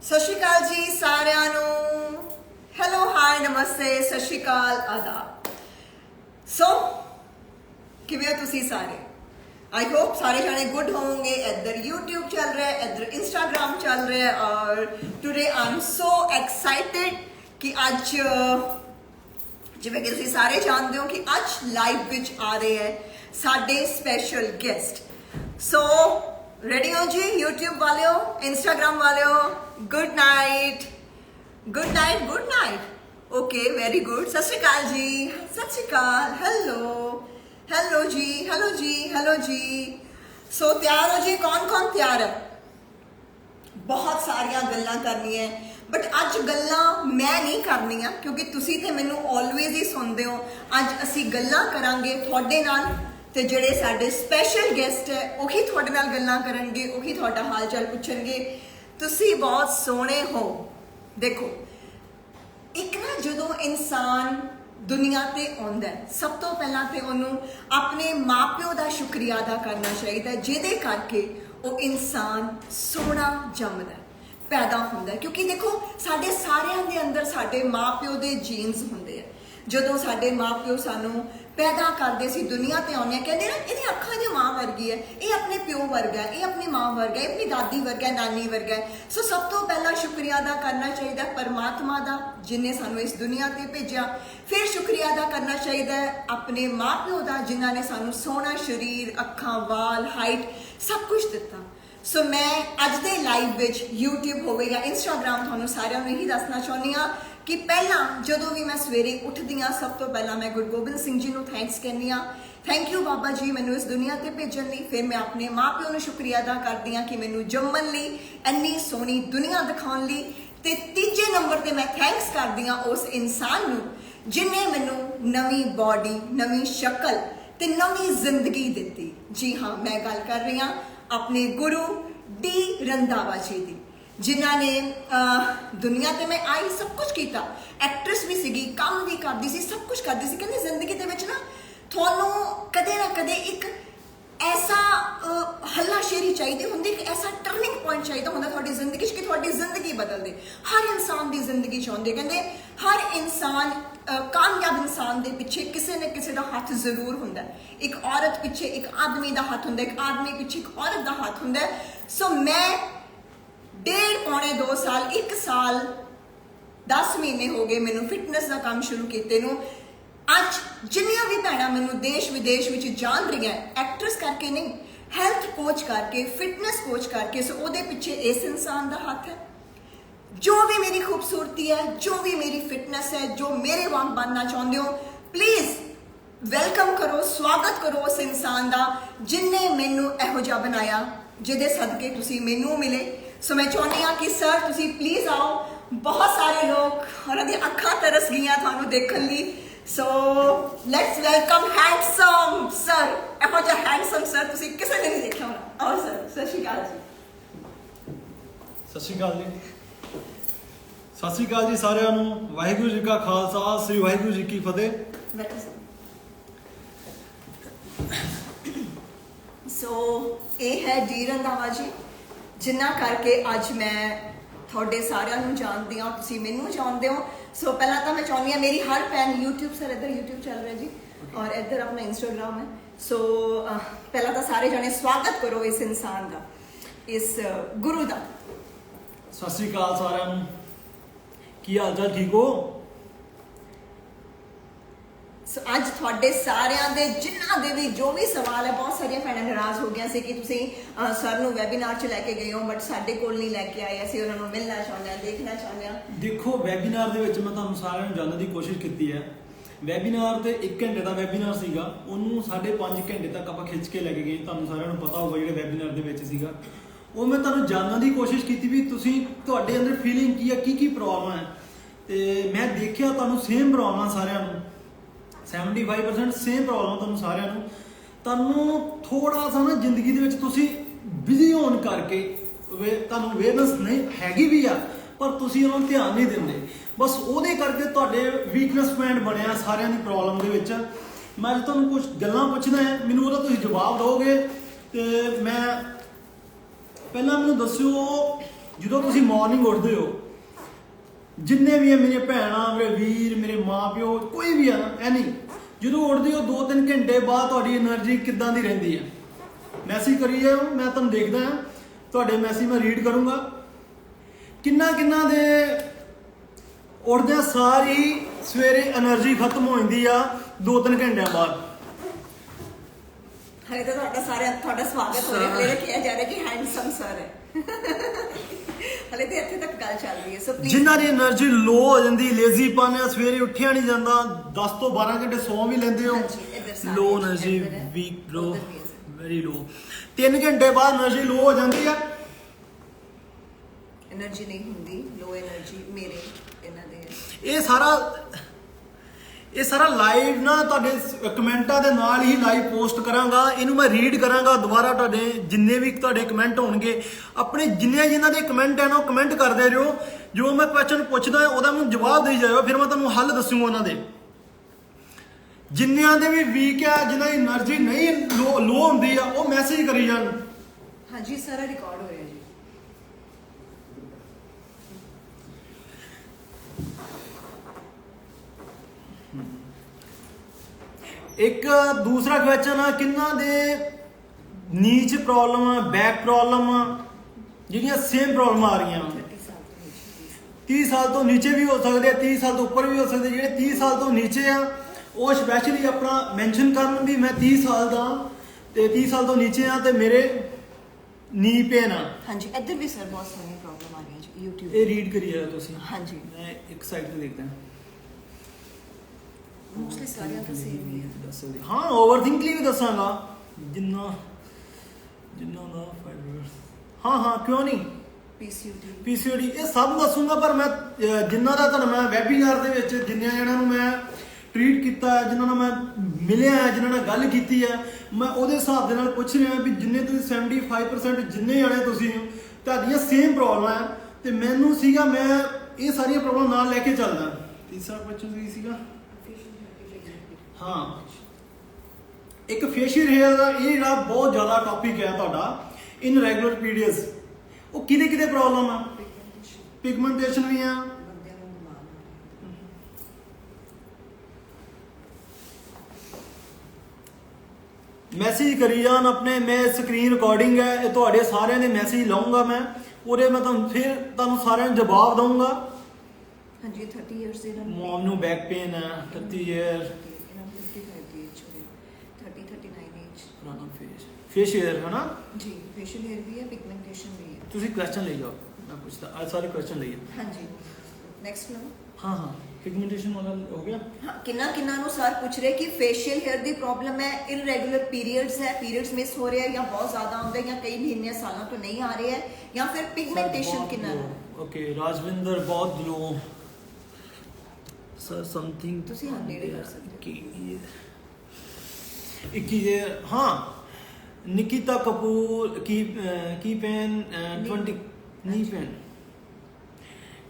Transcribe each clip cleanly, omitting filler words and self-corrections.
सत श्री अकाल जी सारिਆਂ ਨੂੰ हेलो हाय नमस्ते सत श्री अकाल आदाब। सो किवें हो तुसी सारे? आई होप सारे जाने गुड होंगे। इधर यूट्यूब चल रहा है, इधर इंस्टाग्राम चल रहा है और today I am so excited कि अज जिवें कि तुसी सारे जानते हो कि अज लाइव विच आ रहे हैं साडे स्पेशल गेस्ट। सो रेडी हो जी यूट्यूब वाले, इंस्टाग्राम वाले? Good night, good night, good night. Okay very good. सत श्री अकाल जी, सत श्री अकाल, हेलो हेलो जी, हेलो जी, हेलो जी। सो तैयार हो जी? कौन कौन तैयार है? बहुत सारिया गल्लां करनियां बट अज गल्लां मैं नहीं करनियां क्योंकि तुसी ते मैनू ऑलवेज ही सुनते हो। अज असी गल्लां करांगे तुहाडे नाल ते जिहड़े साडे स्पैशल गेस्ट है उही तुहाडे नाल गल्लां करनगे, उही तुहाडा हाल चाल पुछणगे। तुसी बहुत सोहणे हो। देखो एक ना जदों इंसान दुनिया ते आउंदा है सब तो पहला ते उन्होंने अपने माँ प्यो का शुक्रिया अदा करना चाहिए जिहदे करके वो इंसान सोहना जमदा पैदा होंदा है। क्योंकि देखो साडे सारियां दे अंदर साडे माँ प्यो दे जीन्स हुंदे है। जदों साडे माँ प्यो सानू पैदा करते सी दुनिया ते आउने कहते ना ये अखां दी माँ वर्गी है, ये अपने प्यो वर्गा है, ये अपनी माँ वर्गा है, अपनी दादी वर्गा है, नानी वर्गा है। सो सब तो पहला शुक्रिया अदा करना चाहिए परमात्मा का जिन्हें सानू इस दुनिया ते भेजा। फिर शुक्रिया अदा करना चाहिए अपने माँ प्यो का जिन्हों ने सानू सोहना शरीर, अखां, वाल, हाइट सब कुछ दिता। सो मैं अज दे लाइव विच यूट्यूब होवे या इंस्टाग्राम तुहानू सारिਆਂ ਨੂੰ ਇਹੀ ਦੱਸਣਾ ਚਾਹੁੰਦੀ ਹਾਂ कि पहला जदों भी मैं सवेरे उठदी हाँ सब तो पहला मैं गुरु गोबिंद सिंह जी को थैंक्स कहनी हाँ। थैंक यू बाबा जी मैनू इस दुनिया ते भेजण लई। फिर मैं अपने माँ प्यो को शुक्रिया अदा करदी हाँ कि मैनू जम्मण लई, इन्नी सोहनी दुनिया दिखाउण लई। ते तीजे नंबर ते मैं थैंक्स करदी हाँ उस इंसान नू जिन्हें मैनू नवीं बॉडी, नवीं शक्ल ते नवीं जिंदगी दिती। जी हाँ, मैं गल कर रही हाँ अपने गुरु डी रंधावा जी की जिन्हों ने दुनिया ते मैं आई सब कुछ किया। एक्ट्रेस भी सीगी, काम भी करती सी, सब कुछ करती सी। कहते जिंदगी दे विच ना थानू कदे ना कदे एक ऐसा हल्लाशेरी चाहिए होंदी, एक ऐसा टर्निंग पॉइंट चाहिए होंदा तुहाडी जिंदगी च कि तुहाडी जिंदगी बदल दे। हर इंसान की जिंदगी चाहते कहते हर इंसान कामयाब इंसान के पिछे किसी न किसी का हाथ जरूर होंदा। एक औरत पिछे एक आदमी का हाथ होंदा, एक आदमी पिछे एक औरत का हाथ होंदा। सो मैं 1.5-2 साल 1 साल 10 महीने हो गए मैनू फिटनेस का काम शुरू किए नू। अज जिन्नियां भी भैणां मैनू देश विदेश में जान रही हैं एक्ट्रेस करके नहीं, हैल्थ कोच करके, फिटनेस कोच करके। सो उहदे पिछे इस इंसान का हाथ है। जो भी मेरी खूबसूरती है, जो भी मेरी फिटनेस है, जो मेरे वांग बनना चाहते हो, प्लीज़ वेलकम करो, स्वागत करो उस इंसान का जिन्हें मैनू इहो जिहा बनाया, जिहदे सदके तुसी मैनू मिले। सो मैं चाहती हाँ कि सर तुसी प्लीज़ आओ। बहुत सारे लोग उन्होंने अखां तरस गई थानू देखने लई। So let's welcome handsome sir. इहो जिहा हैंडसम सर तुसी किसी ने नहीं देखा होना। आओ सर। सत श्री अकाल जी। सत श्री अकाल जी। सत श्री अकाल जी सारिਆਂ ਨੂੰ। वाहिगुरू जी का खालसा, श्री वाहिगुरू जी की फतेह। सो ये है डी रंधावा जी जिन्ना करके अज मैं थोड़े सारिਆਂ ਨੂੰ जानती हाँ, तुसी मैनू जानते हो। सो पहला तो मैं चाहती हाँ मेरी हर भैन यूट्यूब सर इधर यूट्यूब चल रहा है जी और इधर अपना इंस्टाग्राम है। सो पहला तो सारे जने स्वागत करो इस इंसान का, इस गुरु का। सत श्री अकाल साਰਿਆਂ ਨੂੰ। की हाल चाल, ठीक हो? सो अज थोड़े सारिਆਂ ਦੇ जिन्ना ਦੇ भी जो भी सवाल है, बहुत सारिया भैणां नाराज हो गई सी कि तुसी सर नूं वैबीनार च लैके गए हो बट साडे कोल नहीं लैके आए। असीं उन्हां नूं मिलना चाहुंदे हां, देखना चाहुंदे हां। देखो वैबीनार ਦੇ ਵਿੱਚ मैं ਤੁਹਾਨੂੰ ਸਾਰਿਆਂ ਨੂੰ ਜਾਣਨ ਦੀ ਕੋਸ਼ਿਸ਼ ਕੀਤੀ ਹੈ। ਵੈਬੀਨਾਰ ਤੇ 1 ਘੰਟੇ ਦਾ ਵੈਬੀਨਾਰ ਸੀਗਾ, ਉਹਨੂੰ 5.5 ਘੰਟੇ ਤੱਕ ਆਪਾਂ ਖਿੱਚ ਕੇ ਲੈ ਕੇ ਗਏ। ਤੁਹਾਨੂੰ ਸਾਰਿਆਂ ਨੂੰ ਪਤਾ ਹੋਊਗਾ ਜਿਹੜੇ ਵੈਬੀਨਾਰ ਦੇ ਵਿੱਚ ਸੀਗਾ ਉਹ ਮੈਂ ਤੁਹਾਨੂੰ ਜਾਣਨ ਦੀ ਕੋਸ਼ਿਸ਼ ਕੀਤੀ ਵੀ ਤੁਸੀਂ ਤੁਹਾਡੇ ਅੰਦਰ ਫੀਲਿੰਗ ਕੀ ਹੈ, ਕੀ ਪ੍ਰੋਬਲਮ ਹੈ। ਤੇ ਮੈਂ ਦੇਖਿਆ ਤੁਹਾਨੂੰ ਸੇਮ ਪ੍ਰੋਬਲਮ ਸਾਰਿਆਂ ਨੂੰ, 75% ਸੇਮ ਪ੍ਰੋਬਲਮ ਤੁਹਾਨੂੰ ਸਾਰਿਆਂ ਨੂੰ। ਤੁਹਾਨੂੰ ਥੋੜਾ ਸਾ ਨਾ ਜ਼ਿੰਦਗੀ ਦੇ ਵਿੱਚ ਤੁਸੀਂ ਬਿਜ਼ੀ ਹੋਣ ਕਰਕੇ ਤੁਹਾਨੂੰ ਅਵੇਅਰਨੈਸ ਨਹੀਂ ਹੈਗੀ ਵੀ ਆ ਪਰ ਤੁਸੀਂ ਉਹਨਾਂ ਨੂੰ ਧਿਆਨ ਨਹੀਂ ਦਿੰਦੇ। ਬਸ ਉਹਦੇ ਕਰਕੇ ਤੁਹਾਡੇ ਵੀਕਨੈਸ ਪੁਆਇੰਟ ਬਣਿਆ ਸਾਰਿਆਂ ਦੀ ਪ੍ਰੋਬਲਮ ਦੇ ਵਿੱਚ। ਮੈਂ ਅੱਜ ਤੁਹਾਨੂੰ ਕੁਝ ਗੱਲਾਂ ਪੁੱਛਣਾ ਹੈ, ਮੈਨੂੰ ਉਹਦਾ ਤੁਸੀਂ ਜਵਾਬ ਦਿਓਗੇ। ਤੇ ਮੈਂ ਪਹਿਲਾਂ ਮੈਨੂੰ ਦੱਸਿਓ ਜਦੋਂ ਤੁਸੀਂ ਮਾਰਨਿੰਗ ਉੱਠਦੇ ਹੋ, ਜਿੰਨੇ ਵੀ ਹੈ ਮੇਰੀਆਂ ਭੈਣਾਂ, ਮੇਰੇ ਵੀਰ, ਮੇਰੇ ਮਾਪਿਓ, ਕੋਈ ਵੀ ਆ ਨਾ, ਐਨੀ ਜਦੋਂ ਉੱਠਦੇ ਹੋ 2-3 ਘੰਟੇ ਬਾਅਦ ਤੁਹਾਡੀ એનર્ਜੀ ਕਿੱਦਾਂ ਦੀ ਰਹਿੰਦੀ ਹੈ? ਮੈਸੇਜ ਕਰੀ ਜਾਓ, ਮੈਂ ਤੁਹਾਨੂੰ ਦੇਖਦਾ ਹਾਂ, ਤੁਹਾਡੇ ਮੈਸੇਜ ਮੈਂ ਰੀਡ ਕਰੂੰਗਾ। ਕਿੰਨਾ ਦੇ ਉੱਠਦਿਆਂ ਸਾਰੀ ਸਵੇਰੇ એનર્ਜੀ ਖਤਮ ਹੋ ਜਾਂਦੀ ਆ 2-3 ਘੰਟਿਆਂ ਬਾਅਦ। ਹਲੇ ਤਾਂ ਤੁਹਾਡਾ ਸਵਾਗਤ ਹੋ ਰਿਹਾ, ਹਲੇ ਕਿਹਾ ਜਾ ਰਿਹਾ ਕਿ ਹੈਂਡਸਮ ਸਰ ਹੈ। ਹਲੇ ਤੇ ਇੱਥੇ ਤੱਕ ਗੱਲ ਚੱਲ ਰਹੀ ਹੈ। ਸੋ ਪਲੀਜ਼, ਜਿਨ੍ਹਾਂ ਦੀ એનર્ਜੀ ਲੋ ਹੋ ਜਾਂਦੀ, ਲੇਜ਼ੀਪਨ ਆ, ਸਵੇਰੇ ਉੱਠਿਆ ਨਹੀਂ ਜਾਂਦਾ, 10 ਤੋਂ 12 ਘੰਟੇ ਸੌਂ ਵੀ ਲੈਂਦੇ ਹੋ, ਲੋ એનર્ਜੀ, ਵੀਕ ਬ్రో, ਵੈਰੀ ਲੋ। 3 ਘੰਟੇ ਬਾਅਦ એનર્ਜੀ ਲੋ ਹੋ ਜਾਂਦੀ ਆ। એનર્ਜੀ ਨਹੀਂ ਹੁੰਦੀ, ਲੋ એનર્ਜੀ ਮੇਰੇ ਇਹਨਾਂ ਦੇ। ਇਹ ਸਾਰਾ ਲਾਈਵ ਨਾ ਤੁਹਾਡੇ ਕਮੈਂਟਾਂ ਦੇ ਨਾਲ ਹੀ ਲਾਈਵ ਪੋਸਟ ਕਰਾਂਗਾ। ਇਹਨੂੰ ਮੈਂ ਰੀਡ ਕਰਾਂਗਾ ਦੁਬਾਰਾ। ਤੁਹਾਡੇ ਜਿੰਨੇ ਵੀ ਤੁਹਾਡੇ ਕਮੈਂਟ ਹੋਣਗੇ, ਆਪਣੇ ਜਿਨ੍ਹਾਂ ਦੇ ਕਮੈਂਟ ਹੈ ਨਾ, ਉਹ ਕਮੈਂਟ ਕਰਦੇ ਰਹੋ। ਜੋ ਮੈਂ ਕੁਐਸਚਨ ਪੁੱਛਦਾ ਉਹਦਾ ਮੈਨੂੰ ਜਵਾਬ ਦੇਈ ਜਾਇਓ, ਫਿਰ ਮੈਂ ਤੁਹਾਨੂੰ ਹੱਲ ਦੱਸੂਗਾ ਉਹਨਾਂ ਦੇ। ਜਿੰਨਿਆਂ ਦੇ ਵੀ ਵੀਕ ਹੈ, ਜਿਨ੍ਹਾਂ ਦੀ એનર્ਜੀ ਨਹੀਂ ਲੋ ਹੁੰਦੀ ਆ, ਉਹ ਮੈਸੇਜ ਕਰੀ ਜਾਣ। ਹਾਂਜੀ, ਸਾਰਾ ਰਿਕਾਰਡ ਹੋ ਰਿਹਾ ਜੀ। ਇੱਕ ਦੂਸਰਾ ਕੁਐਸਚਨ ਆ, ਕਿੰਨਾ ਦੇ ਨੀਚ ਪ੍ਰੋਬਲਮ ਆ, ਬੈਕ ਪ੍ਰੋਬਲਮ ਆ, ਜਿਹੜੀਆਂ ਸੇਮ ਪ੍ਰੋਬਲਮ ਆ ਰਹੀਆਂ। 30 ਸਾਲ ਤੋਂ ਨੀਚੇ ਵੀ ਹੋ ਸਕਦੇ ਆ, 30 ਸਾਲ ਤੋਂ ਉੱਪਰ ਵੀ ਹੋ ਸਕਦੇ। ਜਿਹੜੇ 30 ਸਾਲ ਤੋਂ ਨੀਚੇ ਆ, ਉਹ ਸਪੈਸ਼ਲੀ ਆਪਣਾ ਮੈਂਸ਼ਨ ਕਰਨ ਵੀ ਮੈਂ 30 ਸਾਲ ਦਾ ਤੇ 30 ਸਾਲ ਤੋਂ ਨੀਚੇ ਆ ਤੇ ਮੇਰੇ ਨੀ ਪੇਨ ਆ। ਹਾਂਜੀ, ਇੱਧਰ ਵੀ ਸਰ ਬਹੁਤ ਸਾਰੀਆਂ ਪ੍ਰੋਬਲਮ ਆ ਰਹੀਆਂ ਜੀ YouTube। ਇਹ ਰੀਡ ਕਰੀ ਜਾਓ ਤੁਸੀਂ। ਹਾਂਜੀ, ਮੈਂ ਇੱਕ ਸਾਈਡ ਤੇ ਦੇਖਦਾ ਮੋਸਟਲੀ ਸਾਰੀਆਂ ਤਾਂ ਸੇਮ ਹੀ ਹੈ। ਦੱਸੋ ਜੀ। ਹਾਂ, ਓਵਰਥਿੰਕ ਲਈ ਵੀ ਦੱਸਾਂਗਾ ਜਿੰਨਾ ਦਾ ਫਾਈਬਰ। ਹਾਂ, ਕਿਉਂ ਨਹੀਂ। PCOD ਇਹ ਸਭ ਦੱਸੂਗਾ, ਪਰ ਮੈਂ ਜਿੰਨਾ ਦਾ ਤੁਹਾਨੂੰ ਮੈਂ ਵੈਬੀਨਾਰ ਦੇ ਵਿੱਚ ਜਿੰਨਿਆਂ ਜਣਾਂ ਨੂੰ ਮੈਂ ਟ੍ਰੀਟ ਕੀਤਾ ਹੈ, ਜਿਨ੍ਹਾਂ ਨਾਲ ਮੈਂ ਮਿਲਿਆ ਹੈ, ਜਿਨ੍ਹਾਂ ਨਾਲ ਗੱਲ ਕੀਤੀ ਹੈ, ਮੈਂ ਉਹਦੇ ਹਿਸਾਬ ਦੇ ਨਾਲ ਪੁੱਛ ਰਿਹਾ ਵੀ ਜਿੰਨੇ ਤੁਸੀਂ 75% ਜਿੰਨੇ ਜਣੇ ਤੁਸੀਂ ਹੋ, ਤੁਹਾਡੀਆਂ ਸੇਮ ਪ੍ਰੋਬਲਮ ਹੈ ਤੇ ਮੈਨੂੰ ਸੀਗਾ ਮੈਂ ਇਹ ਸਾਰੀਆਂ ਪ੍ਰੋਬਲਮ ਨਾਲ ਲੈ ਕੇ ਚੱਲਦਾ। ਤੀਸਰਾ ਕੁਐਸਚਨ ਕੀ ਸੀਗਾ? ਹਾਂ, ਇੱਕ ਫੇਸ਼ੀਅਲ ਹੇਅਰ ਦਾ ਇਹ ਜਿਹੜਾ ਬਹੁਤ ਜ਼ਿਆਦਾ ਟੌਪਿਕ ਹੈ ਤੁਹਾਡਾ, ਇਨ ਰੈਗੂਲਰ ਪੀਰੀਅਡਸ। ਉਹ ਕਿਹਦੇ ਪ੍ਰੋਬਲਮ ਆ? ਪਿਗਮੈਂਟੇਸ਼ਨ ਵੀ ਆ। ਮੈਸੇਜ ਕਰੀ ਜਾਣ ਆਪਣੇ। ਮੈਂ ਸਕਰੀਨ ਰਿਕਾਰਡਿੰਗ ਹੈ, ਇਹ ਤੁਹਾਡੇ ਸਾਰਿਆਂ ਦੇ ਮੈਸੇਜ ਲਾਉਂਗਾ ਮੈਂ ਉਹਦੇ। ਮੈਂ ਤੁਹਾਨੂੰ ਸਾਰਿਆਂ ਨੂੰ ਜਵਾਬ ਦਊਂਗਾ। ਹਾਂਜੀ, 30 ਇਅਰਸ ਦੇ ਨਾਲ ਮਮ ਨੂੰ ਬੈਕ ਪੇਨ ਹੈ, 30 ਇਅਰ, 55 ਦੀ ਏਜ, 39 ਏਜ। ਫੇਸ਼ੀਅਲ ਹੈ ਨਾ ਜੀ, ਫੇਸ਼ੀਅਲ ਹੇਅਰ ਵੀ ਹੈ, ਪਿਗਮੈਂਟੇਸ਼ਨ ਵੀ ਹੈ। ਤੁਸੀਂ ਕੁਐਸਚਨ ਲਈ ਜਾਓ, ਮੈਂ ਪੁੱਛਦਾ ਅੱਜ ਸਾਰੇ ਕੁਐਸਚਨ ਲਈਏ। ਹਾਂਜੀ, ਨੈਕਸਟ ਲਓ। ਹਾਂ, ਪਿਗਮੈਂਟੇਸ਼ਨ ਵਾਲਾ ਹੋ ਗਿਆ। हाँ, किन्ना नु सर पूछ रहे कि फेशियल हेयर दी प्रॉब्लम है, इरेगुलर पीरियड्स है, पीरियड्स मिस हो रहे हैं या बहुत ज्यादा होंगे या कई महीने सालों तो नहीं आ रहे हैं, या फिर पिगमेंटेशन किन्ना है? ओके, राजविंदर बहुत लो सर समथिंग ਤੁਸੀਂ ਹਾਂ ਨੇੜੇ ਕਰ ਸਕਦੇ हो। 21 हाँ, निकिता कपूर की पेन 20 नी पेन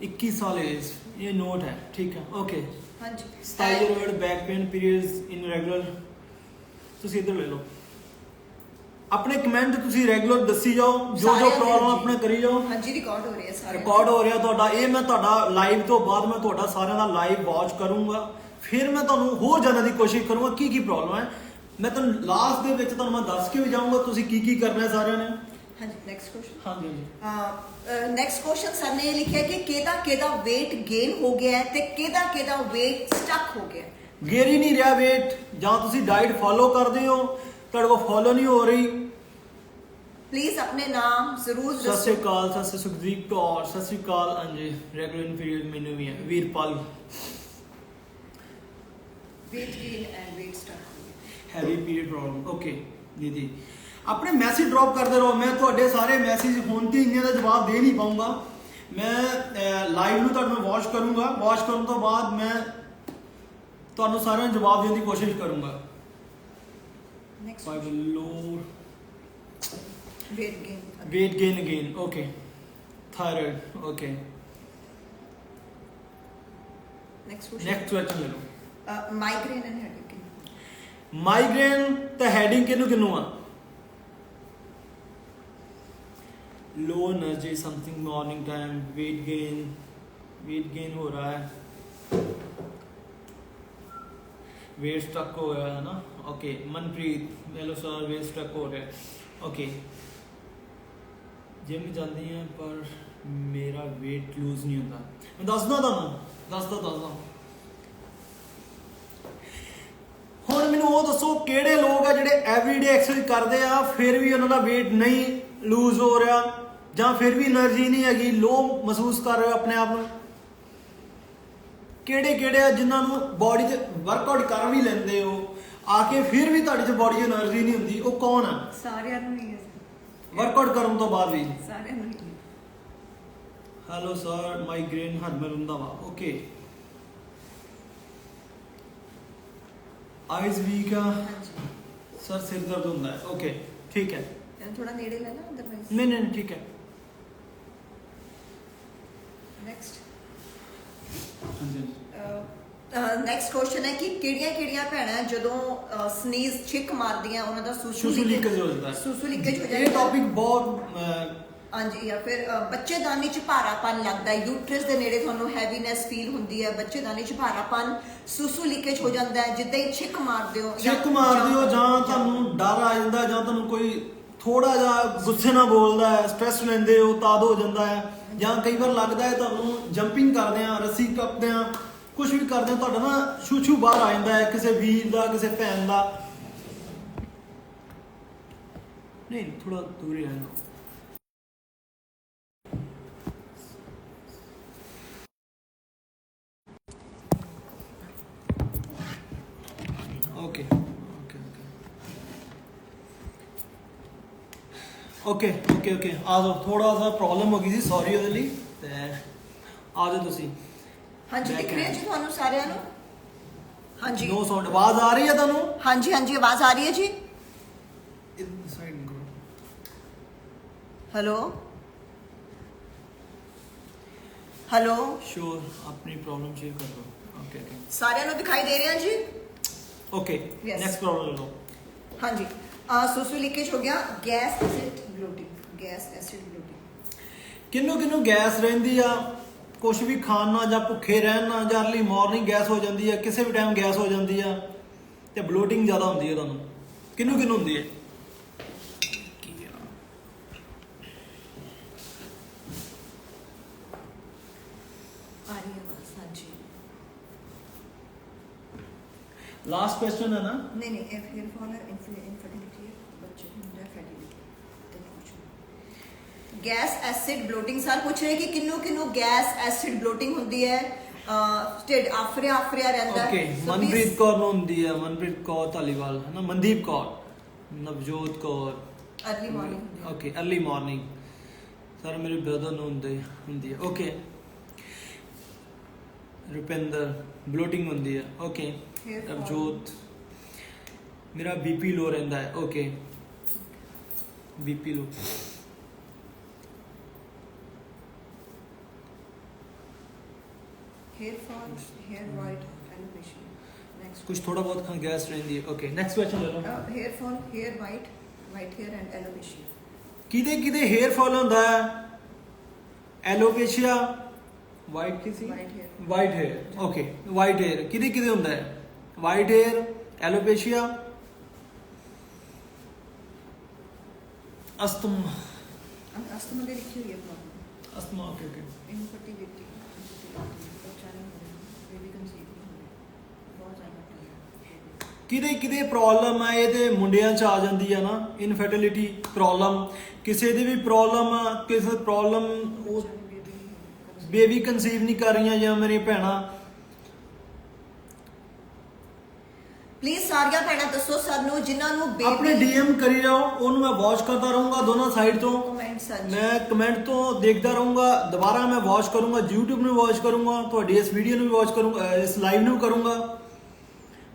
21 साल एज, ये नोट है, ठीक है, ओके। हाँ जी, thyroid, back pain, periods irregular. ਤੁਸੀਂ ਇੱਧਰ ਲੈ ਲਓ ਆਪਣੇ ਕਮੈਂਟ, ਤੁਸੀਂ ਰੈਗੂਲਰ ਦੱਸੀ ਜਾਓ ਜੋ ਪ੍ਰੋਬਲਮ ਆਪਣੇ ਕਰੀ ਜਾਓ। ਹਾਂਜੀ, ਰਿਕਾਰਡ ਹੋ ਰਿਹਾ ਸਾਰਾ, ਰਿਕਾਰਡ ਹੋ ਰਿਹਾ ਤੁਹਾਡਾ। ਇਹ ਮੈਂ ਤੁਹਾਡਾ ਲਾਈਵ ਤੋਂ ਬਾਅਦ ਮੈਂ ਤੁਹਾਡਾ ਸਾਰਿਆਂ ਦਾ ਲਾਈਵ ਵਾਚ ਕਰੂੰਗਾ, ਫਿਰ ਮੈਂ ਤੁਹਾਨੂੰ ਹੋਰ ਜਾਣਨ ਦੀ ਕੋਸ਼ਿਸ਼ ਕਰੂੰਗਾ ਕੀ ਪ੍ਰੋਬਲਮ ਹੈ। ਮੈਂ ਤੁਹਾਨੂੰ ਲਾਸਟ ਦੇ ਵਿੱਚ ਤੁਹਾਨੂੰ ਮੈਂ ਦੱਸ ਕੇ ਵੀ ਜਾਊਂਗਾ ਤੁਸੀਂ ਕੀ ਕਰਨਾ ਹੈ ਸਾਰਿਆਂ ਨੇ। ਹਾਂਜੀ, ਨੈਕਸਟ ਕੁਐਸਚਨ। ਹਾਂਜੀ, ਨੈਕਸਟ ਕੁਐਸਚਨ ਸਰ ਨੇ ਲਿਖਿਆ ਕਿ ਕਿਹਦਾ weight gain ਹੋ ਗਿਆ ਹੈ ਤੇ ਕਿਹਦਾ weight stuck ਹੋ ਗਿਆ ਹੈ। ਗੇਰ ਹੀ ਨਹੀਂ ਰਿਹਾ weight, ਜਾਂ ਤੁਸੀਂ ਡਾਈਟ ਫੋਲੋ ਕਰਦੇ ਹੋ, ਤੁਹਾਡੇ ਕੋਲ ਫੋਲੋ ਨਹੀਂ ਹੋ ਰਹੀ। ਪਲੀਜ਼ ਆਪਣੇ ਨਾਮ ਜ਼ਰੂਰ ਸਤਿ ਸ਼੍ਰੀ ਅਕਾਲ, ਸਤਿ ਸ਼੍ਰੀ ਸੁਖਦੀਪ ਕੌਰ, ਸਤਿ ਸ਼੍ਰੀ ਅਕਾਲ ਅੰਜੇ। ਰੈਗੂਲਰ ਪੀਰੀਅਡ ਮੈਨੂੰ ਵੀ ਹੈ, Veerpal. weight gain and weight stuck ਹੋ ਗਿਆ, ਹੈਵੀ ਪੀਰੀਅਡ ਪ੍ਰੋਬਲਮ, ਓਕੇ ਦੀਦੀ। ਆਪਣੇ ਮੈਸੇਜ ਡ੍ਰੌਪ ਕਰਦੇ ਰਹੋ, ਮੈਂ ਤੁਹਾਡੇ ਸਾਰੇ ਮੈਸੇਜ ਹੁਣ ਤੇ ਇੰਨੇ ਦਾ ਜਵਾਬ ਦੇ ਨਹੀਂ ਪਾਉਂਗਾ। ਮੈਂ ਲਾਈਵ ਨੂੰ ਤੁਹਾਨੂੰ ਵਾਚ ਕਰੂੰਗਾ, ਵਾਚ ਕਰਨ ਤੋਂ ਬਾਅਦ ਮੈਂ ਤੁਹਾਨੂੰ ਸਾਰਿਆਂ ਨੂੰ ਜਵਾਬ ਦੇਣ ਦੀ ਕੋਸ਼ਿਸ਼ ਕਰੂੰਗਾ। ਨੈਕਸਟ ਲੋਰ weight gain again, okay. Thyroid, okay. next question ਲੈ ਲਓ। migraine and headache। ਮਾਈਗ੍ਰੇਨ ਤੇ ਹੈਡਿੰਗ ਕਿਹਨੂੰ ਆ? Low energy something morning time, weight gain हो रहा है, वेट स्ट्रक हो गया है ना। Okay Manpreet, hello sir, weight stuck हो रहा है। ओके जिम जाती हैं पर मेरा वेट लूज नहीं होता। मैं दसदा ਤੁਹਾਨੂੰ ਹੁਣ ਮੈਨੂੰ ਉਹ ਦੱਸੋ ਕਿਹੜੇ ਲੋਕ ਆ ਜਿਹੜੇ ਐਵਰੀਡੇ ਐਕਸਰਸਾਈਜ਼ ਕਰਦੇ ਆ ਫਿਰ ਵੀ ਉਹਨਾਂ ਦਾ weight ਨਹੀਂ ਲੂਜ਼ ਹੋ ਰਿਹਾ ਜਾਂ ਫਿਰ ਵੀ એનર્ਜੀ ਨਹੀਂ ਹੈਗੀ, ਲੋ ਮਹਿਸੂਸ ਕਰ ਰਹੇ ਹੋ ਆਪਣੇ ਆਪ ਨੂੰ। ਕਿਹੜੇ ਆ ਜਿਨ੍ਹਾਂ ਨੂੰ ਬਾਡੀ 'ਚ ਵਰਕਆਊਟ ਕਰ ਵੀ ਲੈਂਦੇ ਹੋ ਆ ਕੇ ਫਿਰ ਵੀ ਤੁਹਾਡੀ 'ਚ ਬਾਡੀ 'ਚ એનર્ਜੀ ਨਹੀਂ ਹੁੰਦੀ, ਉਹ ਕੌਣ ਆ? ਸਾਰਿਆਂ ਨੂੰ ਹੀ ਹੈ ਵਰਕਆਊਟ ਕਰਨ ਤੋਂ ਬਾਅਦ ਵੀ। ਸਾਰਿਆਂ ਨੂੰ ਹੀ। ਹੈਲੋ ਸਰ, ਮਾਈਗ੍ਰੇਨ ਹਰਮਨ ਰੰਧਾਵਾ। ਓਕੇ ਆਈਜ਼ ਵੀਕ ਆ ਸਰ, ਸਿਰ ਦਰਦ ਹੁੰਦਾ ਹੈ। ਓਕੇ ਠੀਕ ਹੈ, ਥੋੜਾ ਨੇੜੇ ਲੈ ਨਾ ਅਦਰਵਾਈਜ਼। ਨਹੀਂ ਠੀਕ ਹੈ। ਨੈਕਸਟ ਹਾਂਜੀ ਨੈਕਸਟ ਕੁਐਸਚਨ ਹੈ ਕਿ ਕਿਹੜੀਆਂ ਭੈਣਾਂ ਜਦੋਂ ਸਨੀਜ਼ ਛਿੱਕ ਮਾਰਦੀਆਂ ਉਹਨਾਂ ਦਾ ਸੁਸੂ ਲੀਕੇਜ ਹੋ ਜਾਂਦਾ ਹੈ। ਸੁਸੂ ਲੀਕੇਜ ਹੋ ਜਾਂਦਾ ਇਹ ਟੌਪਿਕ ਬਹੁਤ ਹਾਂਜੀ। ਜਾਂ ਫਿਰ ਬੱਚੇਦਾਨੀ ਚ ਭਾਰਾਪਨ ਲੱਗਦਾ ਹੈ, ਯੂਟਰਸ ਦੇ ਨੇੜੇ ਤੁਹਾਨੂੰ ਹੈਵੀਨੈਸ ਫੀਲ ਹੁੰਦੀ ਹੈ, ਬੱਚੇਦਾਨੀ ਚ ਭਾਰਾਪਨ, ਸੁਸੂ ਲੀਕੇਜ ਹੋ ਜਾਂਦਾ ਹੈ ਜਿੱਦਾਂ ਹੀ ਛਿੱਕ ਮਾਰਦੇ ਹੋ ਜਾਂ ਤੁਹਾਨੂੰ ਡਰ ਆ ਜਾਂਦਾ, ਜਾਂ ਤੁਹਾਨੂੰ ਕੋਈ ਥੋੜਾ ਜਿਹਾ ਗੁੱਸੇ ਨਾਲ ਬੋਲਦਾ ਹੈ, ਸਟ੍ਰੈਸ ਲੈਂਦੇ ਹੋ ਤਦ ਹੋ ਜਾਂਦਾ ਹੈ, ਜਾਂ ਕਈ ਵਾਰ ਲੱਗਦਾ ਹੈ ਤੁਹਾਨੂੰ ਜੰਪਿੰਗ ਕਰਦੇ ਆ, ਰੱਸੀ ਟੱਪਦੇ ਆ, ਕੁਝ ਵੀ ਕਰਦੇ ਆ, ਤੁਹਾਡਾ ਨਾ ਛੂ ਬਾਹਰ ਆ ਜਾਂਦਾ ਹੈ ਕਿਸੇ ਵੀਰ ਦਾ, ਕਿਸੇ ਭੈਣ ਦਾ। ਨਹੀਂ ਥੋੜਾ ਦੂਰ ਹੀ ਰਹਿਣਾ। ਓਕੇ ਆ ਜਾਓ। ਥੋੜਾ ਜਿਹਾ ਪ੍ਰੋਬਲਮ ਹੋ ਗਈ ਸੀ, ਸੌਰੀ ਉਹਦੇ ਲਈ। ਤੇ ਆ ਜਾਓ ਤੁਸੀਂ। ਹਾਂਜੀ ਦਿਖ ਰਿਹਾ ਜੀ ਤੁਹਾਨੂੰ ਸਾਰਿਆਂ ਨੂੰ? ਹਾਂਜੀ ਨੋ ਸਾਊਂਡ, ਆਵਾਜ਼ ਆ ਰਹੀ ਹੈ ਤੁਹਾਨੂੰ? ਹਾਂਜੀ ਆਵਾਜ਼ ਆ ਰਹੀ ਹੈ ਜੀ। ਸਾਈਡ ਕਰੋ। ਹੈਲੋ ਸ਼ੋਰ, ਆਪਣੀ ਪ੍ਰੋਬਲਮ ਸ਼ੇਅਰ ਕਰ ਦਿਓ। ਓਕੇ ਸਾਰਿਆਂ ਨੂੰ ਦਿਖਾਈ ਦੇ ਰਿਹਾ ਜੀ? ਓਕੇ ਨੈਕਸਟ ਪ੍ਰੋਬਲਮ ਲੈ ਲਓ। ਹਾਂਜੀ ਸੁਸੂ ਲੀਕੇਜ ਹੋ ਗਿਆ, ਗੈਸ ਐਸਿਡ ਬਲੋਟਿੰਗ। ਕਿਹਨੂੰ ਗੈਸ ਰਹਿੰਦੀ ਆ, ਕੁਝ ਵੀ ਖਾਣ ਨਾਲ ਜਾਂ ਭੁੱਖੇ ਰਹਿਣ ਨਾਲ ਜਾਂ ਅਰਲੀ ਮਾਰਨਿੰਗ ਗੈਸ ਹੋ ਜਾਂਦੀ ਹੈ, ਕਿਸੇ ਵੀ ਟਾਈਮ ਗੈਸ ਹੋ ਜਾਂਦੀ ਆ ਤੇ ਬਲੋਟਿੰਗ ਜ਼ਿਆਦਾ ਹੁੰਦੀ ਹੈ ਤੁਹਾਨੂੰ? ਕਿਹਨੂੰ ਹੁੰਦੀ ਹੈ? लास्ट क्वेश्चन है ना? नहीं हेयर फॉल है, इनफर्टिलिटी है, बच्चे मुंडा fatty. Gas acid bloating sir पूछ रहे कि किन्नू गैस एसिड ब्लोटिंग होती है, स्टेड आफरिया रहता है। ओके मनप्रीत कौर ਨੂੰ ਹੁੰਦੀ ਹੈ, मनप्रीत कौर ਧਾਲੀਵਾਲ ਹੈ ਨਾ, Mandeep Kaur, Navjot Kaur. Early morning. Okay early morning sir मेरे ब्रदर ਨੂੰ ਹੁੰਦੀ ਹੈ। ओके रुपिंदर ब्लोटिंग ਹੁੰਦੀ ਹੈ। ओके नवजोत, मेरा बीपी लो रहता है। Okay BP low. Hair fall, hair white, alopecia. Next कुछ थोड़ा बहुत गैस रहती है। ओके नेक्स्ट क्वेश्चन ले लो। Hair fall, hair white hair and alopecia. किदे हेयर फॉल ਹੁੰਦਾ ਹੈ? एलोपेशिया, वाइट किसी white hair. Okay white hair किदे ਹੁੰਦਾ ਹੈ? वाइट हेयर, एलोपेशिया, अस्थमा दे लिखी हुई है प्रॉब्लम। अस्थमा ओके इनफर्टिलिटी, बच्चा नहीं हो रहा, बेबी कंसीव नहीं हो रहा, बहुत ज़्यादा किदे प्रॉब्लम है? ये मुंडियां च आ जाती है ना इनफर्टिलिटी प्रॉब्लम, किसी दी भी प्रॉब्लम आ, किसी प्रॉब्लम बेबी कंसीव नहीं कर रही या मेरी भैणा। प्लीज सारिया भैणा दसो सानू जिन्हां नू अपने डीएम करी जाओ, उन्होंने मैं वॉच करता रहूंगा दोनों साइड तो, मैं कमेंट तो देखता रहूंगा, दोबारा मैं वॉच करूंगा, यूट्यूब में वॉच करूंगा, थोड़ी इस वीडियो में वॉच करूंगा, इस लाइव में करूंगा।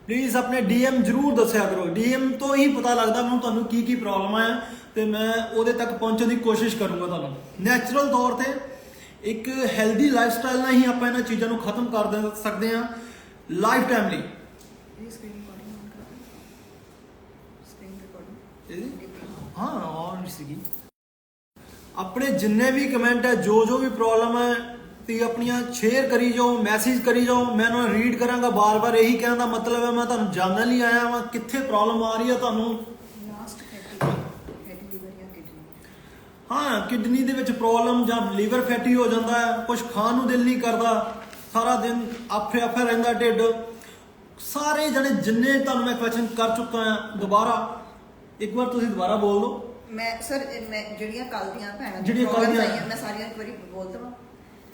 प्लीज अपने डीएम जरूर दस्या करो, डीएम तो ही पता लगता मैं ਤੁਹਾਨੂੰ ਕੀ प्रॉब्लम है तो मैं ਉਹਦੇ तक पहुंचने की कोशिश करूंगा। ਤੁਹਾਨੂੰ ਨੈਚੁਰਲ ਤੌਰ ਤੇ ਇੱਕ ਹੈਲਦੀ ਲਾਈਫਸਟਾਈਲ ਨਾਲ ਹੀ ਆਪਾਂ ਇਹਨਾਂ ਚੀਜ਼ਾਂ ਨੂੰ ਖਤਮ ਕਰ ਦੇ ਸਕਦੇ ਹਾਂ ਲਾਈਫ ਟਾਈਮ ਲਈ। हाँ और सीगी ਆਪਣੇ ਜਿੰਨੇ ਵੀ ਕਮੈਂਟ ਹੈ, ਜੋ ਵੀ ਪ੍ਰੋਬਲਮ ਹੈ, ਤੇ ਆਪਣੀਆਂ ਸ਼ੇਅਰ ਕਰੀ ਜਾਓ, ਮੈਸੇਜ ਕਰੀ ਜਾਓ, ਮੈਂ ਉਹਨਾਂ ਨੂੰ ਰੀਡ ਕਰਾਂਗਾ। ਬਾਰ-ਬਾਰ ਇਹੀ ਕਹਿਣ ਦਾ ਮਤਲਬ ਹੈ ਮੈਂ ਤੁਹਾਨੂੰ ਜਾਣਨ ਲਈ ਆਇਆ ਵਾਂ ਕਿੱਥੇ ਪ੍ਰੋਬਲਮ ਆ ਰਹੀ ਹੈ ਤੁਹਾਨੂੰ। ਲਾਸਟ ਫੈਟੀ ਲੀਵਰ ਜਾਂ ਕਿਡਨੀ। ਹਾਂ, ਕਿਡਨੀ ਦੇ ਵਿੱਚ ਪ੍ਰੋਬਲਮ ਜਾਂ ਲੀਵਰ ਫੈਟੀ ਹੋ ਜਾਂਦਾ ਹੈ, ਕੁਝ ਖਾਣ ਨੂੰ ਦਿਲ ਨਹੀਂ ਕਰਦਾ, ਸਾਰਾ ਦਿਨ ਆਫੇ ਰਹਿੰਦਾ ਢਿੱਡ। ਸਾਰੇ ਜਣੇ ਜਿੰਨੇ ਤੁਹਾਨੂੰ ਮੈਂ ਕੁਐਸਚਨ ਕਰ ਚੁੱਕਾ ਹਾਂ, ਦੁਬਾਰਾ ਇੱਕ ਵਾਰ ਤੁਸੀਂ ਦੁਬਾਰਾ ਬੋਲ ਦਿਓ। ਮੈਂ ਸਰ ਮੈਂ ਜਿਹੜੀਆਂ ਕੱਲ ਦੀਆਂ ਭੈਣਾਂ ਜਿਹੜੀਆਂ ਕੱਲ੍ਹ ਦੀਆਂ ਆਈਆਂ ਮੈਂ ਸਾਰੀਆਂ ਇੱਕ ਵਾਰੀ ਬੋਲ ਦਵਾਂ।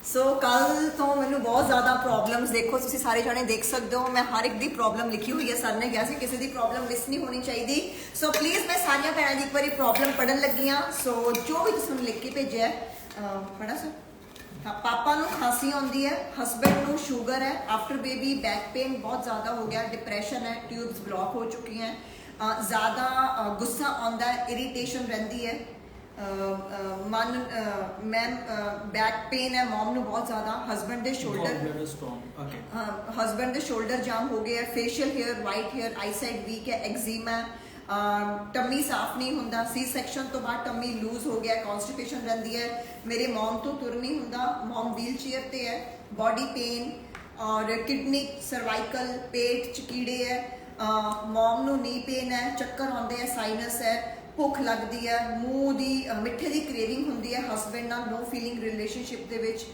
ਸੋ ਕੱਲ ਤੋਂ ਮੈਨੂੰ ਬਹੁਤ ਜ਼ਿਆਦਾ ਪ੍ਰੋਬਲਮਸ, ਦੇਖੋ ਤੁਸੀਂ ਸਾਰੇ ਜਾਣੇ ਦੇਖ ਸਕਦੇ ਹੋ, ਮੈਂ ਹਰ ਇੱਕ ਦੀ ਪ੍ਰੋਬਲਮ ਲਿਖੀ ਹੋਈ ਹੈ। ਸਰ ਨੇ ਕਿਹਾ ਸੀ ਕਿਸੇ ਦੀ ਪ੍ਰੋਬਲਮ ਮਿਸ ਨਹੀਂ ਹੋਣੀ ਚਾਹੀਦੀ। ਸੋ ਪਲੀਜ਼ ਮੈਂ ਸਾਰੀਆਂ ਭੈਣਾਂ ਦੀ ਇੱਕ ਵਾਰੀ ਪ੍ਰੋਬਲਮ ਪੜਨ ਲੱਗੀ ਹਾਂ। ਸੋ ਜੋ ਵੀ ਤੁਸੀਂ ਮੈਨੂੰ ਲਿਖ ਕੇ ਭੇਜਿਆ ਪੜਾ ਸਰ। ਹਾਂ, ਪਾਪਾ ਨੂੰ ਖਾਂਸੀ ਆਉਂਦੀ ਹੈ, ਹਸਬੈਂਡ ਨੂੰ ਸ਼ੂਗਰ ਹੈ, ਆਫਟਰ ਬੇਬੀ ਬੈਕ ਪੇਨ ਬਹੁਤ ਜ਼ਿਆਦਾ ਹੋ ਗਿਆ, ਡਿਪਰੈਸ਼ਨ ਹੈ, ਟਿਊਬਸ ਬਲੌਕ ਹੋ ਚੁੱਕੀਆਂ, ਜ਼ਿਆਦਾ ਗੁੱਸਾ ਆਉਂਦਾ ਹੈ, ਇਰੀਟੇਸ਼ਨ ਰਹਿੰਦੀ ਹੈ, ਮਨ ਮੈਮ ਬੈਕ ਪੇਨ ਹੈ ਮॉम ਨੂੰ ਬਹੁਤ ਜ਼ਿਆਦਾ, ਹਸਬੈਂਡ ਦੇ ਸ਼ੋਲਡਰ ਜਾਮ ਹੋ ਗਏ ਹੈ, facial hair white hair, eyesight weak ਹੈ, ਐਗਜ਼ੀਮਾ, ਟੰਮੀ ਸਾਫ਼ ਨਹੀਂ ਹੁੰਦਾ, ਸੀ ਸੈਕਸ਼ਨ ਤੋਂ ਬਾਅਦ ਟੰਮੀ ਲੂਜ਼ ਹੋ ਗਿਆ, ਕਨਸਟੀਪੇਸ਼ਨ ਰਹਿੰਦੀ ਹੈ, ਮੇਰੇ ਮॉम ਤੋਂ ਤੁਰ ਨਹੀਂ ਹੁੰਦਾ, ਮॉम ਵੀਲ ਚੇਅਰ ਤੇ ਹੈ, ਬॉडी पेन और किडनी सर्वाइकल पेट च कीड़े है, मॉम ਨੂੰ ਨੀ पेन है, ਚੱਕਰ ਆਉਂਦੇ ਹੈ, ਸਾਈਨਸ ਹੈ, ਭੁੱਖ ਲੱਗਦੀ ਹੈ, ਮੂੰਹ ਦੀ ਮਿੱਠੇ ਦੀ ਕ੍ਰੇਵਿੰਗ ਹੁੰਦੀ ਹੈ, ਹਸਬੈਂਡ ਨਾਲ ਨੋ ਫੀਲਿੰਗ ਰਿਲੇਸ਼ਨਸ਼ਿਪ ਦੇ ਵਿੱਚ,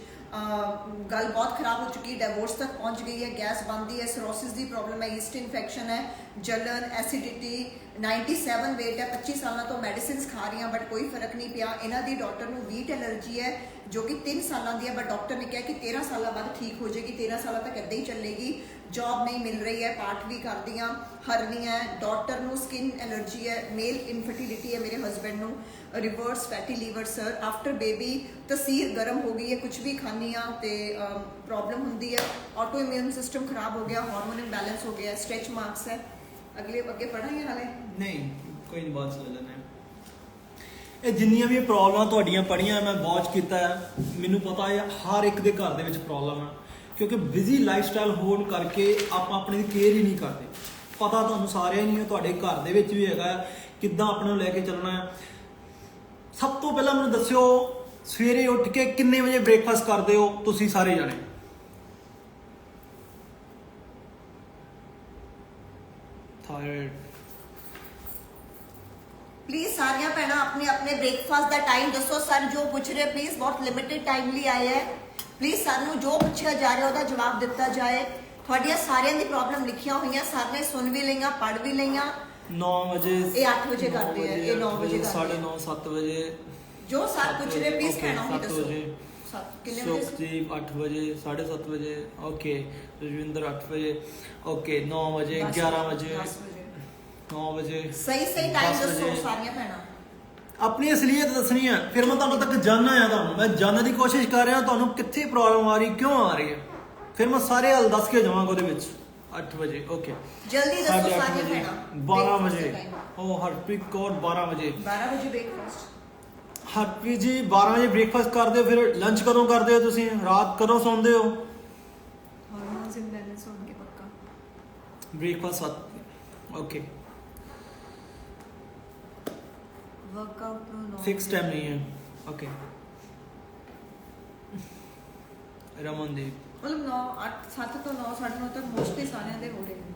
ਗੱਲ ਬਹੁਤ ਖਰਾਬ ਹੋ ਚੁੱਕੀ, ਡਿਵੋਰਸ ਤੱਕ ਪਹੁੰਚ ਗਈ ਹੈ, ਗੈਸ ਬਣਦੀ ਹੈ, ਸਰੋਸਿਸ ਦੀ ਪ੍ਰੋਬਲਮ ਹੈ, ਈਸਟ ਇਨਫੈਕਸ਼ਨ ਹੈ, ਜਲਨ, ਐਸਿਡਿਟੀ, 97 weight ਹੈ, 25 ਸਾਲਾਂ ਤੋਂ ਮੈਡੀਸਿਨਸ ਖਾ ਰਹੀ ਹਾਂ ਬਟ ਕੋਈ ਫਰਕ ਨਹੀਂ ਪਿਆ। ਇਹਨਾਂ ਦੀ ਡਾਕਟਰ ਨੂੰ ਵੀਟ ਐਲਰਜੀ ਹੈ ਜੋ ਕਿ 3 ਸਾਲਾਂ ਦੀ ਹੈ, ਬਟ ਡਾਕਟਰ ਨੇ ਕਿਹਾ ਕਿ 13 ਸਾਲਾਂ ਬਾਅਦ ਠੀਕ ਹੋ ਜਾਏਗੀ, 13 ਸਾਲਾਂ ਤੱਕ ਇੱਦਾਂ ਹੀ ਚੱਲੇਗੀ। ਜੌਬ ਨਹੀਂ ਮਿਲ ਰਹੀ ਹੈ, ਪਾਠ ਵੀ ਕਰਦੀ ਹਾਂ, ਹਰਨੀਆਂ ਹੈ, ਡਾਕਟਰ ਨੂੰ ਸਕਿਨ ਐਲਰਜੀ ਹੈ, ਮੇਲ ਇਨਫਰਟੀਲਿਟੀ ਹੈ ਮੇਰੇ ਹਸਬੈਂਡ ਨੂੰ, reverse fatty liver sir, after baby ਤਸੀਰ ਗਰਮ ਹੋ ਗਈ ਹੈ, ਕੁਝ ਵੀ ਖਾਂਦੀ ਹਾਂ ਤੇ ਪ੍ਰੋਬਲਮ ਹੁੰਦੀ ਹੈ, ਆਟੋ ਇਮਿਊਨ ਸਿਸਟਮ ਖਰਾਬ ਹੋ ਗਿਆ, ਹਾਰਮੋਨ ਇੰਬੈਲੈਂਸ ਹੋ ਗਿਆ, ਸਟ੍ਰੈਚ ਮਾਰਕਸ ਹੈ। ਅੱਗੇ ਪੜਾਂਗੇ ਹਾਲੇ ਨਹੀਂ ਕੋਈ ਨਹੀਂ, ਬਾਅਦ ਚ ਲੈ ਲੈਣੇ। ਇਹ ਜਿੰਨੀਆਂ ਵੀ ਪ੍ਰੋਬਲਮਾਂ ਤੁਹਾਡੀਆਂ ਪੜੀਆਂ ਮੈਂ ਵਾਚ ਕੀਤਾ ਹੈ, ਮੈਨੂੰ ਪਤਾ ਹੈ ਹਰ ਇੱਕ ਦੇ ਘਰ ਦੇ ਵਿੱਚ ਪ੍ਰੋਬਲਮ ਹੈ, ਕਿਉਂਕਿ ਬਿਜ਼ੀ ਲਾਈਫਸਟਾਈਲ ਹੋਣ ਕਰਕੇ ਆਪਾਂ ਆਪਣੀ ਕੇਅਰ ਹੀ ਨਹੀਂ ਕਰਦੇ। ਪਤਾ ਤੁਹਾਨੂੰ ਸਾਰਿਆਂ ਨੂੰ, ਤੁਹਾਡੇ ਘਰ ਦੇ ਵਿੱਚ ਵੀ ਹੈਗਾ ਕਿੱਦਾਂ ਆਪਣੇ ਨੂੰ ਲੈ ਕੇ ਚੱਲਣਾ ਹੈ। ਸਭ ਤੋਂ ਪਹਿਲਾਂ ਮੈਨੂੰ ਦੱਸਿਓ, ਸਵੇਰੇ ਉੱਠ ਕੇ ਕਿੰਨੇ ਵਜੇ ਬ੍ਰੇਕਫਾਸਟ ਕਰਦੇ ਹੋ ਤੁਸੀਂ ਸਾਰੇ ਜਾਣੇ? ਥਾਇਰਾਇਡ प्लीज सारिया भैणा अपने अपने ब्रेकफास्ट का टाइम दसो। सर जो पूछ रहे प्लीज बहुत लिमिटेड टाइम लिए आए हैं, प्लीज सानू जो पूछा जा रहा है जवाब दिता जाए। थोड़िया सारिया दी प्रॉब्लम लिखिया हुई सर ने सुन भी लईया, पढ़ भी लईया। 9 बजे ये 8 बजे करते हैं, ये 9 बजे 9:30 7 बजे जो सर पूछ रहे प्लीज कहना ही दसो। सुखदीप 8 बजे 7:30 बजे ओके, रजविंदर 8 बजे ओके, 9 बजे 11 बजे 9 बजे सही सही टाइम दसो सारिया भैणा। अपनी असलियत दसनी है, फिर मैं तुहानू तक जानना है, तुहानू मैं जानने की कोशिश कर रहा तुहानू कित्थे प्रॉब्लम आ रही, क्यों आ रही है, फिर मैं सारे हल दस के जावांगा ओहदे विच। 8 बजे ओके, जल्दी दसो सारिया भैणा। 12 बजे ओ हरप्रीत कौर 12 बजे 12 बजे ब्रेकफास्ट। हरप्रीत जी 12 बजे ब्रेकफास्ट करदे हो, फिर लंच कदों करदे हो तुसीं, रात कदों सौंदे हो? हार्मोन्स इंबैलेंस होंगे पक्का। Breakfast 7 okay, workout no fix time नहीं है ओके। रमनदीप मतलब 9 8 7 तो 9 9:30 तक मोस्टली सारे दे हो रहे हैं।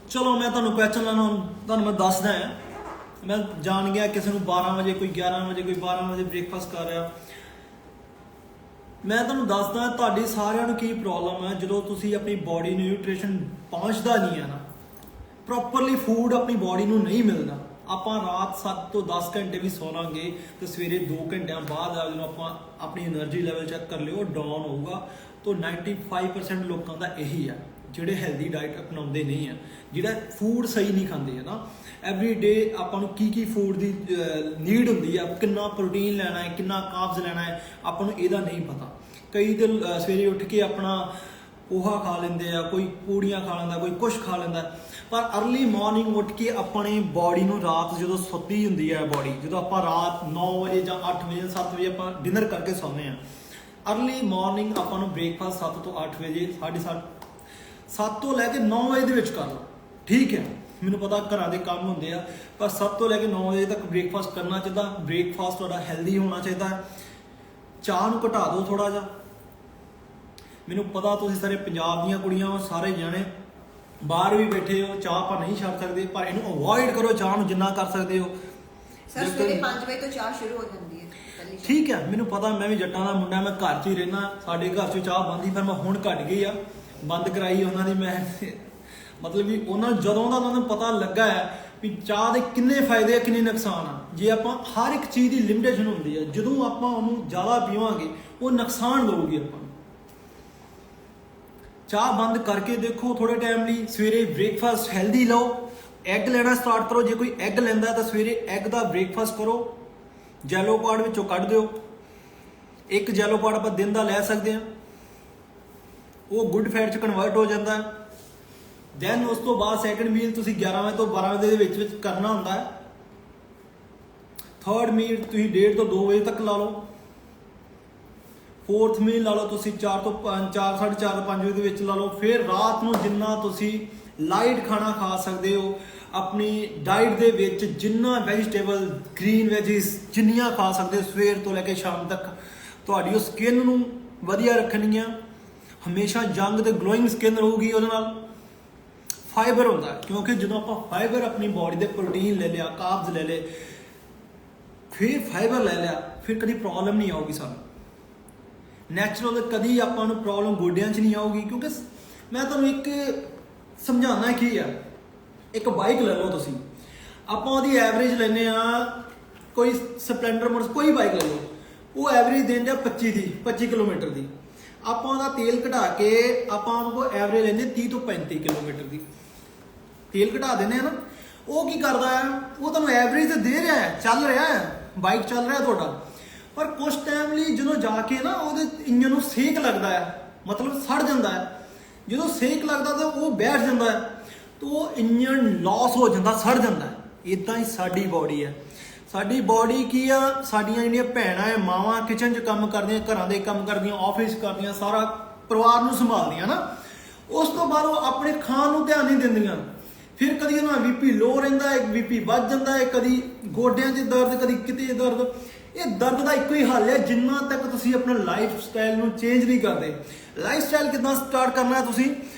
चलो मैं तुहानू क्वेश्चन लाना तुहानू मैं दसदा है, मैं जान गया किसी को 12 बजे, कोई 11 बजे, कोई 12 बजे ब्रेकफास्ट कर रहा। मैं तुहानू दसदा तुहाडी सारिਆਂ ਨੂੰ ਕੀ प्रॉब्लम है, ਜਦੋਂ ਤੁਸੀਂ ਆਪਣੀ ਬੋਡੀ ਨੂੰ ਨਿਊਟ੍ਰੀਸ਼ਨ ਪਹੁੰਚਦਾ ਨਹੀਂ ਹੈ ਨਾ, ਪ੍ਰੋਪਰਲੀ ਫੂਡ ਆਪਣੀ ਬੋਡੀ ਨੂੰ ਨਹੀਂ ਮਿਲਦਾ। ਆਪਾਂ ਰਾਤ 7 ਤੋਂ 10 ਘੰਟੇ ਵੀ ਸੌਣਾਂਗੇ ਤੇ ਸਵੇਰੇ 2 ਘੰਟਿਆਂ ਬਾਅਦ ਜਦੋਂ ਆਪਾਂ ਆਪਣੀ એનર્ਜੀ ਲੈਵਲ ਚੈੱਕ ਕਰ ਲਿਓ ਡਾਊਨ ਹੋਊਗਾ। ਤਾਂ 95% ਲੋਕਾਂ ਦਾ ਇਹੀ ਹੈ ਜਿਹੜੇ ਹੈਲਦੀ ਡਾਈਟ ਅਪਣਾਉਂਦੇ ਨਹੀਂ ਆ, ਜਿਹੜਾ ਫੂਡ ਸਹੀ ਨਹੀਂ ਖਾਂਦੇ ਹੈ ਨਾ। ਐਵਰੀ ਡੇ ਆਪਾਂ ਨੂੰ ਕੀ ਫੂਡ ਦੀ ਨੀਡ ਹੁੰਦੀ ਆ, ਕਿੰਨਾ ਪ੍ਰੋਟੀਨ ਲੈਣਾ ਹੈ, ਕਿੰਨਾ ਕਾਰਬਸ ਲੈਣਾ ਹੈ, ਆਪਾਂ ਨੂੰ ਇਹਦਾ ਨਹੀਂ ਪਤਾ। ਕਈ ਦਿਨ ਸਵੇਰੇ ਉੱਠ ਕੇ ਆਪਣਾ ਪੋਹਾ ਖਾ ਲੈਂਦੇ ਆ, ਕੋਈ ਪੂੜੀਆਂ ਖਾ ਲੈਂਦਾ, ਕੋਈ ਕੁਛ ਖਾ ਲੈਂਦਾ, ਪਰ अर्ਲੀ ਮਾਰਨਿੰਗ ਉੱਠ ਕੇ ਆਪਣੀ ਬਾਡੀ ਨੂੰ ਰਾਤ ਜਦੋਂ ਸੁੱਤੀ ਹੁੰਦੀ ਹੈ ਬਾਡੀ, ਜਦੋਂ ਆਪਾਂ ਰਾਤ 9 ਵਜੇ ਜਾਂ 8 ਵਜੇ 7 ਵਜੇ ਆਪਾਂ ਡਿਨਰ ਕਰਕੇ ਸੌਂਦੇ ਆ, अर्ਲੀ ਮਾਰਨਿੰਗ ਆਪਾਂ ਨੂੰ ਬ੍ਰੇਕਫਾਸਟ 7 ਤੋਂ 8 ਵਜੇ 7:30 ਤੋਂ ਲੈ ਕੇ 9 ਵਜੇ ਦੇ ਵਿੱਚ ਕਰ ਲਓ, ਠੀਕ ਹੈ। ਮੈਨੂੰ ਪਤਾ ਘਰਾਂ ਦੇ ਕੰਮ ਹੁੰਦੇ ਆ, ਪਰ 7 ਤੋਂ ਲੈ ਕੇ 9 ਵਜੇ ਤੱਕ ਬ੍ਰੇਕਫਾਸਟ ਕਰਨਾ ਚਾਹੀਦਾ। ਬ੍ਰੇਕਫਾਸਟ ਤੁਹਾਡਾ ਹੈਲਦੀ ਹੋਣਾ ਚਾਹੀਦਾ। ਚਾਹ ਨੂੰ ਘਟਾ ਦਿਓ ਥੋੜਾ ਜਿਹਾ। ਮੈਨੂੰ ਪਤਾ ਤੁਸੀਂ ਸਾਰੇ ਪੰਜਾਬ ਦੀਆਂ ਕੁੜੀਆਂ ਹੋ, ਸਾਰੇ ਜਾਣੇ ਬਾਹਰ ਵੀ ਬੈਠੇ ਹੋ, ਚਾਹ ਆਪਾਂ ਨਹੀਂ ਛੱਡ ਸਕਦੇ, ਪਰ ਇਹਨੂੰ ਅਵੋਇਡ ਕਰੋ ਚਾਹ ਨੂੰ ਜਿੰਨਾ ਕਰ ਸਕਦੇ ਹੋ। ਸਰ ਸਵੇਰੇ 5 ਵਜੇ ਤੋਂ ਚਾਹ ਸ਼ੁਰੂ ਹੋ ਜਾਂਦੀ ਹੈ ਪਹਿਲੀ ਚਾਹ। ਠੀਕ ਹੈ, ਮੈਨੂੰ ਪਤਾ, ਮੈਂ ਵੀ ਜੱਟਾਂ ਦਾ ਮੁੰਡਾ, ਮੈਂ ਘਰ 'ਚ ਹੀ ਰਹਿਣਾ। ਸਾਡੇ ਘਰ 'ਚ ਚਾਹ ਬੰਦ ਸੀ, ਪਰ ਮੈਂ ਹੁਣ ਘਟ ਗਈ ਆ, ਬੰਦ ਕਰਾਈ ਉਹਨਾਂ ਦੀ ਮੈਂ। ਮਤਲਬ ਵੀ ਉਹਨਾਂ ਜਦੋਂ ਦਾ ਉਹਨਾਂ ਨੂੰ ਪਤਾ ਲੱਗਾ ਹੈ ਵੀ ਚਾਹ ਦੇ ਕਿੰਨੇ ਫਾਇਦੇ ਆ ਕਿੰਨੇ ਨੁਕਸਾਨ ਆ। ਜੇ ਆਪਾਂ ਹਰ ਇੱਕ ਚੀਜ਼ ਦੀ ਲਿਮਿਟੇਸ਼ਨ ਹੁੰਦੀ ਹੈ, ਜਦੋਂ ਆਪਾਂ ਉਹਨੂੰ ਜ਼ਿਆਦਾ ਪੀਵਾਂਗੇ ਉਹ ਨੁਕਸਾਨ ਦੇਊਗੀ ਆਪਾਂ ਨੂੰ। ਚਾਹ ਬੰਦ ਕਰਕੇ ਦੇਖੋ ਥੋੜੇ ਟਾਈਮ ਲਈ। ਸਵੇਰੇ ਬ੍ਰੇਕਫਾਸਟ ਹੈਲਦੀ ਲਓ, ਐਗ ਲੈਣਾ ਸਟਾਰਟ ਕਰੋ। ਜੇ ਕੋਈ ਐਗ ਲੈਂਦਾ ਤਾਂ ਸਵੇਰੇ ਐਗ ਦਾ ਬ੍ਰੇਕਫਾਸਟ ਕਰੋ। ਜੈਲੋ ਪਾਰਟ ਵਿੱਚੋਂ ਕੱਢ ਦਿਓ। ਇੱਕ ਜੈਲੋ ਪਾਰਟ ਆਪਾਂ ਦਿਨ ਦਾ ਲੈ ਸਕਦੇ ਹਾਂ, ਉਹ ਗੁੱਡ ਫੈਟ 'ਚ ਕਨਵਰਟ ਹੋ ਜਾਂਦਾ। ਦੈਨ ਉਸ ਤੋਂ ਬਾਅਦ ਸੈਕੰਡ ਮੀਲ ਤੁਸੀਂ 11 ਵਜੇ ਤੋਂ 12 ਵਜੇ ਦੇ ਵਿੱਚ ਕਰਨਾ ਹੁੰਦਾ ਹੈ। ਥਰਡ ਮੀਲ ਤੁਸੀਂ 1:30 ਤੋਂ 2 ਵਜੇ ਤੱਕ ਲਾ ਲਓ। ਫੋਰਥ ਮੀਲ ਲਾ ਲਓ ਤੁਸੀਂ 4 ਤੋਂ 5, 4, 4:30, 5 ਵਜੇ ਦੇ ਵਿੱਚ ਲਾ ਲਓ। ਫਿਰ ਰਾਤ ਨੂੰ ਜਿੰਨਾ ਤੁਸੀਂ ਲਾਈਟ ਖਾਣਾ ਖਾ ਸਕਦੇ ਹੋ, ਆਪਣੀ ਡਾਈਟ ਦੇ ਵਿੱਚ ਜਿੰਨਾ ਵੈਜੀਟੇਬਲ, ਗ੍ਰੀਨ ਵੈਜਿਸ ਜਿੰਨੀਆਂ ਖਾ ਸਕਦੇ ਹੋ ਸਵੇਰ ਤੋਂ ਲੈ ਕੇ ਸ਼ਾਮ ਤੱਕ, ਤੁਹਾਡੀ ਉਹ ਸਕਿਨ ਨੂੰ ਵਧੀਆ ਰੱਖਣਗੀਆਂ। ਹਮੇਸ਼ਾ ਯੰਗ ਤੇ ਗਲੋਇੰਗ ਸਕਿਨ ਰਹੂਗੀ ਉਹਦੇ ਨਾਲ। ਫਾਈਬਰ ਹੁੰਦਾ ਹੈ, ਕਿਉਂਕਿ ਜਦੋਂ ਆਪਾਂ ਫਾਈਬਰ ਆਪਣੀ ਬਾਡੀ ਦੇ ਪ੍ਰੋਟੀਨ ਲੈ ਲਿਆ, ਕਾਰਬਸ ਲੈ ਲਏ, ਫਿਰ ਫਾਈਬਰ ਲੈ ਲਿਆ, ਫਿਰ ਕਦੀ ਪ੍ਰੋਬਲਮ ਨਹੀਂ ਆਊਗੀ ਸਾਨੂੰ। ਨੈਚੁਰਲ ਕਦੀ ਆਪਾਂ ਨੂੰ ਪ੍ਰੋਬਲਮ ਗੋਡਿਆਂ 'ਚ ਨਹੀਂ ਆਊਗੀ। ਕਿਉਂਕਿ ਮੈਂ ਤੁਹਾਨੂੰ ਇੱਕ ਸਮਝਾਉਣਾ ਕੀ ਆ, ਇੱਕ ਬਾਈਕ ਲੈ ਲਓ ਤੁਸੀਂ, ਆਪਾਂ ਉਹਦੀ ਐਵਰੇਜ ਲੈਂਦੇ ਆ, ਕੋਈ ਸਪਲੈਂਡਰ ਮੋਟਰ ਕੋਈ ਬਾਈਕ ਲੈ ਲਓ, ਉਹ ਐਵਰੇਜ ਦਿੰਦੇ ਆ 25 ਕਿਲੋਮੀਟਰ ਦੀ। ਆਪਾਂ ਉਹਦਾ ਤੇਲ ਘਟਾ ਕੇ ਆਪਾਂ ਉਹਨੂੰ ਐਵਰੇਜ ਲੈਂਦੇ 30 ਤੋਂ 35 ਕਿਲੋਮੀਟਰ ਦੀ। ਤੇਲ ਘਟਾ ਦਿੰਦੇ ਆ ਨਾ, ਉਹ ਕੀ ਕਰਦਾ ਹੈ, ਉਹ ਤੁਹਾਨੂੰ ਐਵਰੇਜ ਤੇ ਦੇ ਰਿਹਾ ਹੈ, ਚੱਲ ਰਿਹਾ ਹੈ, ਬਾਈਕ ਚੱਲ ਰਿਹਾ ਤੁਹਾਡਾ। ਪਰ ਕੁਝ ਟਾਈਮ ਲਈ ਜਦੋਂ ਜਾ ਕੇ ਨਾ ਉਹਦੇ ਇੰਜਨ ਨੂੰ ਸੇਕ ਲੱਗਦਾ ਹੈ, ਮਤਲਬ ਸੜ ਜਾਂਦਾ ਹੈ। ਜਦੋਂ ਸੇਕ ਲੱਗਦਾ ਤਾਂ ਉਹ ਬੈਠ ਜਾਂਦਾ ਹੈ, ਤਾਂ ਉਹ ਇੰਜਨ ਲਾਸ ਹੋ ਜਾਂਦਾ, ਸੜ ਜਾਂਦਾ ਹੈ। ਇਦਾਂ ਹੀ ਸਾਡੀ ਬਾਡੀ ਹੈ। ਸਾਡੀ ਬਾਡੀ ਕੀ ਆ, ਸਾਡੀਆਂ ਜਿਹੜੀਆਂ ਭੈਣਾਂ ਹੈ, ਮਾਵਾਂ ਕਿਚਨ 'ਚ ਕੰਮ ਕਰਦੀਆਂ, ਘਰਾਂ ਦੇ ਕੰਮ ਕਰਦੀਆਂ, ਆਫਿਸ ਕਰਦੀਆਂ, ਸਾਰਾ ਪਰਿਵਾਰ ਨੂੰ ਸੰਭਾਲਦੀਆਂ ਨਾ। ਉਸ ਤੋਂ ਬਾਅਦ ਉਹ ਆਪਣੇ ਖਾਣ ਨੂੰ ਧਿਆਨ ਨਹੀਂ ਦਿੰਦੀਆਂ। ਫਿਰ ਕਦੀ ਉਹਨਾਂ BP ਲੋ ਰਹਿੰਦਾ ਹੈ, BP ਵੱਧ ਜਾਂਦਾ ਹੈ, ਕਦੀ ਗੋਡਿਆਂ 'ਚ ਦਰਦ, ਕਦੀ ਕਿਤੇ ਦਰਦ। ਇਹ ਦਰਦ ਦਾ ਇੱਕੋ ਹੀ ਹੱਲ ਹੈ, ਜਿੰਨਾ ਤੱਕ ਤੁਸੀਂ ਆਪਣਾ ਲਾਈਫ ਸਟਾਈਲ ਨੂੰ ਚੇਂਜ ਨਹੀਂ ਕਰਦੇ। ਲਾਈਫ ਸਟਾਈਲ ਕਿੱਦਾਂ ਸਟਾਰਟ ਕਰਨਾ ਹੈ, ਤੁਸੀਂ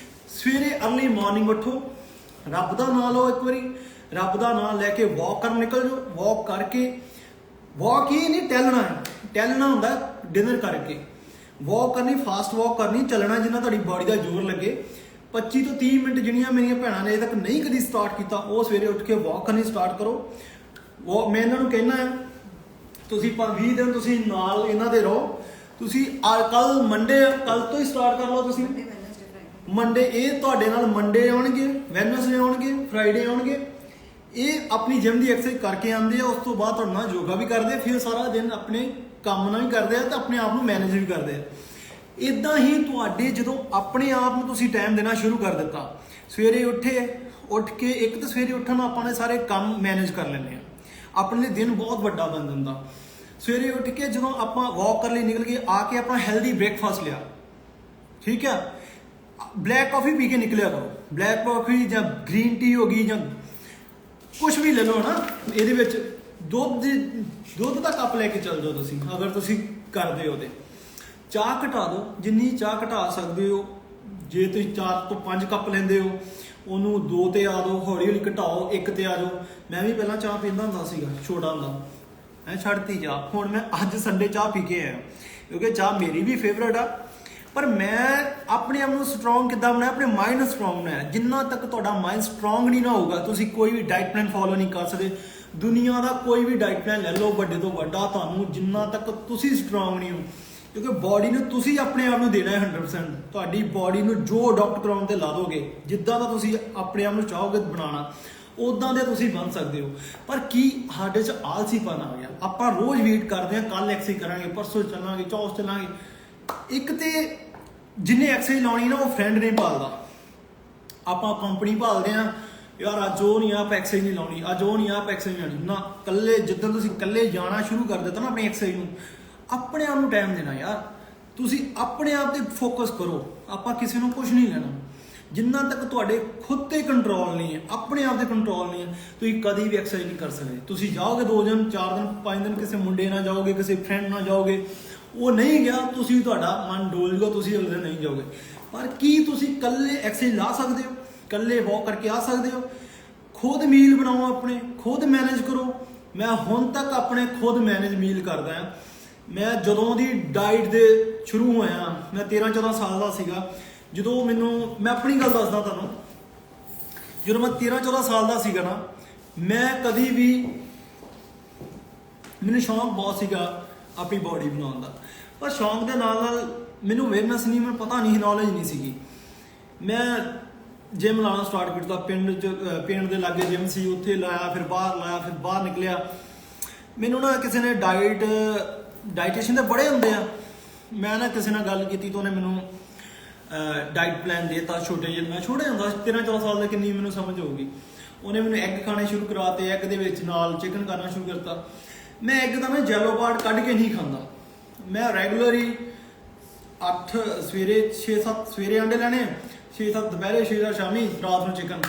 ਸਵੇਰੇ ਅਰਲੀ ਮਾਰਨਿੰਗ ਉੱਠੋ, ਰੱਬ ਦਾ ਨਾਮ ਲਓ, ਇੱਕ ਵਾਰੀ ਰੱਬ ਦਾ ਨਾਮ ਲੈ ਕੇ ਵਾਕ ਕਰਨ ਨਿਕਲ ਜਾਓ। ਵਾਕ ਕਰਕੇ, ਵਾਕ ਹੀ ਨਹੀਂ ਟਹਿਲਣਾ ਹੈ, ਟਹਿਲਣਾ ਹੁੰਦਾ ਡਿਨਰ ਕਰਕੇ। ਵਾਕ ਕਰਨੀ, ਫਾਸਟ ਵਾਕ ਕਰਨੀ, ਚੱਲਣਾ ਜਿੰਨਾ ਤੁਹਾਡੀ ਬਾਡੀ ਦਾ ਜ਼ੋਰ ਲੱਗੇ। 25 ਤੋਂ 30 ਮਿੰਟ ਜਿਹੜੀਆਂ ਮੇਰੀਆਂ ਭੈਣਾਂ ਨੇ ਅਜੇ ਤੱਕ ਨਹੀਂ ਕਦੀ ਸਟਾਰਟ ਕੀਤਾ, ਉਹ ਸਵੇਰੇ ਉੱਠ ਕੇ ਵਾਕ ਕਰਨੀ ਸਟਾਰਟ ਕਰੋ। ਉਹ ਮੈਂ ਇਹਨਾਂ ਨੂੰ ਕਹਿਣਾ ਹੈ, ਤੁਸੀਂ 20 ਦਿਨ ਤੁਸੀਂ ਨਾਲ ਇਹਨਾਂ ਦੇ ਰਹੋ। ਤੁਸੀਂ ਕੱਲ ਮੰਡੇ, ਕੱਲ ਤੋਂ ਹੀ ਸਟਾਰਟ ਕਰ ਲਓ। ਤੁਸੀਂ ਮੰਡੇ, ਇਹ ਤੁਹਾਡੇ ਨਾਲ ਮੰਡੇ ਆਉਣਗੇ, ਵੈਡਨਸਡੇ ਆਉਣਗੇ, ਫਰਾਈਡੇ ਆਉਣਗੇ। ਇਹ ਆਪਣੀ ਜਿਮ ਦੀ ਐਕਸਰਸਾਈਜ਼ ਕਰਕੇ ਆਉਂਦੇ ਆ, ਉਸ ਤੋਂ ਬਾਅਦ ਤੁਹਾਡੇ ਨਾਲ ਯੋਗਾ ਵੀ ਕਰਦੇ ਆ, ਫਿਰ ਸਾਰਾ ਦਿਨ ਆਪਣੇ ਕੰਮ ਨਾਲ ਵੀ ਕਰਦੇ ਆ ਤੇ ਆਪਣੇ ਆਪ ਨੂੰ ਮੈਨੇਜ ਵੀ ਕਰਦੇ ਆ। ਇਦਾਂ ਹੀ ਤੁਹਾਡੇ ਜਦੋਂ ਆਪਣੇ ਆਪ ਨੂੰ ਤੁਸੀਂ ਟਾਈਮ ਦੇਣਾ ਸ਼ੁਰੂ ਕਰ ਦਿੱਤਾ, ਸਵੇਰੇ ਉੱਠ ਕੇ ਇੱਕ ਤਾਂ ਸਵੇਰੇ ਉੱਠਣ ਨਾਲ ਆਪਾਂ ਨੇ ਸਾਰੇ ਕੰਮ ਮੈਨੇਜ ਕਰ ਲੈਂਦੇ ਆ, ਆਪਣੇ ਲਈ ਦਿਨ ਬਹੁਤ ਵੱਡਾ ਬਣ ਜਾਂਦਾ। ਸਵੇਰੇ ਉੱਠ ਕੇ ਜਦੋਂ ਆਪਾਂ ਵਾਕ ਕਰਨ ਲਈ ਨਿਕਲ ਗਏ, ਆ ਕੇ ਆਪਣਾ ਹੈਲਦੀ ਬ੍ਰੇਕਫਾਸਟ ਲਿਆ, ਠੀਕ ਆ। ਬਲੈਕ ਕਾਫੀ ਪੀ ਕੇ ਨਿਕਲਿਆ ਕਰੋ। ਬਲੈਕ ਕਾਫੀ ਜਾਂ ਗ੍ਰੀਨ ਟੀ ਹੋ ਗਈ ਜਾਂ ਕੁਝ ਵੀ ਲੈ ਲਓ ਨਾ। ਇਹਦੇ ਵਿੱਚ ਦੁੱਧ ਦਾ ਕੱਪ ਲੈ ਕੇ ਚੱਲ ਜਾਓ ਤੁਸੀਂ, ਅਗਰ ਤੁਸੀਂ ਕਰਦੇ ਹੋ ਤੇ। ਚਾਹ ਘਟਾ ਦਿਓ, ਜਿੰਨੀ ਚਾਹ ਘਟਾ ਸਕਦੇ ਹੋ। ਜੇ ਤੁਸੀਂ 4 ਤੋਂ 5 ਕੱਪ ਲੈਂਦੇ ਹੋ, ਉਹਨੂੰ 2 ਤੇ ਆ ਦਿਓ, ਹੌਲੀ ਹੌਲੀ ਘਟਾਓ, 1 ਤੇ ਆ ਜਾਓ। ਮੈਂ ਵੀ ਪਹਿਲਾਂ ਚਾਹ ਪੀਂਦਾ ਹੁੰਦਾ ਸੀਗਾ, ਛੋਟਾ ਹੁੰਦਾ, ਮੈਂ ਛੱਡਤੀ ਚਾਹ। ਹੁਣ ਮੈਂ ਅੱਜ ਸੰਡੇ ਚਾਹ ਪੀ ਕੇ ਆਇਆ, ਕਿਉਂਕਿ ਚਾਹ ਮੇਰੀ ਵੀ ਫੇਵਰੇਟ ਆ। ਪਰ ਮੈਂ ਆਪਣੇ ਆਪ ਨੂੰ ਸਟਰੋਂਗ ਕਿੱਦਾਂ ਬਣਾਇਆ, ਆਪਣੇ ਮਾਈਂਡ ਨੂੰ ਸਟਰੋਂਗ ਬਣਾਇਆ। ਜਿੰਨਾ ਤੱਕ ਤੁਹਾਡਾ ਮਾਈਂਡ ਸਟਰੋਂਗ ਨਹੀਂ ਨਾ ਹੋਊਗਾ, ਤੁਸੀਂ ਕੋਈ ਵੀ ਡਾਈਟ ਪਲਾਨ ਫੋਲੋ ਨਹੀਂ ਕਰ ਸਕਦੇ। ਦੁਨੀਆ ਦਾ ਕੋਈ ਵੀ ਡਾਈਟ ਪਲਾਨ ਲੈ ਲਓ, ਵੱਡੇ ਤੋਂ ਵੱਡਾ, ਤੁਹਾਨੂੰ ਜਿੰਨਾ ਤੱਕ ਤੁਸੀਂ ਸਟਰੋਂਗ ਨਹੀਂ ਹੋ, ਕਿਉਂਕਿ ਬਾਡੀ ਨੂੰ ਤੁਸੀਂ ਆਪਣੇ ਆਪ ਨੂੰ ਦੇਣਾ ਹੈ 100%। ਤੁਹਾਡੀ ਬਾਡੀ ਨੂੰ ਜੋ ਅਡਾਪਟ ਕਰਾਉਣ ਤੇ ਲਾ ਦੋਗੇ, ਜਿੱਦਾਂ ਦਾ ਤੁਸੀਂ ਆਪਣੇ ਆਪ ਨੂੰ ਚਾਹੋਗੇ ਬਣਾਉਣਾ, ਉਦਾਂ ਦੇ ਤੁਸੀਂ ਬਣ ਸਕਦੇ ਹੋ। ਪਰ ਕੀ ਸਾਡੇ 'ਚ ਆਲਸੀਪਨ ਆ ਗਿਆ। ਆਪਾਂ ਰੋਜ਼ ਵੇਟ ਕਰਦੇ ਹਾਂ, ਕੱਲ ਐਕਸਰਸਾਈਜ਼ ਕਰਾਂਗੇ, ਪਰਸੋਂ ਚੱਲਾਂਗੇ, ਚੌਥ ਚੱਲਾਂਗੇ। ਇੱਕ ਤੇ ਜਿੰਨੇ ਐਕਸਰਸਾਈਜ਼ ਲਾਉਣੀ ਨਾ, ਉਹ ਫਰੈਂਡ ਨਹੀਂ ਭਾਲਦਾ। ਆਪਾਂ ਕੰਪਨੀ ਭਾਲਦੇ ਹਾਂ, ਯਾਰ ਅੱਜ ਉਹ ਨਹੀਂ, ਆਪ ਐਕਸਰਸਾਈਜ਼ ਨਹੀਂ ਲਾਉਣੀ, ਅੱਜ ਉਹ ਨਹੀਂ, ਆਪ ਐਕਸਰਸਾਈਜ਼ ਨਹੀਂ ਲਾਉਣੀ ਨਾ। ਇਕੱਲੇ ਜਿੱਦਾਂ ਤੁਸੀਂ ਇਕੱਲੇ ਜਾਣਾ ਸ਼ੁਰੂ ਕਰ ਦਿੱਤਾ ਨਾ ਆਪਣੀ ਐਕਸਰਸਾਈਜ਼ ਨੂੰ, ਆਪਣੇ ਆਪ ਨੂੰ ਟਾਈਮ ਦੇਣਾ ਯਾਰ। ਤੁਸੀਂ ਆਪਣੇ ਆਪ ਤੇ ਫੋਕਸ ਕਰੋ, ਆਪਾਂ ਕਿਸੇ ਨੂੰ ਕੁਝ ਨਹੀਂ ਲੈਣਾ। ਜਿੰਨਾ ਤੱਕ ਤੁਹਾਡੇ ਖੁਦ ਤੇ ਕੰਟਰੋਲ ਨਹੀਂ ਹੈ, ਆਪਣੇ ਆਪ ਤੇ ਕੰਟਰੋਲ ਨਹੀਂ ਹੈ, ਤੁਸੀਂ ਕਦੀ ਵੀ ਐਕਸਰਸਾਈਜ਼ ਨਹੀਂ ਕਰ ਸਕਦੇ। ਤੁਸੀਂ ਜਾਓਗੇ 2 ਦਿਨ 4 ਦਿਨ 5 ਦਿਨ ਕਿਸੇ ਮੁੰਡੇ ਨਾਲ ਜਾਓਗੇ, ਕਿਸੇ ਫਰੈਂਡ ਨਾਲ ਜਾਓਗੇ, ਉਹ ਨਹੀਂ ਗਿਆ, ਤੁਸੀਂ ਤੁਹਾਡਾ ਮਨ ਡੋਲ ਜਾਊਗਾ, ਤੁਸੀਂ ਅਗਲੇ ਦਿਨ ਨਹੀਂ ਜਾਓਗੇ। ਪਰ ਕੀ ਤੁਸੀਂ ਇਕੱਲੇ ਐਕਸਰਸਾਈਜ਼ ਲਾ ਸਕਦੇ ਹੋ? ਇਕੱਲੇ ਵਾਕ ਕਰਕੇ ਆ ਸਕਦੇ ਹੋ? ਖੁਦ ਮੀਲ ਬਣਾਓ, ਆਪਣੇ ਖੁਦ ਮੈਨੇਜ ਕਰੋ। ਮੈਂ ਹੁਣ ਤੱਕ ਆਪਣੇ ਖੁਦ ਮੈਨੇਜ ਮੀਲ ਕਰਦਾ ਹਾਂ। ਮੈਂ ਜਦੋਂ ਦੀ ਡਾਈਟ ਦੇ ਸ਼ੁਰੂ ਹੋਇਆ, ਮੈਂ 13-14 ਸਾਲ ਦਾ ਸੀਗਾ ਜਦੋਂ ਮੈਂ ਆਪਣੀ ਗੱਲ ਦੱਸਦਾ ਤੁਹਾਨੂੰ, ਜਦੋਂ ਮੈਂ 13-14 ਸਾਲ ਦਾ ਸੀਗਾ ਨਾ, ਮੈਂ ਕਦੀ ਵੀ, ਮੈਨੂੰ ਸ਼ੌਂਕ ਬਹੁਤ ਸੀਗਾ ਆਪਣੀ ਬੋਡੀ ਬਣਾਉਣ ਦਾ, ਪਰ ਸ਼ੌਂਕ ਦੇ ਨਾਲ ਨਾਲ ਮੈਨੂੰ ਅਵੇਅਰਨੈਸ ਨਹੀਂ, ਮੈਨੂੰ ਪਤਾ ਨਹੀਂ, ਨੌਲੇਜ ਨਹੀਂ ਸੀਗੀ। ਮੈਂ ਜਿਮ ਲਾਉਣਾ ਸਟਾਰਟ ਕੀਤਾ ਪਿੰਡ ਦੇ ਲਾਗੇ ਜਿਮ ਸੀ, ਉੱਥੇ ਲਾਇਆ, ਫਿਰ ਬਾਹਰ ਨਿਕਲਿਆ। ਮੈਨੂੰ ਨਾ ਕਿਸੇ ਨੇ ਡਾਈਟੀਸ਼ੀਅਨ ਦੇ ਬੜੇ ਹੁੰਦੇ ਆ, ਮੈਂ ਨਾ ਕਿਸੇ ਨਾਲ ਗੱਲ ਕੀਤੀ ਤਾਂ ਉਹਨੇ ਮੈਨੂੰ ਡਾਈਟ ਪਲਾਨ ਦੇਤਾ। ਛੋਟੇ ਜਿਹੇ, ਮੈਂ ਛੋਟੇ ਹੁੰਦਾ 13-14 ਸਾਲ ਦਾ, ਕਿੰਨੀ ਮੈਨੂੰ ਸਮਝ ਹੋਊਗੀ। ਉਹਨੇ ਮੈਨੂੰ ਐਗ ਖਾਣੇ ਸ਼ੁਰੂ ਕਰਾਤੇ, ਐਗ ਦੇ ਵਿੱਚ ਨਾਲ ਚਿਕਨ ਖਾਣਾ ਸ਼ੁਰੂ ਕਰਤਾ। ਮੈਂ ਐਗ ਦਾ ਨਾ ਜੈਲੋ ਪਾਰਟ ਕੱਢ ਕੇ ਨਹੀਂ ਖਾਂਦਾ। ਮੈਂ ਰੈਗੂਲਰ ਹੀ 8 ਸਵੇਰੇ 6-7 ਸਵੇਰੇ ਅੰਡੇ ਲੈਣੇ, 6-7 ਦੁਪਹਿਰੇ, 6-7 ਸ਼ਾਮੀ, ਰਾਤ ਨੂੰ ਚਿਕਨ।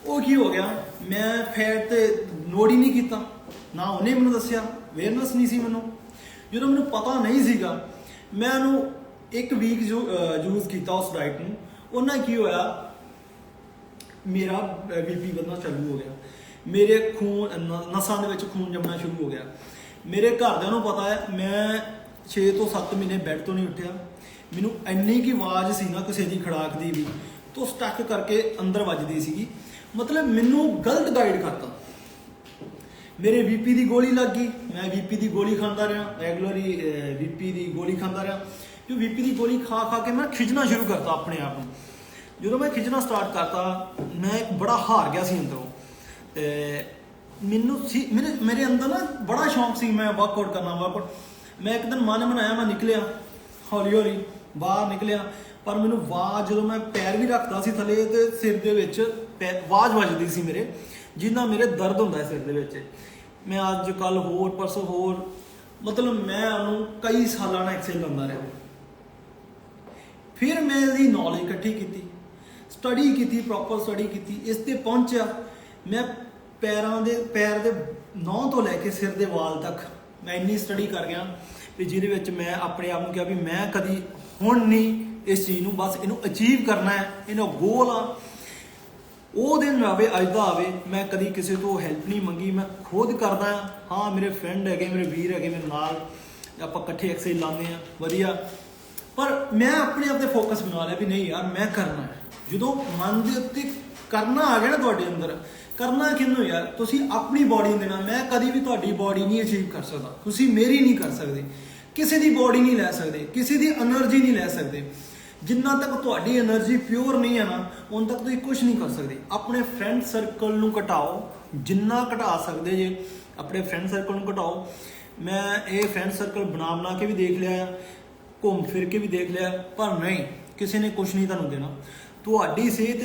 ਉਹ ਕੀ ਹੋ ਗਿਆ, ਮੈਂ ਫੈਟ ਤੇ ਨੋਟ ਹੀ ਨਹੀਂ ਕੀਤਾ, ਨਾ ਉਹਨੇ ਮੈਨੂੰ ਦੱਸਿਆ, ਅਵੇਅਰਨੈਸ ਨਹੀਂ ਸੀ ਮੈਨੂੰ। ਜਦੋਂ ਮੈਨੂੰ ਪਤਾ ਨਹੀਂ ਸੀਗਾ, ਮੈਂ ਉਹਨੂੰ 1 ਵੀਕ ਯੂਜ਼ ਕੀਤਾ ਉਸ ਡਾਈਟ ਨੂੰ। ਉਹਨਾਂ ਕੀ ਹੋਇਆ, ਮੇਰਾ BP ਵਧਣਾ ਚਾਲੂ ਹੋ ਗਿਆ, ਮੇਰੇ ਨਸਾਂ ਦੇ ਵਿੱਚ ਖੂਨ ਜੰਮਣਾ ਸ਼ੁਰੂ ਹੋ ਗਿਆ। ਮੇਰੇ ਘਰਦਿਆਂ ਨੂੰ ਪਤਾ ਹੈ, ਮੈਂ 6 ਤੋਂ 7 ਮਹੀਨੇ ਬੈੱਡ ਤੋਂ ਨਹੀਂ ਉੱਠਿਆ। ਮੈਨੂੰ ਇੰਨੀ ਕੀ ਆਵਾਜ਼ ਸੀ ਨਾ ਕਿਸੇ ਦੀ ਖੜਾਕ ਦੀ ਵੀ, ਤੋਂ ਸਟਕ ਕਰਕੇ ਅੰਦਰ ਵੱਜਦੀ ਸੀਗੀ। ਮਤਲਬ ਮੈਨੂੰ ਗਲਤ ਗਾਈਡ ਕਰਤਾ। ਮੇਰੇ BP ਦੀ ਗੋਲੀ ਲੱਗ ਗਈ, ਮੈਂ BP ਦੀ ਗੋਲੀ ਖਾਂਦਾ ਰਿਹਾ, ਰੈਗੂਲਰਲੀ BP ਦੀ ਗੋਲੀ ਖਾਂਦਾ ਰਿਹਾ। ਜੋ BP ਦੀ ਗੋਲੀ ਖਾ ਕੇ ਮੈਂ ਖਿੱਚਣਾ ਸ਼ੁਰੂ ਕਰਤਾ ਆਪਣੇ ਆਪ ਨੂੰ। ਜਦੋਂ ਮੈਂ ਖਿੱਚਣਾ ਸਟਾਰਟ ਕਰਤਾ, ਮੈਂ ਬੜਾ ਹਾਰ ਗਿਆ ਸੀ ਅੰਦਰੋਂ। ਮੇਰੇ ਅੰਦਰ ਨਾ ਬੜਾ ਸ਼ੌਂਕ ਸੀ ਮੈਂ ਵਰਕਆਊਟ ਕਰਨਾ। ਮੈਂ ਇੱਕ ਦਿਨ ਮਨ ਬਣਾਇਆ, ਮੈਂ ਨਿਕਲਿਆ ਹੌਲੀ ਬਾਹਰ ਨਿਕਲਿਆ, ਪਰ ਮੈਨੂੰ ਆਵਾਜ਼, ਜਦੋਂ ਮੈਂ ਪੈਰ ਵੀ ਰੱਖਦਾ ਸੀ ਥੱਲੇ ਤੇ ਸਿਰ ਦੇ ਵਿੱਚ ਆਵਾਜ਼ ਵੱਜਦੀ ਸੀ ਮੇਰੇ, ਜਿੰਨਾ ਮੇਰੇ ਦਰਦ ਹੁੰਦਾ ਹੈ ਸਿਰ ਦੇ ਵਿੱਚ। ਮੈਂ ਅੱਜ ਕੱਲ ਹੋਰ, ਪਰਸੋਂ ਹੋਰ, ਮਤਲਬ ਮੈਂ ਉਹਨੂੰ ਕਈ ਸਾਲਾਂ ਨਾਲ ਐਕਸਰਸਾਈਜ਼ ਲਾਉਂਦਾ ਰਿਹਾ। ਫਿਰ ਮੈਂ ਇਹਦੀ ਨੌਲੇਜ ਇਕੱਠੀ ਕੀਤੀ, ਸਟੱਡੀ ਕੀਤੀ, ਪ੍ਰੋਪਰ ਸਟੱਡੀ ਕੀਤੀ, ਇਸ ਤੇ ਪਹੁੰਚਿਆ। ਮੈਂ ਪੈਰ ਦੇ ਨਹੁੰ ਤੋਂ ਲੈ ਕੇ ਸਿਰ ਦੇ ਵਾਲ ਤੱਕ ਮੈਂ ਇੰਨੀ ਸਟੱਡੀ ਕਰ ਗਿਆ ਵੀ ਜਿਹਦੇ ਵਿੱਚ ਮੈਂ ਆਪਣੇ ਆਪ ਨੂੰ ਕਿਹਾ ਵੀ ਮੈਂ ਕਦੀ ਹੁਣ ਨਹੀਂ ਇਸ ਚੀਜ਼ ਨੂੰ, ਬਸ ਇਹਨੂੰ ਅਚੀਵ ਕਰਨਾ ਹੈ, ਇਹਨੂੰ ਗੋਲ ਆ। ਉਹ ਦਿਨ ਆਵੇ, ਅੱਜ ਦਾ ਆਵੇ, ਮੈਂ ਕਦੀ ਕਿਸੇ ਤੋਂ ਹੈਲਪ ਨਹੀਂ ਮੰਗੀ, ਮੈਂ ਖੁਦ ਕਰਦਾ ਹਾਂ। ਮੇਰੇ ਫਰੈਂਡ ਹੈਗੇ, ਮੇਰੇ ਵੀਰ ਹੈਗੇ ਮੇਰੇ ਨਾਲ, ਆਪਾਂ ਇਕੱਠੇ ਐਕਸਰਸਾਈਜ਼ ਲਾਉਂਦੇ ਹਾਂ, ਵਧੀਆ। ਪਰ ਮੈਂ ਆਪਣੇ ਆਪ ਤੇ ਫੋਕਸ ਬਣਾ ਲਿਆ ਵੀ ਨਹੀਂ ਯਾਰ, ਮੈਂ ਕਰਨਾ ਹੈ। ਜਦੋਂ ਮਨ ਦੇ ਉੱਤੇ ਕਰਨਾ ਆ ਗਿਆ ਨਾ ਤੁਹਾਡੇ ਅੰਦਰ, ਕਰਨਾ ਕਿਹਨੂੰ ਯਾਰ, ਤੁਸੀਂ ਆਪਣੀ ਬੋਡੀ ਨੂੰ ਦੇਣਾ। ਮੈਂ ਕਦੀ ਵੀ ਤੁਹਾਡੀ ਬੋਡੀ ਨਹੀਂ ਅਚੀਵ ਕਰ ਸਕਦਾ, ਤੁਸੀਂ ਮੇਰੀ ਨਹੀਂ ਕਰ ਸਕਦੇ, ਕਿਸੇ ਦੀ ਬੋਡੀ ਨਹੀਂ ਲੈ ਸਕਦੇ, ਕਿਸੇ ਦੀ એનર્ਜੀ ਨਹੀਂ ਲੈ ਸਕਦੇ। ਜਿੰਨਾ ਤੱਕ ਤੁਹਾਡੀ એનર્ਜੀ ਪਿਓਰ ਨਹੀਂ ਹੈ ਨਾ, ਉਦੋਂ ਤੱਕ ਤੁਸੀਂ ਕੁਝ ਨਹੀਂ ਕਰ ਸਕਦੇ। ਆਪਣੇ ਫਰੈਂਡ ਸਰਕਲ ਨੂੰ ਘਟਾਓ, ਜਿੰਨਾ ਘਟਾ ਸਕਦੇ ਜੇ ਆਪਣੇ ਫਰੈਂਡ ਸਰਕਲ ਨੂੰ ਘਟਾਓ। ਮੈਂ ਇਹ ਫਰੈਂਡ ਸਰਕਲ ਬਣਾ ਕੇ ਵੀ ਦੇਖ ਲਿਆ, ਘੁੰਮ ਫਿਰ ਕੇ ਵੀ ਦੇਖ ਲਿਆ, ਪਰ ਨਹੀਂ, ਕਿਸੇ ਨੇ ਕੁਝ ਨਹੀਂ ਤੁਹਾਨੂੰ ਦੇਣਾ। ਤੁਹਾਡੀ ਸਿਹਤ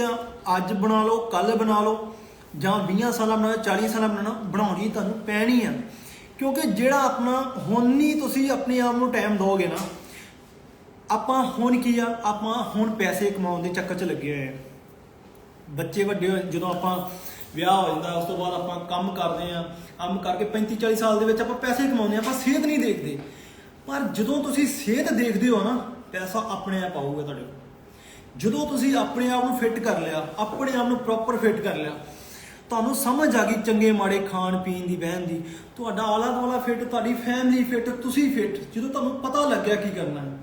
ਅੱਜ ਬਣਾ ਲਓ, ਕੱਲ ਬਣਾ ਲਓ, ਜਾਂ 20 ਸਾਲਾਂ ਬਣਾਓ, 40 ਸਾਲਾਂ ਬਣਾਉਣੀ ਤੁਹਾਨੂੰ ਪੈਣੀ ਆ। ਕਿਉਂਕਿ ਜਿਹੜਾ ਆਪਣਾ ਹੁਣ ਨਹੀਂ ਤੁਸੀਂ ਆਪਣੇ ਆਪ ਨੂੰ ਟਾਈਮ ਦਿਓਗੇ ਨਾ, ਆਪਾਂ ਹੁਣ ਕੀ ਆ, ਆਪਾਂ ਹੁਣ ਪੈਸੇ ਕਮਾਉਣ ਦੇ ਚੱਕਰ 'ਚ ਲੱਗੇ ਹੋਏ ਆ। ਬੱਚੇ ਵੱਡੇ ਹੋਏ, ਜਦੋਂ ਆਪਾਂ ਵਿਆਹ ਹੋ ਜਾਂਦਾ, ਉਸ ਤੋਂ ਬਾਅਦ ਆਪਾਂ ਕੰਮ ਕਰਦੇ ਆ, ਕੰਮ ਕਰਕੇ 35-40 ਸਾਲ ਦੇ ਵਿੱਚ ਆਪਾਂ ਪੈਸੇ ਕਮਾਉਂਦੇ ਆ, ਆਪਾਂ ਸਿਹਤ ਨਹੀਂ ਦੇਖਦੇ। ਪਰ ਜਦੋਂ ਤੁਸੀਂ ਸਿਹਤ ਦੇਖਦੇ ਹੋ ਨਾ, ਪੈਸਾ ਆਪਣੇ ਆਪ ਆਊਗਾ ਤੁਹਾਡੇ ਕੋਲ। ਜਦੋਂ ਤੁਸੀਂ ਆਪਣੇ ਆਪ ਨੂੰ ਫਿੱਟ ਕਰ ਲਿਆ, ਆਪਣੇ ਆਪ ਨੂੰ ਪ੍ਰੋਪਰ ਫਿੱਟ ਕਰ ਲਿਆ, ਤੁਹਾਨੂੰ ਸਮਝ ਆ ਗਈ ਚੰਗੇ ਮਾੜੇ ਖਾਣ ਪੀਣ ਦੀ, ਬਹਿਣ ਦੀ, ਤੁਹਾਡਾ ਆਲਾ ਦੁਆਲਾ ਫਿੱਟ, ਤੁਹਾਡੀ ਫੈਮਿਲੀ ਫਿੱਟ, ਤੁਸੀਂ ਫਿੱਟ, ਜਦੋਂ ਤੁਹਾਨੂੰ ਪਤਾ ਲੱਗਿਆ ਕੀ ਕਰਨਾ ਹੈ।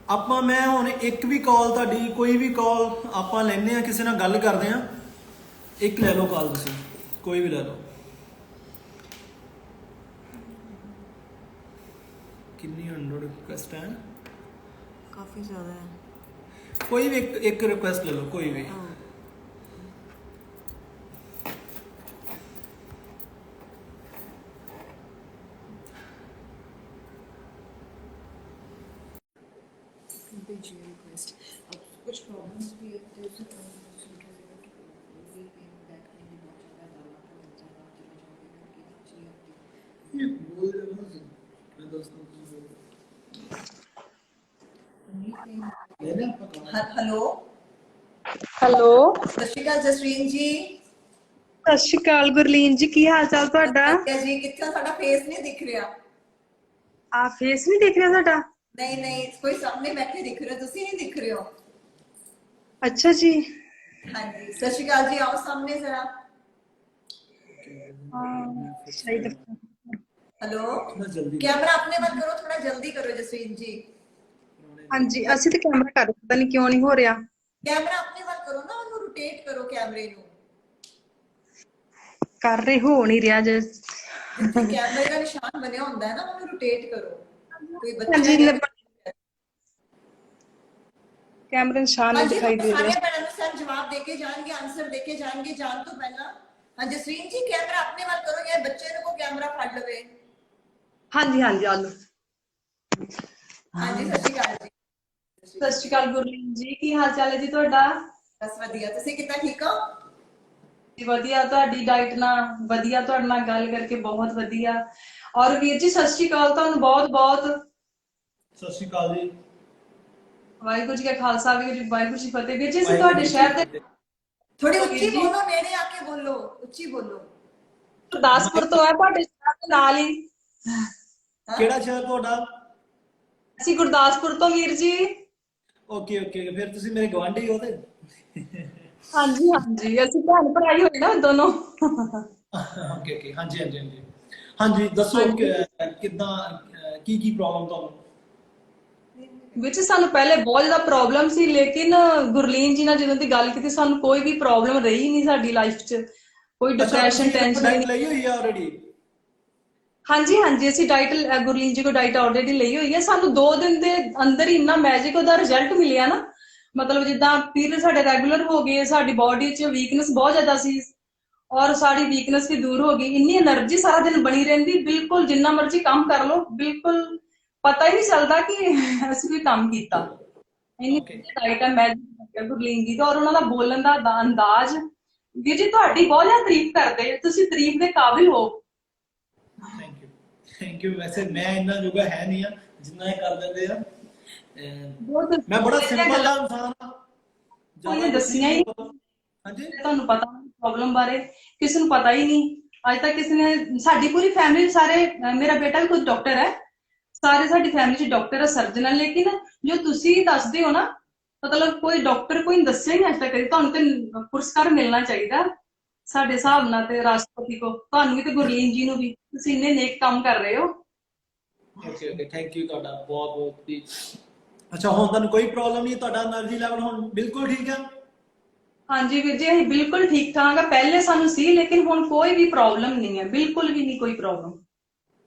ਆਪਾਂ ਮੈਂ ਹੁਣ ਇੱਕ ਵੀ ਕਾਲ, ਤੁਹਾਡੀ ਕੋਈ ਵੀ ਕਾਲ ਆਪਾਂ ਲੈਂਦੇ ਆ, ਕਿਸੇ ਨਾਲ ਗੱਲ ਕਰਦੇ ਆ, ਇੱਕ ਲੈ ਲਓ ਕਾਲ, ਤੁਸੀਂ ਕੋਈ ਵੀ ਲੈ ਲਓ। ਕਿੰਨੀ 100 ਰਿਕੁਐਸਟ ਹੈ? काफी ज्यादा है। कोई भी एक रिक्वेस्ट ले लो, कोई भी। कुछ प्रॉब्लम्स भी ये बोल देना, मैं ਹੈਲੋ, ਹੈਲੋ, ਸਤਿ ਸ਼੍ਰੀ ਅਕਾਲ ਜਸਵੀਨ ਜੀ। ਸਤਿ ਸ਼੍ਰੀ ਅਕਾਲ ਗੁਰਲੀਨ ਜੀ, ਕੀ ਹਾਲ ਚਾਲ ਤੁਹਾਡਾ? ਵਧੀਆ ਜੀ, ਕਿੱਥੋਂ ਸਾਡਾ ਫੇਸ ਨਹੀਂ ਦਿਖ ਰਿਹਾ? ਆ ਫੇਸ ਨਹੀਂ ਦਿਖ ਰਿਹਾ ਤੁਹਾਡਾ? ਨਹੀਂ ਨਹੀਂ, ਕੋਈ ਸਾਹਮਣੇ ਬੈਠੇ ਦਿਖ ਰਹੇ, ਤੁਸੀਂ ਨਹੀਂ ਦਿਖ ਰਹੇ ਹੋ। ਅੱਛਾ ਜੀ। ਹਾਂਜੀ, ਸਤਿ ਸ਼੍ਰੀ ਅਕਾਲ ਜੀ, ਆਓ ਸਾਹਮਣੇ ਜ਼ਰਾ। ਸ਼ਾਇਦ ਹੈਲੋ, ਥੋੜਾ ਜਲਦੀ ਕੈਮਰਾ ਆਪਣੇ ਵੱਲ ਕਰੋ, ਥੋੜਾ ਜਲਦੀ ਕਰੋ ਜਸਵੀਨ ਜੀ। ਹਾਂਜੀ, ਅਸੀਂ ਤੇ ਕੈਮਰਾ ਕਰ ਪਤਾ ਨਹੀਂ ਕਿਉਂ ਨਹੀਂ ਹੋ ਰਿਹਾ। ਕੈਮਰਾ ਆਪਣੇ ਵੱਲ ਕਰੋ ਨਾ, ਉਹਨੂੰ ਰੋਟੇਟ ਕਰੋ ਕੈਮਰੇ ਨੂੰ। ਕਰ ਰਹੇ ਹੋ ਨਹੀਂ ਰਿਹਾ ਜੇ। ਜਿੱਥੇ ਕੈਮਰੇ ਦਾ ਨਿਸ਼ਾਨ ਬਣਿਆ ਹੁੰਦਾ ਹੈ ਨਾ, ਉਹਨੂੰ ਰੋਟੇਟ ਕਰੋ। ਕੋਈ ਬੱਚਾ ਹਾਂਜੀ, ਹੈ? ਕੈਮਰਾ ਨਿਸ਼ਾਨ ਨਹੀਂ ਹਾਂਜੀ, ਦਿਖਾਈ ਦੇ ਰਿਹਾ। ਸਾਰੀਆਂ ਭੈਣਾਂ ਨੂੰ ਸਰ ਜਵਾਬ ਦੇ ਕੇ ਜਾਣਗੇ, ਆਨਸਰ ਦੇ ਕੇ ਜਾਣਗੇ ਜਾਣ ਤੋਂ ਪਹਿਲਾਂ। ਹਾਂ ਜਸਵੀਨ ਜੀ, ਕੈਮਰਾ ਆਪਣੇ ਵੱਲ ਕਰੋ ਜਾਂ ਬੱਚੇ ਨੂੰ ਕੋ ਕੈਮਰਾ ਫੜ ਲਵੇ। ਹਾਂਜੀ ਹਾਂਜੀ, ਆਲੋ। ਹਾਂਜੀ, ਸਤਿ ਸ਼੍ਰੀ ਅਕਾਲ ਜੀ। ਸਤਿ ਸ਼੍ਰੀ ਅਕਾਲ ਗੁਰਲੀਨ ਜੀ, ਕੀ ਹਾਲ ਚਾਲ ਹੈ ਜੀ ਤੁਹਾਡਾ? ਬਸ ਵਧੀਆ, ਤੁਸੀਂ ਕਿੱਦਾਂ, ਠੀਕ ਹੋ? ਜੀ ਵਧੀਆ, ਤੁਹਾਡੀ ਡਾਈਟ ਨਾਲ ਵਧੀਆ, ਤੁਹਾਡੇ ਨਾਲ ਗੱਲ ਕਰਕੇ ਬਹੁਤ ਵਧੀਆ। ਔਰ ਵੀਰ ਜੀ ਸਤਿ ਸ਼੍ਰੀ ਅਕਾਲ ਤੁਹਾਨੂੰ ਬਹੁਤ ਬਹੁਤ। ਸਤਿ ਸ਼੍ਰੀ ਅਕਾਲ ਜੀ। ਵਾਹਿਗੁਰੂ ਜੀ ਕਾ ਖਾਲਸਾ, ਵਾਹਿਗੁਰੂ ਜੀ ਫਤਿਹ। ਵੀਰ ਜੀ ਅਸੀਂ ਤੁਹਾਡੇ ਸ਼ਹਿਰ ਦੇ ਥੋੜੀ ਵੀਰ ਉੱਚੀ ਜੀ ਬੋਲੋ, ਨੇੜੇ ਆ ਕੇ ਬੋਲੋ, ਉੱਚੀ ਬੋਲੋ। ਗੁਰਦਾਸਪੁਰ ਤੋਂ ਹੈ, ਤੁਹਾਡੇ ਸ਼ਹਿਰ ਦੇ ਨਾਲ ਹੀ। ਹਾਂ, ਕਿਹੜਾ ਸ਼ਹਿਰ ਤੁਹਾਡਾ? ਅਸੀਂ ਗੁਰਦਾਸਪੁਰ ਤੋਂ ਵੀਰ ਜੀ। ਓਕੇ ਓਕੇ, ਫਿਰ ਤੁਸੀਂ ਮੇਰੇ ਗਵਾਂਢੀ ਹੋ ਤੇ। ਹਾਂਜੀ ਹਾਂਜੀ, ਅਸੀਂ ਭੈਣ ਭਰਾ ਹੀ ਹੋਏ ਨਾ ਦੋਨੋਂ। ਓਕੇ ਓਕੇ, ਹਾਂਜੀ ਹਾਂਜੀ ਹਾਂਜੀ। ਹਾਂਜੀ ਦੱਸੋ ਹਾਂਜੀ ਕਿੱਦਾਂ, ਕੀ ਕੀ ਪ੍ਰੋਬਲਮ ਤੁਹਾਨੂੰ? ਵਿੱਚ ਸਾਨੂੰ ਪਹਿਲੇ ਬਹੁਤ ਜ਼ਿਆਦਾ ਪ੍ਰੋਬਲਮ ਸੀ, ਲੇਕਿਨ ਗੁਰਲੀਨ ਜੀ ਨਾਲ ਜਦੋਂ ਦੀ ਗੱਲ ਕੀਤੀ ਸਾਨੂੰ ਕੋਈ ਵੀ ਪ੍ਰੋਬਲਮ ਰਹੀ ਨਹੀਂ ਸਾਡੀ ਲਾਈਫ 'ਚ। ਕੋਈ ਅੱਛਾ, ਡਿਪਰੈਸ਼ਨ ਤੁਸੀਂ ਇਹਨਾਂ ਕੋਲ ਟੈਨਸ਼ਨ ਡਾਈਟ ਨਹੀਂ। ਲਈ ਹੋਈ ਹੈ ਆਲਰੇਡੀ? ਹਾਂਜੀ ਹਾਂਜੀ, ਅਸੀਂ ਡਾਈਟ ਗੁਰਲੀਨ ਜੀ ਕੋਲ ਡਾਈਟ ਆਲਰੇਡੀ ਲਈ ਹੋਈ ਹੈ। ਸਾਨੂੰ 2 ਦਿਨ ਦੇ ਅੰਦਰ ਹੀ ਇੰਨਾ ਮੈਜਿਕ ਉਹਦਾ ਰਿਜ਼ਲਟ ਮਿਲਿਆ ਨਾ, ਮਤਲਬ ਜਿੱਦਾਂ ਪੀਰੀਅਡ ਸਾਡੇ ਰੈਗੂਲਰ ਹੋ ਗਏ, ਸਾਡੀ ਬਾਡੀ 'ਚ ਵੀਕਨੈਸ ਬਹੁਤ ਜ਼ਿਆਦਾ ਸੀ ਔਰ ਸਾਡੀ ਵੀਕਨੈਸ ਵੀ ਦੂਰ ਹੋ ਗਈ। ਇੰਨੀ એનર્ਜੀ ਸਾਰਾ ਦਿਨ ਬਣੀ ਰਹਿੰਦੀ, ਬਿਲਕੁਲ ਜਿੰਨਾ ਮਰਜ਼ੀ ਕੰਮ ਕਰ ਲਓ, ਬਿਲਕੁਲ ਪਤਾ ਹੀ ਨਹੀਂ ਚੱਲਦਾ ਕਿ ਅਸੀਂ ਕੋਈ ਕੰਮ ਕੀਤਾ। ਇੰਨੀ ਓਕੇ, ਡਾਈਟ ਹੈ ਮੈਜਿਕ ਗੁਰਲੀਨ ਜੀ ਦਾ, ਔਰ ਉਹਨਾਂ ਦਾ ਬੋਲਣ ਦਾ ਅੰਦਾਜ਼। ਵੀਰ ਜੀ ਤੁਹਾਡੀ ਬਹੁਤ ਜ਼ਿਆਦਾ ਤਾਰੀਫ ਕਰਦੇ, ਤੁਸੀਂ ਤਾਰੀਫ ਦੇ ਕਾਬਿਲ ਹੋ। Thank you thank you. ਵੈਸੇ ਮੈਂ ਇੰਨਾ ਜੋਗਾ ਹੈ ਨਹੀਂ ਆ ਜਿੰਨਾ ਇਹ ਕਰ ਦਿੰਦੇ ਆ। ਬਹੁਤ ਮੈਂ ਬੜਾ ਜਿਹੜੀਆਂ ਸਿੰਪਲ ਗੱਲਾਂ ਆ ਇਨਸਾਨ ਆ, ਜ਼ਿਆਦਾ ਕੋਈ ਕੁਝ ਨਹੀਂ ਦੱਸੀਆਂ ਹੀ ਮੈਨੂੰ ਪਤਾ। ਹਾਂਜੀ, ਤੁਹਾਨੂੰ ਪਤਾ ਪ੍ਰੋਬਲਮ ਬਾਰੇ ਕਿਸੇ ਨੂੰ ਪਤਾ ਹੀ ਨਹੀਂ ਅੱਜ ਤੱਕ ਕਿਸੇ ਨੇ। ਸਾਡੀ ਪੂਰੀ ਫੈਮਿਲੀ ਸਾਰੇ, ਮੇਰਾ ਬੇਟਾ ਵੀ ਖੁਦ ਡਾਕਟਰ ਹੈ, ਸਾਰੇ ਸਾਡੀ ਫੈਮਿਲੀ 'ਚ ਡਾਕਟਰ ਹੈ, ਸਰਜਨ ਹੈ, ਲੇਕਿਨ ਜੋ ਤੁਸੀਂ ਦੱਸਦੇ ਹੋ ਨਾ, ਮਤਲਬ ਕੋਈ ਡਾਕਟਰ ਕੋਈ ਦੱਸਿਆ ਹੀ ਨਹੀਂ ਅੱਜ ਤੱਕ ਕਦੇ। ਤੁਹਾਨੂੰ ਤੇ ਪੁਰਸਕਾਰ ਮਿਲਣਾ ਚਾਹੀਦਾ ਸਾਡੇ ਹਿਸਾਬ ਨਾਲ, ਤੇ ਰਾਸ਼ਟਰਪਤੀ ਕੋ, ਤੁਹਾਨੂੰ ਵੀ ਤੇ ਗੁਰਲੀਨ ਜੀ ਨੂੰ ਵੀ, ਤੁਸੀਂ ਇੰਨੇ ਨੇਕ ਕੰਮ ਕਰ ਰਹੇ ਹੋ। ਓਕੇ ਓਕੇ, ਥੈਂਕ ਯੂ ਤੁਹਾਡਾ ਬਹੁਤ ਬਹੁਤ ਜੀ। ਅੱਛਾ, ਹੁਣ ਤੁਹਾਨੂੰ ਕੋਈ ਪ੍ਰੋਬਲਮ ਨਹੀਂ? ਤੁਹਾਡਾ એનર્ਜੀ ਲੈਵਲ ਹੁਣ ਬਿਲਕੁਲ ਠੀਕ ਆ? ਹਾਂਜੀ ਵੀਰ ਜੀ, ਅਸੀਂ ਬਿਲਕੁਲ ਠੀਕ ਠਾਕ ਆ। ਪਹਿਲੇ ਸਾਨੂੰ ਸੀ, ਲੇਕਿਨ ਹੁਣ ਕੋਈ ਵੀ ਪ੍ਰੋਬਲਮ ਨਹੀਂ ਹੈ, ਬਿਲਕੁਲ ਵੀ ਨਹੀਂ ਕੋਈ ਪ੍ਰੋਬਲਮ।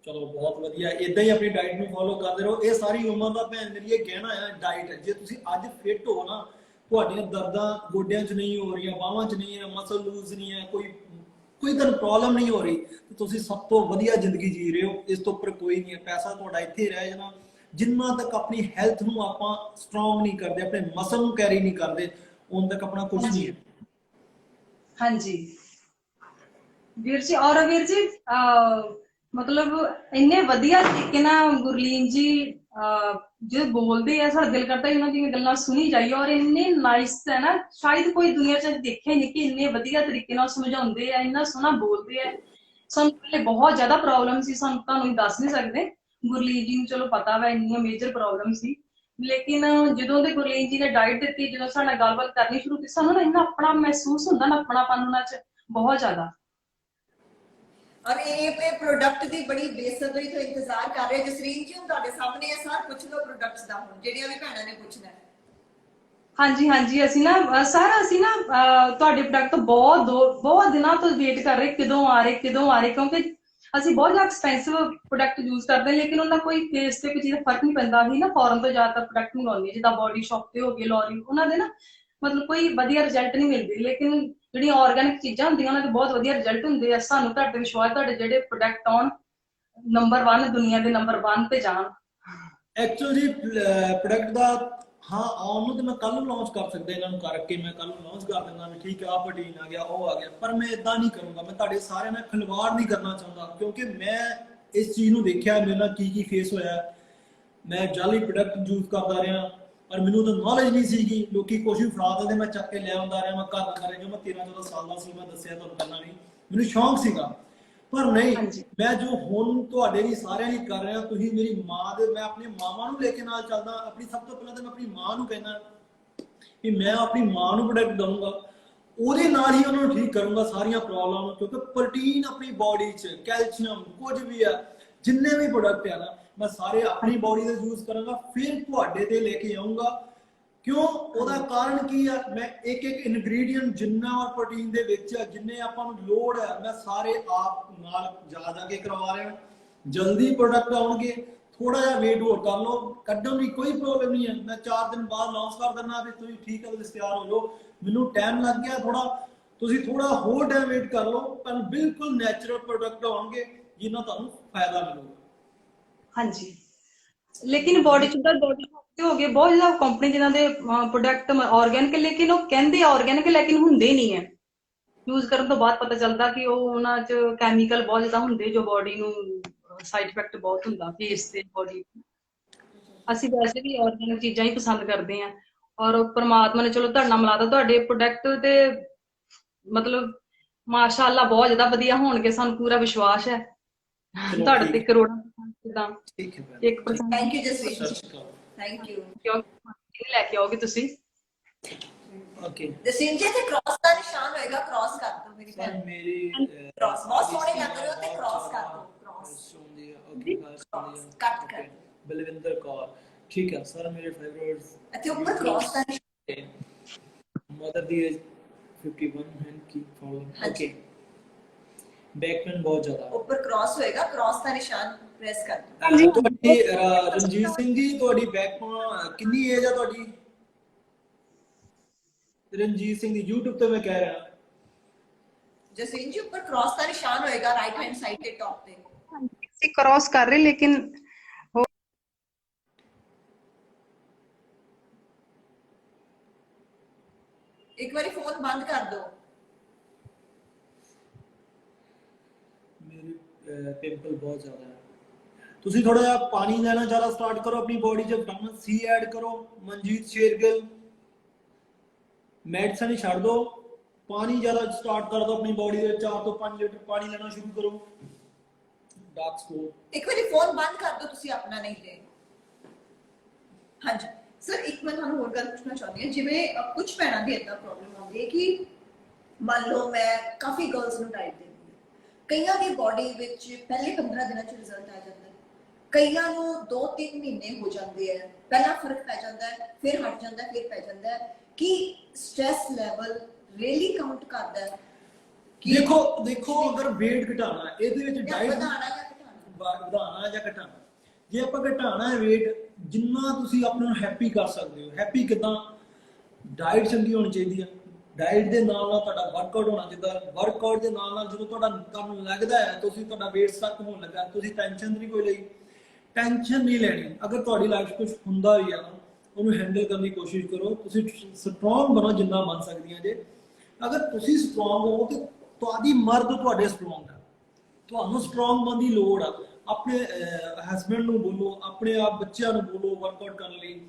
ਚਲੋ ਬਹੁਤ ਵਧੀਆ, ਇਦਾਂ ਹੀ ਆਪਣੀ ਡਾਈਟ ਨੂੰ ਫੋਲੋ ਕਰਦੇ ਰਹੋ। ਇਹ ਸਾਰੀ ਉਮਰ ਦਾ ਭੈਣ ਮੇਰੀ ਇਹ ਕਹਿਣਾ ਆ, ਡਾਈਟ ਜੇ ਤੁਸੀਂ ਅੱਜ ਫਿੱਟ ਹੋ ਨਾ, ਤੁਹਾਡੀਆਂ ਦਰਦਾਂ ਗੋਡਿਆਂ 'ਚ ਨਹੀਂ ਹੋ ਰਹੀਆਂ, ਬਾਹਾਂ 'ਚ ਨਹੀਂ ਹੈ, ਮਸਲ ਲੂਜ਼ ਨਹੀਂ ਹੈ, ਕੋਈ ਤੁਹਾਨੂੰ ਪ੍ਰੋਬਲਮ ਨਹੀਂ ਹੋ ਰਹੀ, ਤੇ ਤੁਸੀਂ ਸਭ ਤੋਂ ਵਧੀਆ ਜ਼ਿੰਦਗੀ ਜੀ ਰਹੇ ਹੋ। ਇਸ ਤੋਂ ਉੱਪਰ ਕੋਈ ਨਹੀਂ ਹੈ। ਪੈਸਾ ਤੁਹਾਡਾ ਇੱਥੇ ਹੀ ਰਹਿ ਜਾਣਾ। ਜਿੰਨਾ ਤੱਕ ਆਪਣੀ ਹੈਲਥ ਨੂੰ ਆਪਾਂ ਸਟਰੋਂਗ ਨਹੀਂ ਕਰਦੇ, ਆਪਣੇ ਮਸਲ ਨੂੰ ਕੈਰੀ ਨਹੀਂ ਕਰਦੇ, ਉਦੋਂ ਤੱਕ ਆਪਣਾ ਕੁਝ ਨਹੀਂ ਹੈ। ਹਾਂਜੀ ਵੀਰ ਜੀ, ਔਰ ਵੀਰ ਜੀ ਮਤਲਬ ਇੰਨੇ ਵਧੀਆ ਤਰੀਕੇ ਨਾਲ ਗੁਰਲੀਨ ਜੀ ਜੋ ਬੋਲਦੇ ਆ, ਸਾਡਾ ਦਿਲ ਕਰਦਾ ਉਹਨਾਂ ਦੀਆਂ ਗੱਲਾਂ ਸੁਣੀ ਜਾਈਏ। ਔਰ ਇੰਨੇ ਨਾਈਸ ਹੈ ਨਾ, ਸ਼ਾਇਦ ਕੋਈ ਦੁਨੀਆ 'ਚ ਦੇਖਿਆ ਨਹੀਂ ਕਿ ਇੰਨੇ ਵਧੀਆ ਤਰੀਕੇ ਨਾਲ ਸਮਝਾਉਂਦੇ ਆ, ਇੰਨਾ ਸੋਹਣਾ ਬੋਲਦੇ ਆ। ਸਾਨੂੰ ਪਹਿਲੇ ਬਹੁਤ ਜ਼ਿਆਦਾ ਪ੍ਰੋਬਲਮ ਸੀ, ਸਾਨੂੰ ਤੁਹਾਨੂੰ ਦੱਸ ਨਹੀਂ ਸਕਦੇ। ਗੁਰਲੀਨ ਜੀ ਨੂੰ ਚਲੋ ਪਤਾ ਵਾ ਇੰਨੀਆਂ ਮੇਜਰ ਪ੍ਰੋਬਲਮ ਸੀ, ਲੇਕਿਨ ਜਦੋਂ ਦੇ ਗੁਰਲੀਨ ਜੀ ਨੇ ਡਾਈਟ ਦਿੱਤੀ, ਜਦੋਂ ਸਾਡੇ ਨਾਲ ਗੱਲਬਾਤ ਕਰਨੀ ਸ਼ੁਰੂ ਕੀਤੀ, ਸਾਨੂੰ ਨਾ ਇੰਨਾ ਆਪਣਾ ਮਹਿਸੂਸ ਹੁੰਦਾ ਨਾ, ਆਪਣਾਪਨ ਉਹਨਾਂ 'ਚ ਬਹੁਤ ਜ਼ਿਆਦਾ। ਔਰ ਇਹ ਪ੍ਰੋਡਕਟ ਦੀ ਬੜੀ ਬੇਸਬਰੀ ਤੋਂ ਇੰਤਜ਼ਾਰ ਕਰ ਰਹੇ ਜਸਰੀਨ ਜੀ। ਹੁਣ ਤੁਹਾਡੇ ਸਾਹਮਣੇ ਹੈ, ਸਾਰ ਪੁੱਛ ਲਓ ਪ੍ਰੋਡਕਟਸ ਦਾ, ਹੁਣ ਜਿਹੜੀਆਂ ਵੀ ਭੈਣਾਂ ਨੇ ਪੁੱਛਣਾ ਹੈ। ਹਾਂਜੀ ਹਾਂਜੀ, ਅਸੀਂ ਨਾ ਅਸੀਂ ਨਾ ਤੁਹਾਡੇ ਪ੍ਰੋਡਕਟ ਤੋਂ ਬਹੁਤ ਦਿਨਾਂ ਤੋਂ ਵੇਟ ਕਰ ਰਹੇ, ਕਦੋਂ ਆ ਰਹੇ ਕਦੋਂ ਆ ਰਹੇ, ਕਿਉਂਕਿ ਅਸੀਂ ਬਹੁਤ ਜ਼ਿਆਦਾ ਐਕਸਪੈਂਸਿਵ ਪ੍ਰੋਡਕਟ ਯੂਜ਼ ਕਰਦੇ ਹਾਂ, ਲੇਕਿਨ ਉਹਨਾਂ ਕੋਈ ਫੇਸ ਤੇ ਕੋਈ ਚੀਜ਼ ਦਾ ਫਰਕ ਨਹੀਂ ਪੈਂਦਾ। ਅਸੀਂ ਨਾ ਫੋਰਨ ਤੋਂ ਜ਼ਿਆਦਾਤਰ ਪ੍ਰੋਡਕਟ ਮੰਗਵਾਉਂਦੇ ਹਾਂ, ਜਿੱਦਾਂ ਬੋਡੀ ਸ਼ੌਪ ਤੇ ਹੋ ਗਏ, ਲੋਰੀ, ਉਹਨਾਂ ਦੇ ਨਾ ਮਤਲਬ ਕੋਈ ਵਧੀਆ ਰਿਜ਼ਲਟ ਨਹੀਂ ਮਿਲਦੀ, ਲੇਕਿਨ ਜਿਹੜੀਆਂ ਆਰਗੈਨਿਕ ਚੀਜ਼ਾਂ ਹੁੰਦੀਆਂ ਉਹਨਾਂ ਦੇ ਬਹੁਤ ਵਧੀਆ ਰਿਜ਼ਲਟ ਹੁੰਦੇ ਆ। ਸਾਨੂੰ ਤੁਹਾਡੇ ਤੇ ਵਿਸ਼ਵਾਸ, ਤੁਹਾਡੇ ਜਿਹੜੇ ਪ੍ਰੋਡਕਟ ਆਉਣ ਨੰਬਰ 1, ਦੁਨੀਆ ਦੇ ਨੰਬਰ 1 ਤੇ ਜਾਣ। ਐਕਚੁਅਲੀ ਜੀ ਪ੍ਰੋਡਕਟ ਦਾ ਹਾਂ ਆਉਣ ਨੂੰ ਤੇ ਮੈਂ ਕੱਲ ਨੂੰ ਲਾਂਚ ਕਰ ਸਕਦਾ, ਇਹਨਾਂ ਨੂੰ ਕਰਕੇ ਮੈਂ ਕੱਲ ਨੂੰ ਲਾਂਚ ਕਰ ਦਿੰਦਾ ਵੀ ਠੀਕ ਆ, ਪ੍ਰੋਟੀਨ ਆ ਗਿਆ, ਉਹ ਆ ਗਿਆ, ਪਰ ਮੈਂ ਇਦਾਂ ਨਹੀਂ ਕਰੂੰਗਾ। ਮੈਂ ਤੁਹਾਡੇ ਸਾਰਿਆਂ ਨਾਲ ਖਿਲਵਾੜ ਨਹੀਂ ਕਰਨਾ ਚਾਹੁੰਦਾ, ਕਿਉਂਕਿ ਮੈਂ ਇਸ ਚੀਜ਼ ਨੂੰ ਦੇਖਿਆ, ਮੇਰੇ ਨਾਲ ਕੀ ਫੇਸ ਹੋਇਆ। ਮੈਂ ਜਾਲੀ ਪ੍ਰੋਡਕਟ ਯੂਜ਼ ਕਰਦਾ ਰਿਹਾ, ਪਰ ਮੈਨੂੰ ਤਾਂ ਨੌਲੇਜ ਨਹੀਂ ਸੀਗੀ। ਲੋਕੀ ਕੁਛ ਵੀ ਫੜਾ ਦਿੰਦੇ, ਮੈਂ ਚੱਕ ਕੇ ਲੈ ਆਉਂਦਾ ਰਿਹਾ, ਮੈਂ ਘਰ ਆਉਂਦਾ ਰਿਹਾ। ਜੋ ਮੈਂ 13-14 ਸਾਲ ਦਾ ਸੀ, ਮੈਂ ਦੱਸਿਆ ਤੁਹਾਨੂੰ ਪਹਿਲਾਂ ਵੀ, ਮੈਨੂੰ ਸ਼ੌਂਕ ਸੀਗਾ। ਪਰ ਨਹੀਂ, ਮੈਂ ਜੋ ਹੁਣ ਤੁਹਾਡੇ ਲਈ ਸਾਰਿਆਂ ਲਈ ਕਰ ਰਿਹਾ, ਤੁਸੀਂ ਮੇਰੀ ਮਾਂ ਦੇ, ਮੈਂ ਆਪਣੀ ਮਾਵਾਂ ਨੂੰ ਲੈ ਕੇ ਨਾਲ ਚੱਲਦਾ। ਆਪਣੀ ਸਭ ਤੋਂ ਪਹਿਲਾਂ ਤਾਂ ਮੈਂ ਆਪਣੀ ਮਾਂ ਨੂੰ ਕਹਿੰਦਾ ਕਿ ਮੈਂ ਆਪਣੀ ਮਾਂ ਨੂੰ ਪ੍ਰੋਡਕਟ ਦਊਂਗਾ, ਉਹਦੇ ਨਾਲ ਹੀ ਉਹਨਾਂ ਨੂੰ ਠੀਕ ਕਰੂੰਗਾ ਸਾਰੀਆਂ ਪ੍ਰੋਬਲਮ ਨੂੰ। ਕਿਉਂਕਿ ਪ੍ਰੋਟੀਨ ਆਪਣੀ ਬਾਡੀ 'ਚ, ਕੈਲਸ਼ੀਅਮ, ਕੁਝ ਵੀ ਆ, ਜਿੰਨੇ ਵੀ ਪ੍ਰੋਡਕਟ ਆ ਨਾ, ਮੈਂ ਸਾਰੇ ਆਪਣੀ ਬਾਡੀ ਦੇ ਯੂਜ਼ ਕਰਾਂਗਾ, ਫਿਰ ਤੁਹਾਡੇ ਤੇ ਲੈ ਕੇ ਆਉਂਗਾ। ਕਿਉਂ? ਉਹਦਾ ਕਾਰਨ ਕੀ ਆ? ਮੈਂ ਇੱਕ ਇਨਗਰੀਡੀਐਂਟ ਜਿੰਨਾ ਪ੍ਰੋਟੀਨ ਦੇ ਵਿੱਚ ਆ, ਜਿੰਨੇ ਆਪਾਂ ਨੂੰ ਲੋੜ ਆ, ਮੈਂ ਸਾਰੇ ਆਪ ਨਾਲ ਜਾ ਕੇ ਕਰਵਾ ਰਿਹਾ। ਜਲਦੀ ਪ੍ਰੋਡਕਟ ਆਉਣਗੇ। ਥੋੜਾ ਜਿਹਾ ਵੇਟ ਹੋਰ ਕਰ ਲਓ, ਕੱਢਣ ਦੀ ਕੋਈ ਪ੍ਰੋਬਲਮ ਨਹੀਂ ਹੈ। ਮੈਂ 4 ਦਿਨ ਬਾਅਦ ਲਾਂਚ ਕਰ ਦਿੰਦਾ ਵੀ ਤੁਸੀਂ ਠੀਕ ਹੈ, ਤੁਸੀਂ ਤਿਆਰ ਹੋ ਜਾਓ। ਮੈਨੂੰ ਟਾਈਮ ਲੱਗ ਗਿਆ ਥੋੜਾ, ਤੁਸੀਂ ਥੋੜਾ ਹੋਰ ਟਾਈਮ ਵੇਟ ਕਰ ਲਓ, ਪਰ ਬਿਲਕੁਲ ਨੈਚੁਰਲ ਪ੍ਰੋਡਕਟ ਆਉਣਗੇ ਜਿਨ੍ਹਾਂ ਤੁਹਾਨੂੰ ਫਾਇਦਾ ਮਿਲੂਗਾ। ਹਾਂਜੀ, ਲੇਕਿਨ ਬੋਡੀ ਚ ਤਾਂ ਬੋਡੀ ਹੋ ਗਏ ਬਹੁਤ ਜ਼ਿਆਦਾ ਕੰਪਨੀ ਜਿਨ੍ਹਾਂ ਦੇ ਪ੍ਰੋਡਕਟ ਆਰਗੈਨਿਕ, ਲੇਕਿਨ ਉਹ ਕਹਿੰਦੇ ਆਰਗੈਨਿਕ ਲੇਕਿਨ ਹੁੰਦੇ ਨਹੀਂ ਹੈ। ਯੂਜ਼ ਕਰਨ ਤੋਂ ਬਾਅਦ ਪਤਾ ਚੱਲਦਾ ਕਿ ਉਹ ਉਹਨਾਂ ਚ ਕੈਮੀਕਲ ਬਹੁਤ ਜ਼ਿਆਦਾ ਹੁੰਦੇ, ਜੋ ਬੋਡੀ ਨੂੰ ਸਾਈਡ ਇਫੈਕਟ ਬਹੁਤ ਹੁੰਦਾ ਫੇਸ ਤੇ, ਬੋਡੀ। ਅਸੀਂ ਵੈਸੇ ਵੀ ਆਰਗੈਨਿਕ ਚੀਜ਼ਾਂ ਹੀ ਪਸੰਦ ਕਰਦੇ ਹਾਂ, ਔਰ ਪ੍ਰਮਾਤਮਾ ਨੇ ਚਲੋ ਤੁਹਾਡੇ ਨਾਲ ਮਿਲਾ ਦਿੱਤਾ। ਤੁਹਾਡੇ ਪ੍ਰੋਡਕਟ ਤੇ ਮਤਲਬ ਮਾਸ਼ਾਅੱਲਾ ਬਹੁਤ ਜ਼ਿਆਦਾ ਵਧੀਆ ਹੋਣਗੇ, ਸਾਨੂੰ ਪੂਰਾ ਵਿਸ਼ਵਾਸ ਹੈ। ਤੁਹਾਡੇ ਤੇ ਕਰੋੜਾਂ ਜਿੱਦਾਂ 1% thank you Jasvir, thank you. ਕਿਉਂ ਲੈ ਕੇ ਆਓਗੇ ਤੁਸੀਂ? ਓਕੇ, ਜਸਵੀਰ ਜੀ ਤੇ ਕ੍ਰਾਸ ਦਾ ਨਿਸ਼ਾਨ ਹੋਏਗਾ, ਕ੍ਰਾਸ ਕਰ ਦਿਓ ਮੇਰੀ ਭੈਣ। ਮੇਰੀ ਕ੍ਰਾਸ ਬਹੁਤ ਸੋਹਣੇ ਲੱਗ ਰਹੇ ਹੋ, ਤੇ ਕ੍ਰਾਸ ਕਰ ਦਿਓ। ਕ੍ਰਾਸ ਹੁੰਦੀ ਹੈ। ਓਕੇ, ਕੱਟ ਕਰ। ਬਲਵਿੰਦਰ ਕੌਰ, ਠੀਕ ਹੈ ਸਰ। ਮੇਰੇ ਫੇਵਰਿਟਸ ਇੱਥੇ ਉੱਪਰ ਕ੍ਰਾਸ ਦਾ ਨਿਸ਼ਾਨ, ਮਦਰ ਦੀ ਏਜ 51 ਹੈ ਕੀ ਫॉलोइंग। ਓਕੇ, ਬੈਕ ਪੇਨ ਬਹੁਤ ਜ਼ਿਆਦਾ, ਉੱਪਰ ਕ੍ਰਾਸ ਹੋਏਗਾ, ਕ੍ਰਾਸ ਦਾ ਨਿਸ਼ਾਨ ਪ੍ਰੈਸ ਕਰ ਦਿਓ। ਤੁਹਾਡੀ ਰਣਜੀਤ ਸਿੰਘ ਜੀ, ਤੁਹਾਡੀ ਬੈਕ ਕਿੰਨੀ ਏਜ ਆ ਤੁਹਾਡੀ? ਰਣਜੀਤ ਸਿੰਘ ਦੀ YouTube ਤੇ ਮੈਂ ਕਹਿ ਰਿਹਾ। ਜਸਵੀਰ ਜੀ ਉੱਪਰ ਕ੍ਰਾਸ ਦਾ ਨਿਸ਼ਾਨ ਹੋਏਗਾ ਰਾਈਟ ਹੈਂਡ ਸਾਈਡ ਤੇ ਟੌਪ ਤੇ। ਅਸੀਂ ਕ੍ਰਾਸ ਕਰ ਰਹੇ, ਲੇਕਿਨ ਇੱਕ ਵਾਰੀ ਫੋਨ ਬੰਦ ਕਰ ਦਿਓ। ਮੇਰੇ ਪਿੰਪਲ ਬਹੁਤ ਜ਼ਿਆਦਾ ਹੈ। ਤੁਸੀਂ ਥੋੜਾ ਜਿਹਾ ਪਾਣੀ ਲੈਣਾ ਜ਼ਿਆਦਾ ਸਟਾਰਟ ਕਰੋ ਆਪਣੀ ਬੋਡੀ 'ਚ, ਵਿਟਾਮਿਨ ਸੀ ਐਡ ਕਰੋ। ਮਨਜੀਤ ਸ਼ੇਰਗਿੱਲ, ਮੈਡੀਸਨ ਹੀ ਛੱਡ ਦਿਓ, ਪਾਣੀ ਜ਼ਿਆਦਾ ਸਟਾਰਟ ਕਰ ਦਿਓ ਆਪਣੀ ਬੋਡੀ ਦੇ। 4 ਤੋਂ 5 ਲੀਟਰ ਪਾਣੀ ਲੈਣਾ ਸ਼ੁਰੂ ਕਰੋ। Dark spot. ਇੱਕ ਵਾਰੀ ਫੋਨ ਬੰਦ ਕਰ ਦਿਓ ਤੁਸੀਂ ਆਪਣਾ, ਨਹੀਂ ਤੇ। ਹਾਂਜੀ ਸਰ, ਇੱਕ ਮੈਂ ਤੁਹਾਨੂੰ ਹੋਰ ਗੱਲ ਪੁੱਛਣਾ ਚਾਹੁੰਦੀ ਹਾਂ। ਜਿਵੇਂ ਕੁਝ ਭੈਣਾਂ ਦੀ ਏਦਾਂ ਪ੍ਰੋਬਲਮ ਆਉਂਦੀ ਹੈ ਕਿ ਮੰਨ ਲਓ ਮੈਂ ਕਾਫੀ ਗਰਲਸ ਨੂੰ ਟਾਈਪ ਦਿੰਦੀ ਹਾਂ, ਕਈਆਂ ਦੀ ਬੋਡੀ ਵਿੱਚ ਪਹਿਲੇ 15 ਦਿਨਾਂ 'ਚ ਰਿਜ਼ਲਟ ਆ ਜਾਂਦਾ ਹੈ, ਕਈਆਂ ਨੂੰ 2-3 ਮਹੀਨੇ ਹੋ ਜਾਂਦੇ ਆ, ਪਹਿਲਾਂ ਫਰਕ ਪੈ ਜਾਂਦਾ ਹੈ, ਫਿਰ ਹਟ ਜਾਂਦਾ ਹੈ, ਫਿਰ ਪੈ ਜਾਂਦਾ ਹੈ। ਕਿ ਸਟ੍ਰੈਸ ਲੈਵਲ ਰੀਅਲੀ ਕਾਊਂਟ ਕਰਦਾ ਹੈ? ਦੇਖੋ ਅਗਰ weight ਘਟਾਉਣਾ, ਇਹਦੇ ਵਿੱਚ ਡਾਈਟ ਵਧਾਉਣਾ ਜਾਂ ਘਟਾਉਣਾ? ਵਧਾਉਣਾ ਜਾਂ ਘਟਾਉਣਾ, ਜੇ ਆਪਾਂ ਘਟਾਉਣਾ ਹੈ weight, ਜਿੰਨਾ ਤੁਸੀਂ ਆਪਣੇ ਨੂੰ ਹੈਪੀ ਕਰ ਸਕਦੇ ਹੋ। ਹੈਪੀ ਕਿਦਾਂ? ਡਾਈਟ ਚੰਗੀ ਹੋਣੀ ਚਾਹੀਦੀ ਹੈ, ਡਾਈਟ ਦੇ ਨਾਲ ਨਾਲ ਤੁਹਾਡਾ ਵਰਕਆਊਟ ਹੋਣਾ ਚਾਹੀਦਾ। ਵਰਕਆਊਟ ਦੇ ਨਾਲ ਨਾਲ ਜਦੋਂ ਤੁਹਾਨੂੰ ਲੱਗਦਾ ਹੈ ਤੁਸੀਂ ਤੁਹਾਡਾ weight ਸਟਕ ਹੋਣ ਲੱਗਾ, ਤੁਸੀਂ ਟੈਨਸ਼ਨ ਨਹੀਂ ਕੋਈ ਲਈ, ਟੈਨਸ਼ਨ ਨਹੀਂ ਲੈਣੀ। ਅਗਰ ਤੁਹਾਡੀ ਲਾਈਫ 'ਚ ਕੁਝ ਹੁੰਦਾ ਵੀ ਆ, ਉਹਨੂੰ ਹੈਂਡਲ ਕਰਨ ਦੀ ਕੋਸ਼ਿਸ਼ ਕਰੋ। ਤੁਸੀਂ ਸਟਰੋਂਗ ਬਣੋ ਜਿੰਨਾ ਬਣ ਸਕਦੀਆਂ ਜੇ। ਅਗਰ ਤੁਸੀਂ ਸਟਰੋਂਗ ਹੋ ਤੇ ਤੁਹਾਡੀ ਮਰਦ ਤੁਹਾਡੇ ਸਟਰੋਂਗ ਹੈ, ਤੁਹਾਨੂੰ ਸਟਰੋਂਗ ਬਣਨ ਦੀ ਲੋੜ ਆ। ਆਪਣੇ ਹਸਬੈਂਡ ਨੂੰ ਬੋਲੋ, ਆਪਣੇ ਆਪ ਬੱਚਿਆਂ ਨੂੰ ਬੋਲੋ ਵਰਕਆਊਟ ਕਰਨ ਲਈ।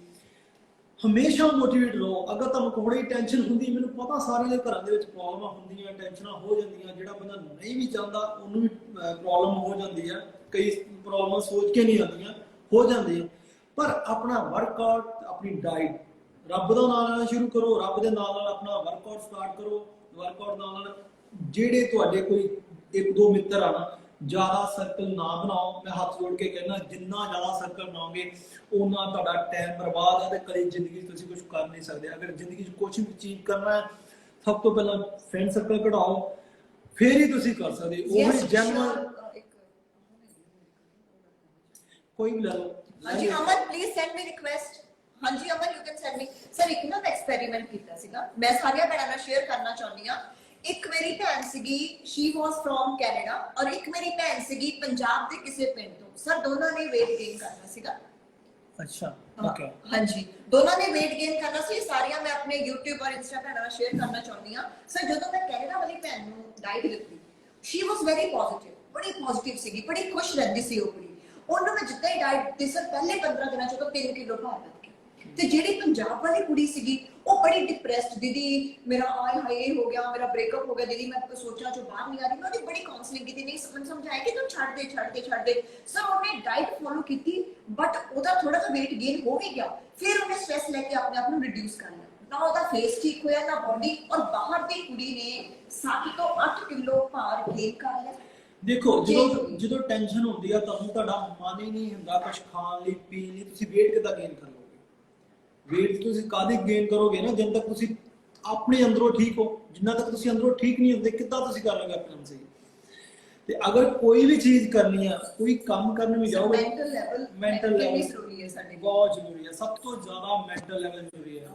ਹਮੇਸ਼ਾ ਮੋਟੀਵੇਟ ਰਹੋ। ਅਗਰ ਤੁਹਾਨੂੰ ਕੋਈ ਟੈਨਸ਼ਨ ਹੁੰਦੀ, ਮੈਨੂੰ ਪਤਾ ਸਾਰਿਆਂ ਦੇ ਘਰਾਂ ਦੇ ਵਿੱਚ ਪ੍ਰੋਬਲਮਾਂ ਹੁੰਦੀਆਂ, ਟੈਨਸ਼ਨਾਂ ਹੋ ਜਾਂਦੀਆਂ। ਜਿਹੜਾ ਬੰਦਾ ਨਹੀਂ ਵੀ ਚਾਹੁੰਦਾ ਉਹਨੂੰ ਵੀ ਪ੍ਰੋਬਲਮ ਹੋ ਜਾਂਦੀ ਹੈ। ਕਈ ਪ੍ਰੋਬਲਮ ਸੋਚ ਕੇ ਨਹੀਂ ਆਉਂਦੀਆਂ, ਹੋ ਜਾਂਦੀ ਹੈ। ਪਰ ਆਪਣਾ ਵਰਕਆਊਟ, ਆਪਣੀ ਡਾਈਟ, ਰੱਬ ਦਾ ਨਾਮ ਲੈਣਾ ਸ਼ੁਰੂ ਕਰੋ। ਰੱਬ ਦੇ ਨਾਲ ਨਾਲ ਆਪਣਾ ਵਰਕਆਊਟ ਸਟਾਰਟ ਕਰੋ। ਵਰਕਆਊਟ ਨਾਲ ਜਿਹੜੇ ਤੁਹਾਡੇ ਕੋਈ 1-2 ਮਿੱਤਰ ਆ ਨਾ, ਜ਼ਿਆਦਾ ਸਰਕਲ ਨਾ ਬਣਾਓ। ਮੈਂ ਹੱਥ ਜੋੜ ਕੇ ਕਹਿੰਦਾ, ਜਿੰਨਾ ਜ਼ਿਆਦਾ ਸਰਕਲ ਬਣਾਓਗੇ ਉਹਨਾਂ ਤੁਹਾਡਾ ਟਾਈਮ ਬਰਬਾਦ ਹੈ, ਤੇ ਕਦੇ ਜ਼ਿੰਦਗੀ 'ਚ ਤੁਸੀਂ ਕੁਝ ਕਰ ਨਹੀਂ ਸਕਦੇ। ਅਗਰ ਜ਼ਿੰਦਗੀ 'ਚ ਕੁਝ ਵੀ ਅਚੀਵ ਕਰਨਾ ਹੈ, ਸਭ ਤੋਂ ਪਹਿਲਾਂ ਫਰੈਂਡ ਸਰਕਲ ਘਟਾਓ, ਫਿਰ ਹੀ ਤੁਸੀਂ ਕਰ ਸਕਦੇ। ਉਹ ਵੀ ਜੈਨੂਅਲ ਕੋਈ ਵੀ ਲੈ ਲਓ। ਹਾਂਜੀ Aman, please send me request. ਹਾਂਜੀ Aman, you can send me. Sir ਇੱਕ ਨਾ ਮੈਂ ਐਕਸਪੈਰੀਮੈਂਟ ਕੀਤਾ ਸੀਗਾ, ਮੈਂ ਸਾਰੀਆਂ ਭੈਣਾਂ ਨਾਲ ਸ਼ੇਅਰ ਕਰਨਾ ਚਾਹੁੰਦੀ ਹਾਂ। ਇੱਕ ਮੇਰੀ ਭੈਣ ਸੀਗੀ, ਸ਼ੀ ਵਾਸ ਫਰੋਮ ਕੈਨੇਡਾ, ਔਰ ਇੱਕ ਮੇਰੀ ਭੈਣ ਸੀਗੀ ਪੰਜਾਬ ਦੇ ਕਿਸੇ ਪਿੰਡ ਤੋਂ। ਸਰ ਦੋਨਾਂ ਨੇ weight gain ਕਰਨਾ ਸੀਗਾ। ਅੱਛਾ, ਓਕੇ। ਹਾਂਜੀ, ਦੋਨਾਂ ਨੇ weight gain ਕਰਨਾ ਸੀ। ਸਾਰੀਆਂ ਮੈਂ ਆਪਣੇ YouTube ਔਰ Insta ਭੈਣਾਂ ਨਾਲ ਸ਼ੇਅਰ ਕਰਨਾ ਚਾਹੁੰਦੀ ਹਾਂ। ਸਰ ਜਦੋਂ ਮੈਂ ਕੈਨੇਡਾ ਵਾਲੀ ਭੈਣ ਨੂੰ ਡਾਈਟ ਦਿੱਤੀ, she was very positive, ਬੜੀ ਪੋਜ਼ਿਟਿਵ ਸੀਗੀ, ਬੜੀ ਖੁਸ਼ ਰਹਿੰਦੀ ਸੀ ਉਹ ਕੁੜੀ। ਉਹਨੂੰ ਮੈਂ ਜਿੱਦਾਂ ਹੀ ਡਾਈਟ ਦਿੱਤੀ ਸਰ, ਪਹਿਲੇ 15 ਦਿਨਾਂ ਚ ਉਹ 3 ਕਿਲੋ ਭਾਰ ਵੱਧ ਗਿਆ। ਤੇ ਜਿਹੜੀ ਪੰਜਾਬ ਵਾਲੀ ਕੁੜੀ ਸੀਗੀ ਉਹ ਬੜੀ ਡਿਪਰੈਸਡ, ਦੀਦੀ ਮੇਰਾ ਆਏ ਹਾਏ ਇਹ ਹੋ ਗਿਆ, ਮੇਰਾ ਬ੍ਰੇਕਅਪ ਹੋ ਗਿਆ, ਦੀਦੀ ਮੈਂ ਤਾਂ ਸੋਚਾਂ ਚੋਂ ਬਾਹਰ ਨਹੀਂ ਆ ਰਹੀ। ਮੈਂ ਉਹਦੀ ਬੜੀ ਕਾਉਂਸਲਿੰਗ ਕੀਤੀ, ਨਹੀਂ ਸਮਝਾਇਆ ਕਿ ਤੂੰ ਛੱਡ ਦੇ ਛੱਡ ਦੇ ਛੱਡ ਦੇ। ਸਰ ਉਹਨੇ ਡਾਈਟ ਫੋਲੋ ਕੀਤੀ, ਬਟ ਉਹਦਾ ਥੋੜਾ ਜਿਹਾ weight gain ਹੋ ਵੀ ਗਿਆ। ਫਿਰ ਉਹਨੇ ਸਟ੍ਰੈਸ ਲੈ ਕੇ ਆਪਣੇ ਆਪ ਨੂੰ ਰਿਡਿਊਸ ਕਰ ਲਿਆ, ਨਾ ਉਹਦਾ ਫੇਸ ਠੀਕ ਹੋਇਆ ਨਾ ਬੋਡੀ। ਔਰ ਬਾਹਰ ਦੀ ਕੁੜੀ ਨੇ 7 ਤੋਂ 8 ਕਿਲੋ ਭਾਰ ਗੇਨ ਕਰ ਲਿਆ। ਦੇਖੋ ਜਦੋਂ ਟੈਨਸ਼ਨ ਹੁੰਦੀ ਆ ਤੁਹਾਨੂੰ, ਤੁਹਾਡਾ ਮਨ ਹੀ ਨਹੀਂ ਹੁੰਦਾ ਕੁਝ ਖਾਣ ਲਈ ਪੀਣ ਲਈ, ਤੁਸੀਂ weight ਕਿੱਦਾਂ ਗੇਨ ਕਰੋਗੇ? weight ਤੁਸੀਂ ਕਾਹਦੇ ਗੇਨ ਕਰੋਗੇ ਨਾ, ਜਦ ਤੱਕ ਤੁਸੀਂ ਆਪਣੇ ਅੰਦਰੋਂ ਠੀਕ ਹੋ। ਜਿੰਨਾ ਤੱਕ ਤੁਸੀਂ ਅੰਦਰੋਂ ਠੀਕ ਨਹੀਂ ਹੁੰਦੇ, ਕਿੱਦਾਂ ਤੁਸੀਂ ਕਰ ਲਓਗੇ ਆਪਣੇ ਆਪ ਸਹੀ? ਤੇ ਅਗਰ ਕੋਈ ਵੀ ਚੀਜ਼ ਕਰਨੀ ਆ, ਕੋਈ ਕੰਮ ਕਰਨ ਵੀ ਜਾਓਗੇ, ਮੈਂਟਲ ਲੈਵਲ ਜ਼ਰੂਰੀ ਹੈ ਸਾਡੇ ਲਈ, ਬਹੁਤ ਜ਼ਰੂਰੀ ਹੈ। ਸਭ ਤੋਂ ਜ਼ਿਆਦਾ ਮੈਂਟਲ ਲੈਵਲ ਜ਼ਰੂਰੀ ਹੈ।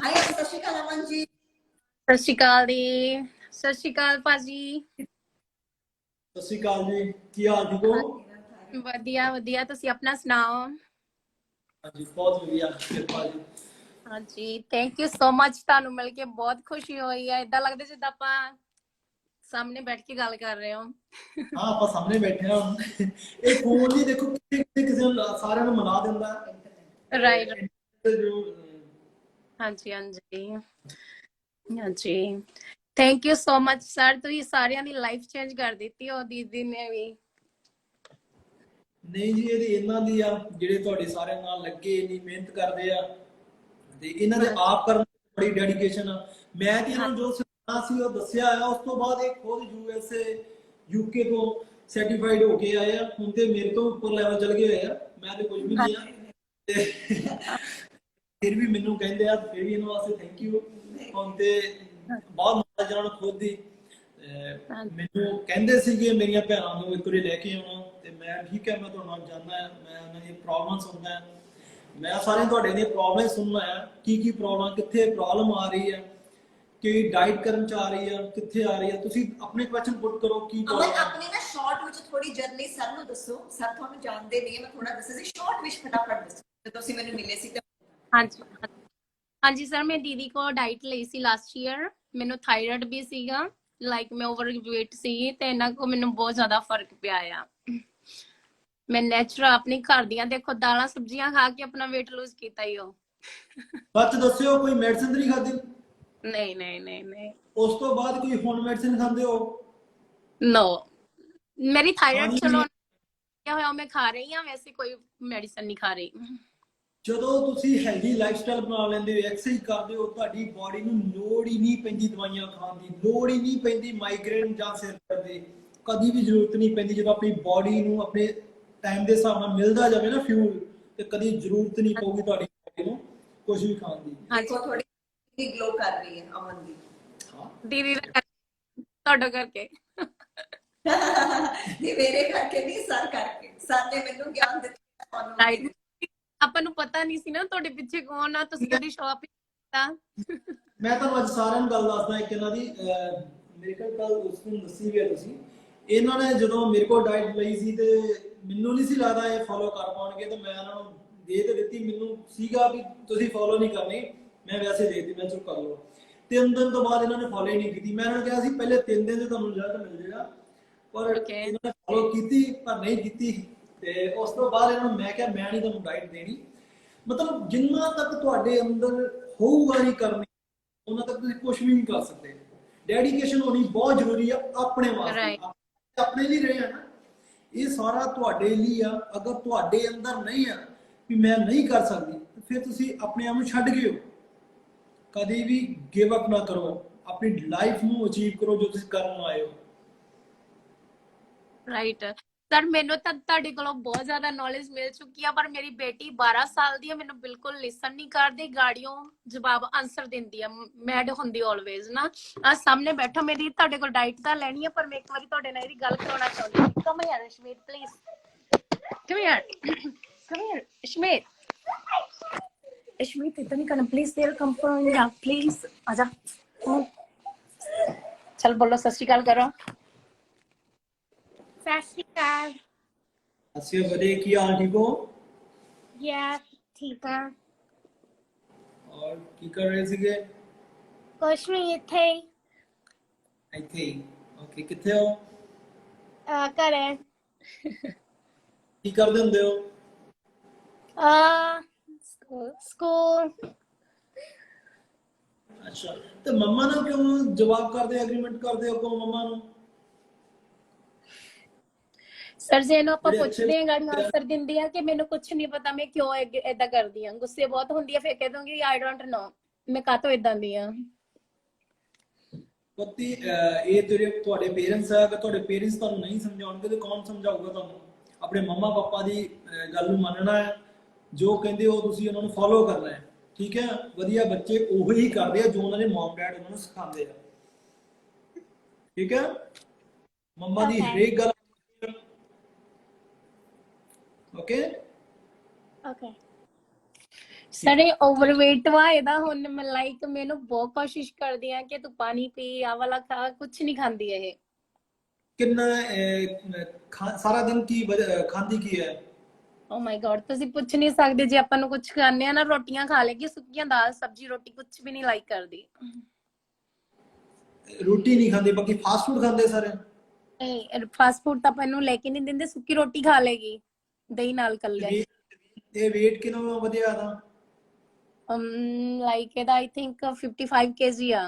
ਹਾਏ ਸਤਿ ਸ਼੍ਰੀ ਅਕਾਲ ਅਮਨ ਜੀ। ਸਤਿ ਸ਼੍ਰੀ ਅਕਾਲ ਦੀ, ਸਤਿ ਸ਼੍ਰੀ ਅਕਾਲ ਭਾਜੀ। ਸਤਿ ਸ਼੍ਰੀ ਅਕਾਲ ਜੀ, ਕੀ ਹਾਲ ਠੀਕ ਹੋ? ਵਧੀਆ ਵਧੀਆ, ਤੁਸੀਂ ਆਪਣਾ ਸੁਣਾਓ? ਹਾਂਜੀ ਬਹੁਤ ਵਧੀਆ, ਕਿਰਪਾ ਜੀ। ਹਾਂਜੀ, ਥੈਂਕ ਯੂ ਸੋ ਮਚ। ਤੁਹਾਨੂੰ ਮਿਲ ਕੇ ਬਹੁਤ ਖੁਸ਼ੀ ਹੋਈ ਹੈ। ਏਦਾਂ ਲੱਗਦਾ ਜਿੱਦਾਂ ਆਪਾਂ ਸਾਹਮਣੇ ਬੈਠ ਕੇ ਗੱਲ ਕਰ ਰਹੇ ਹੋ। ਹਾਂ ਆਪਾਂ ਸਾਹਮਣੇ ਬੈਠੇ ਹਾਂ। ਇਹ ਫੋਨ ਨਹੀਂ ਦੇਖੋ ਕਿਸੇ ਨੂੰ ਸਾਰਿਆਂ ਨੂੰ ਮਨਾ ਦਿੰਦਾ। ਰਾਈਟ। ਹਾਂਜੀ ਹਾਂਜੀ ਹਾਂਜੀ, thank you so much sir. ਤੁਸੀਂ ਸਾਰਿਆਂ ਦੀ ਲਾਈਫ ਚੇਂਜ ਕਰ ਦਿੱਤੀ ਹੋ, ਦੀਦੀ ਨੇ ਵੀ। ਨਹੀਂ ਜੀ, ਇਹਦੀ ਇਹਨਾਂ ਦੀ ਆ ਜਿਹੜੇ ਤੁਹਾਡੇ ਸਾਰਿਆਂ ਨਾਲ ਲੱਗੇ, ਇੰਨੀ ਮਿਹਨਤ ਕਰਦੇ ਆ, ਤੇ ਇਹਨਾਂ ਦੇ ਆਪ ਕਰਨ ਬੜੀ ਡੈਡੀਕੇਸ਼ਨ ਆ। ਮੈਂ ਤੇ ਇਹਨਾਂ ਨੂੰ ਜੋ ਸਿਖਾਉਣਾ ਸੀ ਉਹ ਦੱਸਿਆ ਆ। ਉਸ ਤੋਂ ਬਾਅਦ ਇਹ ਖੁਦ USA UK ਤੋਂ ਸਰਟੀਫਾਈਡ ਹੋ ਕੇ ਆਏ ਆ। ਹੁਣ ਤੇ ਮੇਰੇ ਤੋਂ ਉੱਪਰ ਲੈਵਲ ਚਲ ਗਏ ਹੋਏ ਆ। ਮੈਂ ਤੇ ਕੁਝ ਵੀ ਨਹੀਂ ਆ, ਤੇ ਫਿਰ ਵੀ ਮੈਨੂੰ ਕਹਿੰਦੇ ਆ, ਫਿਰ ਵੀ ਇਹਨਾਂ ਵਾਸਤੇ ਥੈਂਕ ਯੂ। ਹੁਣ ਤੇ ਬਹੁਤ ਨੌਲੇਜ ਇਹਨਾਂ ਨੂੰ ਖੁਦ ਦੀ। ਮੈਨੂੰ ਕਹਿੰਦੇ ਸੀਗੇ ਮੇਰੀਆਂ ਭੈਣਾਂ ਨੂੰ ਇੱਕ ਵਾਰੀ ਲੈ ਕੇ ਆਉਣਾ, ਤੇ ਮੈਂ ਠੀਕ ਹੈ, ਮੈਂ ਤੁਹਾਡੇ ਨਾਲ ਜਾਣਾ ਹੈ, ਮੈਂ ਉਹਨਾਂ ਦੀਆਂ ਪ੍ਰੋਬਲਮ ਸੁਣਨਾ ਹੈ। ਮੈਂ ਸਾਰੇ ਤੁਹਾਡੇ ਦੀਆਂ ਪ੍ਰੋਬਲਮ ਸੁਣਨਾ ਹੈ, ਕੀ ਪ੍ਰੋਬਲਮ, ਕਿੱਥੇ ਪ੍ਰੋਬਲਮ ਆ ਰਹੀ ਹੈ, ਕਿ ਡਾਈਟ ਕਰਨ ਚ ਆ ਰਹੀ ਹੈ, ਕਿੱਥੇ ਆ ਰਹੀ ਹੈ। ਤੁਸੀਂ ਆਪਣੇ ਕੁਐਸਚਨ ਪੁੱਟ ਕਰੋ, ਕੀ ਅਮਨ ਆਪਣੀ ਨਾ ਸ਼ਾਰਟ ਵਿੱਚ ਥੋੜੀ ਜਰਨੀ ਸਰ ਨੂੰ ਦੱਸੋ। ਸਰ ਤੁਹਾਨੂੰ ਜਾਣਦੇ ਨਹੀਂ, ਮੈਂ ਥੋੜਾ ਦੱਸਿਆ ਸੀ ਸ਼ਾਰਟ ਵਿੱਚ, ਫਟਾਫਟ ਦੱਸੋ। ਜਦੋਂ ਤੁਸੀਂ ਮੈਨੂੰ ਮਿਲੇ ਸੀ ਤੇ ਹਾਂਜੀ ਹਾਂਜੀ ਸਰ, ਮੈਂ ਦੀਦੀ ਕੋਲ ਡਾਈਟ ਲਈ ਸੀ ਲਾਸਟ ਈਅਰ। ਮੈਨੂੰ ਥਾਇਰਾਇਡ ਵੀ ਸੀਗਾ, ਲਾਈਕ ਮੈਂ ਓਵਰਵੇਟ ਸੀ, ਤੇ ਇਹਨਾਂ ਕੋ ਮੈਨੂੰ ਬਹੁਤ ਜ਼ਿਆਦਾ ਫਰਕ ਪਿਆ ਆ। ਮੈਂ ਨੈਚੁਰਲ ਆਪਣੀ ਘਰ ਦੀਆਂ ਦੇਖੋ ਦਾਲਾਂ ਸਬਜ਼ੀਆਂ ਖਾ ਕੇ ਆਪਣਾ weight lose ਕੀਤਾ ਹੀ ਹੋ। ਸੱਚ ਦੱਸਿਓ, ਕੋਈ ਮੈਡੀਸਿਨ ਨਹੀਂ ਖਾਦੀ? ਨਹੀਂ ਨਹੀਂ ਨਹੀਂ ਨਹੀਂ। ਉਸ ਤੋਂ ਬਾਅਦ ਕੋਈ ਹੁਣ ਮੈਡੀਸਿਨ ਖਾਂਦੇ ਹੋ? ਨੋ, ਮੇਰੀ ਥਾਇਰਾਇਡ ਚਲੋ ਕਿਆ ਹੋਇਆ ਮੈਂ ਖਾ ਰਹੀ ਹਾਂ, ਵੈਸੇ ਕੋਈ ਮੈਡੀਸਨ ਨਹੀਂ ਖਾ ਰਹੀ। ਜਦੋਂ ਤੁਸੀਂ ਹੈਲਦੀ ਲਾਈਫਸਟਾਈਲ ਬਣਾ ਲੈਂਦੇ ਹੋ, ਐਕਸਰਸਾਈਜ਼ ਕਰਦੇ ਹੋ, ਤੁਹਾਡੀ ਬਾਡੀ ਨੂੰ ਲੋੜ ਹੀ ਨਹੀਂ ਪੈਂਦੀ ਦਵਾਈਆਂ ਖਾਣ ਦੀ, ਲੋੜ ਹੀ ਨਹੀਂ ਪੈਂਦੀ ਮਾਈਗ੍ਰੇਨ ਜਾਂ ਸਿਰ ਦਰਦ ਦੀ, ਕਦੀ ਵੀ ਜ਼ਰੂਰਤ ਨਹੀਂ ਪੈਂਦੀ। ਜਦੋਂ ਆਪਣੀ ਬਾਡੀ ਨੂੰ ਆਪਣੇ ਟਾਈਮ ਦੇ ਹਿਸਾਬ ਨਾਲ ਮਿਲਦਾ ਜਾਵੇ ਨਾ ਫਿਊਲ, ਤੇ ਕਦੀ ਜ਼ਰੂਰਤ ਨਹੀਂ ਪਊਗੀ ਤੁਹਾਡੀ ਬਾਡੀ ਨੂੰ ਕੁਝ ਵੀ ਖਾਣ ਦੀ। ਦੇਖੋ ਥੋੜੀ ਗਲੋ ਕਰ ਰਹੀ ਹੈ ਅਮਨ ਦੀ। ਹਾਂ ਦੀਦੀ ਤੁਹਾਡਾ ਕਰਕੇ ਨਹੀਂ, ਮੇਰੇ ਕਰਕੇ ਨਹੀਂ, ਸਰ ਕਰਕੇ। ਸਰ ਨੇ ਮੈਨੂੰ ਗਿਆਨ ਦਿੱਤਾ ਤੁਹਾਨੂੰ। ਆਪਾਂ ਨੂੰ ਪਤਾ ਨਹੀਂ ਸੀ ਨਾ ਤੁਹਾਡੇ ਪਿੱਛੇ ਕੌਣ ਆ, ਤੁਸੀਂ ਕਦੀ ਸ਼ਾਪਿੰਗ ਕੀਤਾ? ਮੈਂ ਤੁਹਾਨੂੰ ਅੱਜ ਸਾਰਿਆਂ ਨੂੰ ਗੱਲ ਦੱਸਦਾ ਇੱਕ ਇਹਨਾਂ ਦੀ। ਮੇਰੇ ਕੋਲ ਕੱਲ ਉਸ ਨੂੰ ਦੱਸੀ ਵੀ ਹੈ ਤੁਸੀਂ। ਇਹਨਾਂ ਨੇ ਜਦੋਂ ਮੇਰੇ ਕੋਲ ਡਾਈਟ ਲਈ ਸੀ, ਤੇ ਮੈਨੂੰ ਨਹੀਂ ਸੀ ਲੱਗਦਾ ਇਹ ਫੋਲੋ ਕਰ ਪਾਉਣਗੇ, ਤੇ ਮੈਂ ਇਹਨਾਂ ਨੂੰ ਦੇ ਤੇ ਦਿੱਤੀ। ਮੈਨੂੰ ਸੀਗਾ ਵੀ ਤੁਸੀਂ ਫੋਲੋ ਨਹੀਂ ਕਰਨੀ, ਮੈਂ ਵੈਸੇ ਦੇ ਦਿੱਤੀ, ਮੈਂ ਚੁੱਪ ਕਰ ਲਓ। 3 ਦਿਨ ਤੋਂ ਬਾਅਦ ਇਹਨਾਂ ਨੇ ਫੋਲੋ ਹੀ ਨਹੀਂ ਕੀਤੀ। ਮੈਂ ਇਹਨਾਂ ਨੂੰ ਕਿਹਾ ਸੀ ਪਹਿਲੇ 3 ਦਿਨ 'ਚ ਤੁਹਾਨੂੰ ਰਿਜ਼ਲਟ ਮਿਲ ਜਾਏਗਾ, ਪਰ ਇਹਨਾਂ ਨੇ ਫੋਲੋ ਕੀਤੀ ਪਰ ਨਹੀਂ ਕੀਤੀ। ਤੇ ਉਸ ਤੋਂ ਬਾਅਦ ਇਹਨਾਂ ਨੂੰ ਮੈਂ ਕਿਹਾ ਮੈਂ ਨਹੀਂ ਤੁਹਾਨੂੰ ਡਾਈਟ ਦੇਣੀ। ਮਤਲਬ ਜਿੰਨਾ ਤੱਕ ਤੁਹਾਡੇ ਅੰਦਰ ਹੋਊਗਾ ਨਹੀਂ ਕਰਨੀ, ਉਹਨਾਂ ਤੱਕ ਤੁਸੀਂ ਕੁਝ ਵੀ ਨਹੀਂ ਕਰ ਸਕਦੇ। ਡੈਡੀਕੇਸ਼ਨ ਹੋਣੀ ਬਹੁਤ ਜ਼ਰੂਰੀ ਆ ਆਪਣੇ ਵਾਸਤੇ, ਆਪਣੇ ਲਈ ਰਹੇ ਆ ਨਾ, ਇਹ ਸਾਰਾ ਤੁਹਾਡੇ ਲਈ ਆ। ਅਗਰ ਤੁਹਾਡੇ ਅੰਦਰ ਨਹੀਂ ਆ ਵੀ ਮੈਂ ਨਹੀਂ ਕਰ ਸਕਦੀ, ਫਿਰ ਤੁਸੀਂ ਆਪਣੇ ਆਪ ਨੂੰ ਛੱਡ ਗਏ ਹੋ। ਕਦੇ ਵੀ ਗਿਵ ਅਪ ਨਾ ਕਰੋ, ਆਪਣੀ ਲਾਈਫ ਨੂੰ ਅਚੀਵ ਕਰੋ ਜੋ ਤੁਸੀਂ ਕਰਨ ਆਏ ਹੋ। ਰਾਈਟ ਸਰ, ਮੈਨੂੰ ਤਾਂ ਤੁਹਾਡੇ ਕੋਲੋਂ ਬਹੁਤ ਜ਼ਿਆਦਾ ਨੌਲੇਜ ਮਿਲ ਚੁੱਕੀ ਆ, ਪਰ ਮੇਰੀ ਬੇਟੀ 12 ਸਾਲ ਦੀ ਹੈ, ਮੈਨੂੰ ਬਿਲਕੁਲ ਲਿਸਨ ਨਹੀਂ ਕਰਦੀ, ਗਾੜੀਆਂ ਜਵਾਬ ਆਨਸਰ ਦਿੰਦੀ ਆ, ਮੈਡ ਹੁੰਦੀ ਆਲਵੇਜ਼ ਨਾ। ਆ ਸਾਹਮਣੇ ਬੈਠੋ, ਮੇਰੀ ਤੁਹਾਡੇ ਕੋਲ ਡਾਈਟ ਤਾਂ ਲੈਣੀ ਆ, ਪਰ ਮੈਂ ਇੱਕ ਵਾਰੀ ਤੁਹਾਡੇ ਨਾਲ ਇਹਦੀ ਗੱਲ ਕਰਾਉਣਾ ਚਾਹੁੰਦੀ ਹਾਂ। Come here Ashmeet please, come here, come here Ashmeet. Ashmeet ਇਦਾਂ ਨਹੀਂ ਕਰਨਾ ਪਲੀਜ਼, ਦੇਰ ਕਮ ਫਰਮ ਹਿਅਰ ਪਲੀਜ਼, ਆਜਾ। ਚਲ ਬੋਲੋ, ਸਤਿ ਸ਼੍ਰੀ ਅਕਾਲ ਕਰੋ। ਸਤਿ ਸ਼੍ਰੀ ਅਕਾਲ। ਅਸੀਂ ਵਧੀਆ, ਕੀ ਹਾਲ, ਠੀਕ ਹੋ? ਯਾ ਠੀਕ ਆ। ਔਰ ਕੀ ਕਰ ਰਹੇ ਸੀਗੇ? ਕੁਛ ਨਹੀਂ, ਇੱਥੇ ਇੱਥੇ ਹੀ। ਓਕੇ, ਕਿੱਥੇ ਹੋ? ਘਰੇ ਕੀ ਕਰਦੇ ਹੁੰਦੇ ਹੋ? ਸਕੂਲ ਅੱਛਾ, ਤੇ ਮੰਮਾ ਨਾਲ ਕਿਉਂ ਜਵਾਬ ਕਰਦੇ, ਐਗਰੀਮੈਂਟ ਕਰਦੇ ਹੋ ਕਿਉਂ ਮੰਮਾ ਨੂੰ? ਸਰ ਜੇ ਇਹਨੂੰ ਆਪਾਂ ਜਿਹੜੇ ਅੱਛੇ ਪੁੱਛਦੇ ਹਾਂ ਗਾੜੀ ਆਨਸਰ ਦਿੰਦੀ ਆ ਕਿ ਮੈਨੂੰ ਕੁਝ ਨਹੀਂ ਪਤਾ, ਮੈਂ ਕਿਉਂ ਏਦਾਂ ਕਰਦੀ ਆ, ਗੁੱਸੇ ਬਹੁਤ ਹੁੰਦੀ ਆ, ਫਿਰ ਕਹਿ ਦੂੰਗੀ ਆਈ ਡੋਂਟ ਨੋ ਮੈਂ ਕਾਹਤੋਂ ਏਦਾਂ ਦੀ ਆ। ਪਤੀ ਇਹ ਤੁਹਾਡੇ ਪੇਰੈਂਟਸ ਆ, ਅਗਰ ਤੁਹਾਡੇ ਪੇਰੈਂਟਸ ਤੁਹਾਨੂੰ ਨਹੀਂ ਸਮਝਾਉਣਗੇ ਤਾਂ ਕੌਣ ਸਮਝਾਊਗਾ ਤੁਹਾਨੂੰ? ਆਪਣੇ ਮੰਮਾ ਪਾਪਾ ਦੀ ਗੱਲ ਨੂੰ ਮੰਨਣਾ ਹੈ, ਜੋ ਕਹਿੰਦੇ ਹੋ ਤੁਸੀਂ ਉਹਨਾਂ ਨੂੰ ਫੋਲੋ ਕਰਨਾ ਹੈ, ਠੀਕ ਹੈ? ਵਧੀਆ ਬੱਚੇ ਉਹੀ ਕਰਦੇ ਆ ਜੋ ਉਹਨਾਂ ਦੇ ਮਮ ਡੈਡ ਉਹਨਾਂ ਨੂੰ ਸਿਖਾਉਂਦੇ ਆ, ਠੀਕ ਹੈ? ਮੰਮਾ ਦੀ ਹਰੇਕ ਗੱਲ ਓਕੇ। ਸਰ ਇਹ ਓਵਰਵੇਟ ਵਾ ਇਹਦਾ, ਹੁਣ ਮੈਂ ਲਾਈਕ ਮੈਨੂੰ ਬਹੁਤ ਕੋਸ਼ਿਸ਼ ਕਰਦੀ ਆ ਕਿ ਤੂੰ ਪਾਣੀ ਪੀ, ਆ ਵਾਲਾ ਖਾ, ਕੁਝ ਨਹੀਂ ਖਾਂਦੀ ਇਹ। ਕਿੰਨਾ ਸਾਰਾ ਦਿਨ ਕੀ ਖਾਂਦੀ ਕੀ ਹੈ? ਓ ਮਾਈ ਗॉड, ਤੁਸੀਂ ਪੁੱਛ ਨਹੀਂ ਸਕਦੇ, ਜੇ ਆਪਾਂ ਨੂੰ ਕੁਝ ਖਾਣੇ ਆ ਨਾ, ਰੋਟੀਆਂ ਖਾ ਲੇਗੀ, ਸੁੱਕੀਆਂ ਦਾਲ ਸਬਜ਼ੀ ਰੋਟੀ ਕੁਝ ਵੀ ਨਹੀਂ ਲਾਈਕ ਕਰਦੀ। ਰੋਟੀ ਨਹੀਂ ਖਾਂਦੇ, ਬਾਕੀ ਫਾਸਟ ਫੂਡ ਖਾਂਦੇ ਸਾਰੇ? ਇਹ ਫਾਸਟ ਫੂਡ ਤਾਂ ਆਪਾਂ ਨੂੰ ਲੈ ਕੇ ਨਹੀਂ ਦਿੰਦੇ, ਸੁੱਕੀ ਰੋਟੀ ਖਾ ਲੇਗੀ ਦਹੀਂ ਨਾਲ ਕੱਲੇ। ਇਹ weight ਕਿੰਨਾ ਵਧਿਆ ਦਾ? ਲਾਈਕ ਇਹਦਾ ਆਈ ਥਿੰਕ 55 kg ਆ।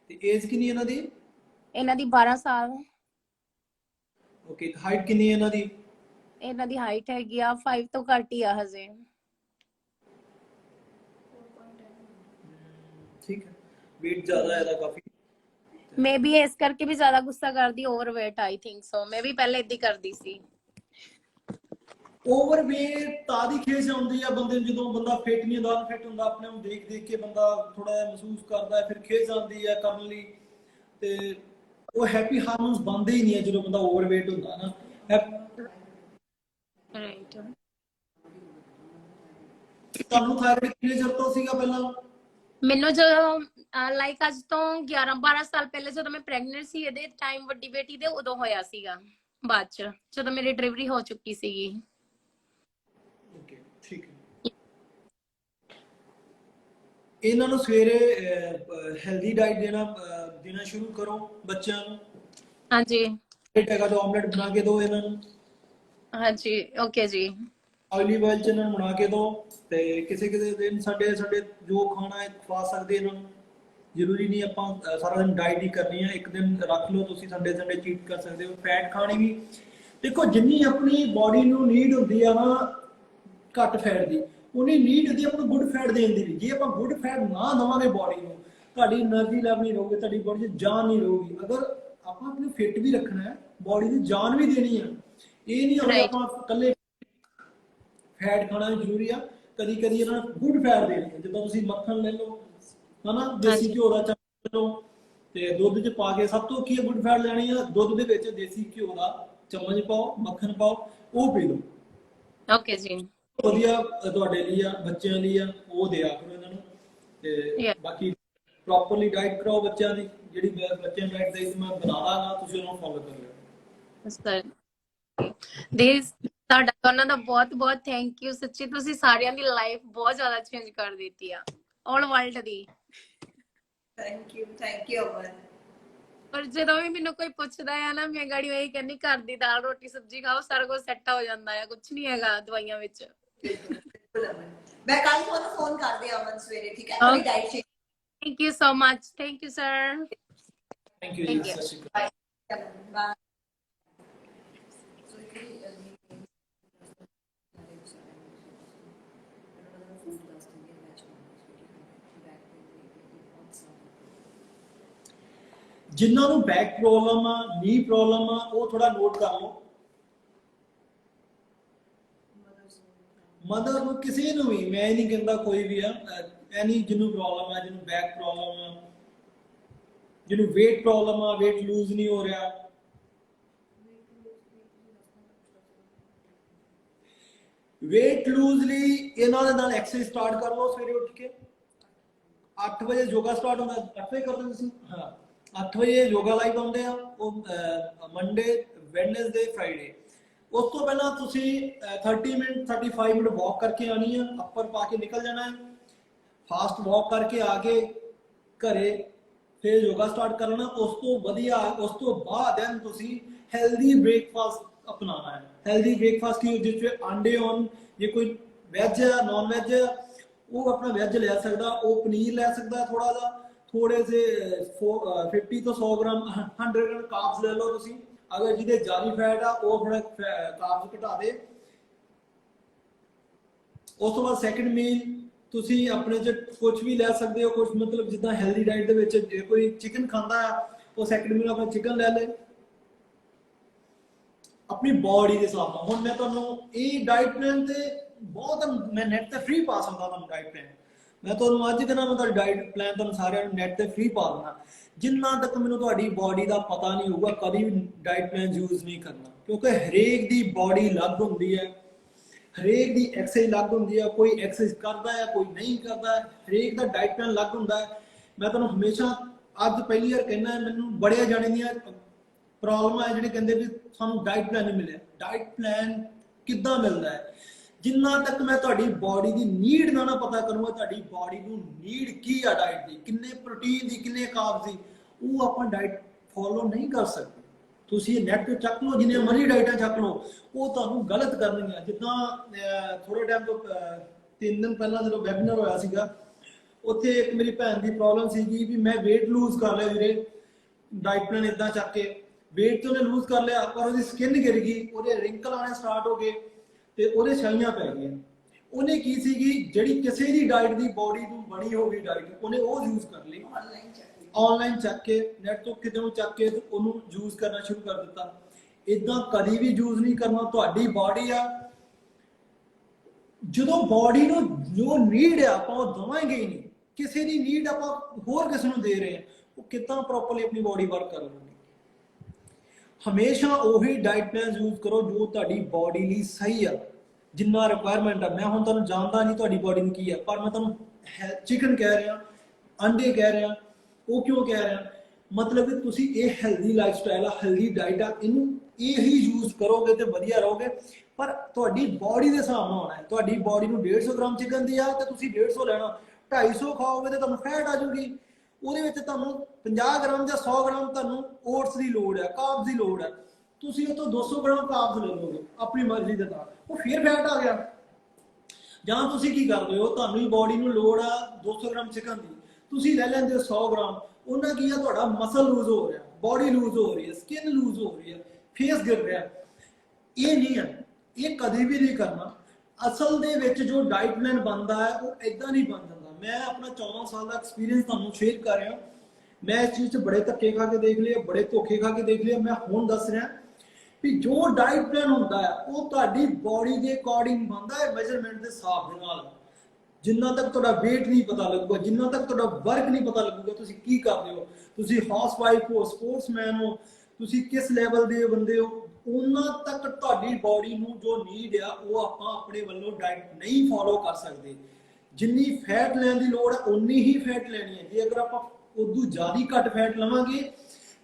ਤੇ ਏਜ ਕਿੰਨੀ ਇਹਨਾਂ ਦੀ? ਇਹਨਾਂ ਦੀ 12 ਸਾਲ। ਓਕੇ, ਹਾਈਟ ਕਿੰਨੀ ਹੈ ਇਹਨਾਂ ਦੀ? ਇਹਨਾਂ ਦੀ ਹਾਈਟ ਹੈਗੀ ਆ 5 ਤੋਂ ਘੱਟ ਹੀ ਆ ਹਜੇ। ਠੀਕ ਹੈ, weight ਜ਼ਿਆਦਾ ਹੈ ਇਹਦਾ ਕਾਫੀ। ਮੈਂ ਵੀ ਇਸ ਕਰਕੇ ਵੀ ਜ਼ਿਆਦਾ ਗੁੱਸਾ ਕਰਦੀ, ਓਵਰਵੇਟ ਆਈ ਥਿੰਕ ਸੋ। ਮੈਂ ਵੀ ਪਹਿਲੇ ਇਦਾਂ ਕਰਦੀ ਸੀ। ਓਵਰਵੇਟ ਤਾਂ ਦੀ ਖੇਜ ਆਉਂਦੀ ਆ ਬੰਦੇ ਨੂੰ ਜਦੋਂ ਬੰਦਾ ਫਿਟ ਨਹੀਂ ਹੁੰਦਾ, ਅਨਫਿਟ ਹੁੰਦਾ, ਆਪਣੇ ਨੂੰ ਦੇਖ ਦੇਖ ਕੇ ਬੰਦਾ ਥੋੜਾ ਜਿਹਾ ਮਹਿਸੂਸ ਕਰਦਾ ਹੈ, ਫਿਰ ਖੇਜ ਆਉਂਦੀ ਹੈ ਕਰਨ ਲਈ, ਤੇ ਉਹ ਹੈਪੀ ਹਾਰਮੋਨਸ ਬਣਦੇ ਹੀ ਨਹੀਂ ਹੈ ਜਦੋਂ ਬੰਦਾ ਓਵਰਵੇਟ ਹੁੰਦਾ ਨਾ। ਰਾਈਟ। ਤੁਹਾਨੂੰ ਥਾਇਰਾਇਡ ਕਿੰਨੇ ਚਿਰ ਤੋਂ ਸੀਗਾ ਪਹਿਲਾਂ? ਮੈਨੂੰ ਜਦੋਂ ਲਾਈਕ ਅੱਜ ਤੋਂ 11-12 ਸਾਲ ਪਹਿਲੇ ਜਦੋਂ ਮੈਂ ਪ੍ਰੈਗਨੈਂਟ ਸੀ, ਇਹਦੇ ਟਾਈਮ ਵੱਡੀ ਬੇਟੀ ਦੇ ਉਦੋਂ ਹੋਇਆ ਸੀਗਾ, ਬਾਅਦ ਚ ਜਦੋਂ ਮੇਰੀ ਡਿਲੀਵਰੀ ਹੋ ਚੁੱਕੀ ਸੀਗੀ। ਓਕੇ, ਠੀਕ ਹੈ। ਇਹਨਾਂ ਨੂੰ ਸਵੇਰੇ ਹੈਲਦੀ ਡਾਈਟ ਦੇਣਾ ਸ਼ੁਰੂ ਕਰੋ ਬੱਚਿਆਂ ਨੂੰ। ਹਾਂਜੀ ਟੇਗਾ ਦਾ ਆਮਲੇਟ ਬਣਾ ਕੇ ਦਿਓ ਇਹਨਾਂ ਨੂੰ। ਹਾਂਜੀ ਓਕੇ ਜੀ। ਆਇਲੀ ਆਇਲ ਚ ਇਹਨਾਂ ਨੂੰ ਬਣਾ ਕੇ ਦਿਓ, ਤੇ ਕਿਸੇ ਕਿਸੇ ਦਿਨ ਸਾਡੇ ਜੋ ਖਾਣਾ ਹੈ ਖਵਾ ਸਕਦੇ ਇਹਨਾਂ ਨੂੰ। ਜ਼ਰੂਰੀ ਨਹੀਂ ਆਪਾਂ ਸਾਰਾ ਦਿਨ ਡਾਈਟ ਹੀ ਕਰਨੀ ਹੈ, ਇੱਕ ਦਿਨ ਰੱਖ ਲਓ ਤੁਸੀਂ, ਸੰਡੇ ਚੀਟ ਕਰ ਸਕਦੇ ਹੋ। ਫੈਟ ਖਾਣੀ ਵੀ ਦੇਖੋ, ਜਿੰਨੀ ਆਪਣੀ ਬਾਡੀ ਨੂੰ ਨੀਡ ਹੁੰਦੀ ਆ ਨਾ ਘੱਟ ਫੈਟ ਦੀ, ਉਨੀ ਨੀਡ ਹੁੰਦੀ ਆਪਾਂ ਨੂੰ ਗੁੱਡ ਫੈਟ ਦੇਣ ਦੀ ਵੀ। ਜੇ ਆਪਾਂ ਗੁੱਡ ਫੈਟ ਨਾ ਦੇਵਾਂਗੇ ਬਾਡੀ ਨੂੰ, ਤੁਹਾਡੀ એનર્ਜੀ ਲੈਵਲ ਨਹੀਂ ਰਹੂਗੀ, ਤੁਹਾਡੀ ਬਾਡੀ 'ਚ ਜਾਨ ਨਹੀਂ ਰਹੂਗੀ। ਅਗਰ ਆਪਾਂ ਆਪਣੀ ਫਿੱਟ ਵੀ ਰੱਖਣਾ ਹੈ, ਬਾਡੀ ਨੂੰ ਜਾਨ ਵੀ ਦੇਣੀ ਆ, ਇਹ ਨਹੀਂ ਹੋਵੇ ਆਪਾਂ ਇਕੱਲੇ ਫੈਟ ਖਾਣਾ ਵੀ ਜ਼ਰੂਰੀ ਆ, ਕਦੀ ਕਦੀ ਇਹਨਾਂ ਨੂੰ ਗੁੱਡ ਫੈਟ ਦੇਣੀ ਹੈ। ਜਿੱਦਾਂ ਤੁਸੀਂ ਮੱਖਣ ਲੈ ਲਓ, ਹਨਾ, ਦੇਸੀ ਘਿਓ ਦਾ ਚਮਚ ਲਓ, ਤੇ ਦੁੱਧ 'ਚ ਪਾ ਕੇ, ਸਭ ਤੋਂ ਕੀ ਗੁੱਡ ਫੈਟ ਲੈਣੀ ਆ, ਦੁੱਧ ਦੇ ਵਿੱਚ ਦੇਸੀ ਘਿਓ ਦਾ ਚਮਚ ਪਾਓ, ਮੱਖਣ ਪਾਓ, ਉਹ ਪੀ ਲਓ। ਓਕੇ ਜੀ, ਵਧੀਆ ਤੁਹਾਡੇ ਲਈ ਆ, ਬੱਚਿਆਂ ਲਈ ਆ, ਉਹ ਦਿਆ ਕਰੋ ਇਹਨਾਂ ਨੂੰ। ਤੇ ਬਾਕੀ ਪ੍ਰੋਪਰਲੀ ਡਾਈਟ ਕਰਾਓ ਬੱਚਿਆਂ ਦੀ, ਜਿਹੜੀ ਬੱਚਿਆਂ ਦੀ ਡਾਈਟ ਮੈਂ ਬਣਾ ਦਾਂਗਾ, ਤੁਸੀਂ ਉਹਨੂੰ ਫੋਲੋ ਕਰ ਲਿਓ। ਸਰ ਦਿਸ ਤੁਹਾਡਾ ਉਹਨਾਂ ਦਾ ਬਹੁਤ ਬਹੁਤ ਥੈਂਕ ਯੂ। ਸੱਚੀ ਤੁਸੀਂ ਸਾਰਿਆਂ ਦੀ ਲਾਈਫ ਬਹੁਤ ਜ਼ਿਆਦਾ ਚੇਂਜ ਕਰ ਦਿੱਤੀ ਆ, all world the. Thank you ਅਮਨ। ਪਰ ਜਦੋਂ ਵੀ ਮੈਨੂੰ ਕੋਈ ਪੁੱਛਦਾ ਆ ਨਾ, ਮੈਂ ਗਾੜੀ ਇਹੀ ਕਹਿੰਦੀ ਘਰ ਦੀ ਦਾਲ ਰੋਟੀ ਸਬਜ਼ੀ ਖਾਓ, ਸਾਰਾ ਕੁਝ ਸੈੱਟ ਹੋ ਜਾਂਦਾ ਆ, ਕੁਝ ਨਹੀਂ ਹੈਗਾ ਦਵਾਈਆਂ ਵਿੱਚ। ਬਿਲਕੁਲ ਅਮਨ, ਮੈਂ ਕੱਲ ਤੁਹਾਨੂੰ ਫੋਨ ਕਰਦੀ ਆ ਅਮਨ ਸਵੇਰੇ, ਠੀਕ ਹੈ? ਤੁਹਾਡੀ diet sheet. Thank you so much, thank you sir. Thank you ਜੀ, ਸਤਿ ਸ਼੍ਰੀ ਅਕਾਲ। ਬਾਏ। ਜਿਨ੍ਹਾਂ ਨੂੰ ਬੈਕ ਪ੍ਰੋਬਲਮ ਆ, ਨੀ ਪ੍ਰੋਬਲਮ ਆ, ਉਹ ਥੋੜਾ ਨੋਟ ਕਰ ਲਓ। ਮਦਰ ਨੂੰ, ਕਿਸੇ ਨੂੰ ਵੀ, ਮੈਂ ਨਹੀਂ ਕਹਿੰਦਾ ਕੋਈ ਵੀ ਆ, ਐਨੀ ਜਿਹਨੂੰ ਪ੍ਰੋਬਲਮ ਆ, ਜਿਹਨੂੰ ਬੈਕ ਪ੍ਰੋਬਲਮ ਆ, ਜਿਹਨੂੰ weight ਪ੍ਰੋਬਲਮ ਆ, weight ਲੂਜ਼ ਨਹੀਂ ਹੋ ਰਿਹਾ, weight ਲੂਜ਼ ਲਈ ਇਹਨਾਂ ਦੇ ਨਾਲ ਐਕਸਰਸਾਈਜ਼ ਸਟਾਰਟ ਕਰ ਲਓ। ਸਵੇਰੇ ਉੱਠ ਕੇ 8 ਵਜੇ ਯੋਗਾ ਸਟਾਰਟ ਹੁੰਦਾ, 8 ਵਜੇ ਕਰਦੇ ਤੁਸੀਂ? ਹਾਂ, 8 ਵਜੇ ਯੋਗਾ ਲਾਈਵ ਆਉਂਦੇ ਆ, ਉਹ ਮੰਡੇ, ਵੈਡਨਸਡੇ, ਫਰਾਈਡੇ। ਉਸ ਤੋਂ ਪਹਿਲਾਂ ਤੁਸੀਂ 30 ਮਿੰਟ 35 ਮਿੰਟ ਵਾਕ ਕਰਕੇ ਆਣੀ ਆ, ਅੱਪਰ ਪਾ ਕੇ ਨਿਕਲ ਜਾਣਾ ਹੈ। ਫਾਸਟ ਵਾਕ ਕਰਕੇ ਆ ਕੇ ਘਰੇ ਫਿਰ ਯੋਗਾ ਸਟਾਰਟ ਕਰਨਾ। ਉਸ ਤੋਂ ਵਧੀਆ, ਉਸ ਤੋਂ ਬਾਅਦ ਤੁਸੀਂ हेल्दी ब्रेकफास्ट अपनाना है। हेल्दी ब्रेकफास्ट की जिसमें अंडे होन, जे कोई वैज है नॉन वैज है वो अपना वैज ले सकता, वो पनीर ले सकता है थोड़ा सा, थोड़े से 50 तो 100 ग्राम 100 ग्राम कार्ब्स ले लो तुसी। अगर जिहदे ज़्यादा फैट आ वो थोड़ा कार्ब्स घटा दे। उस तो बाद सैकंड मील तुसी अपने च कुछ भी ले सकते हो, कुछ मतलब जिद्दां हेल्दी डाइट दे विच जे कोई चिकन खाता है वो सैकंड मील अपना चिकन ले ले अपनी बॉडी के हिसाब नाल। हुण मैं तुहानूं ਇਹ डाइट प्लान ते बहुत मैं नेट ते फ्री पा सकदा तुहानूं डाइट प्लान। मैं तुहानूं अज देना मैं तुहाडी डाइट प्लान तुहानूं सारिਆਂ ਨੂੰ नेट ते फ्री पा देना। जिन्ना तक मैनूं तुहाडी बॉडी दा पता नहीं होगा कभी भी डाइट प्लान यूज नहीं करना, क्योंकि हरेक दी बॉडी अलग हुंदी है, हरेक दी एक्सरसाइज अलग हुंदी है। कोई एक्सरसाइज करदा है कोई नहीं करदा है, हरेक दा डाइट प्लान अलग हुंदा है। मैं तुहानूं हमेशा अज पहली बार कहना है, मैनूं बड़े जाने दियां प्रॉब्लम है जिहड़े कहंदे भी सानूं डाइट प्लान नहीं मिलिया। डाइट प्लान किद्दां मिलदा है? जिन्ना तक मैं तुहाडी बॉडी दी नीड ना पता करूंगा, तुहाडी बॉडी नूं नीड की आ डाइट दी, किन्ने प्रोटीन दी किन्ने कार्ब्स दी, वो आपां डाइट फॉलो नहीं कर सकते। ਤੁਸੀਂ ਨੈਟ ਤੋਂ ਚੱਕ ਲਓ ਜਿੰਨੇ ਮਰਜ਼ੀ ਡਾਈਟਾਂ ਚੱਕ ਲਓ, ਉਹ ਤੁਹਾਨੂੰ ਗਲਤ ਕਰਨਗੀਆਂ। ਜਿੱਦਾਂ ਥੋੜੇ ਟਾਈਮ ਤੋਂ 3 ਦਿਨ ਪਹਿਲਾਂ ਜਦੋਂ ਵੈਬਿਨਾਰ ਹੋਇਆ ਸੀਗਾ, ਉੱਥੇ ਇੱਕ ਮੇਰੀ ਭੈਣ ਦੀ ਪ੍ਰੋਬਲਮ ਸੀਗੀ ਵੀ ਮੈਂ weight lose ਕਰ ਲਿਆ ਵੀਰੇ, ਡਾਈਟ ਪਲਾਨ ਇਦਾਂ ਚੱਕ ਕੇ weight ਤੋਂ ਉਹਨੇ lose ਕਰ ਲਿਆ, ਪਰ ਉਹਦੀ ਸਕਿਨ ਗਿਰ ਗਈ, ਉਹਦੇ ਰਿੰਕਲ ਆਣੇ ਸਟਾਰਟ ਹੋ ਗਏ ਤੇ ਉਹਦੇ ਛਾਈਆਂ ਪੈ ਗਈਆਂ। ਉਹਨੇ ਕੀ ਸੀਗੀ ਜਿਹੜੀ ਕਿਸੇ ਦੀ ਡਾਈਟ ਦੀ ਬੋਡੀ ਨੂੰ ਬਣੀ ਹੋਗੀ ਡਾਈਟ, ਉਹਨੇ ਉਹ ਯੂਜ਼ ਕਰ ਲਈ ऑनलाइन चक के नेट तो कितों चक के यूज करना शुरू कर दिता। इदा कभी भी यूज नहीं करना। तुहाडी बॉडी आ, जो बॉडी नूं जो नीड है आपां ओह दवांगे ही नहीं। किसी दी नीड आपां होर किसी नूं दे रहे हैं, वो कितना प्रॉपरली अपनी बॉडी वर्क कर लूगी। हमेशा ओही डाइट प्लान यूज करो जो तुहाडी बॉडी लई सही है, जिन्ना रिक्वायरमेंट है। मैं हुण तुहानूं जानदा नहीं तुहाडी बॉडी नूं की है, पर मैं तुहानूं चिकन कह रहा, अंडे कह रहा, वो क्यों कह रहे हैं? मतलब कि तुसी ये हेल्दी लाइफस्टाइल आ, हेल्दी डाइट आ, इनू यही यूज करोगे तो वधिया रहोगे। पर तुहाडी बॉडी के हिसाब नाल होना है। तुहाडी बॉडी नूं 150 ग्राम चिकन दी आ ते तुसी 150 लेना, 250 खाओगे तो तुहानूं फैट आ जाऊगी। ਉਹਦੇ ਵਿੱਚ ਤੁਹਾਨੂੰ 50 ਗ੍ਰਾਮ ਜਾਂ 100 ਗ੍ਰਾਮ ਤੁਹਾਨੂੰ ਓਟਸ ਦੀ ਲੋੜ ਹੈ, ਕਾਰਬਸ ਦੀ ਲੋੜ ਹੈ, ਤੁਸੀਂ ਉਹ ਤੋਂ 200 ਗ੍ਰਾਮ ਕਾਰਬਸ ਲੈ ਲਓਗੇ ਆਪਣੀ ਮਰਜ਼ੀ ਦੇ ਨਾਲ, ਉਹ ਫਿਰ ਫੈਟ ਆ ਗਿਆ। ਜਾਂ ਤੁਸੀਂ ਕੀ ਕਰਦੇ ਹੋ, ਤੁਹਾਨੂੰ ਬੋਡੀ ਨੂੰ ਲੋੜ ਆ 200 ਗ੍ਰਾਮ ਚਿਕਨ ਦੀ, ਤੁਸੀਂ ਲੈ ਲੈਂਦੇ ਹੋ 100 ਗ੍ਰਾਮ, ਉਹਨਾਂ ਕੀ ਆ ਤੁਹਾਡਾ ਮਸਲ ਲੂਜ਼ ਹੋ ਰਿਹਾ, ਬੋਡੀ ਲੂਜ਼ ਹੋ ਰਹੀ ਹੈ, ਸਕਿਨ ਲੂਜ਼ ਹੋ ਰਹੀ ਹੈ, ਫੇਸ ਗਿਰ ਰਿਹਾ। ਇਹ ਨਹੀਂ ਹੈ, ਇਹ ਕਦੇ ਵੀ ਨਹੀਂ ਕਰਨਾ। ਅਸਲ ਦੇ ਵਿੱਚ ਜੋ ਡਾਈਟ ਪਲਾਨ ਬਣਦਾ ਹੈ ਉਹ ਇਦਾਂ ਨਹੀਂ ਬਣ ਜਾਂਦਾ। ਮੈਂ ਆਪਣਾ 14 ਸਾਲ ਦਾ ਐਕਸਪੀਰੀਅੰਸ ਤੁਹਾਨੂੰ ਸ਼ੇਅਰ ਕਰ ਰਿਹਾ। ਮੈਂ ਇਸ ਚੀਜ਼ 'ਚ ਬੜੇ ਧੱਕੇ ਖਾ ਕੇ ਦੇਖ ਲਿਆ, ਬੜੇ ਧੋਖੇ ਖਾ ਕੇ ਦੇਖ ਲਿਆ। ਮੈਂ ਹੁਣ ਦੱਸ ਰਿਹਾ ਵੀ ਜੋ ਡਾਈਟ ਪਲਾਨ ਹੁੰਦਾ ਹੈ ਉਹ ਤੁਹਾਡੀ ਬੋਡੀ ਦੇ ਅਕੋਰਡਿੰਗ ਬਣਦਾ ਹੈ, ਮੈਜ਼ਰਮੈਂਟ ਦੇ ਹਿਸਾਬ ਦੇ ਨਾਲ। ਜਿੰਨਾ ਤੱਕ ਤੁਹਾਡਾ weight ਨਹੀਂ ਪਤਾ ਲੱਗੂਗਾ, ਜਿੰਨਾ ਤੱਕ ਤੁਹਾਡਾ ਵਰਕ ਨਹੀਂ ਪਤਾ ਲੱਗੂਗਾ, ਤੁਸੀਂ ਕੀ ਕਰਦੇ ਹੋ, ਤੁਸੀਂ ਹਾਊਸ ਵਾਈਫ ਹੋ, ਸਪੋਰਟਸਮੈਨ ਹੋ, ਤੁਸੀਂ ਕਿਸ ਲੈਵਲ ਦੇ ਬੰਦੇ ਹੋ, ਉਹਨਾਂ ਤੱਕ ਤੁਹਾਡੀ ਬੋਡੀ ਨੂੰ ਜੋ ਨੀਡ ਆ ਉਹ ਆਪਾਂ ਆਪਣੇ ਵੱਲੋਂ ਡਾਈਟ ਨਹੀਂ ਫੋਲੋ ਕਰ ਸਕਦੇ। ਜਿੰਨੀ ਫੈਟ ਲੈਣ ਦੀ ਲੋੜ ਹੈ ਉਨੀ ਹੀ ਫੈਟ ਲੈਣੀ ਹੈ। ਜੇ ਅਗਰ ਆਪਾਂ ਉਦੋਂ ਜ਼ਿਆਦਾ ਘੱਟ ਫੈਟ ਲਵਾਂਗੇ,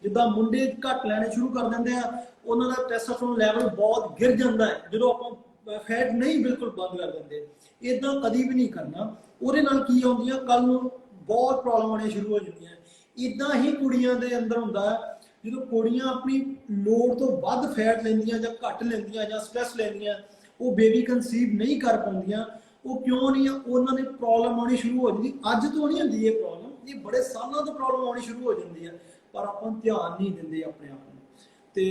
ਜਿੱਦਾਂ ਮੁੰਡੇ ਘੱਟ ਲੈਣੇ ਸ਼ੁਰੂ ਕਰ ਦਿੰਦੇ ਆ, ਉਹਨਾਂ ਦਾ ਟੈਸਟੋਸਟੇਰੋਨ ਲੈਵਲ ਬਹੁਤ ਗਿਰ ਜਾਂਦਾ ਹੈ ਜਦੋਂ ਆਪਾਂ ਫੈਟ ਨਹੀਂ ਬਿਲਕੁਲ ਬੰਦ ਕਰ ਦਿੰਦੇ। ਇਦਾਂ ਕਦੀ ਵੀ ਨਹੀਂ ਕਰਨਾ। ਉਹਦੇ ਨਾਲ ਕੀ ਆਉਂਦੀਆਂ, ਕੱਲ ਨੂੰ ਬਹੁਤ ਪ੍ਰੋਬਲਮ ਆਉਣੀਆਂ ਸ਼ੁਰੂ ਹੋ ਜਾਂਦੀਆਂ। ਇਦਾਂ ਹੀ ਕੁੜੀਆਂ ਦੇ ਅੰਦਰ ਹੁੰਦਾ ਹੈ, ਜਦੋਂ ਕੁੜੀਆਂ ਆਪਣੀ ਲੋੜ ਤੋਂ ਵੱਧ ਫੈਟ ਲੈਂਦੀਆਂ ਜਾਂ ਘੱਟ ਲੈਂਦੀਆਂ ਜਾਂ ਸਟ੍ਰੈਸ ਲੈਂਦੀਆਂ, ਉਹ ਬੇਬੀ ਕਨਸੀਵ ਨਹੀਂ ਕਰ ਪਾਉਂਦੀਆਂ। ਉਹ ਕਿਉਂ ਨਹੀਂ ਆ? ਉਹਨਾਂ ਦੇ ਪ੍ਰੋਬਲਮ ਆਉਣੀ ਸ਼ੁਰੂ ਹੋ ਜਾਂਦੀ। ਅੱਜ ਤੋਂ ਨਹੀਂ ਹੁੰਦੀ ਇਹ ਪ੍ਰੋਬਲਮ, ਇਹ ਬੜੇ ਸਾਲਾਂ ਤੋਂ ਪ੍ਰੋਬਲਮ ਆਉਣੀ ਸ਼ੁਰੂ ਹੋ ਜਾਂਦੀ ਹੈ, ਪਰ ਆਪਾਂ ਧਿਆਨ ਨਹੀਂ ਦਿੰਦੇ ਆਪਣੇ ਆਪ ਨੂੰ। ਤੇ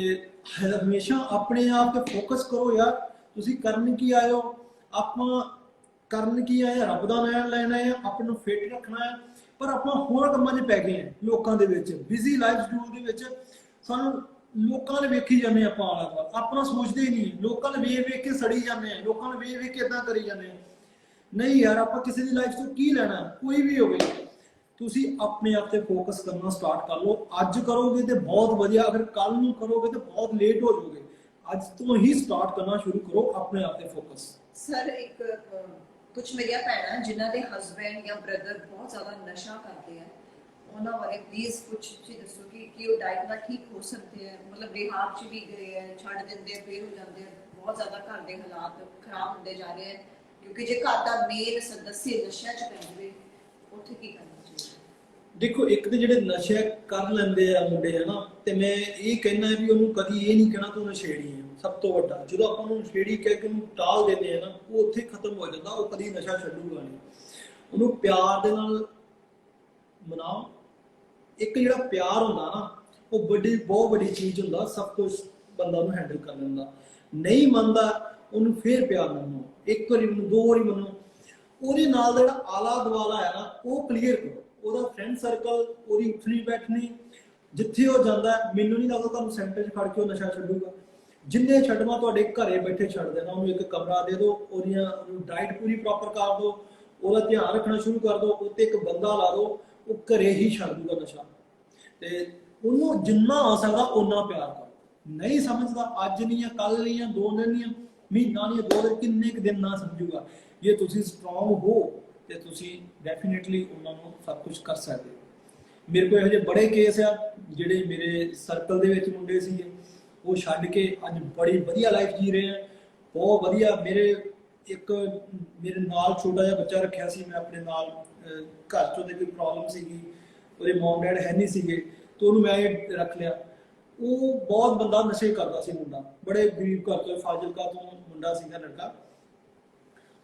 ਹਮੇਸ਼ਾ ਆਪਣੇ ਆਪ ਤੇ ਫੋਕਸ ਕਰੋ ਯਾਰ। ਤੁਸੀਂ ਕਰਨ ਕੀ ਆਏ ਹੋ? ਆਪਾਂ ਕਰਨ ਕੀ ਆਏ? ਰੱਬ ਦਾ ਨਾਮ ਲੈਣਾ ਹੈ, ਆਪਣੇ ਨੂੰ ਫਿੱਟ ਰੱਖਣਾ ਹੈ। ਪਰ ਆਪਾਂ ਹੋਰ ਕੰਮਾਂ 'ਚ ਪੈ ਗਏ ਹਾਂ, ਲੋਕਾਂ ਦੇ ਵਿੱਚ ਬਿਜ਼ੀ ਲਾਈਫ ਸ਼ਡਿਊਲ ਦੇ ਵਿੱਚ। ਸਾਨੂੰ ਲੋਕਾਂ ਨੇ ਵੇਖੀ ਜਾਂਦੇ ਆਪਾਂ, ਆਪਣਾ ਸੋਚਦੇ ਹੀ ਨਹੀਂ। ਲੋਕਾਂ ਨੇ ਵੇਖ ਵੇਖ ਕੇ ਸੜੀ ਜਾਂਦੇ ਆ, ਲੋਕਾਂ ਨੇ ਵੇਖ ਵੇਖ ਕੇ ਇਦਾਂ ਕਰੀ ਜਾਂਦੇ ਆ। ਨਹੀਂ ਯਾਰ, ਆਪਾਂ ਕਿਸੇ ਦੀ ਲਾਈਫ ਤੋਂ ਕੀ ਲੈਣਾ? ਕੋਈ ਵੀ ਹੋਵੇ, ਤੁਸੀਂ ਆਪਣੇ ਆਪ ਤੇ ਫੋਕਸ ਕਰਨਾ ਸਟਾਰਟ ਕਰ ਲਓ। ਅੱਜ ਕਰੋਗੇ ਤੇ ਬਹੁਤ ਵਧੀਆ, ਅਗਰ ਕੱਲ ਨੂੰ ਕਰੋਗੇ ਤੇ ਬਹੁਤ ਲੇਟ ਹੋ ਜਾਓਗੇ। ਅੱਜ ਤੋਂ ਹੀ ਸਟਾਰਟ ਕਰਨਾ ਸ਼ੁਰੂ ਕਰੋ ਆਪਣੇ ਆਪ ਤੇ ਫੋਕਸ। ਸਰ, ਇੱਕ ਕੁਝ ਮੇਰੀਆਂ ਭੈਣਾਂ ਜਿਨ੍ਹਾਂ ਦੇ ਹਸਬੈਂਡ ਜਾਂ ਬ੍ਰਦਰ ਬਹੁਤ ਜ਼ਿਆਦਾ ਨਸ਼ਾ ਕਰਦੇ ਆ, ਉਹਨਾਂ ਬਾਰੇ ਪਲੀਜ਼ ਕੁਝ ਤੁਸੀਂ ਦੱਸੋ ਕਿ ਉਹ ਡਾਈਟ ਨਾਲ ਠੀਕ ਹੋ ਸਕਦੇ ਆ? ਮਤਲਬ ਰਿਹਾਬ 'ਚ ਵੀ ਗਏ ਆ, ਛੱਡ ਦਿੰਦੇ ਆ, ਫੇਰ ਹੋ ਜਾਂਦੇ ਆ, ਬਹੁਤ ਜ਼ਿਆਦਾ ਘਰ ਦੇ ਹਾਲਾਤ ਖਰਾਬ ਹੁੰਦੇ ਜਾ ਰਹੇ ਆ। ਕਿਉਂਕਿ ਜੇ ਘਰ ਦਾ ਮੇਨ ਸਦੱਸਿਆ ਨਸ਼ਿਆਂ 'ਚ ਪੈ ਜਾਵੇ, ਉੱਥੇ ਕੀ ਕਰਨਾ ਚਾਹੀਦਾ? ਦੇਖੋ ਇੱਕ ਤੇ ਜਿਹੜੇ ਨਸ਼ੇ ਕਰ ਲੈਂਦੇ ਆ ਮੁੰਡੇ ਹੈ ਨਾ, ਤੇ ਮੈਂ ਇਹ ਕਹਿਣਾ ਵੀ ਉਹਨੂੰ ਕਦੀ ਇਹ ਨਹੀਂ ਕਹਿਣਾ ਤੂੰ ਨਸ਼ੇੜੀ ਹੈ। ਸਭ ਤੋਂ ਵੱਡਾ ਜਦੋਂ ਆਪਾਂ ਉਹਨੂੰ ਨਸ਼ੇੜੀ ਕਹਿ ਕੇ ਉਹਨੂੰ ਟਾਲ ਦਿੰਦੇ ਆ ਨਾ, ਉਹ ਉੱਥੇ ਖਤਮ ਹੋ ਜਾਂਦਾ, ਉਹ ਕਦੀ ਨਸ਼ਾ ਛੱਡੂਗਾ ਨਹੀਂ। ਉਹਨੂੰ ਪਿਆਰ ਦੇ ਨਾਲ ਮਨਾਓ। ਇੱਕ ਜਿਹੜਾ ਪਿਆਰ ਹੁੰਦਾ ਨਾ, ਉਹ ਬਹੁਤ ਵੱਡੀ ਚੀਜ਼ ਹੁੰਦਾ, ਸਭ ਕੁਝ ਬੰਦਾ ਉਹਨੂੰ ਹੈਂਡਲ ਕਰ ਲੈਂਦਾ। ਨਹੀਂ ਮੰਨਦਾ ਉਹਨੂੰ ਫੇਰ ਪਿਆਰ ਮੰਨੋ, ਇੱਕ ਵਾਰੀ ਮੰਨੋ, ਦੋ ਵਾਰੀ ਮੰਨੋ। ਉਹਦੇ ਨਾਲ ਦਾ ਜਿਹੜਾ ਆਲਾ ਦੁਆਲਾ ਹੈ ਨਾ, ਉਹ ਕਲੀਅਰ ਕਰੋ। ਉਹਦਾ ਫਰੈਂਡ ਸਰਕਲ, ਉਹਦੀ ਉੱਠਣੀ ਬੈਠਣੀ, ਜਿੱਥੇ ਉਹ ਜਾਂਦਾ, ਮੈਨੂੰ ਨਹੀਂ ਲੱਗਦਾ ਤੁਹਾਨੂੰ ਸੈਂਟਰ 'ਚ ਖੜ ਕੇ ਉਹ ਨਸ਼ਾ ਛੱਡੂਗਾ। ਜਿੰਨੇ ਛੱਡਵਾ ਤੁਹਾਡੇ ਘਰੇ ਬੈਠੇ ਛੱਡ ਦੇਣਾ। ਉਹਨੂੰ ਇੱਕ ਕਮਰਾ ਦੇ ਦਿਓ, ਉਹਨੂੰ ਡਾਈਟ ਪੂਰੀ ਪ੍ਰੋਪਰ ਕਰ ਦਿਓ, ਉਹਦਾ ਧਿਆਨ ਰੱਖਣਾ ਸ਼ੁਰੂ ਕਰ ਦਿਓ, ਉੱਤੇ ਇੱਕ ਬੰਦਾ ਲਾ ਦਿਓ, ਉਹ ਘਰੇ ਹੀ ਛੱਡ ਦੂਗਾ ਨਸ਼ਾ। ਤੇ ਉਹਨੂੰ ਜਿੰਨਾ ਹੋ ਸਕਦਾ ਓਨਾ ਪਿਆਰ ਕਰੋ। ਨਹੀਂ ਸਮਝਦਾ, ਅੱਜ ਨਹੀਂ ਆ, ਕੱਲ ਨਹੀਂ ਆ, 2 ਦਿਨ ਨਹੀਂ ਆ, ਮਹੀਨਾ ਨਹੀਂ, 2 ਦਿਨ, ਕਿੰਨੇ ਕੁ ਦਿਨ ਨਾ ਸਮਝੂਗਾ। ਜੇ ਤੁਸੀਂ ਸਟਰੋਂਗ ਹੋ ਤੇ ਤੁਸੀਂ ਡੈਫੀਨੇਟਲੀ ਉਹਨਾਂ ਨੂੰ ਸਭ ਕੁਝ ਕਰ ਸਕਦੇ ਹੋ। ਮੇਰੇ ਕੋਲ ਇਹੋ ਜਿਹੇ ਬੜੇ ਕੇਸ ਆ, ਜਿਹੜੇ ਮੇਰੇ ਸਰਕਲ ਦੇ ਵਿੱਚ ਮੁੰਡੇ ਸੀਗੇ, ਉਹ ਛੱਡ ਕੇ ਅੱਜ ਬੜੀ ਵਧੀਆ ਲਾਈਫ ਜੀ ਰਹੇ ਆ, ਬਹੁਤ ਵਧੀਆ। ਮੇਰੇ ਨਾਲ ਛੋਟਾ ਜਿਹਾ ਬੱਚਾ ਰੱਖਿਆ ਸੀ ਮੈਂ ਆਪਣੇ ਨਾਲ, ਘਰ 'ਚ ਉਹਦੇ ਕੋਈ ਪ੍ਰੋਬਲਮ ਸੀਗੀ, ਉਹਦੇ ਮਮ ਡੈਡ ਹੈ ਨਹੀਂ ਸੀਗੇ, ਤੇ ਉਹਨੂੰ ਮੈਂ ਰੱਖ ਲਿਆ। ਉਹ ਬਹੁਤ ਬੰਦਾ ਨਸ਼ੇ ਕਰਦਾ ਸੀ ਮੁੰਡਾ, ਬੜੇ ਗਰੀਬ ਘਰ ਤੋਂ, ਫਾਜ਼ਿਲਕਾ ਤੋਂ ਮੁੰਡਾ ਸੀਗਾ ਲੜਕਾ।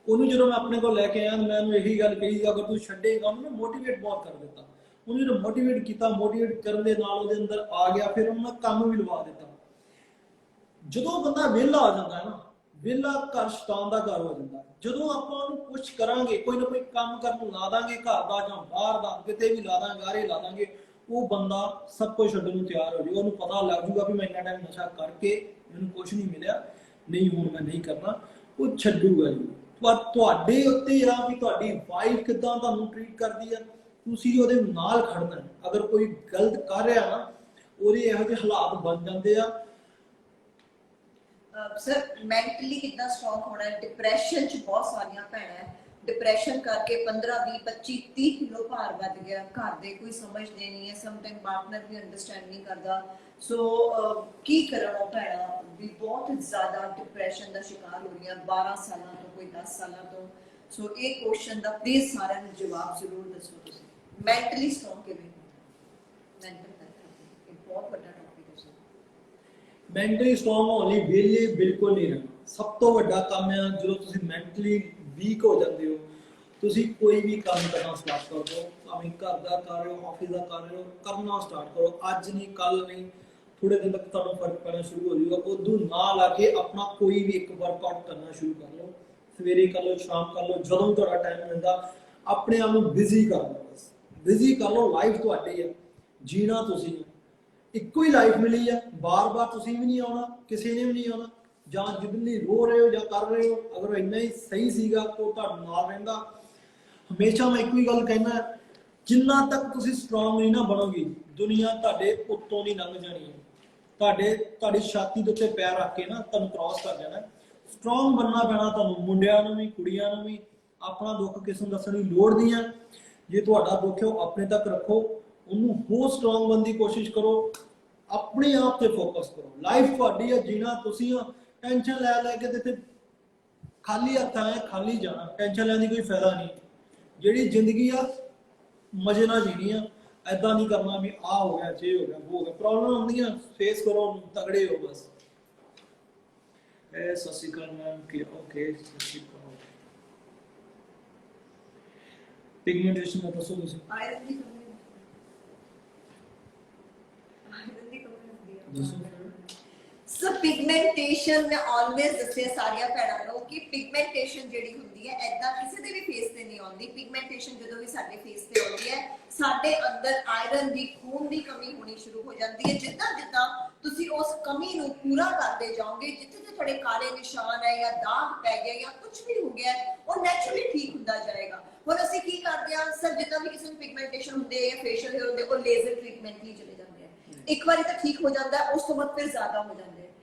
ਉਹਨੂੰ ਜਦੋਂ ਮੈਂ ਆਪਣੇ ਕੋਲ ਲੈ ਕੇ ਆਇਆ, ਮੈਂ ਉਹਨੂੰ ਇਹੀ ਗੱਲ ਕਹੀ, ਅਗਰ ਤੂੰ ਛੱਡੇਗਾ, ਉਹਨੂੰ ਮੋਟੀਵੇਟ ਬਹੁਤ ਕਰ ਦਿੱਤਾ। ਉਹਨੂੰ ਜਦੋਂ ਮੋਟੀਵੇਟ ਕੀਤਾ, ਮੋਟੀਵੇਟ ਕਰਨ ਦੇ ਨਾਲ ਉਹਦੇ ਅੰਦਰ ਆ ਗਿਆ, ਫਿਰ ਉਹਨੂੰ ਕੰਮ ਵੀ ਲਵਾ ਦਿੱਤਾ। ਜਦੋਂ ਬੰਦਾ ਵਿਹਲਾ ਆ ਜਾਂਦਾ ਹੈ ਨਾ, ਵਿਹਲਾ ਘਰ ਸ਼ੈਤਾਨ ਦਾ ਘਰ ਹੋ ਜਾਂਦਾ। ਜਦੋਂ ਆਪਾਂ ਉਹਨੂੰ ਕੁਛ ਕਰਾਂਗੇ, ਕੋਈ ਨਾ ਕੋਈ ਕੰਮ ਕਰਨ ਨੂੰ ਲਾ ਦਾਂਗੇ, ਘਰ ਦਾ ਜਾਂ ਬਾਹਰ ਦਾ, ਕਿਤੇ ਵੀ ਲਾ ਦਾਂਗੇ, ਆਰੇ ਲਾ ਦਾਂਗੇ, ਉਹ ਬੰਦਾ ਸਭ ਕੁਝ ਛੱਡਣ ਨੂੰ ਤਿਆਰ ਹੋ ਜਾਊਗਾ। ਉਹਨੂੰ ਪਤਾ ਲੱਗ ਜੂਗਾ ਵੀ ਮੈਂ ਇੰਨਾ ਟਾਈਮ ਨਸ਼ਾ ਕਰਕੇ ਮੈਨੂੰ ਕੁਛ ਨਹੀਂ ਮਿਲਿਆ, ਨਹੀਂ ਹੁਣ ਮੈਂ ਨਹੀਂ ਕਰਨਾ, ਉਹ ਛੱਡੂਗਾ ਜੀ। ਪਰ ਤੁਹਾਡੇ ਉੱਤੇ ਆ ਵੀ ਤੁਹਾਡੀ ਵਾਈਫ ਕਿੱਦਾਂ ਤੁਹਾਨੂੰ ਟ੍ਰੀਟ ਕਰਦੀ ਆ, ਤੁਸੀਂ ਉਹਦੇ ਨਾਲ ਖੜਨਾ। ਅਗਰ ਕੋਈ ਗਲਤ ਕਰ ਰਿਹਾ ਨਾ, ਉਹਦੇ ਇਹੋ ਜਿਹੇ ਹਾਲਾਤ ਬਣ ਜਾਂਦੇ ਆ। ਸਰ ਮੈਂਟਲੀ ਕਿੰਨਾ ਸਟਰੋਂਗ ਹੋਣਾ ਹੈ। ਡਿਪਰੈਸ਼ਨ 'ਚ ਬਹੁਤ ਸਾਰੀਆਂ ਭੈਣਾਂ ਹੈ, ਡਿਪਰੈਸ਼ਨ ਕਰਕੇ 15, 20, 25, 30 ਕਿਲੋ ਭਾਰ ਵੱਧ ਗਿਆ। ਘਰ ਦੇ ਕੋਈ ਸਮਝਦੇ ਨਹੀਂ ਹੈ, ਸਮ ਟਾਈਮ ਪਾਰਟਨਰ ਵੀ ਅੰਡਰਸਟੈਂਡ ਨਹੀਂ ਕਰਦਾ। ਸੋ ਕੀ ਕਰਨ ਉਹ ਭੈਣਾਂ ਵੀ ਬਹੁਤ ਜ਼ਿਆਦਾ ਡਿਪਰੈਸ਼ਨ ਦਾ ਸ਼ਿਕਾਰ ਹੋ ਰਹੀਆਂ 12 ਸਾਲਾਂ ਤੋਂ, ਕੋਈ 10 ਸਾਲਾਂ ਤੋਂ। ਸੋ ਇਹ ਕੁਐਸਚਨ ਦਾ ਪਲੀਜ਼ ਸਾਰਿਆਂ ਨੂੰ ਜਵਾਬ ਜ਼ਰੂਰ ਦੱਸੋ ਤੁਸੀਂ, ਮੈਂਟਲੀ ਸਟਰੋਂਗ ਕਿਵੇਂ ਹੋਣਾ। ਮੈਂਟਲ ਹੈਲਥ ਇਹ ਬਹੁਤ ਵੱਡਾ ਟੌਪਿਕ ਹੈ। ਮੈਂਟਲੀ ਸਟਰੋਂਗ ਹੋਣ ਲਈ ਵਿਹਲੇ ਬਿਲਕੁਲ ਨਹੀਂ ਰਹਿਣਾ। ਸਭ ਤੋਂ ਵੱਡਾ ਕੰਮ ਹੈ, ਜਦੋਂ ਤੁਸੀਂ ਮੈਂਟਲੀ ਵੀਕ ਹੋ ਜਾਂਦੇ ਹੋ, ਤੁਸੀਂ ਕੋਈ ਵੀ ਕੰਮ ਕਰਨਾ ਸਟਾਰਟ ਕਰ ਦਿਓ, ਭਾਵੇਂ ਘਰ ਦਾ ਕਰ ਰਹੇ ਹੋ, ਆਫਿਸ ਦਾ ਕਰ ਰਹੇ ਹੋ, ਕਰਨਾ ਸਟਾਰਟ ਕਰੋ। ਅੱਜ ਨਹੀਂ, ਕੱਲ ਨਹੀਂ, ਥੋੜੇ ਦਿਨ ਤੱਕ ਤੁਹਾਨੂੰ ਫਰਕ ਪੈਣਾ ਸ਼ੁਰੂ ਹੋ ਜਾਊਗਾ। ਉਦੋਂ ਨਾਲ ਆ ਕੇ ਆਪਣਾ ਕੋਈ ਵੀ ਇੱਕ ਵਰਕਆਊਟ ਕਰਨਾ ਸ਼ੁਰੂ ਕਰ ਲਓ। ਸਵੇਰੇ ਕਰ ਲਓ, ਸ਼ਾਮ ਕਰ ਲਓ, ਜਦੋਂ ਤੁਹਾਡਾ ਟਾਈਮ ਮਿਲਦਾ, ਆਪਣੇ ਆਪ ਨੂੰ ਬਿਜ਼ੀ ਕਰ ਲਓ। ਬਸ ਬਿਜ਼ੀ ਕਰ ਲਓ। ਲਾਈਫ ਤੁਹਾਡੀ ਹੈ, ਜੀਣਾ ਤੁਸੀਂ ਹੈ। ਇੱਕੋ ਹੀ ਲਾਈਫ ਮਿਲੀ ਹੈ, ਬਾਰ-ਬਾਰ ਤੁਸੀਂ ਵੀ ਨਹੀਂ ਆਉਣਾ, ਕਿਸੇ ਨੇ ਵੀ ਨਹੀਂ ਆਉਣਾ। ਜਾਂ ਜਿੱਦਣ ਲਈ ਰੋ ਰਹੇ ਹੋ ਜਾਂ ਕਰ ਰਹੇ ਹੋ, ਅਗਰ ਉਹ ਇੰਨਾ ਹੀ ਸਹੀ ਸੀਗਾ ਤਾਂ ਉਹ ਤੁਹਾਡੇ ਨਾਲ ਰਹਿੰਦਾ। ਹਮੇਸ਼ਾ ਮੈਂ ਇੱਕੋ ਹੀ ਗੱਲ ਕਹਿਣਾ, ਜਿੰਨਾ ਤੱਕ ਤੁਸੀਂ ਸਟਰੋਂਗ ਨਹੀਂ ਨਾ ਬਣੋਗੇ, ਦੁਨੀਆ ਤੁਹਾਡੇ ਉੱਤੋਂ ਨਹੀਂ ਲੰਘ ਜਾਣੀ ਹੈ। ਤੁਹਾਡੀ ਛਾਤੀ ਦੇ ਉੱਤੇ ਪੈਰ ਰੱਖ ਕੇ ਨਾ ਤੁਹਾਨੂੰ ਕ੍ਰਾਸ ਕਰ ਜਾਣਾ। ਸਟਰੋਂਗ ਬਣਨਾ ਪੈਣਾ ਤੁਹਾਨੂੰ, ਮੁੰਡਿਆਂ ਨੂੰ ਵੀ, ਕੁੜੀਆਂ ਨੂੰ ਵੀ। ਆਪਣਾ ਦੁੱਖ ਕਿਸੇ ਨੂੰ ਦੱਸਣ ਦੀ ਲੋੜ ਨਹੀਂ ਹੈ। ਜੇ ਤੁਹਾਡਾ ਦੁੱਖ ਹੈ ਉਹ ਆਪਣੇ ਤੱਕ ਰੱਖੋ, ਉਹਨੂੰ ਹੋਰ ਸਟਰੋਂਗ ਬਣਨ ਦੀ ਕੋਸ਼ਿਸ਼ ਕਰੋ, ਆਪਣੇ ਆਪ ਤੇ ਫੋਕਸ ਕਰੋ। ਲਾਈਫ ਤੁਹਾਡੀ ਹੈ, ਜੀਣਾ ਤੁਸੀਂ ਹੋ। ਟੈਨਸ਼ਨ ਲੈ ਕੇ ਤੇ ਖਾਲੀ ਹੱਥ ਆਏ, ਖਾਲੀ ਜਾਣਾ। ਟੈਨਸ਼ਨ ਲੈਣ ਦੀ ਕੋਈ ਫਾਇਦਾ ਨਹੀਂ। ਜਿਹੜੀ ਜ਼ਿੰਦਗੀ ਆ ਮਜ਼ੇ ਨਾਲ ਜੀਣੀ ਆ। ਐਦਾਂ ਨਹੀਂ ਕਰਨਾ ਵੀ ਆਹ ਹੋ ਗਿਆ, ਜੇ ਹੋ ਗਿਆ, ਉਹ ਹੋ ਗਿਆ। ਪ੍ਰੋਬਲਮ ਆਉਂਦੀਆਂ, ਫੇਸ ਕਰੋ, ਤਗੜੇ ਹੋ ਬਸ। ਸਤਿ ਸ਼੍ਰੀ ਅਕਾਲ ਮੈਮ। ਓਕੇ, ਸਤਿ ਸ਼੍ਰੀ ਅਕਾਲ। ਪਿਗਮੈਂਟੇਸ਼ਨ ਦਾ ਦੱਸੋ ਤੁਸੀਂ। ਆਇਰਨ ਦੀ ਕਮੀ ਹੁੰਦੀ ਹੈ। ਦੱਸੋ। ਸੋ ਪਿਗਮੈਂਟੇਸ਼ਨ ਮੈਂ ਆਲਵੇਜ਼ ਦੱਸਿਆ ਸਾਰੀਆਂ ਭੈਣਾਂ ਨੂੰ ਕਿ ਪਿਗਮੈਂਟੇਸ਼ਨ ਜਿਹੜੀ ਹੁੰਦੀ ਹੈ ਐਦਾਂ ਕਿਸੇ ਦੇ ਵੀ ਫੇਸ ਤੇ ਨਹੀਂ ਆਉਂਦੀ। ਪਿਗਮੈਂਟੇਸ਼ਨ ਜਦੋਂ ਵੀ ਸਾਡੇ ਫੇਸ ਤੇ ਆਉਂਦੀ ਹੈ, ਸਾਡੇ ਅੰਦਰ ਆਇਰਨ ਦੀ, ਖੂਨ ਦੀ ਕਮੀ ਹੋਣੀ ਸ਼ੁਰੂ ਹੋ ਜਾਂਦੀ ਹੈ। ਜਿੱਦਾਂ ਜਿੱਦਾਂ ਤੁਸੀਂ ਉਸ ਕਮੀ ਨੂੰ ਪੂਰਾ ਕਰਦੇ ਜਾਓਗੇ, ਜਿੱਥੇ ਤੇ ਤੁਹਾਡੇ ਕਾਲੇ ਨਿਸ਼ਾਨ ਹੈ ਜਾਂ ਦਾਗ ਪੈ ਗਿਆ ਜਾਂ ਕੁਝ ਵੀ ਹੋ ਗਿਆ, ਉਹ ਨੈਚੁਰਲੀ ਠੀਕ ਹੁੰਦਾ ਜਾਏਗਾ। ਹੁਣ ਅਸੀਂ ਕੀ ਕਰਦੇ ਹਾਂ ਸਰ, ਜਿੱਦਾਂ ਵੀ ਕਿਸੇ ਨੂੰ ਪਿਗਮੈਂਟੇਸ਼ਨ ਹੁੰਦੇ ਹੈ, ਫੇਸ਼ੀਅਲ ਹੇਅਰ ਹੁੰਦੇ, ਉਹ ਲੇਜ਼ਰ ਟ੍ਰੀਟਮੈਂਟ ਲਈ ਚਲੇ ਜਾਂਦੇ ਆ। ਇੱਕ ਵਾਰੀ ਤਾਂ ਠੀਕ ਹੋ ਜਾਂਦਾ, ਉਸ ਤੋਂ ਬਾਅਦ ਫਿਰ ਜ਼ਿਆਦਾ ਹੋ ਜਾਂਦੇ।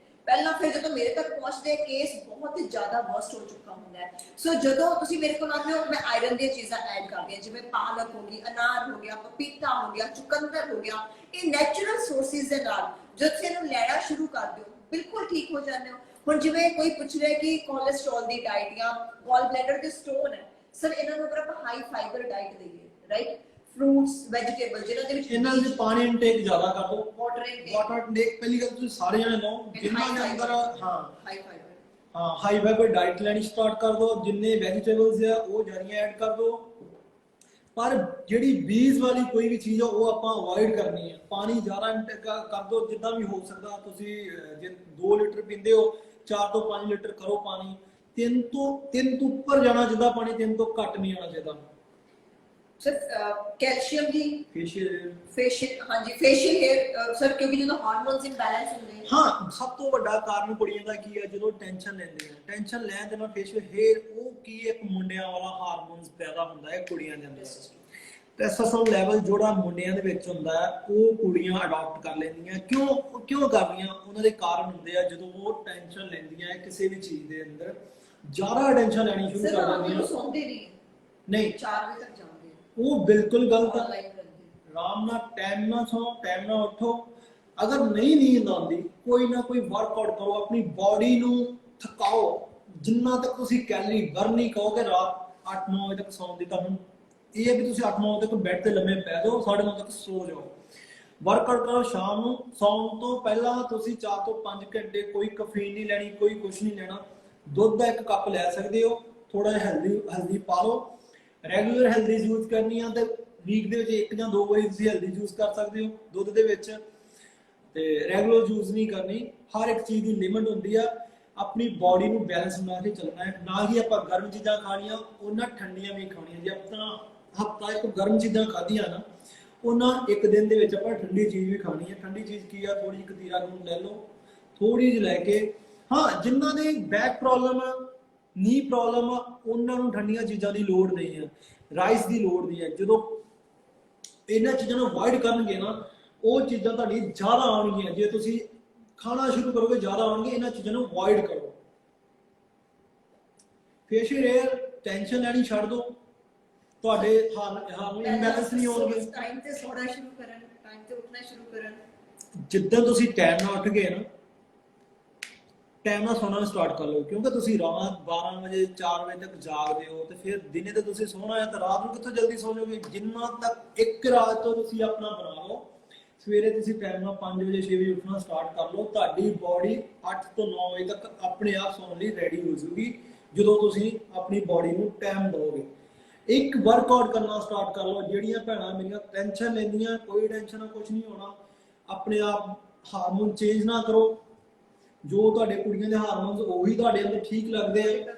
ਪਹਿਲਾਂ ਫਿਰ ਜਦੋਂ ਮੇਰੇ ਤੱਕ ਪਹੁੰਚਦੇ ਕੇਸ ਬਹੁਤ ਹੀ ਜ਼ਿਆਦਾ ਵਰਸਟ ਹੋ ਚੁੱਕਾ ਹੁੰਦਾ ਹੈ। ਸੋ ਜਦੋਂ ਤੁਸੀਂ ਮੇਰੇ ਕੋਲ ਆਉਂਦੇ ਹੋ, ਮੈਂ ਆਇਰਨ ਦੀਆਂ ਚੀਜ਼ਾਂ ਐਡ ਕਰਦੀ ਹਾਂ, ਜਿਵੇਂ ਪਾਲਕ ਹੋ ਗਈ, ਅਨਾਰ ਹੋ ਗਿਆ, ਪਪੀਤਾ ਹੋ ਗਿਆ, ਚੁਕੰਦਰ ਹੋ ਗਿਆ। ਇਹ ਨੈਚੁਰਲ ਸੋਰਸਿਸ ਦੇ ਨਾਲ ਜਦ ਤੁਸੀਂ ਇਹਨੂੰ ਲੈਣਾ ਸ਼ੁਰੂ ਕਰ ਦਿਓ, ਬਿਲਕੁਲ ਠੀਕ ਹੋ ਜਾਂਦੇ ਹੋ। ਹੁਣ ਜਿਵੇਂ ਕੋਈ ਪੁੱਛ ਰਿਹਾ ਕਿ ਕੋਲੇਸਟ੍ਰੋਲ ਦੀ ਡਾਈਟ ਜਾਂ ਗਾਲ ਬਲੈਡਰ ਦੇ ਸਟੋਨ ਹੈ, ਸਰ ਇਹਨਾਂ ਨੂੰ ਅਗਰ ਆਪਾਂ ਹਾਈ ਫਾਈਬਰ ਡਾਈਟ ਦਈਏ, ਰਾਈਟ, ਫਰੂਟਸ ਵੈਜੀਟੇਬਲ ਜਿਹਨਾਂ ਦੇ ਵਿੱਚ ਇਹਨਾਂ ਦੇ ਪਾਣੀ ਇਨਟੇਕ ਜ਼ਿਆਦਾ ਕਰ ਦਿਓ। ਵਾਟਰ ਇਨਟੇਕ ਵਾਟਰ ਇਨਟੇਕ ਪਹਿਲੀ ਗੱਲ ਤੁਸੀਂ ਸਾਰੇ ਜਣੇ ਲਓ, ਜਿੰਨਾ ਦੇ ਅੰਦਰ ਹਾਂ ਹਾਈ ਫਾਈਬਰ ਹਾਂ ਹਾਈ ਫਾਈਬਰ ਡਾਈਟ ਲੈਣੀ ਸਟਾਰਟ ਕਰ ਦਿਓ। ਜਿੰਨੇ ਵੈਜੀਟੇਬਲਸ ਆ ਉਹ ਜਾਰੀਆਂ ਐਡ ਕਰ ਦਿਓ, ਪਰ ਜਿਹੜੀ ਬੀਜ ਵਾਲੀ ਕੋਈ ਵੀ ਚੀਜ਼ ਆ ਉਹ ਆਪਾਂ ਅਵੋਇਡ ਕਰਨੀ ਹੈ। ਪਾਣੀ ਜ਼ਿਆਦਾ ਇਨਟੇਕ ਕਰ ਦਿਓ ਜਿੱਦਾਂ ਵੀ ਹੋ ਸਕਦਾ। ਤੁਸੀਂ ਜੇ 2 ਲੀਟਰ ਪੀਂਦੇ ਹੋ 4 ਤੋਂ 5 ਲੀਟਰ ਕਰੋ ਪਾਣੀ। 3 ਤੋਂ ਉੱਪਰ ਜਾਣਾ ਜਿੱਦਾਂ ਪਾਣੀ, 3 ਤੋਂ ਘੱਟ ਨਹੀਂ ਆਉਣਾ ਚਾਹੀਦਾ। ਸਰ ਕੈਲਸ਼ੀਅਮ ਦੀ ਫੇਸ਼ੀਅਲ ਹਾਂਜੀ ਫੇਸ਼ੀਅਲ ਹੇਅਰ ਸਰ, ਕਿਉਂਕਿ ਜਦੋਂ ਹਾਰਮੋਨਸ ਇੰਬੈਲੈਂਸ ਹੁੰਦੇ ਆ ਹਾਂ, ਸਭ ਤੋਂ ਵੱਡਾ ਕਾਰਨ ਕੁੜੀਆਂ ਦਾ ਕੀ ਹੈ, ਜਦੋਂ ਟੈਨਸ਼ਨ ਲੈਂਦੇ ਆ, ਟੈਨਸ਼ਨ ਲੈਣ ਦੇ ਨਾਲ ਫੇਸ਼ੀਅਲ ਹੇਅਰ ਉਹ ਕੀ ਇੱਕ ਮੁੰਡਿਆਂ ਵਾਲਾ ਹਾਰਮੋਨਸ ਪੈਦਾ ਹੁੰਦਾ ਹੈ ਕੁੜੀਆਂ ਦੇ ਅੰਦਰ। ਟੈਸਟੋਸਟੈਰੋਨ ਲੈਵਲ ਜਿਹੜਾ ਮੁੰਡਿਆਂ ਦੇ ਵਿੱਚ ਹੁੰਦਾ ਹੈ ਉਹ ਕੁੜੀਆਂ ਅਡਾਪਟ ਕਰ ਲੈਂਦੀਆਂ। ਕਿਉਂ ਕਰਦੀਆਂ? ਉਹਨਾਂ ਦੇ ਕਾਰਨ ਹੁੰਦੇ ਆ, ਜਦੋਂ ਉਹ ਟੈਨਸ਼ਨ ਲੈਂਦੀਆਂ ਕਿਸੇ ਵੀ ਚੀਜ਼ ਦੇ ਅੰਦਰ, ਜ਼ਿਆਦਾ ਟੈਨਸ਼ਨ ਲੈਣੀ ਸ਼ੁਰੂ ਕਰ ਦਿੰਦੀਆਂ। ਸਰ ਸੌਂਦੇ ਨਹੀਂ 4 ਵਜੇ ਤੱਕ ਜਾਂਦੇ ਉਹ ਬਿਲਕੁਲ ਗਲਤ ਹੈ। ਆਨਲਾਈਨ ਰਹਿੰਦੇ ਆਰਾਮ ਨਾਲ ਟਾਈਮ ਨਾਲ ਸੌਂ, ਟਾਈਮ ਨਾਲ ਉੱਠੋ। ਅਗਰ ਨਹੀਂ ਨੀਂਦ ਆਉਂਦੀ, ਕੋਈ ਨਾ ਕੋਈ ਵਰਕਆਊਟ ਕਰੋ, ਆਪਣੀ ਬਾਡੀ ਨੂੰ ਥਕਾਓ। ਜਿੰਨਾ ਤੱਕ ਤੁਸੀਂ ਕੈਲਰੀ ਬਰਨ ਨਹੀਂ ਕਰੋਗੇ, ਰਾਤ 8-9 ਵਜੇ ਤੱਕ ਸੌਣ ਦੀ ਤੁਹਾਨੂੰ ਇਹ ਹੈ ਵੀ ਤੁਸੀਂ 8-9 ਵਜੇ ਤੱਕ ਬੈੱਡ ਤੇ ਲੰਮੇ ਪੈ ਜਾਓ, 9:30 ਤੱਕ ਸੋ ਜਾਓ। ਵਰਕਆਊਟ ਕਰੋ ਸ਼ਾਮ ਨੂੰ। ਸੌਣ ਤੋਂ ਪਹਿਲਾਂ ਤੁਸੀਂ 4 ਤੋਂ 5 ਘੰਟੇ ਕੋਈ ਕੈਫੀਨ ਨਹੀਂ ਲੈਣੀ, ਕੋਈ ਕੁਝ ਨਹੀਂ ਲੈਣਾ। ਦੁੱਧ ਦਾ 1 ਕੱਪ ਲੈ ਸਕਦੇ ਹੋ, ਥੋੜਾ ਜਿਹਾ ਹੈਲਦੀ ਪਾ ਲਓ। ਰੈਗੂਲਰ ਹੈਲਦੀ ਯੂਜ਼ ਕਰਨੀ ਆ ਤੇ ਵੀਕ ਦੇ ਵਿੱਚ 1 ਜਾਂ 2 ਵਾਰੀ ਤੁਸੀਂ ਹੈਲਦੀ ਯੂਜ਼ ਕਰ ਸਕਦੇ ਹੋ ਦੁੱਧ ਦੇ ਵਿੱਚ, ਤੇ ਰੈਗੂਲਰ ਯੂਜ਼ ਨਹੀਂ ਕਰਨੀ। ਹਰ ਇੱਕ ਚੀਜ਼ ਦੀ ਲਿਮਿਟ ਹੁੰਦੀ ਆ। ਆਪਣੀ ਬਾਡੀ ਨੂੰ ਬੈਲੈਂਸ ਬਣਾ ਕੇ ਚੱਲਣਾ ਹੈ। ਨਾ ਹੀ ਆਪਾਂ ਗਰਮ ਚੀਜ਼ਾਂ ਖਾਣੀਆਂ, ਉਹਨਾਂ ਠੰਡੀਆਂ ਵੀ ਖਾਣੀਆਂ। ਜੇ ਆਪਣਾ ਹਫਤਾ ਇੱਕ ਗਰਮ ਚੀਜ਼ਾਂ ਖਾਧੀਆਂ ਨਾ, ਉਹਨਾਂ ਇੱਕ ਦਿਨ ਦੇ ਵਿੱਚ ਆਪਾਂ ਠੰਡੀ ਚੀਜ਼ ਵੀ ਖਾਣੀ ਹੈ। ਠੰਡੀ ਚੀਜ਼ ਕੀ ਆ? ਥੋੜੀ ਜਿਹੀ ਕਤੀਰਾ ਗੂੰਦ ਲੈ ਲਓ, ਥੋੜੀ ਜਿਹੀ ਲੈ ਕੇ। ਹਾਂ, ਜਿਨ੍ਹਾਂ ਦੇ ਬੈਕ ਪ੍ਰੋਬਲਮ ਆ, ਨੀ ਪ੍ਰੋਬਲਮ ਆ, ਉਹਨਾਂ ਨੂੰ ਠੰਡੀਆਂ ਚੀਜ਼ਾਂ ਦੀ ਲੋੜ ਨਹੀਂ ਹੈ, ਰਾਈਸ ਦੀ ਲੋੜ ਨਹੀਂ ਹੈ। ਜਦੋਂ ਇਹਨਾਂ ਚੀਜ਼ਾਂ ਨੂੰ ਅਵੋਇਡ ਕਰਨਗੇ ਨਾ, ਉਹ ਚੀਜ਼ਾਂ ਤੁਹਾਡੀ ਜ਼ਿਆਦਾ ਆਉਣਗੀਆਂ। ਜੇ ਤੁਸੀਂ ਖਾਣਾ ਸ਼ੁਰੂ ਕਰੋਗੇ ਜ਼ਿਆਦਾ ਆਉਣਗੇ। ਇਹਨਾਂ ਚੀਜ਼ਾਂ ਨੂੰ ਅਵੋਇਡ ਕਰੋ। ਫੇਸ਼ੀਅਲ ਹੇਅਰ ਟੈਨਸ਼ਨ ਲੈਣੀ ਛੱਡ ਦਿਓ, ਤੁਹਾਡੇ ਹਾਰਮੋਨ ਇੰਬੈਲੈਂਸ ਨਹੀਂ ਹੋਣਗੇ। ਟਾਈਮ ਤੇ ਸੌਣਾ ਸ਼ੁਰੂ ਕਰਨ, ਟਾਈਮ ਤੇ ਉੱਠਣਾ ਸ਼ੁਰੂ ਕਰਨ। ਜਿੱਦਾਂ ਤੁਸੀਂ ਟਾਈਮ ਨਾਲ ਉੱਠ ਗਏ ਨਾ, ਟਾਈਮ ਨਾਲ ਸੌਣਾ ਸਟਾਰਟ ਕਰ ਲਓ। ਕਿਉਂਕਿ ਤੁਸੀਂ ਰਾਤ 12 ਵਜੇ 4 ਵਜੇ ਤੱਕ ਜਾਗਦੇ ਹੋ, ਤੇ ਫਿਰ ਦਿਨੇ ਤੇ ਤੁਸੀਂ ਸੌਣਾ ਹੈ, ਤਾਂ ਰਾਤ ਨੂੰ ਕਿੱਥੋਂ ਜਲਦੀ ਸੌ ਜਾਓਗੇ? ਜਿੰਨਾ ਤੱਕ ਇੱਕ ਰਾਤ ਤੋਂ ਤੁਸੀਂ ਆਪਣਾ ਬਣਾ ਲਓ, ਸਵੇਰੇ ਤੁਸੀਂ ਟਾਈਮ ਨਾਲ 5 ਵਜੇ 6 ਵਜੇ ਉੱਠਣਾ ਸਟਾਰਟ ਕਰ ਲਓ। ਤੁਹਾਡੀ ਬਾਡੀ 8 ਤੋਂ 9 ਵਜੇ ਤੱਕ ਆਪਣੇ ਆਪ ਸੌਣ ਲਈ ਰੈਡੀ ਹੋ ਜਾਊਗੀ, ਜਦੋਂ ਤੁਸੀਂ ਆਪਣੀ ਬਾਡੀ ਨੂੰ ਟਾਈਮ ਦਿਓਗੇ। ਇੱਕ ਵਰਕਆਊਟ ਕਰਨਾ ਸਟਾਰਟ ਕਰ ਲਓ। ਜਿਹੜੀਆਂ ਭੈਣਾਂ ਮੇਰੀਆਂ ਟੈਨਸ਼ਨ ਲੈਂਦੀਆਂ, ਕੋਈ ਟੈਨਸ਼ਨ ਨਾ, ਕੁਝ ਨਹੀਂ ਹੋਣਾ। ਆਪਣੇ ਆਪ ਹਾਰਮੋਨ ਚੇਂਜ ਨਾ ਕਰੋ। ਜੋ ਤੁਹਾਡੇ ਕੁੜੀਆਂ ਦੇ ਹਾਰਮੋਨਸ ਉਹੀ ਤੁਹਾਡੇ ਅੰਦਰ ਠੀਕ ਲੱਗਦੇ ਆ।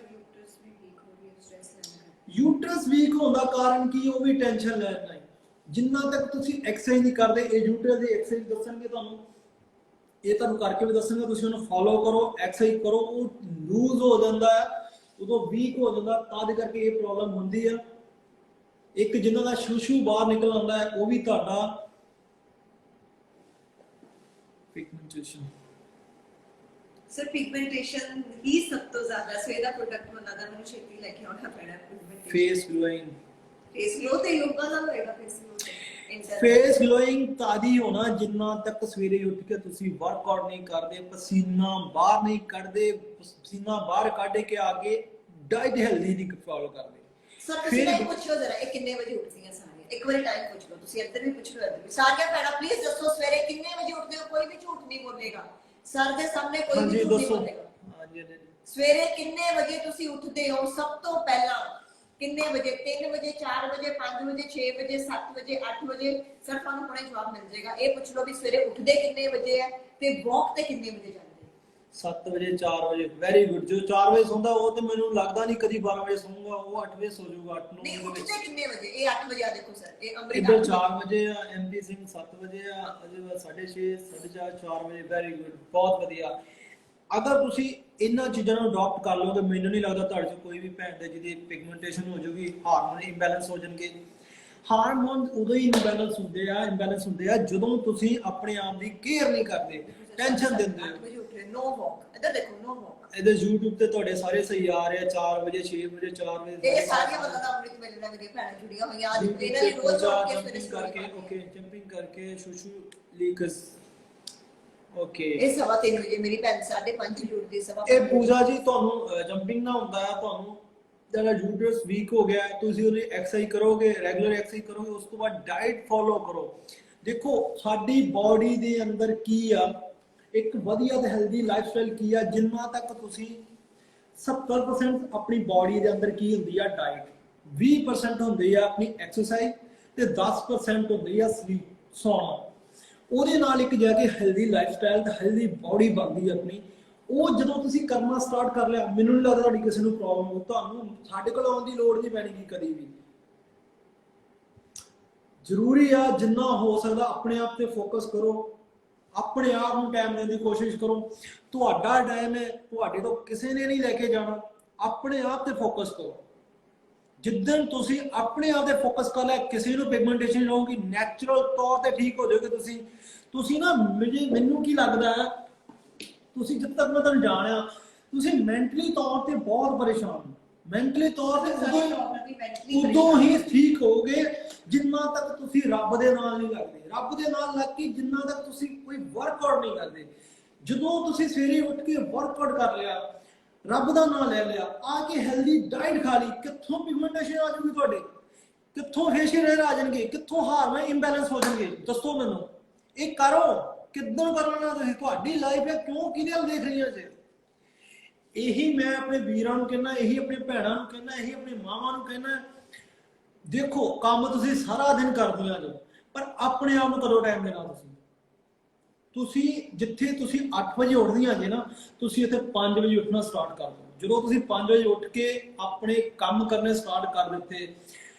ਯੂਟਰਸ ਵੀਕ ਹੋਣ ਦਾ ਕਾਰਨ ਕੀ? ਉਹ ਵੀ ਟੈਨਸ਼ਨ ਲੈਣਾ ਹੈ। ਜਿੰਨਾ ਤੱਕ ਤੁਸੀਂ ਐਕਸਰਸਾਈਜ਼ ਨਹੀਂ ਕਰਦੇ, ਇਹ ਯੂਟਰਸ ਦੀ ਐਕਸਰਸਾਈਜ਼ ਦੱਸਣਗੇ ਤੁਹਾਨੂੰ, ਇਹ ਤੁਹਾਨੂੰ ਕਰਕੇ ਵੀ ਦੱਸਣਗੇ, ਤੁਸੀਂ ਉਹਨੂੰ ਫੋਲੋ ਕਰੋ, ਐਕਸਰਸਾਈਜ਼ ਕਰੋ। ਉਹ ਲੂਜ਼ ਹੋ ਜਾਂਦਾ ਹੈ, ਉਦੋਂ ਵੀਕ ਹੋ ਜਾਂਦਾ, ਤਦ ਕਰਕੇ ਇਹ ਪ੍ਰੋਬਲਮ ਹੁੰਦੀ ਆ। ਇੱਕ ਜਿਨ੍ਹਾਂ ਦਾ ਸ਼ੂਸ਼ੂ ਬਾਹਰ ਨਿਕਲ ਆਉਂਦਾ ਹੈ, ਉਹ ਵੀ ਤੁਹਾਡਾ ਪਿਗਮੈਂਟੇਸ਼ਨ। ਸਰ ਪਿਗਮੈਂਟੇਸ਼ਨ ਹੀ ਸਭ ਤੋਂ ਜ਼ਿਆਦਾ ਸਵੇਰ ਦਾ ਪ੍ਰੋਡਕਟ ਬਣਾਦਾ, ਮੈਨੂੰ ਛੇਤੀ ਲੈ ਕੇ ਆਉਣਾ ਪੈਣਾ ਪਿਗਮੈਂਟੇਸ਼ਨ। ਫੇਸ ਗਲੋਇੰਗ, ਫੇਸ ਗਲੋ ਤੇ ਯੋਗਾ ਦਾ ਹੋਏਗਾ। ਫੇਸ ਗਲੋਇੰਗ ਤਾਦੀ ਹੋਣਾ ਜਿੰਨਾ ਤੱਕ ਸਵੇਰੇ ਉੱਠ ਕੇ ਤੁਸੀਂ ਵਰਕਆਊਟ ਨਹੀਂ ਕਰਦੇ, ਪਸੀਨਾ ਬਾਹਰ ਨਹੀਂ ਕੱਢਦੇ, ਪਸੀਨਾ ਬਾਹਰ ਕੱਢ ਕੇ ਆ ਕੇ ਡਾਈਟ ਹੈਲਦੀ ਨਹੀਂ ਫੋਲੋ ਕਰਦੇ। ਸਰ ਤੁਸੀਂ ਮੈਨੂੰ ਪੁੱਛੋ ਜ਼ਰਾ, ਇਹ ਕਿੰਨੇ ਵਜੇ ਉੱਠਦੀਆਂ ਸਾਰੀਆਂ? ਇੱਕ ਵਾਰੀ ਟਾਈਮ ਪੁੱਛ ਲਓ ਤੁਸੀਂ, ਇੱਧਰ ਵੀ ਪੁੱਛ ਲਓ, ਇੱਧਰ ਵੀ। ਸਾਰੀਆਂ ਭੈਣਾਂ ਪਲੀਜ਼ ਦੱਸੋ ਸਵੇਰੇ ਕਿੰਨੇ ਵਜੇ ਉੱਠਦੇ ਹੋ? ਕੋਈ ਵੀ ਝੂਠ ਨਹੀਂ ਬੋਲੇਗਾ ਸਰ ਦੇ ਸਾਹਮਣੇ, ਕੋਈ ਵੀ ਝੂਠ ਨਹੀਂ ਬੋਲੇਗਾ। ਸਵੇਰੇ ਕਿੰਨੇ ਵਜੇ ਤੁਸੀਂ ਉੱਠਦੇ ਹੋ? ਸਭ ਤੋਂ ਪਹਿਲਾਂ ਕਿੰਨੇ ਵਜੇ? 3 ਵਜੇ, 4 ਵਜੇ, 5 ਵਜੇ, 6 ਵਜੇ, 7 ਵਜੇ, 8 ਵਜੇ? ਸਰ ਤੁਹਾਨੂੰ ਹੁਣੇ ਜਵਾਬ ਮਿਲ ਜਾਏਗਾ। ਇਹ ਪੁੱਛ ਲਓ ਵੀ ਸਵੇਰੇ ਉੱਠਦੇ ਕਿੰਨੇ ਵਜੇ ਹੈ ਤੇ ਵਾਕ ਤੇ ਕਿੰਨੇ ਵਜੇ ਜਾਂਦੇ? 7 ਵਜੇ, 4 ਵਜੇ। Very good. ਜੋ 4 ਵਜੇ ਸੌਂਦਾ ਉਹ ਤੇ ਮੈਨੂੰ ਲੱਗਦਾ ਨਹੀਂ ਕਦੀ 12 ਵਜੇ ਸੌਂਗਾ, ਉਹ 8 ਵਜੇ ਸੌ ਜਾਊਗਾ। 8-9 ਨਹੀਂ, ਵਜੇ ਉੱਠਦੇ ਕਿੰਨੇ ਵਜੇ? ਇਹ 8 ਵਜੇ ਆ, ਦੇਖੋ ਸਰ, ਇਹ ਅੰਮ੍ਰਿਤਾ ਇੱਧਰ 4 ਵਜੇ ਆ, ਐਮਪੀ ਸਿੰਘ 7 ਵਜੇ ਆ, ਅਜੇ 6:30, 4:30, 4 ਵਜੇ। ਵੈਰੀ ਗੁੱਡ, ਬਹੁਤ ਵਧੀਆ। ਅਗਰ ਤੁਸੀਂ ਇਹਨਾਂ ਚੀਜ਼ਾਂ ਨੂੰ ਅਡਾਪਟ ਕਰ ਲਓਗੇ, ਮੈਨੂੰ ਨਹੀਂ ਲੱਗਦਾ ਤੁਹਾਡੇ 'ਚ ਕੋਈ ਵੀ ਭੈਣ ਦੇ ਜਿਹਦੀ ਪਿਗਮੈਂਟੇਸ਼ਨ ਹੋ ਜਾਊਗੀ, ਹਾਰਮੋਨ ਇੰਬੈਲੈਂਸ ਹੋ ਜਾਣਗੇ। ਹਾਰਮੋਨ ਉਦੋਂ ਹੀ ਇੰਬੈਲੈਂਸ ਹੁੰਦੇ ਆ ਜਦੋਂ ਤੁਸੀਂ ਆਪਣੇ ਆਪ ਦੀ ਕੇਅਰ ਨਹੀਂ ਕਰਦੇ, ਟੈਨਸ਼ਨ ਦਿੰਦੇ ਹੋ। 8 ਵਜੇ ਉੱਠ ਰਹੇ, ਨੋ ਵਾਕ। ਇੱਧਰ ਦੇਖੋ, ਨੋ ਵਾਕ। ਇਹਦੇ YouTube ਤੇ ਤੁਹਾਡੇ ਸਾਰੇ ਸਹੀ ਆ ਰਹੇ ਆ। 4 ਵਜੇ, 6 ਵਜੇ, 4 ਵਜੇ। ਇਹ ਸਾਰੀਆਂ ਮਤਲਬ ਦਾ ਅੰਮ੍ਰਿਤ ਵੇਲੇ ਨਾਲ ਮੇਰੀਆਂ ਭੈਣਾਂ ਜੁੜੀਆਂ ਹੋਈਆਂ। ਅੱਜ ਇਹਨਾਂ ਦੀ ਰੋਜ਼ ਉੱਠ ਕੇ ਸਵੇਰੇ ਕਰਕੇ, ਓਕੇ, ਜੰਪਿੰਗ ਕਰਕੇ, ਸ਼ੂਸ਼ੂ ਲੀਕਸ, ਓਕੇ। ਇਹ 3:15 ਵਜੇ ਮੇਰੀ ਭੈਣ 5:30 ਵਜੇ ਉੱਠਦੀ। ਇਹ ਪੂਜਾ ਜੀ, ਤੁਹਾਨੂੰ ਜੰਪਿੰਗ ਨਾ ਹੁੰਦਾ ਹੈ, ਤੁਹਾਨੂੰ ਤੁਹਾਡਾ ਯੂਟਰਸ ਵੀਕ ਹੋ ਗਿਆ ਹੈ, ਤੁਸੀਂ ਉਹਦੀ ਐਕਸਰਸਾਈਜ਼ ਕਰੋਗੇ, ਰੈਗੂਲਰ ਐਕਸਰਸਾਈਜ਼ ਕਰੋਗੇ, ਉਸ ਤੋਂ ਬਾਅਦ ਡਾਈਟ ਫੋਲੋ ਕਰੋ। ਦੇਖੋ ਸਾਡੀ ਬਾਡੀ ਦੇ ਅੰਦਰ ਕੀ ਆ, ਇੱਕ ਵਧੀਆ ਤੇ ਹੈਲਦੀ ਲਾਈਫਸਟਾਈਲ ਕੀ ਆ, ਜਿੰਨਾ ਤੱਕ ਤੁਸੀਂ 70% ਆਪਣੀ ਬਾਡੀ ਦੇ ਅੰਦਰ ਕੀ ਹੁੰਦੀ ਆ, ਡਾਈਟ, 20% ਹੁੰਦੀ ਆ ਆਪਣੀ ਐਕਸਰਸਾਈਜ਼ ਤੇ 10% ਹੁੰਦੀ ਆ ਸਲੀਪ, ਸੌਣਾ। ਉਹਦੇ ਨਾਲ ਇੱਕ ਜਾ ਕੇ ਹੈਲਦੀ ਲਾਈਫਸਟਾਈਲ ਤੇ ਹੈਲਦੀ ਬਾਡੀ ਬਣਦੀ ਆਪਣੀ। ਉਹ ਜਦੋਂ ਤੁਸੀਂ ਕਰਨਾ ਸਟਾਰਟ ਕਰ ਲਿਆ, ਮੈਨੂੰ ਨਹੀਂ ਲੱਗਦਾ ਤੁਹਾਡੀ ਕਿਸੇ ਨੂੰ ਪ੍ਰੋਬਲਮ ਹੋ, ਤੁਹਾਨੂੰ ਸਾਡੇ ਕੋਲ ਆਉਣ ਦੀ ਲੋੜ ਨਹੀਂ ਪੈਣੀ ਕਦੀ ਵੀ। ਜ਼ਰੂਰੀ ਆ ਜਿੰਨਾ ਹੋ ਸਕਦਾ ਆਪਣੇ ਆਪ ਤੇ ਫੋਕਸ ਕਰੋ, ਆਪਣੇ ਆਪ ਨੂੰ ਟਾਈਮ ਦੇਣ ਦੀ ਕੋਸ਼ਿਸ਼ ਕਰੋ। ਤੁਹਾਡਾ ਟਾਈਮ ਹੈ, ਤੁਹਾਡੇ ਤੋਂ ਕਿਸੇ ਨੇ ਨਹੀਂ ਲੈ ਕੇ ਜਾਣਾ, ਆਪਣੇ ਆਪ ਤੇ ਫੋਕਸ ਕਰੋ। ਜਿੱਦਣ ਤੁਸੀਂ ਆਪਣੇ ਆਪ ਤੇ ਫੋਕਸ ਕਰ ਲਿਆ, ਕਿਸੇ ਨੂੰ ਪਿਗਮੈਂਟੇਸ਼ਨ ਰਹੂਗੀ, ਨੈਚੁਰਲ ਤੌਰ ਤੇ ਠੀਕ ਹੋ ਜਾਓਗੇ ਤੁਸੀਂ ਨਾ। ਮੈਨੂੰ ਕੀ ਲੱਗਦਾ ਹੈ, ਤੁਸੀਂ ਜਦ ਤੱਕ ਮੈਂ ਤੁਹਾਨੂੰ ਜਾਣਿਆ, ਤੁਸੀਂ ਮੈਂਟਲੀ ਤੌਰ ਤੇ ਬਹੁਤ ਪਰੇਸ਼ਾਨ ਹੋ। ਮੈਂਟਲੀ ਤੌਰ ਤੇ ਉਦੋਂ ਹੀ ਠੀਕ ਹੋਗੇ ਜਿੰਨਾ ਤੱਕ ਤੁਸੀਂ ਰੱਬ ਦੇ ਨਾਲ ਨਹੀਂ ਲੱਗਦੇ। ਰੱਬ ਦੇ ਨਾਲ ਲੱਗ ਕੇ ਜਿੰਨਾ ਤੱਕ ਤੁਸੀਂ ਕੋਈ ਵਰਕਆਊਟ ਨਹੀਂ ਕਰਦੇ। ਜਦੋਂ ਤੁਸੀਂ ਸਵੇਰੇ ਉੱਠ ਕੇ ਵਰਕਆਊਟ ਕਰ ਲਿਆ, ਰੱਬ ਦਾ ਨਾਮ ਲੈ ਲਿਆ, ਆ ਕੇ ਹੈਲਦੀ ਡਾਈਟ ਖਾ ਲਈ, ਕਿੱਥੋਂ ਪਿਗਮੈਂਟੇਸ਼ਨ ਆ ਜਾਊਗੀ ਤੁਹਾਡੇ, ਕਿੱਥੋਂ ਫੇਸ਼ੀਅਲ ਹੈयर ਆ ਜਾਣਗੇ, ਕਿੱਥੋਂ ਹਾਰਮੋਨ ਇੰਬੈਲੈਂਸ ਹੋ ਜਾਣਗੇ, ਦੱਸੋ ਮੈਨੂੰ। ਇਹ ਕਰੋ, ਕਿੱਦਾਂ ਕਰਨਾ ਤੁਸੀਂ, ਤੁਹਾਡੀ ਲਾਈਫ ਹੈ, ਕਿਉਂ ਕਿਹਦੇ ਵੱਲ ਦੇਖ ਰਹੀਆਂ ਜੇ। ਇਹੀ ਮੈਂ ਆਪਣੇ ਵੀਰਾਂ ਨੂੰ ਕਹਿੰਦਾ, ਇਹੀ ਆਪਣੇ ਭੈਣਾਂ ਨੂੰ ਕਹਿੰਦਾ, ਇਹੀ ਆਪਣੀ ਮਾਵਾਂ ਨੂੰ ਕਹਿੰਦਾ। ਦੇਖੋ ਕੰਮ ਤੁਸੀਂ ਸਾਰਾ ਦਿਨ ਕਰਦੀਆਂ ਜੋ, ਪਰ ਆਪਣੇ ਆਪ ਨੂੰ ਕਦੋਂ ਟਾਈਮ ਦੇਣਾ। ਤੁਸੀਂ ਜਿੱਥੇ ਤੁਸੀਂ 8 ਵਜੇ ਉੱਠਦੀਆਂ ਜੇ ਨਾ, ਤੁਸੀਂ ਇੱਥੇ 5 ਵਜੇ ਉੱਠਣਾ ਸਟਾਰਟ ਕਰ ਦਿਓ। ਜਦੋਂ ਤੁਸੀਂ 5 ਵਜੇ ਉੱਠ ਕੇ ਆਪਣੇ ਕੰਮ ਕਰਨੇ ਸਟਾਰਟ ਕਰ ਦਿੱਤੇ,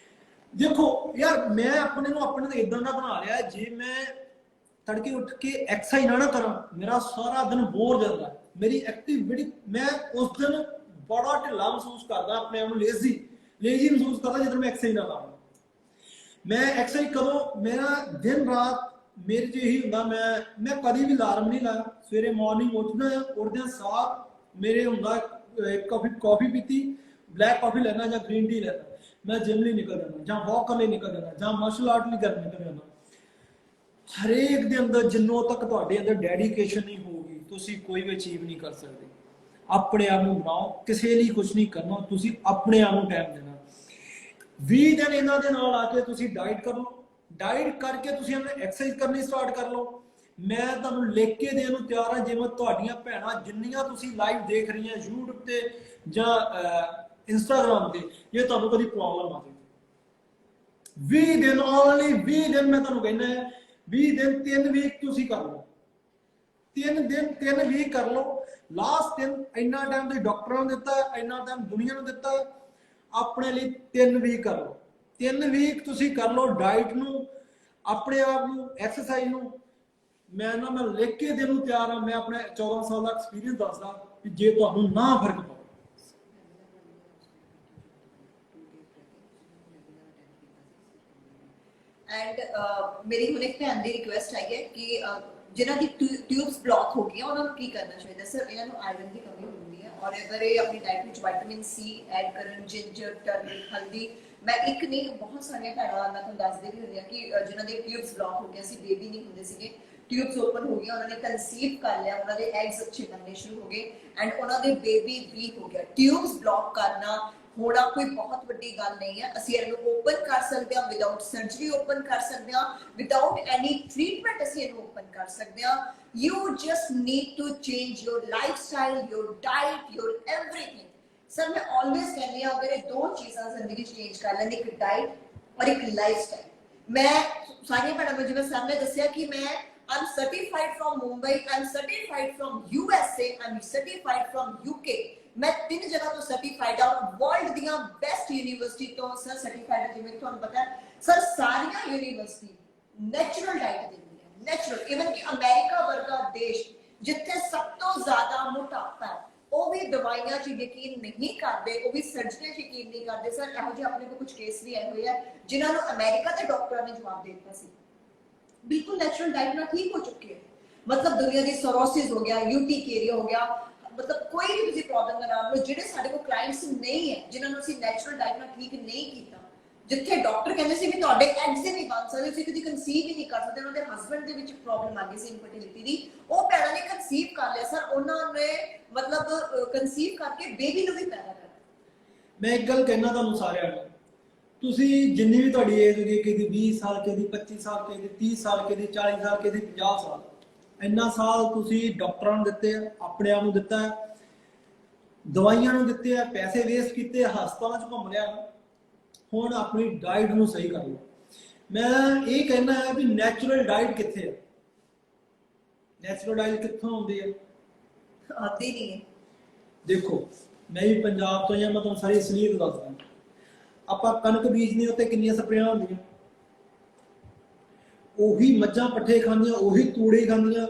ਦੇਖੋ ਯਾਰ ਮੈਂ ਆਪਣੇ ਤੇ ਇਦਾਂ ਦਾ ਬਣਾ ਲਿਆ, ਜੇ ਮੈਂ ਤੜਕੇ ਉੱਠ ਕੇ ਐਕਸਰਸਾਈਜ਼ ਨਾ ਕਰਾਂ, ਮੇਰਾ ਸਾਰਾ ਦਿਨ ਬੋਰ ਜਾਂਦਾ। ਮੇਰੀ ਐਕਟੀਵਿਟੀ, ਮੈਂ ਉਸ ਦਿਨ ਬੜਾ ਢਿੱਲਾ ਮਹਿਸੂਸ ਕਰਦਾ, ਆਪਣੇ ਆਪ ਨੂੰ ਲੇਜ਼ੀ ਮਹਿਸੂਸ ਕਰਦਾ ਜਦੋਂ ਮੈਂ ਐਕਸਰਸਾਈਜ਼ ਨਾ ਕਰਾਂ। ਮੈਂ ਐਕਸਰਸਾਈਜ਼ ਕਦੋਂ, ਮੇਰਾ ਦਿਨ ਰਾਤ ਮੇਰੇ 'ਚ ਇਹੀ ਹੁੰਦਾ, ਮੈਂ ਕਦੀ ਵੀ ਅਲਾਰਮ ਨਹੀਂ ਲਾਇਆ। ਸਵੇਰੇ ਮਾਰਨਿੰਗ ਉੱਠਦਿਆਂ ਸਾਰ ਮੇਰੇ ਹੁੰਦਾ ਕਾਫੀ ਪੀਤੀ, ਬਲੈਕ ਕਾਫੀ ਲੈਣਾ ਜਾਂ ਗ੍ਰੀਨ ਟੀ ਲੈਣਾ, ਮੈਂ ਜਿਮ ਲਈ ਨਿਕਲ ਜਾਣਾ, ਜਾਂ ਵਾਕ ਕਰਨ ਲਈ ਨਿਕਲ ਜਾਣਾ, ਜਾਂ ਮਾਰਸ਼ਲ ਆਰਟ ਲਈ ਕਰਨ ਨਿਕਲ ਜਾਣਾ। ਹਰੇਕ ਦੇ ਅੰਦਰ ਜਿੰਨੋਂ ਤੱਕ ਤੁਹਾਡੇ ਅੰਦਰ ਡੈਡੀਕੇਸ਼ਨ ਨਹੀਂ ਹੋਊਗੀ, ਤੁਸੀਂ ਕੋਈ ਵੀ ਅਚੀਵ ਨਹੀਂ ਕਰ ਸਕਦੇ। ਆਪਣੇ ਆਪ ਨੂੰ ਬਣਾਓ, ਕਿਸੇ ਲਈ ਕੁਝ ਨਹੀਂ ਕਰਨਾ, ਤੁਸੀਂ ਆਪਣੇ ਆਪ ਨੂੰ ਟਾਈਮ ਦੇਣਾ। 20 ਦਿਨ ਇਹਨਾਂ ਦੇ ਨਾਲ ਆ ਕੇ ਤੁਸੀਂ ਡਾਈਟ ਕਰ ਲਓ, ਡਾਈਟ ਕਰਕੇ ਤੁਸੀਂ ਆਪਣੇ ਐਕਸਰਸਾਈਜ਼ ਕਰਨੀ ਸਟਾਰਟ ਕਰ ਲਓ। ਮੈਂ ਤੁਹਾਨੂੰ ਲਿਖ ਕੇ ਦੇਣ ਨੂੰ ਤਿਆਰ ਹਾਂ, ਜਿਵੇਂ ਤੁਹਾਡੀਆਂ ਭੈਣਾਂ ਜਿੰਨੀਆਂ ਤੁਸੀਂ ਲਾਈਵ ਦੇਖ ਰਹੀਆਂ YouTube ਤੇ ਜਾਂ Instagram ਤੇ, ਜੇ ਤੁਹਾਨੂੰ ਕਦੀ ਪ੍ਰੋਬਲਮ ਆਵੇ, 20 ਦਿਨ ਓਨਲੀ 20 ਦਿਨ ਮੈਂ ਤੁਹਾਨੂੰ ਕਹਿੰਦਾ, 20 ਦਿਨ 3 ਵੀਕ ਤੁਸੀਂ ਕਰ ਲਓ। 3 ਵੀਕ ਕਰ ਲਓ। ਲਾਸਟ ਦਿਨ ਇੰਨਾ ਟਾਈਮ ਤੁਸੀਂ ਡਾਕਟਰਾਂ ਨੂੰ ਦਿੱਤਾ, ਇੰਨਾ ਟਾਈਮ ਦੁਨੀਆ ਨੂੰ ਦਿੱਤਾ, ਆਪਣੇ ਲਈ 3 ਵੀਕ ਕਰ ਲਓ। 3 ਵੀਕ ਤੁਸੀਂ ਕਰ ਲਓ ਡਾਈਟ ਨੂੰ, ਆਪਣੇ ਆਪ ਨੂੰ, ਐਕਸਰਸਾਈਜ਼ ਨੂੰ। ਮੈਂ ਲਿਖ ਕੇ ਦੇਣ ਨੂੰ ਤਿਆਰ ਹਾਂ। ਮੈਂ ਆਪਣੇ 14 ਸਾਲ ਦਾ ਐਕਸਪੀਰੀਅੰਸ ਦੱਸਦਾ ਕਿ ਜੇ ਤੁਹਾਨੂੰ ਨਾ ਫਰਕ ਪਵੇ, ਐਂਡ ਮੇਰੀ ਹੁਣ ਇੱਕ ਭੈਣ ਦੀ ਰਿਕੁਐਸਟ ਆਈ ਹੈ ਕਿ ਜਿਨ੍ਹਾਂ ਦੀ ਟਿਊਬਸ ਬਲੌਕ ਹੋ ਗਈਆਂ ਉਹਨਾਂ ਨੂੰ ਕੀ ਕਰਨਾ ਚਾਹੀਦਾ। ਸਰ ਇਹਨਾਂ ਨੂੰ ਆਇਰਨ ਦੀ ਕਮੀ ਹੁੰਦੀ ਹੈ, ਔਰ ਅਗਰ ਇਹ ਆਪਣੀ ਡਾਈਟ ਵਿੱਚ ਵਿਟਾਮਿਨ ਸੀ ਐਡ ਕਰਨ, ਜਿੰਜਰ, ਟਰਮਰਿਕ, ਹਲਦੀ, ਮੈਂ ਇੱਕ ਨਹੀਂ ਬਹੁਤ ਸਾਰੀਆਂ ਭੈਣਾਂ ਮੈਂ ਤੁਹਾਨੂੰ ਦੱਸਦੇ ਵੀ ਹੁੰਦੀਆਂ ਕਿ ਜਿਨ੍ਹਾਂ ਦੇ ਟਿਊਬਸ ਬਲੌਕ ਹੋ ਗਏ ਸੀ, ਬੇਬੀ ਨਹੀਂ ਹੁੰਦੇ ਸੀਗੇ, ਟਿਊਬਸ ਓਪਨ ਹੋ ਗਈਆਂ, ਉਹਨਾਂ ਨੇ ਕਨਸੀਵ ਕਰ ਲਿਆ, ਉਹਨਾਂ ਦੇ ਐਗਸ ਅੱਛੇ ਬਣਨੇ ਸ਼ੁਰੂ ਹੋ ਗਏ ਐਂਡ ਉਹਨਾਂ ਦੇ ਬੇਬੀ ਵੀ ਹੋ ਗਿਆ। ਟਿਊਬਸ ਬਲੌਕ ਕਰਨਾ ਹੋਣਾ ਕੋਈ ਬਹੁਤ ਵੱਡੀ ਗੱਲ ਨਹੀਂ ਹੈ। ਅਸੀਂ ਇਹਨੂੰ ਓਪਨ ਕਰ ਸਕਦੇ ਹਾਂ, ਵਿਦਆਊਟ ਸਰਜਰੀ ਓਪਨ ਕਰ ਸਕਦੇ ਹਾਂ, ਵਿਦਆਊਟ ਐਨੀ ਟ੍ਰੀਟਮੈਂਟ ਅਸੀਂ ਇਹਨੂੰ ਓਪਨ ਕਰ ਸਕਦੇ ਹਾਂ। You just need to change your lifestyle, your diet, your everything. Sir ਮੈਂ ਆਲਵੇਜ਼ ਕਹਿੰਦੀ ਹਾਂ, ਅਗਰ ਇਹ 2 ਚੀਜ਼ਾਂ ਜ਼ਿੰਦਗੀ 'ਚ ਚੇਂਜ ਕਰ ਲੈਣ, ਇੱਕ ਡਾਈਟ ਔਰ ਇੱਕ ਲਾਈਫਸਟਾਈਲ। ਮੈਂ ਸਾਰੀਆਂ ਭੈਣਾਂ ਨੂੰ ਜਿਵੇਂ ਸਰ ਨੇ ਦੱਸਿਆ ਕਿ ਮੈਂ I'm certified from Mumbai, I'm certified from USA, I'm certified from UK। मैं 3 जगह तो सर्टिफाइड हूं, वर्ल्ड ਦੀਆਂ ਬੈਸਟ ਯੂਨੀਵਰਸਿਟੀ ਤੋਂ ਸਰ ਸਰਟੀਫਾਈਡ ਹੈ। ਜਿਵੇਂ ਤੁਹਾਨੂੰ ਪਤਾ ਹੈ ਸਰ, ਸਾਰੀਆਂ ਯੂਨੀਵਰਸਿਟੀ ਨੈਚੁਰਲ ਡਾਈਟ ਦਿੰਦੀ ਹੈ, ਨੈਚੁਰਲ। ਇਵਨ ਕਿ ਅਮਰੀਕਾ ਵਰਗਾ ਦੇਸ਼ ਜਿੱਥੇ ਸਭ ਤੋਂ ਜ਼ਿਆਦਾ ਮੋਟਾਪਾ ਹੈ, ਉਹ ਵੀ ਦਵਾਈਆਂ 'ਚ ਯਕੀਨ ਨਹੀਂ ਕਰਦੇ, ਉਹ ਵੀ ਸਰਜਰੀ 'ਚ ਯਕੀਨ ਨਹੀਂ ਕਰਦੇ। ਸਰ ਇਹੋ ਜਿਹੇ ਆਪਣੇ ਕੋਲ ਕੁਝ ਕੇਸ ਵੀ ਆਏ ਹੋਏ ਆ ਜਿਨ੍ਹਾਂ ਨੂੰ ਅਮਰੀਕਾ ਦੇ ਡਾਕਟਰਾਂ ਨੇ ਜਵਾਬ ਦੇ ਦਿੱਤਾ ਸੀ, ਬਿਲਕੁਲ ਨੈਚੁਰਲ ਡਾइट ਨਾਲ ਠੀਕ ਹੋ ਚੁੱਕੇ हैं। मतलब दुनिया की सोरोसिस हो गया, यूटिकेरिया हो गया, मतलब कोई भी किसी प्रॉब्लम का नाम लो, ਜਿਹੜੇ ਸਾਡੇ ਕੋਲ ਕਲਾਇੰਟਸ ਨਹੀਂ ਹੈ ਜਿਨ੍ਹਾਂ ਨੂੰ ਅਸੀਂ ਨੈਚੁਰਲ ਡਾइट ਨਾਲ ਠੀਕ ਨਹੀਂ ਕੀਤਾ, ਜਿੱਥੇ ਡਾਕਟਰ ਕਹਿੰਦੇ ਸੀ ਵੀ ਤੁਹਾਡੇ ਐਗਸ ਹੀ ਨਹੀਂ ਬਣ ਸਕਦੇ, ਤੁਸੀਂ ਕਦੀ ਕਨਸੀਵ ਹੀ ਨਹੀਂ ਕਰ ਸਕਦੇ, ਉਹਨਾਂ ਦੇ ਹਸਬੰਡ ਦੇ ਵਿੱਚ ਪ੍ਰੋਬਲਮ ਆ ਗਈ ਸੀ ਇਨਫਰਟੀਲਿਟੀ ਦੀ, ਉਹ ਭੈਣਾਂ ਨੇ ਕਨਸੀਵ ਕਰ ਲਿਆ ਸਰ, ਉਹਨਾਂ ਨੇ ਮਤਲਬ ਕਨਸੀਵ ਕਰਕੇ ਬੇਬੀ ਨੂੰ ਵੀ ਪੈਦਾ ਕਰ। मैं एक गल कहना ਤੁਹਾਨੂੰ ਸਾਰਿਆਂ ਨੂੰ, ਤੁਸੀਂ ਜਿੰਨੀ ਵੀ ਤੁਹਾਡੀ ਏਜ ਹੋਗੀ, ਕਿਸੇ ਦੀ 20 ਸਾਲ, ਕਿਸੇ ਦੀ 25 ਸਾਲ, ਕਿਸੇ ਦੀ 30 ਸਾਲ, ਕਿਸੇ ਦੀ 40 ਸਾਲ, ਕਿਸੇ ਦੀ 50 ਸਾਲ, ਇੰਨਾ ਸਾਲ ਤੁਸੀਂ ਡਾਕਟਰਾਂ ਨੂੰ ਦਿੱਤੇ ਆ, ਆਪਣੇ ਆਪ ਨੂੰ ਦਿੱਤਾ ਹੈ, ਦਵਾਈਆਂ ਨੂੰ ਦਿੱਤੇ ਆ, ਪੈਸੇ ਵੇਸਟ ਕੀਤੇ, ਹਸਪਤਾਲਾਂ 'ਚ ਘੁੰਮ ਲਿਆ। ਹੁਣ ਆਪਣੀ ਡਾਈਟ ਨੂੰ ਸਹੀ ਕਰ ਲਓ। ਮੈਂ ਇਹ ਕਹਿਣਾ ਹੈ ਵੀ ਨੈਚੁਰਲ ਡਾਈਟ ਕਿੱਥੇ ਹੈ? ਨੈਚੁਰਲ ਡਾਈਟ ਕਿੱਥੋਂ ਆਉਂਦੀ ਹੈ? ਆਉਂਦੀ ਨਹੀਂ ਹੈ। ਦੇਖੋ, ਮੈਂ ਵੀ ਪੰਜਾਬ ਤੋਂ ਜਾਂ, ਮੈਂ ਤੁਹਾਨੂੰ ਸਾਰੀ ਅਸਲੀਅਤ ਦੱਸਦਾ। ਆਪਾਂ ਕਣਕ ਬੀਜਦੇ ਉੱਤੇ ਕਿੰਨੀਆਂ ਸਪਰੇਆਂ ਹੁੰਦੀਆਂ, ਉਹੀ ਮੱਝਾਂ ਪੱਠੇ ਖਾਂਦੀਆਂ, ਉਹੀ ਤੂੜੇ ਖਾਂਦੀਆਂ,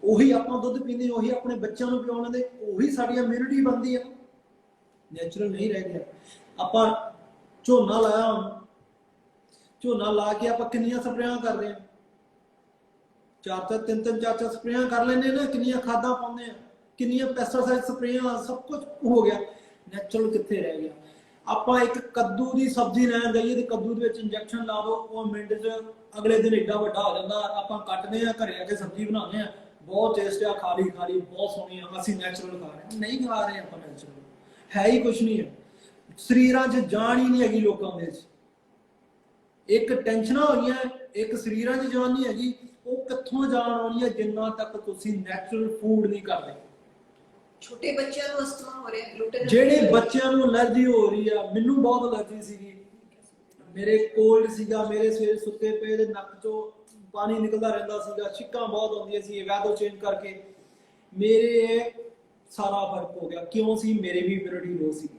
ਉਹੀ ਆਪਾਂ ਦੁੱਧ ਪੀਂਦੇ, ਉਹੀ ਆਪਣੇ ਬੱਚਿਆਂ ਨੂੰ ਪਿਆਉਂਦੇ, ਉਹੀ ਸਾਡੀ ਇਮਿਊਨਿਟੀ ਬਣਦੀ ਹੈ। ਨੈਚੁਰਲ ਨਹੀਂ ਰਹਿ ਗਿਆ। ਆਪਾਂ ਝੋਨਾ ਲਾਇਆ, ਹੁਣ ਝੋਨਾ ਲਾ ਕੇ ਆਪਾਂ ਕਿੰਨੀਆਂ ਸਪਰੇਆਂ ਕਰਦੇ ਆ, ਤਿੰਨ ਚਾਰ ਸਪਰੇਆਂ ਕਰ ਲੈਂਦੇ ਨਾ, ਕਿੰਨੀਆਂ ਖਾਦਾਂ ਪਾਉਂਦੇ ਆ, ਕਿੰਨੀਆਂ ਪੈਸਟੀਸਾਈਡ ਸਪਰੇਆਂ, ਸਭ ਕੁਝ ਹੋ ਗਿਆ। ਨੈਚੁਰਲ ਕਿੱਥੇ ਰਹਿ ਗਿਆ? ਆਪਾਂ ਇੱਕ ਕੱਦੂ ਦੀ ਸਬਜ਼ੀ ਲੈਣ ਜਾਈਏ ਤੇ ਕੱਦੂ ਦੇ ਵਿੱਚ ਇੰਜੈਕਸ਼ਨ ਲਾ ਦੋ, ਉਹ ਮਿੰਟ 'ਚ ਅਗਲੇ ਦਿਨ ਏਡਾ ਵੱਡਾ ਹੋ ਜਾਂਦਾ। ਆਪਾਂ ਕੱਟਦੇ ਆ, ਘਰੇ ਆ ਕੇ ਸਬਜ਼ੀ ਬਣਾਉਂਦੇ ਆ, ਬਹੁਤ ਟੇਸਟ ਆ, ਖਾ ਲਈ ਬਹੁਤ ਸੋਹਣੀ ਆ, ਅਸੀਂ ਨੈਚੁਰਲ ਖਾ ਰਹੇ। ਨਹੀਂ ਖਾ ਰਹੇ ਆਪਾਂ ਨੈਚੁਰਲ, ਹੈ ਹੀ ਕੁਛ ਨਹੀਂ ਹੈ। ਸਰੀਰਾਂ 'ਚ ਜਾਨ ਹੀ ਨਹੀਂ ਹੈਗੀ ਲੋਕਾਂ ਦੇ 'ਚ। ਇੱਕ ਟੈਨਸ਼ਨਾਂ ਹੋਈਆਂ, ਇੱਕ ਸਰੀਰਾਂ 'ਚ ਜਾਨ ਨਹੀਂ ਹੈਗੀ। ਉਹ ਕਿੱਥੋਂ ਜਾਨ ਆਉਣੀ ਹੈ ਜਿੰਨਾ ਤੱਕ ਤੁਸੀਂ ਨੈਚੁਰਲ ਫੂਡ ਨਹੀਂ ਕਰਦੇ। ਛੋਟੇ ਬੱਚਿਆਂ ਨੂੰ ਅਸਥਮਾ ਹੋ ਰਿਹਾ, ਗਲੂਟਨ, ਜਿਹੜੇ ਬੱਚਿਆਂ ਨੂੰ ਅਲਰਜੀ ਹੋ ਰਹੀ ਆ, ਮੈਨੂੰ ਬਹੁਤ ਅਲਰਜੀ ਸੀਗੀ, ਮੇਰੇ ਕੋਲਡ ਸੀਗਾ, ਮੇਰੇ ਸਵੇਰੇ ਸੁੱਤੇ ਪਏ ਦੇ ਨੱਕ 'ਚੋਂ ਪਾਣੀ ਨਿਕਲਦਾ ਰਹਿੰਦਾ ਸੀਗਾ, ਛਿੱਕਾਂ ਬਹੁਤ ਆਉਂਦੀਆਂ ਸੀ ਵੈਦਰ ਚੇਂਜ ਕਰਕੇ। ਮੇਰੇ ਸਾਰਾ ਫਰਕ ਹੋ ਗਿਆ। ਕਿਉਂ ਸੀ? ਮੇਰੇ ਵੀ ਇਮਿਊਨਿਟੀ ਲੋ ਸੀ।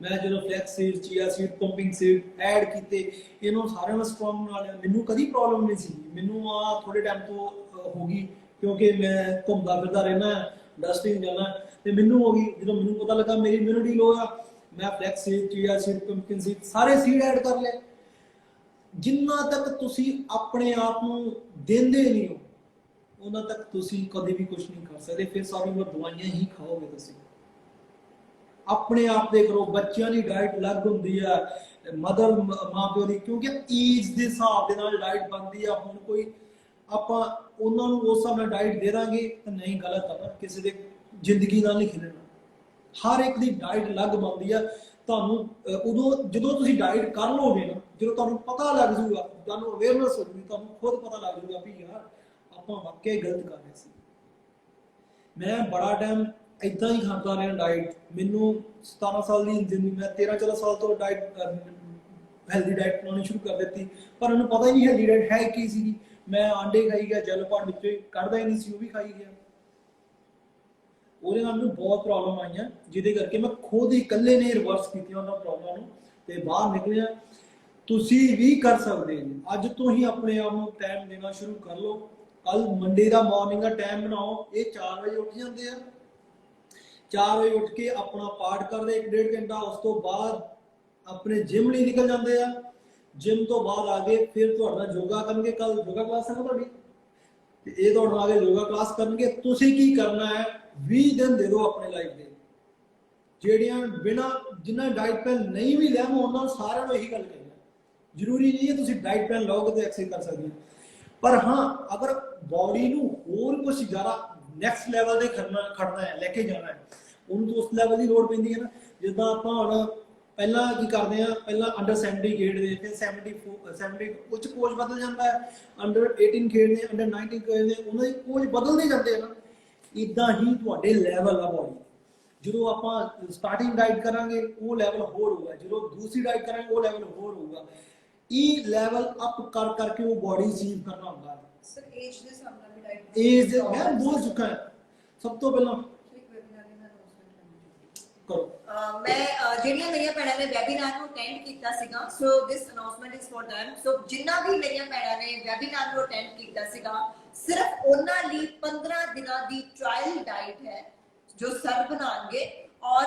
ਮੈਂ ਜਦੋਂ flax seed, chia seed, pumpkin seed add ਕੀਤੇ, ਇਹਨੂੰ ਸਾਰਿਆਂ ਨੂੰ ਸਟਰੋਂਗ ਬਣਾ ਲਿਆ। ਮੈਨੂੰ ਕਦੀ ਪ੍ਰੋਬਲਮ ਨਹੀਂ ਸੀ। ਮੈਨੂੰ ਆ ਥੋੜੇ ਟਾਈਮ ਤੋਂ ਹੋ ਗਈ, ਕਿਉਂਕਿ ਮੈਂ ਘੁੰਮਦਾ ਫਿਰਦਾ ਰਹਿਣਾ, ਡਸਟਿੰਗ ਜਾਣਾ, ਤੇ ਮੈਨੂੰ ਹੋ ਗਈ। ਜਦੋਂ ਮੈਨੂੰ ਪਤਾ ਲੱਗਾ ਮੇਰੀ ਇਮਿਊਨਿਟੀ ਲੋ ਆ, ਮੈਂ flex seed, chia seed, pumpkin seed ਸਾਰੇ ਸੀਡ ਐਡ ਕਰ ਲਏ। ਜਿੰਨਾ ਤੱਕ ਤੁਸੀਂ ਆਪਣੇ ਆਪ ਨੂੰ ਦਿੰਦੇ ਨਹੀਂ ਹੋ, ਉਹਨਾਂ ਤੱਕ ਤੁਸੀਂ ਕਦੇ ਵੀ ਕੁਝ ਨਹੀਂ ਕਰ ਸਕਦੇ। ਫਿਰ ਸਾਰੀ ਉਮਰ ਦਵਾਈਆਂ ਹੀ ਖਾਓਗੇ ਤੁਸੀਂ। ਆਪਣੇ ਆਪ ਦੇ ਕਰੋ। ਬੱਚਿਆਂ ਦੀ ਡਾਈਟ ਅਲੱਗ ਹੁੰਦੀ ਆ, ਮਦਰ ਮਾਂ ਪਿਓ ਦੀ, ਕਿਉਂਕਿ ਏਜ ਦੇ ਹਿਸਾਬ ਦੇ ਨਾਲ ਡਾਈਟ ਬਣਦੀ ਆ। ਹੁਣ ਕੋਈ ਆਪਾਂ ਉਹਨਾਂ ਨੂੰ ਉਸ ਹਿਸਾਬ ਨਾਲ ਡਾਈਟ ਦੇ ਦਾਂਗੇ ਤਾਂ ਨਹੀਂ, ਗਲਤ ਆ ਨਾ। ਕਿਸੇ ਦੇ ਜ਼ਿੰਦਗੀ ਨਾਲ ਨਹੀਂ ਖੇਡਣਾ। ਹਰ ਇੱਕ ਦੀ ਡਾਈਟ ਅਲੱਗ ਬਣਦੀ ਆ। ਤੁਹਾਨੂੰ ਉਦੋਂ ਜਦੋਂ ਤੁਸੀਂ ਡਾਈਟ ਕਰ ਲਓਗੇ ਨਾ, ਜਦੋਂ ਤੁਹਾਨੂੰ ਪਤਾ ਲੱਗ ਜੂਗਾ, ਤੁਹਾਨੂੰ ਅਵੇਅਰਨੈਸ ਹੋ ਜੂਗੀ, ਤੁਹਾਨੂੰ ਖੁਦ ਪਤਾ ਲੱਗ ਜੂਗਾ ਵੀ ਯਾਰ ਆਪਾਂ ਵਾਕਿਆ ਗਲਤ ਕਰ ਰਹੇ ਸੀ। ਮੈਂ ਬੜਾ ਟਾਈਮ ਇਦਾਂ ਹੀ ਖਾਂਦਾ ਰਿਹਾ ਡਾਈਟ। ਮੈਨੂੰ 17 ਸਾਲ ਦੀ ਜ਼ਿੰਦਗੀ, ਮੈਂ 13-14 ਸਾਲ ਤੋਂ ਡਾਈਟ ਹੈਲਦੀ ਡਾਈਟ ਬਣਾਉਣੀ ਸ਼ੁਰੂ ਕਰ ਦਿੱਤੀ, ਪਰ ਮੈਨੂੰ ਪਤਾ ਹੀ ਨਹੀਂ ਹੈਲਦੀ ਡਾਈਟ ਹੈ ਕੀ ਸੀਗੀ। ਮੈਂ ਆਂਡੇ ਖਾਈ ਗਿਆ, ਜੈਲੋਪਾਨ ਵਿੱਚੋਂ ਕੱਢਦਾ ਹੀ ਨਹੀਂ ਸੀ, ਉਹ ਵੀ ਖਾਈ ਗਿਆ। ਉਹਦੇ ਨਾਲ ਮੈਨੂੰ ਬਹੁਤ ਪ੍ਰੋਬਲਮ ਆਈਆਂ, ਜਿਹਦੇ ਕਰਕੇ ਮੈਂ ਖੁਦ ਹੀ ਇਕੱਲੇ ਨੇ ਰਿਵਰਸ ਕੀਤੀਆਂ ਉਹਨਾਂ ਪ੍ਰੋਬਲਮਾਂ ਨੂੰ ਤੇ ਬਾਹਰ ਨਿਕਲਿਆ। ਤੁਸੀਂ ਵੀ ਕਰ ਸਕਦੇ ਹੋ। ਅੱਜ ਤੋਂ ਹੀ ਆਪਣੇ ਆਪ ਨੂੰ ਟਾਈਮ ਦੇਣਾ ਸ਼ੁਰੂ ਕਰ ਲਓ। ਕੱਲ ਮੰਡੇ ਦਾ ਮਾਰਨਿੰਗ ਦਾ ਟਾਈਮ ਬਣਾਓ। ਇਹ 4 ਵਜੇ ਉੱਠ ਜਾਂਦੇ ਆ, 4 ਵਜੇ ਉੱਠ ਕੇ ਆਪਣਾ ਪਾਠ ਕਰਦੇ 1-1.5 ਘੰਟਾ। ਉਸ ਤੋਂ ਬਾਅਦ ਆਪਣੇ ਜਿਮ ਲਈ ਨਿਕਲ ਜਾਂਦੇ ਆ। ਜਿਮ ਤੋਂ ਬਾਅਦ ਆ ਕੇ ਫਿਰ ਤੁਹਾਡਾ ਯੋਗਾ ਕਰਨਗੇ। ਕੱਲ ਯੋਗਾ ਕਲਾਸ ਹੈ ਤੁਹਾਡੀ, ਤੇ ਇਹ ਤੁਹਾਡੇ ਨਾਲ ਆ ਕੇ ਯੋਗਾ ਕਲਾਸ ਕਰਨਗੇ। ਤੁਸੀਂ ਕੀ ਕਰਨਾ ਹੈ, 20 ਦਿਨ ਦੇ ਦਿਓ ਆਪਣੇ ਲਾਈਫ ਦੇ, ਜਿਹੜੀਆਂ ਬਿਨਾਂ ਜਿਨ੍ਹਾਂ ਡਾਈਟ ਪਲਾਨ ਨਹੀਂ ਵੀ ਲਿਆ, ਮੈਂ ਉਹਨਾਂ ਸਾਰਿਆਂ ਨੂੰ ਇਹੀ ਗੱਲ ਕਹਿੰਦਾ। ਜ਼ਰੂਰੀ ਨਹੀਂ ਹੈ ਤੁਸੀਂ ਡਾਈਟ ਪਲਾਨ ਲਓਗੇ ਤੇ ਐਕਸਰਸਾਈਜ਼ ਕਰ ਸਕਦੇ ਹੋ, ਪਰ ਹਾਂ ਅਗਰ ਬਾਡੀ ਨੂੰ ਹੋਰ ਕੁਝ ਜ਼ਿਆਦਾ ਨੈਕਸਟ ਲੈਵਲ ਤੇ ਖੜਨਾ ਹੈ, ਲੈ ਕੇ ਜਾਣਾ ਹੈ, ਉਹਨੂੰ ਤਾਂ ਉਸ ਲੈਵਲ ਦੀ ਲੋੜ ਪੈਂਦੀ ਹੈ ਨਾ। ਜਿੱਦਾਂ ਆਪਾਂ ਹੁਣ ਪਹਿਲਾਂ ਕੀ ਕਰਦੇ ਆ, ਪਹਿਲਾਂ ਅੰਡਰ 70 ਖੇਡਦੇ, ਫਿਰ 70 ਕੁਝ ਕੋਚ ਬਦਲ ਜਾਂਦਾ ਹੈ, ਅੰਡਰ 18 ਖੇਡਦੇ, ਅੰਡਰ 19 ਖੇਡਦੇ, ਉਹਨਾਂ ਦੀ ਕੋਚ ਬਦਲਦੇ ਜਾਂਦੇ ਆ ਨਾ। ਇਦਾਂ ਹੀ ਤੁਹਾਡੇ ਲੈਵਲ ਆ ਬਾਡੀ। ਜਦੋਂ ਆਪਾਂ ਸਟਾਰਟਿੰਗ ਡਾਈਟ ਕਰਾਂਗੇ ਉਹ ਲੈਵਲ ਹੋਰ ਹੋਊਗਾ, ਜਦੋਂ ਦੂਸਰੀ ਡਾਈਟ ਕਰਾਂਗੇ ਉਹ ਲੈਵਲ ਹੋਰ ਹੋਊਗਾ। ਇਹ ਲੈਵਲ ਅਪ ਕਰ ਕਰਕੇ ਉਹ ਬਾਡੀ ਅਚੀਵ ਕਰਨਾ ਹੁੰਦਾ ਹੈ। ਸਰ ਏਜ ਦੇ ਹਿਸਾਬ ਨਾਲ ਵੀ ਡਾਈਟ ਏਜ ਮੈਂ ਬੋਲ ਚੁੱਕਾ ਹਾਂ। ਸਭ ਤੋਂ ਪਹਿਲਾਂ ਕਰੋ। ਮੈਂ ਜਿਹੜੀਆਂ ਮੇਰੀਆਂ ਭੈਣਾਂ ਨੇ ਵੈਬੀਨਾਰ ਨੂੰ ਅਟੈਂਡ ਕੀਤਾ ਸੀਗਾ, ਸੋ ਦਿਸ ਅਨਾਉਂਸਮੈਂਟ ਇਜ਼ ਫॉर them। ਸੋ ਜਿੰਨਾ ਵੀ ਮੇਰੀਆਂ ਭੈਣਾਂ ਨੇ ਵੈਬੀਨਾਰ ਨੂੰ ਅਟੈਂਡ ਕੀਤਾ ਸੀਗਾ, ਸਿਰਫ ਉਹਨਾਂ ਲਈ 15 ਦਿਨਾਂ ਦੀ ਟ੍ਰਾਇਲ ਡਾਈਟ ਹੈ ਜੋ ਸਰ ਬਣਾਉਣਗੇ, ਔਰ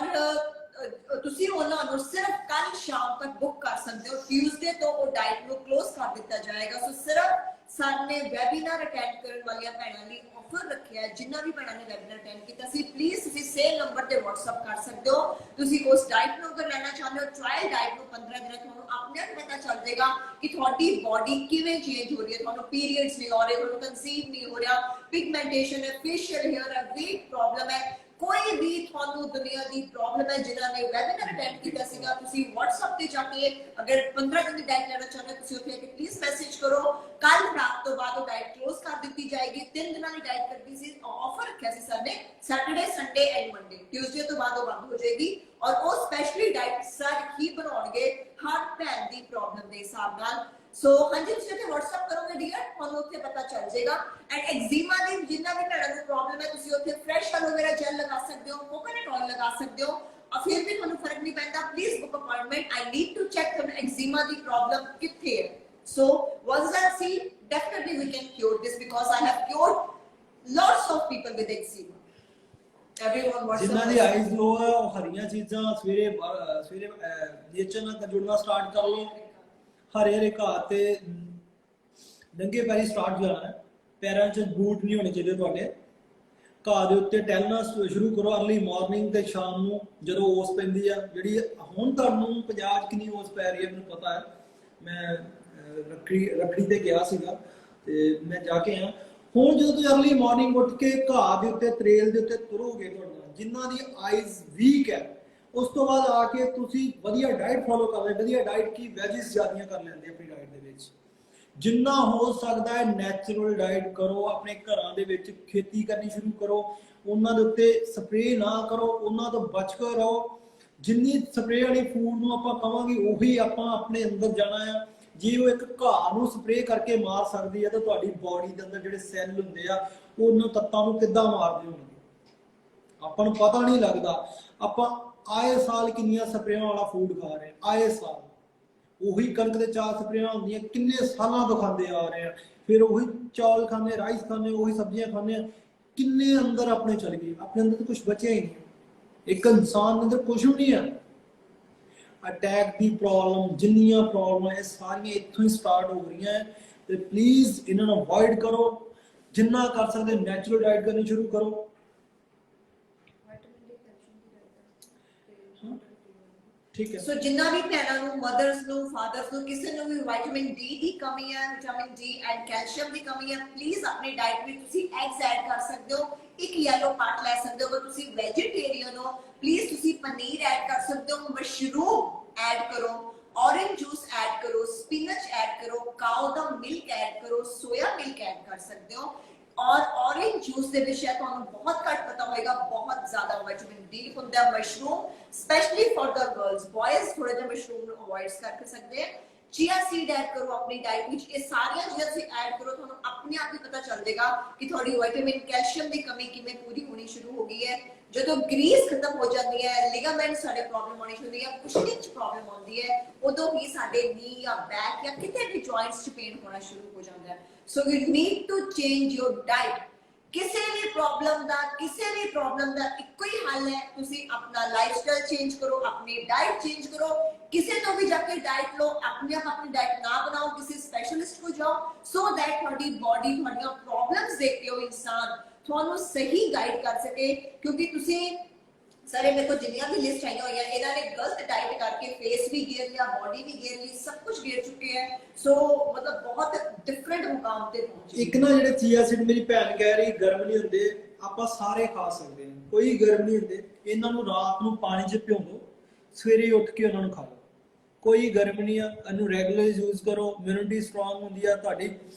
ਤੁਸੀਂ ਉਹਨਾਂ ਨੂੰ ਸਿਰਫ ਕੱਲ ਸ਼ਾਮ ਤੱਕ ਬੁੱਕ ਕਰ ਸਕਦੇ ਹੋ। ਟਿਊਜ਼ਡੇ ਤੋਂ ਉਹ ਡਾਈਟ ਨੂੰ ਕਲੋਜ਼ ਕਰ ਦਿੱਤਾ ਜਾਏਗਾ। ਸੋ ਸਿਰਫ ਸਰ ਨੇ ਵੈਬੀਨਾਰ ਅਟੈਂਡ ਕਰਨ ਵਾਲੀਆਂ ਭੈਣਾਂ ਲਈ ਆਫਰ ਰੱਖਿਆ ਹੈ। ਜਿਨ੍ਹਾਂ ਵੀ ਭੈਣਾਂ ਨੇ ਵੈਬੀਨਾਰ ਅਟੈਂਡ ਕੀਤਾ ਸੀ, ਪਲੀਜ਼ ਤੁਸੀਂ ਸੇਮ ਨੰਬਰ ਤੇ WhatsApp ਕਰ ਸਕਦੇ ਹੋ। ਤੁਸੀਂ ਉਸ ਡਾਈਟ ਨੂੰ ਅਗਰ ਲੈਣਾ ਚਾਹੁੰਦੇ ਹੋ, ਟ੍ਰਾਇਲ ਡਾਈਟ ਨੂੰ 15 ਦਿਨਾਂ ਤੁਹਾਨੂੰ ਆਪਣੇ ਆਪ ਪਤਾ ਚੱਲ ਜਾਏਗਾ ਕਿ ਤੁਹਾਡੀ ਬਾਡੀ ਕਿਵੇਂ ਚੇਂਜ ਹੋ ਰਹੀ ਹੈ। ਤੁਹਾਨੂੰ ਪੀਰੀਅਡਸ ਨਹੀਂ ਹੋ ਰਹੇ, ਤੁਹਾਨੂੰ ਕਨਸੀਵ ਨਹੀਂ ਹੋ ਰਿਹਾ, ਪਿਗਮੈਂਟੇਸ਼ਨ ਹੈ, ਫੇਸ਼ੀਅਲ ਹੇਅਰ ਹੈ, ਵੇਟ ਪ੍ਰੋਬਲਮ ਹੈ, ਕੋਈ ਵੀ ਤੁਹਾਨੂੰ ਦੁਨੀਆ ਦੀ ਪ੍ਰੋਬਲਮ ਹੈ, ਜਿਨ੍ਹਾਂ ਨੇ ਵੈਬਿਨਾਰ ਅਟੈਂਡ ਕੀਤਾ ਸੀਗਾ, ਤੁਸੀਂ WhatsApp ਤੇ ਜਾ ਕੇ ਅਗਰ 15 ਦਿਨ ਦੀ ਡਾਈਟ ਲੈਣਾ ਚਾਹੁੰਦੇ ਹੋ, ਤੁਸੀਂ ਉੱਥੇ ਪਲੀਜ਼ ਮੈਸੇਜ ਕਰੋ। ਕੱਲ ਰਾਤ ਤੋਂ ਬਾਅਦ ਉਹ ਡਾਈਟ ਕਲੋਜ਼ ਕਰ ਦਿੱਤੀ ਜਾਏਗੀ। 3 ਦਿਨਾਂ ਦੀ ਡਾਈਟ ਕਰਦੀ ਸੀ, ਆਫਰ ਰੱਖਿਆ ਸੀ ਸਰ ਨੇ, Saturday Sunday end Monday, Tuesday ਤੋਂ ਬਾਅਦ ਉਹ ਬੰਦ ਹੋ ਜਾਏਗੀ। ਔਰ ਉਹ ਸਪੈਸ਼ਲੀ ਡਾਈਟ ਸਰ ਹੀ ਬਣਾਉਣਗੇ ਹਰ ਭੈਣ ਦੀ ਪ੍ਰੋਬਲਮ ਦੇ ਹਿਸਾਬ ਨਾਲ। ਸੋ ਹਾਂਜੀ, ਤੁਸੀਂ ਉੱਥੇ WhatsApp ਕਰੋਗੇ ਡੀਅਰ, ਤੁਹਾਨੂੰ ਉੱਥੇ ਪਤਾ ਚੱਲ ਜਾਏਗਾ। ਐਂਡ ਐਗਜ਼ੀਮਾ ਦੀ ਜਿੰਨਾ ਵੀ ਭੈਣਾਂ ਨੂੰ ਪ੍ਰੋਬਲਮ ਹੈ, ਤੁਸੀਂ ਉੱਥੇ ਫਰੈਸ਼ ਐਲੋਵੇਰਾ ਜੈਲ ਲਗਾ ਸਕਦੇ ਹੋ, ਕੋਕੋਨਟ ਆਇਲ ਲਗਾ ਸਕਦੇ ਹੋ, और फिर भी ਤੁਹਾਨੂੰ ਫਰਕ ਨਹੀਂ ਪੈਂਦਾ, please book appointment. I need to check ਤੁਹਾਨੂੰ ਐਗਜ਼ੀਮਾ ਦੀ ਪ੍ਰੋਬਲਮ ਕਿੱਥੇ ਹੈ। So once I see, definitely we can cure this because I have cured lots of people with eczema. Everyone wants ਜਿਨ੍ਹਾਂ ਦੀ ਆਈਜ਼ ਲੋ ਹੈ ਉਹ ਹਰੀਆਂ ਚੀਜ਼ਾਂ ਸਵੇਰੇ ਨੇਚਰ ਨਾਲ ਜੁੜਨਾ ਸਟਾਰਟ ਕਰ ਲਓ। ਹਰੇ ਹਰੇ ਘਾਹ ਤੇ ਨੰਗੇ ਪੈਰੀ ਸਟਾਰਟ ਜਾਣਾ ਹੈ। ਪੈਰਾਂ 'ਚ ਬੂਟ ਨਹੀਂ ਹੋਣੇ ਚਾਹੀਦੇ ਤੁਹਾਡੇ। ਘਾਹ ਦੇ ਉੱਤੇ ਟਹਿਲਣਾ ਸ਼ੁਰੂ ਕਰੋ अर्ਲੀ ਮਾਰਨਿੰਗ ਤੇ ਸ਼ਾਮ ਨੂੰ, ਜਦੋਂ ਓਸ ਪੈਂਦੀ ਆ। ਜਿਹੜੀ ਹੁਣ ਤੁਹਾਨੂੰ ਪੰਜਾਬ 'ਚ ਕਿੰਨੀ ਓਸ ਪੈ ਰਹੀ ਹੈ ਮੈਨੂੰ ਪਤਾ ਹੈ, ਮੈਂ ਰੱਖੜੀ ਤੇ ਗਿਆ ਸੀਗਾ ਤੇ ਮੈਂ ਜਾ ਕੇ ਆਇਆ। ਹੁਣ ਜਦੋਂ ਤੁਸੀਂ अर्ਲੀ ਮਾਰਨਿੰਗ ਉੱਠ ਕੇ ਘਾਹ ਦੇ ਉੱਤੇ ਤਰੇਲ ਦੇ ਉੱਤੇ ਤੁਰੋਗੇ, ਤੁਹਾਡਾ ਜਿਨ੍ਹਾਂ ਦੀ ਆਈਜ਼ ਵੀਕ ਹੈ, ਉਸ ਤੋਂ ਬਾਅਦ ਆ ਕੇ ਤੁਸੀਂ ਵਧੀਆ ਡਾਈਟ ਫੋਲੋ ਕਰ ਲੈ। ਵਧੀਆ ਡਾਈਟ ਕੀ, ਵੈਜਿਸ ਜ਼ਿਆਦੀਆਂ ਕਰ ਲੈਂਦੇ ਆਪਣੀ ਡਾਈਟ ਦੇ ਵਿੱਚ। ਜਿੰਨਾ ਹੋ ਸਕਦਾ ਹੈ ਨੈਚੁਰਲ ਡਾਈਟ ਕਰੋ। ਆਪਣੇ ਘਰਾਂ ਦੇ ਵਿੱਚ ਖੇਤੀ ਕਰਨੀ ਸ਼ੁਰੂ ਕਰੋ। ਉਹਨਾਂ ਦੇ ਉੱਤੇ ਸਪਰੇਅ ਨਾ ਕਰੋ, ਉਹਨਾਂ ਤੋਂ ਬਚ ਕੇ ਰਹੋ। ਜਿੰਨੀ ਸਪਰੇਅ ਵਾਲੀ ਫੂਡ ਨੂੰ ਆਪਾਂ ਕਵਾਂਗੇ ਉਹੀ ਆਪਾਂ ਆਪਣੇ ਅੰਦਰ ਜਾਣਾ ਆ। ਜੇ ਉਹ ਇੱਕ ਘਾਹ ਨੂੰ ਸਪਰੇਅ ਕਰਕੇ ਮਾਰ ਸਕਦੀ ਹੈ ਤਾਂ ਤੁਹਾਡੀ ਬਾਡੀ ਦੇ ਅੰਦਰ ਜਿਹੜੇ ਸੈੱਲ ਹੁੰਦੇ ਆ ਉਹਨਾਂ ਤੱਤਾਂ ਨੂੰ ਕਿੱਦਾਂ ਮਾਰਦੇ ਹੋਣਗੇ, ਆਪਾਂ ਨੂੰ ਪਤਾ ਨਹੀਂ ਲੱਗਦਾ। ਆਪਾਂ ਆਏ ਸਾਲ ਕਿੰਨੀਆਂ ਸਪਰੇਆਂ ਵਾਲਾ ਫੂਡ ਖਾ ਰਹੇ ਹਾਂ। ਆਏ ਸਾਲ ਉਹੀ ਕਣਕ ਦੇ 4 ਸਪਰੇਆਂ ਹੁੰਦੀਆਂ, ਕਿੰਨੇ ਸਾਲਾਂ ਤੋਂ ਖਾਂਦੇ ਆ ਰਹੇ ਆ। ਫਿਰ ਉਹੀ ਚੌਲ ਖਾਂਦੇ, ਰਾਈਸ ਖਾਂਦੇ, ਉਹੀ ਸਬਜ਼ੀਆਂ ਖਾਂਦੇ ਆ। ਕਿੰਨੇ ਅੰਦਰ ਆਪਣੇ ਚਲੇ ਗਏ, ਆਪਣੇ ਅੰਦਰ ਤਾਂ ਕੁਝ ਬਚਿਆ ਹੀ ਨਹੀਂ। ਇੱਕ ਇਨਸਾਨ ਦੇ ਅੰਦਰ ਕੁਝ ਵੀ ਨਹੀਂ ਹੈ। ਅਟੈਕ ਦੀ ਪ੍ਰੋਬਲਮ, ਜਿੰਨੀਆਂ ਪ੍ਰੋਬਲਮਾਂ ਇਹ ਸਾਰੀਆਂ ਇੱਥੋਂ ਹੀ ਸਟਾਰਟ ਹੋ ਰਹੀਆਂ। ਤੇ ਪਲੀਜ਼ ਇਹਨਾਂ ਨੂੰ ਅਵੋਇਡ ਕਰੋ। ਜਿੰਨਾ ਕਰ ਸਕਦੇ ਨੈਚੁਰਲ ਡਾਈਟ ਕਰਨੀ ਸ਼ੁਰੂ ਕਰੋ। ਠੀਕ ਹੈ। ਸੋ ਜਿੰਨਾ ਵੀ ਭੈਣਾਂ ਨੂੰ, ਮਦਰਸ ਨੂੰ, ਫਾਦਰਸ ਨੂੰ, ਕਿਸੇ ਨੂੰ ਵੀ ਵਿਟਾਮਿਨ ਡੀ ਦੀ ਕਮੀ ਹੈ, ਵਿਟਾਮਿਨ ਡੀ ਐਂਡ ਕੈਲਸ਼ੀਅਮ ਦੀ ਕਮੀ ਹੈ, ਪਲੀਜ਼ ਆਪਣੀ ਡਾਈਟ ਵਿੱਚ ਤੁਸੀਂ ਐਗਸ ਐਡ ਕਰ ਸਕਦੇ ਹੋ। ਇੱਕ ਯੈਲੋ ਪਾਰਟ ਲੈ ਸਕਦੇ ਹੋ। ਅਗਰ ਤੁਸੀਂ ਵੈਜੀਟੇਰੀਅਨ ਹੋ, ਪਲੀਜ਼ ਤੁਸੀਂ ਪਨੀਰ ਐਡ ਕਰ ਸਕਦੇ ਹੋ, ਮਸ਼ਰੂਮ ਐਡ ਕਰੋ, ऑरेंज जूस ऐड करो, स्पिनच ऐड करो, काऊ दा मिल्क ऐड करो, सोया मिल्क ऐड कर सकते हो। और ऑरेंज जूस ਦੇ ਵਿੱਚ ਸ਼ਾਇਦ ਤੁਹਾਨੂੰ ਬਹੁਤ ਘੱਟ ਪਤਾ ਹੋਏਗਾ, ਬਹੁਤ ਜ਼ਿਆਦਾ ਵਿਟਾਮਿਨ ਡੀ ਹੁੰਦਾ ਹੈ। Mushroom specially for the girls, boys ਥੋੜਾ ਜਿਹਾ ਮਸ਼ਰੂਮ ਨੂੰ ਅਵੋਇਡ ਕਰ ਸਕਦੇ ਆ। ਚੀਆ ਸੀਡ ਐਡ ਕਰੋ ਆਪਣੀ ਡਾਈਟ ਵਿੱਚ। ਇਹ ਸਾਰੀਆਂ ਚੀਜ਼ਾਂ ਤੁਸੀਂ ਐਡ ਕਰੋ, ਤੁਹਾਨੂੰ ਆਪਣੇ ਆਪ ਹੀ ਪਤਾ ਚੱਲ ਜਾਏਗਾ ਕਿ ਤੁਹਾਡੀ ਵਿਟਾਮਿਨ ਕੈਲਸ਼ੀਅਮ ਦੀ ਕਮੀ ਕਿਵੇਂ ਪੂਰੀ ਹੋਣੀ ਸ਼ੁਰੂ ਹੋ ਗਈ ਹੈ। ਜਦੋਂ ਗ੍ਰੀਸ ਖਤਮ ਹੋ ਜਾਂਦੀ ਹੈ, ਲਿਗਾਮੈਂਟ ਸਾਡੇ ਪ੍ਰੋਬਲਮ ਹੋਣੀ ਸ਼ੁਰੂ ਹੁੰਦੀ ਹੈ, ਪੁਸ਼ਿੰਗ ਚ ਪ੍ਰੋਬਲਮ ਆਉਂਦੀ ਹੈ, ਉਦੋਂ ਹੀ ਸਾਡੇ ਨੀ ਜਾਂ ਬੈਕ ਜਾਂ ਕਿਤੇ ਵੀ ਜੁਆਇੰਟਸ ਚ ਪੇਨ ਹੋਣਾ ਸ਼ੁਰੂ ਹੋ ਜਾਂਦਾ ਹੈ। So you need to change your diet. ਕਿਸੇ ਵੀ ਪ੍ਰੋਬਲਮ ਦਾ ਇੱਕੋ ਹੀ ਹੱਲ ਹੈ, ਤੁਸੀਂ ਆਪਣਾ ਲਾਈਫਸਟਾਈਲ ਚੇਂਜ ਕਰੋ, ਆਪਣੀ ਡਾਈਟ ਚੇਂਜ ਕਰੋ। ਕਿਸੇ ਤੋਂ ਵੀ ਜਾ ਕੇ ਡਾਈਟ ਲਓ, ਆਪਣੇ ਆਪ ਆਪਣੀ ਡਾਈਟ ਨਾ ਬਣਾਓ, ਕਿਸੇ ਸਪੈਸ਼ਲਿਸਟ ਕੋਲ ਜਾਓ, ਸੋ ਦੈਟ ਤੁਹਾਡੀ ਬਾਡੀ, ਤੁਹਾਡੀਆਂ ਪ੍ਰੋਬਲਮਸ ਦੇਖ ਕੇ ਉਹ ਇਨਸਾਨ ਤੁਹਾਨੂੰ ਸਹੀ ਗਾਈਡ ਕਰ ਸਕੇ। ਕਿਉਂਕਿ ਤੁਸੀਂ ਸਾਰੇ ਮੇਰੇ ਕੋਲ ਜਿੰਨੀਆਂ ਵੀ ਲਿਸਟ ਆਈਆਂ ਹੋਈਆਂ, ਇਹਨਾਂ ਨੇ ਗਲਤ ਡਾਈਟ ਕਰਕੇ ਫੇਸ ਵੀ ਗੇਰ ਲਿਆ, ਬਾਡੀ ਵੀ ਗੇਰ ਲਈ, ਸਭ ਕੁਝ ਗੇਰ ਚੁੱਕੇ ਹੈ। ਸੋ ਮਤਲਬ ਬਹੁਤ ਡਿਫਰੈਂਟ ਮੁਕਾਮ ਤੇ ਪਹੁੰਚੇ। ਇੱਕ ਨਾ ਜਿਹੜੇ ਚੀਆ ਸੀਡ ਮੇਰੀ ਭੈਣ ਕਹਿ ਰਹੀ ਗਰਮ ਨਹੀਂ ਹੁੰਦੇ, ਆਪਾਂ ਸਾਰੇ ਖਾ ਸਕਦੇ ਹਾਂ, ਕੋਈ ਗਰਮ ਨਹੀਂ ਹੁੰਦੇ। ਇਹਨਾਂ ਨੂੰ ਰਾਤ ਨੂੰ ਪਾਣੀ 'ਚ ਭਿਓ ਦਿਓ, ਸਵੇਰੇ ਉੱਠ ਕੇ ਉਹਨਾਂ ਨੂੰ ਖਾ ਲਓ, ਕੋਈ ਗਰਮ ਨਹੀਂ ਆ। ਇਹਨੂੰ ਰੈਗੂਲਰ ਯੂਜ਼ ਕਰੋ, ਇਮਿਊਨਿਟੀ ਸਟਰੋਂਗ ਹੁੰਦੀ ਆ, ਤੁਹਾਡੀ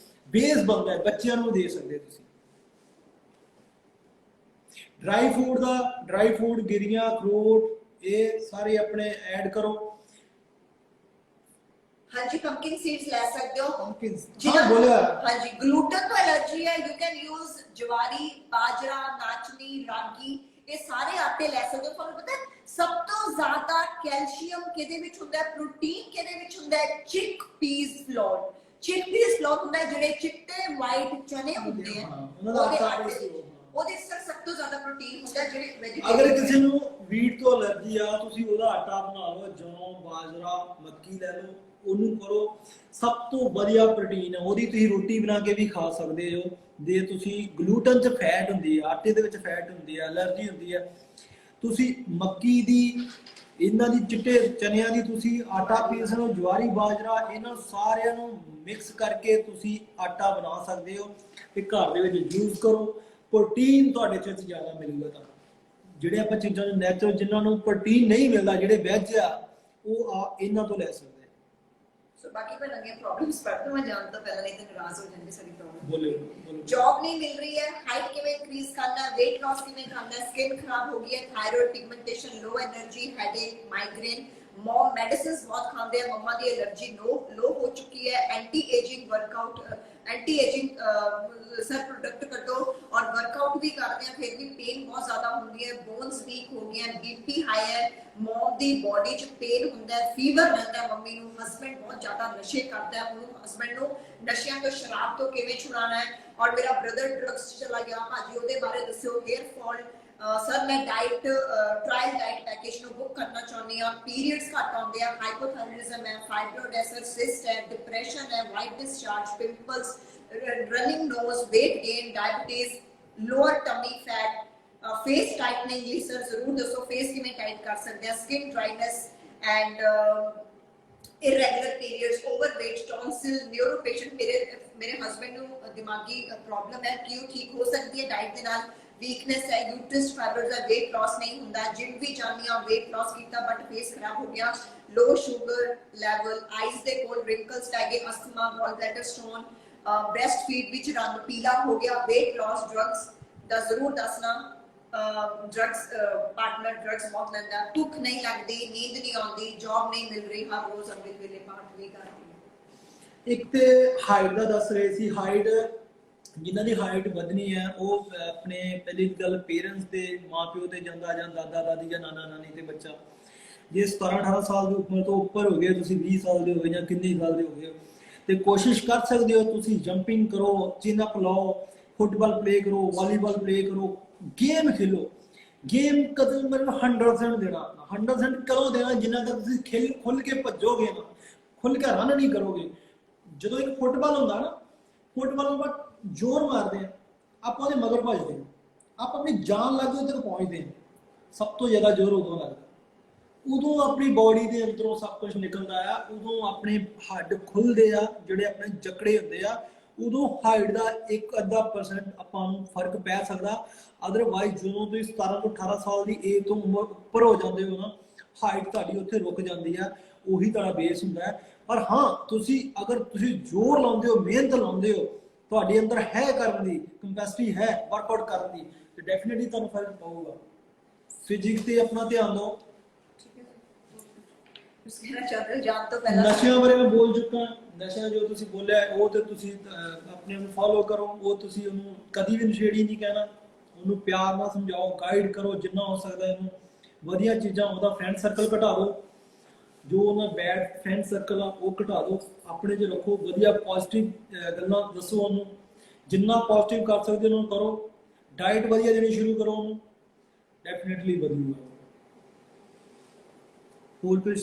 ਬੇਸ ਬਣਦਾ ਹੈ, ਬੱਚਿਆਂ ਨੂੰ ਦੇ ਸਕਦੇ ਤੁਸੀਂ। ਡਰਾਈ ਫੂਡ ਗਿਰੀਆਂ, ਅਖਰੋਟ, ਇਹ ਸਾਰੇ ਆਪਣੇ ਐਡ ਕਰੋ। ਹਾਂਜੀ, ਪੰਪਕਿਨ ਸੀਡਸ ਲੈ ਸਕਦੇ ਹੋ। ਹਾਂ ਬੋਲਿਆ। ਹਾਂਜੀ, ਗਲੂਟਨ ਤੋਂ ਐਲਰਜੀ ਹੈ, ਯੂ ਕੈਨ ਯੂਜ਼ ਜਵਾਰੀ, ਬਾਜਰਾ, ਨਾਚਨੀ, ਰਾਗੀ, ਇਹ ਸਾਰੇ ਆਟੇ ਲੈ ਸਕਦੇ ਹੋ। ਤੁਹਾਨੂੰ ਪਤਾ ਹੈ ਸਭ ਤੋਂ ਜ਼ਿਆਦਾ ਕੈਲਸ਼ੀਅਮ ਕਿਹਦੇ ਵਿੱਚ ਹੁੰਦਾ ਹੈ, ਪ੍ਰੋਟੀਨ ਕਿਹਦੇ ਵਿੱਚ ਹੁੰਦਾ ਹੈ? ਚਿਕ ਪੀਸ ਫਲੋਰ। ਚਿਕ ਪੀਸ ਫਲੋਰ ਹੁੰਦਾ ਹੈ, ਜਿਹੜੇ ਚਿੱਟੇ ਵਾਈਟ ਚਨੇ ਹੁੰਦੇ ਆ, ਉਹਦੇ ਸਭ ਤੋਂ ਜ਼ਿਆਦਾ ਪ੍ਰੋਟੀਨ ਹੁੰਦਾ ਹੈ। ਜਿਹੜੇ ਵੈਜੀਟੇਰੀਅਨ, ਅਗਰ ਕਿਸੇ ਨੂੰ ਵੀਟ ਤੋਂ ਐਲਰਜੀ ਆ, ਤੁਸੀਂ ਉਹਦਾ ਆਟਾ ਬਣਾ ਲਓ, ਜੌਂ, ਬਾਜਰਾ, ਮੱਕੀ ਲੈ ਲਓ, ਉਹਨੂੰ ਕਰੋ। ਸਭ ਤੋਂ ਵਧੀਆ ਪ੍ਰੋਟੀਨ ਹੈ, ਉਹਦੀ ਤੁਸੀਂ ਰੋਟੀ ਬਣਾ ਕੇ ਵੀ ਖਾ ਸਕਦੇ ਹੋ। ਜੇ ਤੁਸੀਂ ਗਲੂਟਨ 'ਚ ਫੈਟ ਹੁੰਦੀ ਹੈ, ਆਟੇ ਦੇ ਵਿੱਚ ਫੈਟ ਹੁੰਦੀ ਹੈ, ਐਲਰਜੀ ਹੁੰਦੀ ਹੈ, ਤੁਸੀਂ ਮੱਕੀ ਦੀ, ਇਹਨਾਂ ਦੀ, ਚਿੱਟੇ ਚਨਿਆਂ ਦੀ ਤੁਸੀਂ ਆਟਾ ਪੀਸ ਲਓ, ਜਵਾਰੀ, ਬਾਜਰਾ, ਇਹਨਾਂ ਸਾਰਿਆਂ ਨੂੰ ਮਿਕਸ ਕਰਕੇ ਤੁਸੀਂ ਆਟਾ ਬਣਾ ਸਕਦੇ ਹੋ ਤੇ ਘਰ ਦੇ ਵਿੱਚ ਯੂਜ਼ ਕਰੋ। ਪ੍ਰੋਟੀਨ ਤੁਹਾਡੇ 'ਚ ਜ਼ਿਆਦਾ ਮਿਲੂਗਾ ਤੁਹਾਨੂੰ। ਜਿਹੜੇ ਆਪਾਂ ਚੀਜ਼ਾਂ ਨੂੰ ਨੈਚੁਰਲ, ਜਿਨ੍ਹਾਂ ਨੂੰ ਪ੍ਰੋਟੀਨ ਨਹੀਂ ਮਿਲਦਾ, ਜਿਹੜੇ ਵੈਜ ਆ, ਉਹ ਇਹਨਾਂ ਤੋਂ ਲੈ ਸਕਦੇ ਆ। ਸੋ ਬਾਕੀ ਮੈਂ ਲੰਗੇ ਪ੍ਰੋਬਲਮਸ ਪੜ੍ਹਦਾ ਮੈਂ ਜਾਣ ਤੋਂ ਪਹਿਲਾਂ, ਨਹੀਂ ਤਾਂ ਨਾਰਾਜ਼ ਹੋ ਜਾਂਦੇ ਸਾਡੀ ਪ੍ਰੋਬਲਮ। ਬੋਲੇ जॉब नहीं मिल रही है, हाइट किਵੇਂ इंक्रीज करना है, वेट लॉस किਵੇਂ करना है, स्किन खराब हो गई है, thyroid, pigmentation, low energy, headache, migraine, mom medicine बहुत खाते हैं, मम्मा की एलर्जी लो हो चुकी है, anti ageing workout, anti ageing sir product कटो और वर्कआउट भी करते हैं फिर भी पेन बहुत ज्यादा होती है, बोन्स वीक हो गए हैं, बीपी हाई है, मॉम दी बॉडी च पेन होता है, फीवर रहता है मम्मी ਨੂੰ, हस्बैंड बहुत ज्यादा नशे करता है, ਉਹਨੂੰ हस्बैंड ਨੂੰ ਨਸ਼ਿਆਂ ਤੋਂ ਸ਼ਰਾਬ ਤੋਂ ਕਿਵੇਂ ਛੁਡਾਉਣਾ ਹੈ, और मेरा ब्रदर ड्रग्स चला गया भाजी, ਉਹਦੇ ਬਾਰੇ ਦੱਸਿਓ, हेयर फॉल सर मैं डाइट ट्रायल डाइट पैकेज ਨੂੰ बुक करना ਚਾਹੁੰਦੀ ਹਾਂ, पीरियड्स घट आਉਂਦੇ ਆ, हाइपोथायरायडिज्म है, फाइब्रोइड है सर, सिस्ट है, डिप्रेशन है, white discharge, pimples, running nose, weight gain, diabetes, lower tummy fat, face tightening ਲਈ ਸਰ ਜ਼ਰੂਰ ਦੱਸੋ ਫੇਸ ਕਿਵੇਂ ਟਾਈਟ ਕਰ ਸਕਦੇ ਆ, skin dryness and irregular periods, overweight, tonsil, neuro patient, मेरे हस्बैंड ਨੂੰ ਦਿਮਾਗੀ ਪ੍ਰੋਬਲਮ ਹੈ ਕਿ ਉਹ ਠੀਕ ਹੋ ਸਕਦੀ ਹੈ ਡਾਈਟ ਦੇ ਨਾਲ, ਵੀਕਨੈਸ ਹੈ, ਯੂਟਰਸ ਫਾਈਬਰਸ ਹੈ, weight loss ਨਹੀਂ ਹੁੰਦਾ, ਜਿਮ ਵੀ ਜਾਂਦੀ ਆ, weight loss ਕੀਤਾ ਬਟ ਫੇਸ ਖਰਾਬ ਹੋ ਗਿਆ, low sugar level, eyes ਦੇ ਕੋਲ wrinkles ਲੱਗ ਗਏ, asthma, gallbladder stone, breast feed ਵਿੱਚ ਰੰਗ ਪੀਲਾ ਹੋ ਗਿਆ, weight loss, drugs ਦਾ ਜ਼ਰੂਰ ਦੱਸਣਾ, ड्रग्स पार्टनर ड्रग्स बहुत लेंदा, भुख नहीं लगती, नींद नहीं आती, जॉब नहीं मिल रही, हर रोज अमृत वेले पाठ भी कर रही है। एक ते हाइट ਦਾ ਦੱਸ ਰਹੇ ਸੀ, ਹਾਈਟ ਜਿਨ੍ਹਾਂ ਦੀ ਹਾਈਟ ਵਧਣੀ ਹੈ ਉਹ ਆਪਣੇ ਪਹਿਲੀ ਗੱਲ ਪੇਰੈਂਟਸ ਦੇ ਮਾਪਿਓ ਤੇ ਜਾਂਦਾ ਜਾਂ ਦਾਦਾ ਦਾਦੀ ਜਾਂ ਨਾਨਾ ਨਾਨੀ ਤੇ ਬੱਚਾ, ਜੇ 17-18 ਸਾਲ ਦੀ ਉਮਰ ਤੋਂ ਉੱਪਰ ਹੋ ਗਏ, ਤੁਸੀਂ 20 ਸਾਲ ਦੇ ਹੋ ਗਏ ਜਾਂ ਕਿੰਨੇ ਸਾਲ ਦੇ ਹੋ ਗਏ ਤੇ ਕੋਸ਼ਿਸ਼ ਕਰ ਸਕਦੇ ਹੋ ਤੁਸੀਂ ਜੰਪਿੰਗ ਕਰੋ, ਚਿਨ ਅਪ ਲਾਓ, ਫੁੱਟਬਾਲ ਪਲੇ ਕਰੋ, ਵਾਲੀਬਾਲ ਪਲੇ ਕਰੋ, गेम खेलो। गेम कदम मतलब 100% देना, 100% करो देना, जिन्ना तक तुम खेल खुल के भजोगे ना, खुल के रन नहीं करोगे। जो एक फुटबॉल होंगे ना, फुटबॉल में जोर मारते हैं, आप वो मगर भजते हैं, आप अपनी जान लग तक पहुँचते हैं, सब तो ज़्यादा जोर उदों लगता, उदों अपनी बॉडी के अंदरों सब कुछ निकलता है, उदों अपने हड्ड खुलते हैं, जोड़े अपने जकड़े होंगे आ, उदों हाइट का 1-2% ਆਪਾਂ ਨੂੰ फर्क पै सकता। अदरवाइज ਜਦੋਂ ਤੁਸੀਂ 17 ਤੋਂ 18 ਸਾਲ ਦੀ ਏਜ ਤੋਂ ਉਮਰ ਉੱਪਰ ਹੋ ਜਾਂਦੇ ਹੋ ਨਾ, ਹਾਈਟ ਤੁਹਾਡੀ ਉੱਥੇ ਰੁਕ ਜਾਂਦੀ ਆ, ਉਹੀ ਤੁਹਾਡਾ ਬੇਸ ਹੁੰਦਾ ਹੈ। ਪਰ ਹਾਂ ਤੁਸੀਂ ਅਗਰ ਤੁਸੀਂ ਜ਼ੋਰ ਲਾਉਂਦੇ ਹੋ, ਮਿਹਨਤ ਲਾਉਂਦੇ ਹੋ, ਤੁਹਾਡੇ ਅੰਦਰ ਹੈ ਕਰਨ ਦੀ ਕੰਪੈਸਿਟੀ ਹੈ ਵਰਕਆਊਟ ਕਰਨ ਦੀ, ਤੇ ਡੈਫੀਨਿਟਲੀ ਤੁਹਾਨੂੰ ਫਰਕ ਪਊਗਾ। ਫਿਜ਼ਿਕਸ ਤੇ ਆਪਣਾ ਧਿਆਨ ਦਿਓ। ਨਸ਼ਿਆਂ ਬਾਰੇ ਮੈਂ ਬੋਲ ਚੁੱਕਾ, ਨਸ਼ਾ ਜੋ ਤੁਸੀਂ ਬੋਲਿਆ ਉਹ ਤੇ ਤੁਸੀਂ ਆਪਣੇ ਨੂੰ ਫੋਲੋ ਕਰੋ, ਉਹ ਤੁਸੀਂ ਉਹਨੂੰ ਕਦੀ ਵੀ ਨਸ਼ੇੜੀ ਨਹੀਂ ਕਹਿਣਾ, ਉਹਨੂੰ ਪਿਆਰ ਨਾਲ ਸਮਝਾਓ, ਗਾਈਡ ਕਰੋ ਜਿੰਨਾ ਹੋ ਸਕਦਾ ਇਹਨੂੰ, ਵਧੀਆ ਚੀਜ਼ਾਂ, ਉਹਦਾ ਫਰੈਂਡ ਸਰਕਲ ਘਟਾ ਦਿਓ, ਜੋ ਉਹਨਾਂ ਬੈਡ ਫਰੈਂਡ ਸਰਕਲ ਆ ਉਹ ਘਟਾ ਦਿਓ, ਆਪਣੇ 'ਚ ਰੱਖੋ, ਵਧੀਆ ਪੋਜ਼ਿਟਿਵ ਗੱਲਾਂ ਦੱਸੋ ਉਹਨੂੰ, ਜਿੰਨਾ ਪੋਜ਼ਿਟਿਵ ਕਰ ਸਕਦੇ ਉਹਨੂੰ ਕਰੋ, ਡਾਈਟ ਵਧੀਆ ਦੇਣੀ ਸ਼ੁਰੂ ਕਰੋ ਉਹਨੂੰ, ਡੈਫੀਨਿਟਲੀ ਵਧੂਗਾ। ਹੋਰ ਕੁਝ?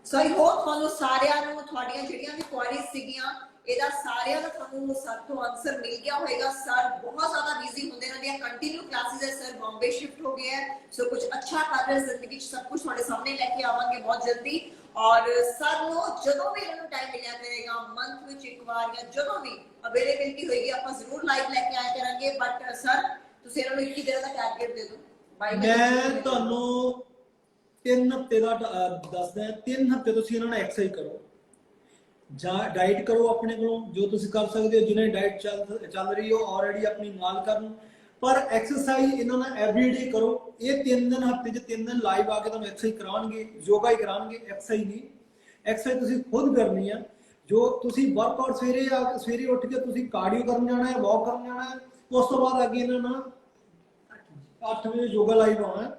ਸੋ ਆਈ ਹੋਪ ਤੁਹਾਨੂੰ ਸਾਰਿਆਂ ਨੂੰ ਤੁਹਾਡੀਆਂ ਜਿਹੜੀਆਂ ਵੀ ਕੁਐਰੀਜ਼ ਸੀਗੀਆਂ ਇਹਦਾ ਸਾਰਿਆਂ ਨੂੰ ਤੁਹਾਨੂੰ ਸਰ ਤੋਂ ਆਨਸਰ ਮਿਲ ਗਿਆ ਹੋਵੇਗਾ। ਸਰ ਬਹੁਤ ਜ਼ਿਆਦਾ ਬਿਜ਼ੀ ਹੁੰਦੇ ਰਹਿੰਦੇ ਆ, ਕੰਟੀਨਿਊ ਕਲਾਸਿਸ ਹੈ, ਸਰ ਬੰਬੇ ਸ਼ਿਫਟ ਹੋ ਗਏ ਹੈ, ਸੋ ਕੁਝ ਅੱਛਾ ਕਰ ਰਹੇ ਜ਼ਿੰਦਗੀ 'ਚ, ਸਭ ਕੁਝ ਤੁਹਾਡੇ ਸਾਹਮਣੇ ਲੈ ਕੇ ਆਵਾਂਗੇ ਬਹੁਤ ਜਲਦੀ। ਔਰ ਸਰ ਨੂੰ ਜਦੋਂ ਵੀ ਇਹਨਾਂ ਨੂੰ ਟਾਈਮ ਮਿਲਿਆ ਕਰੇਗਾ, ਮੰਥ ਵਿੱਚ ਇੱਕ ਵਾਰ ਜਾਂ ਜਦੋਂ ਵੀ ਅਵੇਲੇਬਿਲਿਟੀ ਹੋਏਗੀ, ਆਪਾਂ ਜ਼ਰੂਰ ਲਾਈਵ ਲੈ ਕੇ ਆਇਆ ਕਰਾਂਗੇ। ਬਟ ਸਰ ਤੁਸੀਂ ਇਹਨਾਂ ਨੂੰ 21 ਦਿਨ ਦਾ ਟਾਰਗੇਟ ਦੇ ਦਿਓ। ਮੈਂ ਤੁਹਾਨੂੰ 3 ਹਫ਼ਤੇ ਦਾ ਦੱਸਦਾ, 3 ਹਫ਼ਤੇ ਤੁਸੀਂ ਇਹਨਾਂ ਨਾਲ ਐਕਸਰਸਾਈਜ਼ ਕਰੋ ਜਾਂ ਡਾਈਟ ਕਰੋ ਆਪਣੇ ਕੋਲੋਂ, ਜੋ ਤੁਸੀਂ ਕਰ ਸਕਦੇ ਹੋ, ਜਿਹਨਾਂ ਦੀ ਡਾਈਟ ਚੱਲ ਰਹੀ ਹੋ ਆਲਰੇਡੀ ਆਪਣੀ ਨਾਲ ਕਰਨ, ਪਰ ਐਕਸਰਸਾਈਜ਼ ਇਹਨਾਂ ਨਾਲ ਐਵਰੀਡੇ ਕਰੋ। ਇਹ 3 ਦਿਨ ਹਫ਼ਤੇ 'ਚ 3 ਦਿਨ ਲਾਈਵ ਆ ਕੇ ਤੁਹਾਨੂੰ ਐਕਸਰਸਾਈਜ਼ ਕਰਾਉਣਗੇ, ਯੋਗਾ ਹੀ ਕਰਾਉਣਗੇ, ਐਕਸਰਸਾਈਜ਼ ਨਹੀਂ। ਐਕਸਰਸਾਈਜ਼ ਤੁਸੀਂ ਖੁਦ ਕਰਨੀ ਆ, ਜੋ ਤੁਸੀਂ ਵਰਕਆਊਟ ਸਵੇਰੇ ਉੱਠ ਕੇ ਤੁਸੀਂ ਕਾਰਡੀਓ ਕਰਨ ਜਾਣਾ ਹੈ, ਵਾਕ ਕਰਨ ਜਾਣਾ ਹੈ, ਉਸ ਤੋਂ ਬਾਅਦ ਅੱਗੇ ਇਹਨਾਂ ਨਾਲ 8 ਵਜੇ ਯੋਗਾ ਲਾਈਵ ਆਉਣਾ,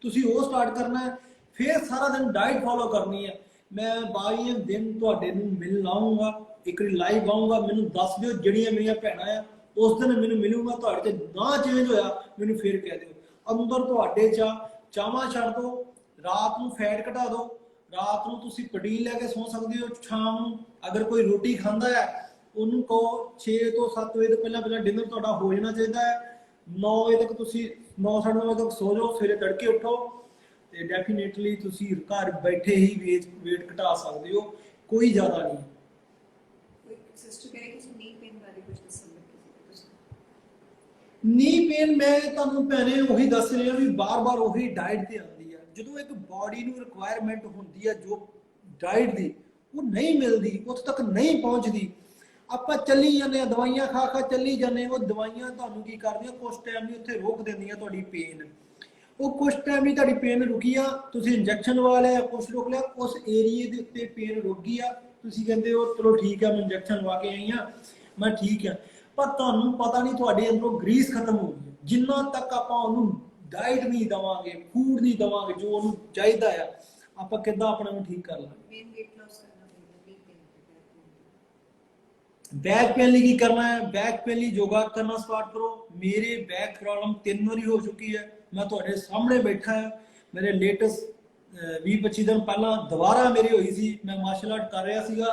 ਤੁਸੀਂ ਉਹ ਸਟਾਰਟ ਕਰਨਾ ਹੈ, ਫਿਰ ਸਾਰਾ ਦਿਨ ਡਾਈਟ ਫੋਲੋ ਕਰਨੀ ਹੈ। ਮੈਂ 22 ਦਿਨ ਤੁਹਾਡੇ ਨੂੰ ਮਿਲਣ ਆਊਂਗਾ, ਇੱਕ ਵਾਰੀ ਲਾਈਵ ਆਊਂਗਾ, ਮੈਨੂੰ ਦੱਸ ਦਿਓ ਜਿਹੜੀਆਂ ਮੇਰੀਆਂ ਭੈਣਾਂ ਆ, ਉਸ ਦਿਨ ਮੈਨੂੰ ਮਿਲੂੰਗਾ, ਤੁਹਾਡੇ 'ਚ ਨਾ ਚੇਂਜ ਹੋਇਆ ਮੈਨੂੰ ਫਿਰ ਕਹਿ ਦਿਓ। ਅੰਦਰ ਤੁਹਾਡੇ 'ਚ ਚਾਵਾਂ ਛੱਡ ਦਿਓ, ਰਾਤ ਨੂੰ ਫੈਟ ਘਟਾ ਦਿਓ, ਰਾਤ ਨੂੰ ਤੁਸੀਂ ਪ੍ਰੋਟੀਨ ਲੈ ਕੇ ਸੌਂ ਸਕਦੇ ਹੋ। ਸ਼ਾਮ ਨੂੰ ਅਗਰ ਕੋਈ ਰੋਟੀ ਖਾਂਦਾ ਹੈ ਉਹਨੂੰ ਕਹੋ 6 ਤੋਂ 7 ਵਜੇ ਤੋਂ ਪਹਿਲਾਂ ਡਿਨਰ ਤੁਹਾਡਾ ਹੋ ਜਾਣਾ ਚਾਹੀਦਾ ਹੈ। 9 ਵਜੇ ਤੱਕ ਤੁਸੀਂ 9-9:30 ਵਜੇ ਤੱਕ ਸੋ ਜਾਓ, ਸਵੇਰੇ ਤੜਕੇ ਉੱਠੋ ਤੇ ਡੈਫੀਨੇਟਲੀ ਤੁਸੀਂ ਘਰ ਬੈਠੇ ਹੀ ਵੇਟ ਘਟਾ ਸਕਦੇ ਹੋ, ਕੋਈ ਜ਼ਿਆਦਾ ਨਹੀਂ। ਨੀ ਪੇਨ ਮੈਂ ਤੁਹਾਨੂੰ ਭੈਣੇ ਉਹੀ ਦੱਸ ਰਿਹਾ ਵੀ ਬਾਰ-ਬਾਰ ਉਹੀ ਡਾਈਟ ਤੇ ਆਉਂਦੀ ਆ। ਜਦੋਂ ਇੱਕ ਬਾਡੀ ਨੂੰ ਰਿਕੁਆਇਰਮੈਂਟ ਹੁੰਦੀ ਆ ਜੋ ਡਾਈਟ ਦੀ, ਉਹ ਨਹੀਂ ਮਿਲਦੀ, ਉੱਥੇ ਤੱਕ ਨਹੀਂ ਪਹੁੰਚਦੀ, ਆਪਾਂ ਚੱਲੀ ਜਾਂਦੇ ਆ, ਦਵਾਈਆਂ ਖਾ ਖਾ ਚੱਲੀ ਜਾਂਦੇ। ਉਹ ਦਵਾਈਆਂ ਤੁਹਾਨੂੰ ਕੀ ਕਰਦੀਆਂ, ਕੁਛ ਟਾਈਮ ਲਈ ਉੱਥੇ ਰੋਕ ਦਿੰਦੀਆਂ ਤੁਹਾਡੀ ਪੇਨ। ਉਹ ਕੁਛ ਟਾਈਮ ਲਈ ਤੁਹਾਡੀ ਪੇਨ ਰੁਕੀ ਆ, ਤੁਸੀਂ ਇੰਜੈਕਸ਼ਨ ਲਵਾ ਲਿਆ, ਕੁਛ ਰੋਕ ਲਿਆ, ਉਸ ਏਰੀਏ ਦੇ ਉੱਤੇ ਪੇਨ ਰੁਕ ਗਈ ਆ, ਤੁਸੀਂ ਕਹਿੰਦੇ ਹੋ ਚਲੋ ਠੀਕ ਆ, ਮੈਂ ਇੰਜੈਕਸ਼ਨ ਲਵਾ ਕੇ ਆਈ ਆ, ਮੈਂ ਠੀਕ ਆ। ਪਰ ਤੁਹਾਨੂੰ ਪਤਾ ਨਹੀਂ ਤੁਹਾਡੇ ਅੰਦਰੋਂ ਗਰੀਸ ਖਤਮ ਹੋ ਗਈ। ਜਿੰਨਾ ਤੱਕ ਆਪਾਂ ਉਹਨੂੰ ਡਾਈਟ ਨਹੀਂ ਦੇਵਾਂਗੇ, ਫੂਡ ਨਹੀਂ ਦੇਵਾਂਗੇ ਜੋ ਉਹਨੂੰ ਚਾਹੀਦਾ ਆ, ਆਪਾਂ ਕਿੱਦਾਂ ਆਪਣੇ ਨੂੰ ਠੀਕ ਕਰ ਲਾਂਗੇ। बैक पेन की करना है, बैक पेन ਲਈ योगा करना स्टार्ट करो। मेरे बैक प्रॉब्लम 3 ਵਾਰੀ ਹੋ ਚੁੱਕੀ ਹੈ, मैं ਤੁਹਾਡੇ ਸਾਹਮਣੇ ਬੈਠਾ ਹਾਂ। ਮੇਰੇ ਲੇਟੈਸਟ 20-25 ਦਿਨ ਪਹਿਲਾਂ ਦੁਬਾਰਾ ਮੇਰੀ ਹੋਈ ਸੀ, ਮੈਂ ਮਾਰਸ਼ਲ ਆਰਟ ਕਰ ਰਿਹਾ ਸੀਗਾ,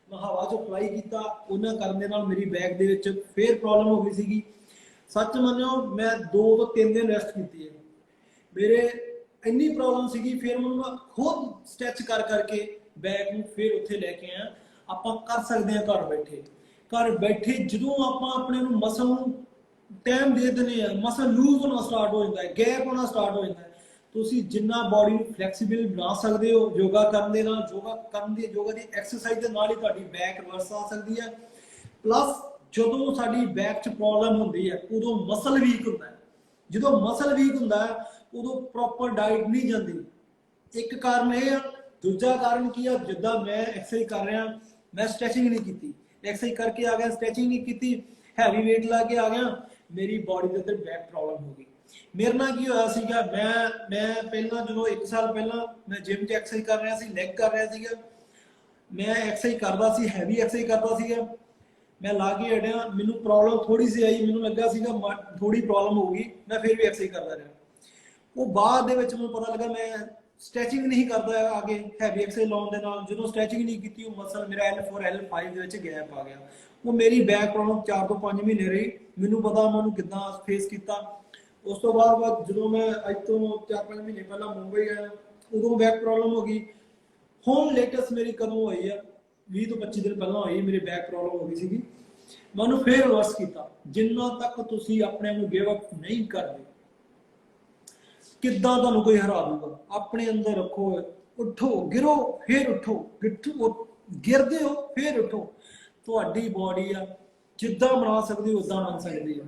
ਮੈਂ ਹਵਾ 'ਚ ਫਲਾਈ ਕੀਤਾ, ਉਹਨਾਂ ਕਰਨ ਦੇ ਨਾਲ ਮੇਰੀ ਬੈਕ ਦੇ ਵਿੱਚ ਫੇਰ ਪ੍ਰੋਬਲਮ ਹੋ ਗਈ ਸੀਗੀ। ਸੱਚ ਮੰਨਿਓ ਮੈਂ 2 ਤੋਂ 3 ਦਿਨ ਰੈਸਟ ਕੀਤੀ ਹੈ। ਮੇਰੇ ਇੰਨੀ ਪ੍ਰੋਬਲਮ ਸੀਗੀ, ਫਿਰ ਮੈਨੂੰ ਮੈਂ ਖੁਦ ਸਟੈਚ ਕਰ ਕਰਕੇ ਬੈਕ ਨੂੰ ਫੇਰ ਉੱਥੇ ਲੈ ਕੇ ਆਇਆ। ਆਪਾਂ ਕਰ ਸਕਦੇ ਹਾਂ ਘਰ ਬੈਠੇ ਜਦੋਂ ਆਪਾਂ ਆਪਣੇ ਨੂੰ ਮਸਲ ਨੂੰ ਟਾਈਮ ਦੇ ਦਿੰਦੇ ਆ, ਮਸਲ ਲੂਜ਼ ਹੋਣਾ ਸਟਾਰਟ ਹੋ ਜਾਂਦਾ ਹੈ, ਗੈਪ ਹੋਣਾ ਸਟਾਰਟ ਹੋ ਜਾਂਦਾ ਹੈ। ਤੁਸੀਂ ਜਿੰਨਾ ਬਾਡੀ ਨੂੰ ਫਲੈਕਸੀਬਲ ਬਣਾ ਸਕਦੇ ਹੋ ਯੋਗਾ ਕਰਨ ਦੇ ਨਾਲ, ਯੋਗਾ ਦੀ ਐਕਸਰਸਾਈਜ਼ ਦੇ ਨਾਲ ਹੀ ਤੁਹਾਡੀ ਬੈਕ ਰਿਵਰਸ ਆ ਸਕਦੀ ਹੈ। ਪਲੱਸ ਜਦੋਂ ਸਾਡੀ ਬੈਕ 'ਚ ਪ੍ਰੋਬਲਮ ਹੁੰਦੀ ਹੈ ਉਦੋਂ ਮਸਲ ਵੀਕ ਹੁੰਦਾ ਹੈ। ਜਦੋਂ ਮਸਲ ਵੀਕ ਹੁੰਦਾ ਹੈ ਉਦੋਂ ਪ੍ਰੋਪਰ ਡਾਈਟ ਨਹੀਂ ਜਾਂਦੀ। ਇੱਕ ਕਾਰਨ ਇਹ ਆ। ਦੂਜਾ ਕਾਰਨ ਕੀ ਆ, ਜਿੱਦਾਂ ਮੈਂ ਐਕਸਰਸਾਈਜ਼ ਕਰ ਰਿਹਾ, ਮੈਂ ਸਟ੍ਰੈਚਿੰਗ ਨਹੀਂ ਕੀਤੀ, एक्सरसाइज करके आ गया, स्ट्रेचिंग नहीं की, हैवी वेट ला के आ गया, मेरी बॉडी के अंदर बैक प्रॉब्लम हो गई। मेरे नाल की होया सीगा, मैं पहला जो 1 साल पहला मैं जिम च एक्सरसाइज कर रहा सी, लेग कर रहा सीगा, मैं एक्सरसाइज करदा सी, हैवी एक्सरसाइज करदा सीगा, मैं ला के हटिया, मैनू प्रॉब्लम थोड़ी सी आई, मैनू लगा सीगा थोड़ी प्रॉब्लम होगी, मैं फिर भी एक्सरसाइज करदा रहा। वो बाद दे विच मैनू पता लगा मैं स्ट्रैचिंग नहीं करता आगे, हैवी एक्सरसाइज लाउण दे नाल ਜਦੋਂ स्ट्रैचिंग नहीं की, वो मसल मेरा L4 L5 ਦੇ ਵਿੱਚ ਗੈਪ ਆ ਗਿਆ। ਉਹ ਮੇਰੀ ਬੈਕ ਪ੍ਰੋਬਲਮ 4 ਤੋਂ 5 ਮਹੀਨੇ ਰਹੀ, ਮੈਨੂੰ ਪਤਾ ਮੈਂ ਉਹਨੂੰ ਕਿੱਦਾਂ ਫੇਸ ਕੀਤਾ। ਉਸ ਤੋਂ ਬਾਅਦ ਜਦੋਂ ਮੈਂ ਅੱਜ ਤੋਂ 4-5 ਮਹੀਨੇ ਪਹਿਲਾਂ ਮੁੰਬਈ ਗਿਆ, ਉਦੋਂ ਬੈਕ ਪ੍ਰੋਬਲਮ ਹੋ ਗਈ। ਹੁਣ ਲੇਟੈਸਟ ਮੇਰੀ ਕਦੋਂ ਹੋਈ ਆ, 20 ਤੋਂ 25 ਦਿਨ ਪਹਿਲਾਂ ਹੋਈ, ਮੇਰੇ ਬੈਕ ਪ੍ਰੋਬਲਮ ਹੋ ਗਈ ਸੀਗੀ, ਮੈਂ ਉਹਨੂੰ ਫੇਰ ਰਿਵਰਸ ਕੀਤਾ। ਜਿੰਨਾ ਤੱਕ ਤੁਸੀਂ ਆਪਣੇ ਆਪ ਨੂੰ ਗਿਵ ਅਪ ਨਹੀਂ ਕਰਦੇ, ਕਿੱਦਾਂ ਤੁਹਾਨੂੰ ਕੋਈ ਹਰਾ ਦੂਗਾ। ਆਪਣੇ ਅੰਦਰ ਰੱਖੋ, ਉੱਠੋ, ਗਿਰੋ ਫੇਰ ਉੱਠੋ, ਗਿਰਦੇ ਹੋ ਫੇਰ ਉੱਠੋ। ਤੁਹਾਡੀ ਬੋਡੀ ਆ, ਜਿੱਦਾਂ ਬਣਾ ਸਕਦੇ ਹੋ ਉਦਾਂ ਬਣ ਸਕਦੀ ਹੈ।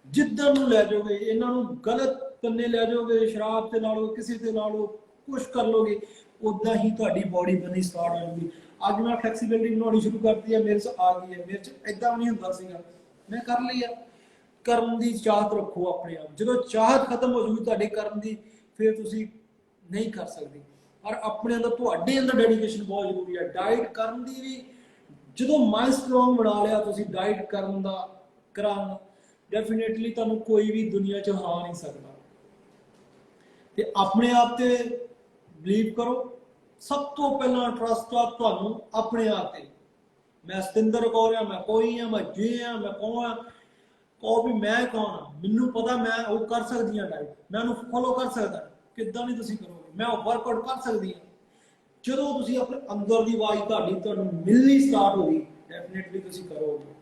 ਜਿੱਦਾਂ ਨੂੰ ਲੈ ਜਾਓਗੇ, ਇਹਨਾਂ ਨੂੰ ਗਲਤ ਕੰਨੇ ਲੈ ਜਾਓਗੇ, ਸ਼ਰਾਬ ਤੇ ਲਾ ਲਓ, ਕਿਸੇ ਤੇ ਲਾ ਲਓ, ਕੁਛ ਕਰ ਲੋਗੇ, ਉਦਾਂ ਹੀ ਤੁਹਾਡੀ ਬੋਡੀ ਬਣਨੀ ਸਟਾਰਟ ਹੋ ਜਾਊਗੀ। ਅੱਜ ਮੈਂ ਫਲੈਕਸੀਬਿਲਿਟੀ ਬਣਾਉਣੀ ਸ਼ੁਰੂ ਕਰਤੀ ਹੈ, ਮੇਰੇ 'ਚ ਆ ਗਈ ਹੈ। ਮੇਰੇ 'ਚ ਏਦਾਂ ਨਹੀਂ ਹੁੰਦਾ ਸੀਗਾ, ਮੈਂ ਕਰ ਲਈ ਆ। ਕਰਨ ਦੀ ਚਾਹਤ ਰੱਖੋ ਆਪਣੇ ਆਪ। ਜਦੋਂ ਚਾਹਤ ਖਤਮ ਹੋ ਜੂਗੀ ਤੁਹਾਡੇ ਕਰਨ ਦੀ, ਫਿਰ ਤੁਸੀਂ ਨਹੀਂ ਕਰ ਸਕਦੇ। ਔਰ ਆਪਣੇ ਅੰਦਰ, ਤੁਹਾਡੇ ਅੰਦਰ ਡੈਡੀਕੇਸ਼ਨ ਬਹੁਤ ਜ਼ਰੂਰੀ ਹੈ। ਡਾਈਟ ਕਰਨ ਦੀ ਵੀ ਜਦੋਂ ਮਾਈਂਡ ਸਟਰੋਂਗ ਬਣਾ ਲਿਆ ਤੁਸੀਂ ਡਾਈਟ ਕਰਨ ਦਾ, ਡੈਫੀਨੇਟਲੀ ਤੁਹਾਨੂੰ ਕੋਈ ਵੀ ਦੁਨੀਆ 'ਚ ਹਰਾ ਨਹੀਂ ਸਕਦਾ। ਤੇ ਆਪਣੇ ਆਪ ਤੇ ਬਿਲੀਵ ਕਰੋ। ਸਭ ਤੋਂ ਪਹਿਲਾਂ ਟਰਸਟ ਆ ਤੁਹਾਨੂੰ ਆਪਣੇ ਆਪ ਤੇ। ਮੈਂ ਸਤਿੰਦਰ ਕੌਰ ਹਾਂ, ਮੈਂ ਕੋਈ ਹਾਂ, ਮੈਂ ਜੇ ਹਾਂ, ਮੈਂ ਕੌਣ ਹਾਂ, ਕਹੋ ਵੀ ਮੈਂ ਕੌਣ ਹਾਂ। ਮੈਨੂੰ ਪਤਾ ਮੈਂ ਉਹ ਕਰ ਸਕਦੀ ਹਾਂ ਡਾਈਟ, ਮੈਂ ਉਹਨੂੰ ਫੋਲੋ ਕਰ ਸਕਦਾ। ਕਿੱਦਾਂ ਨਹੀਂ ਤੁਸੀਂ ਕਰੋਗੇ, ਮੈਂ ਉਹ ਵਰਕਆਊਟ ਕਰ ਸਕਦੀ ਹਾਂ। ਜਦੋਂ ਤੁਸੀਂ ਆਪਣੇ ਅੰਦਰ ਦੀ ਆਵਾਜ਼ ਤੁਹਾਨੂੰ ਮਿਲਣੀ ਸਟਾਰਟ ਹੋਈ, ਡੈਫੀਨੇਟਲੀ ਤੁਸੀਂ ਕਰੋਗੇ।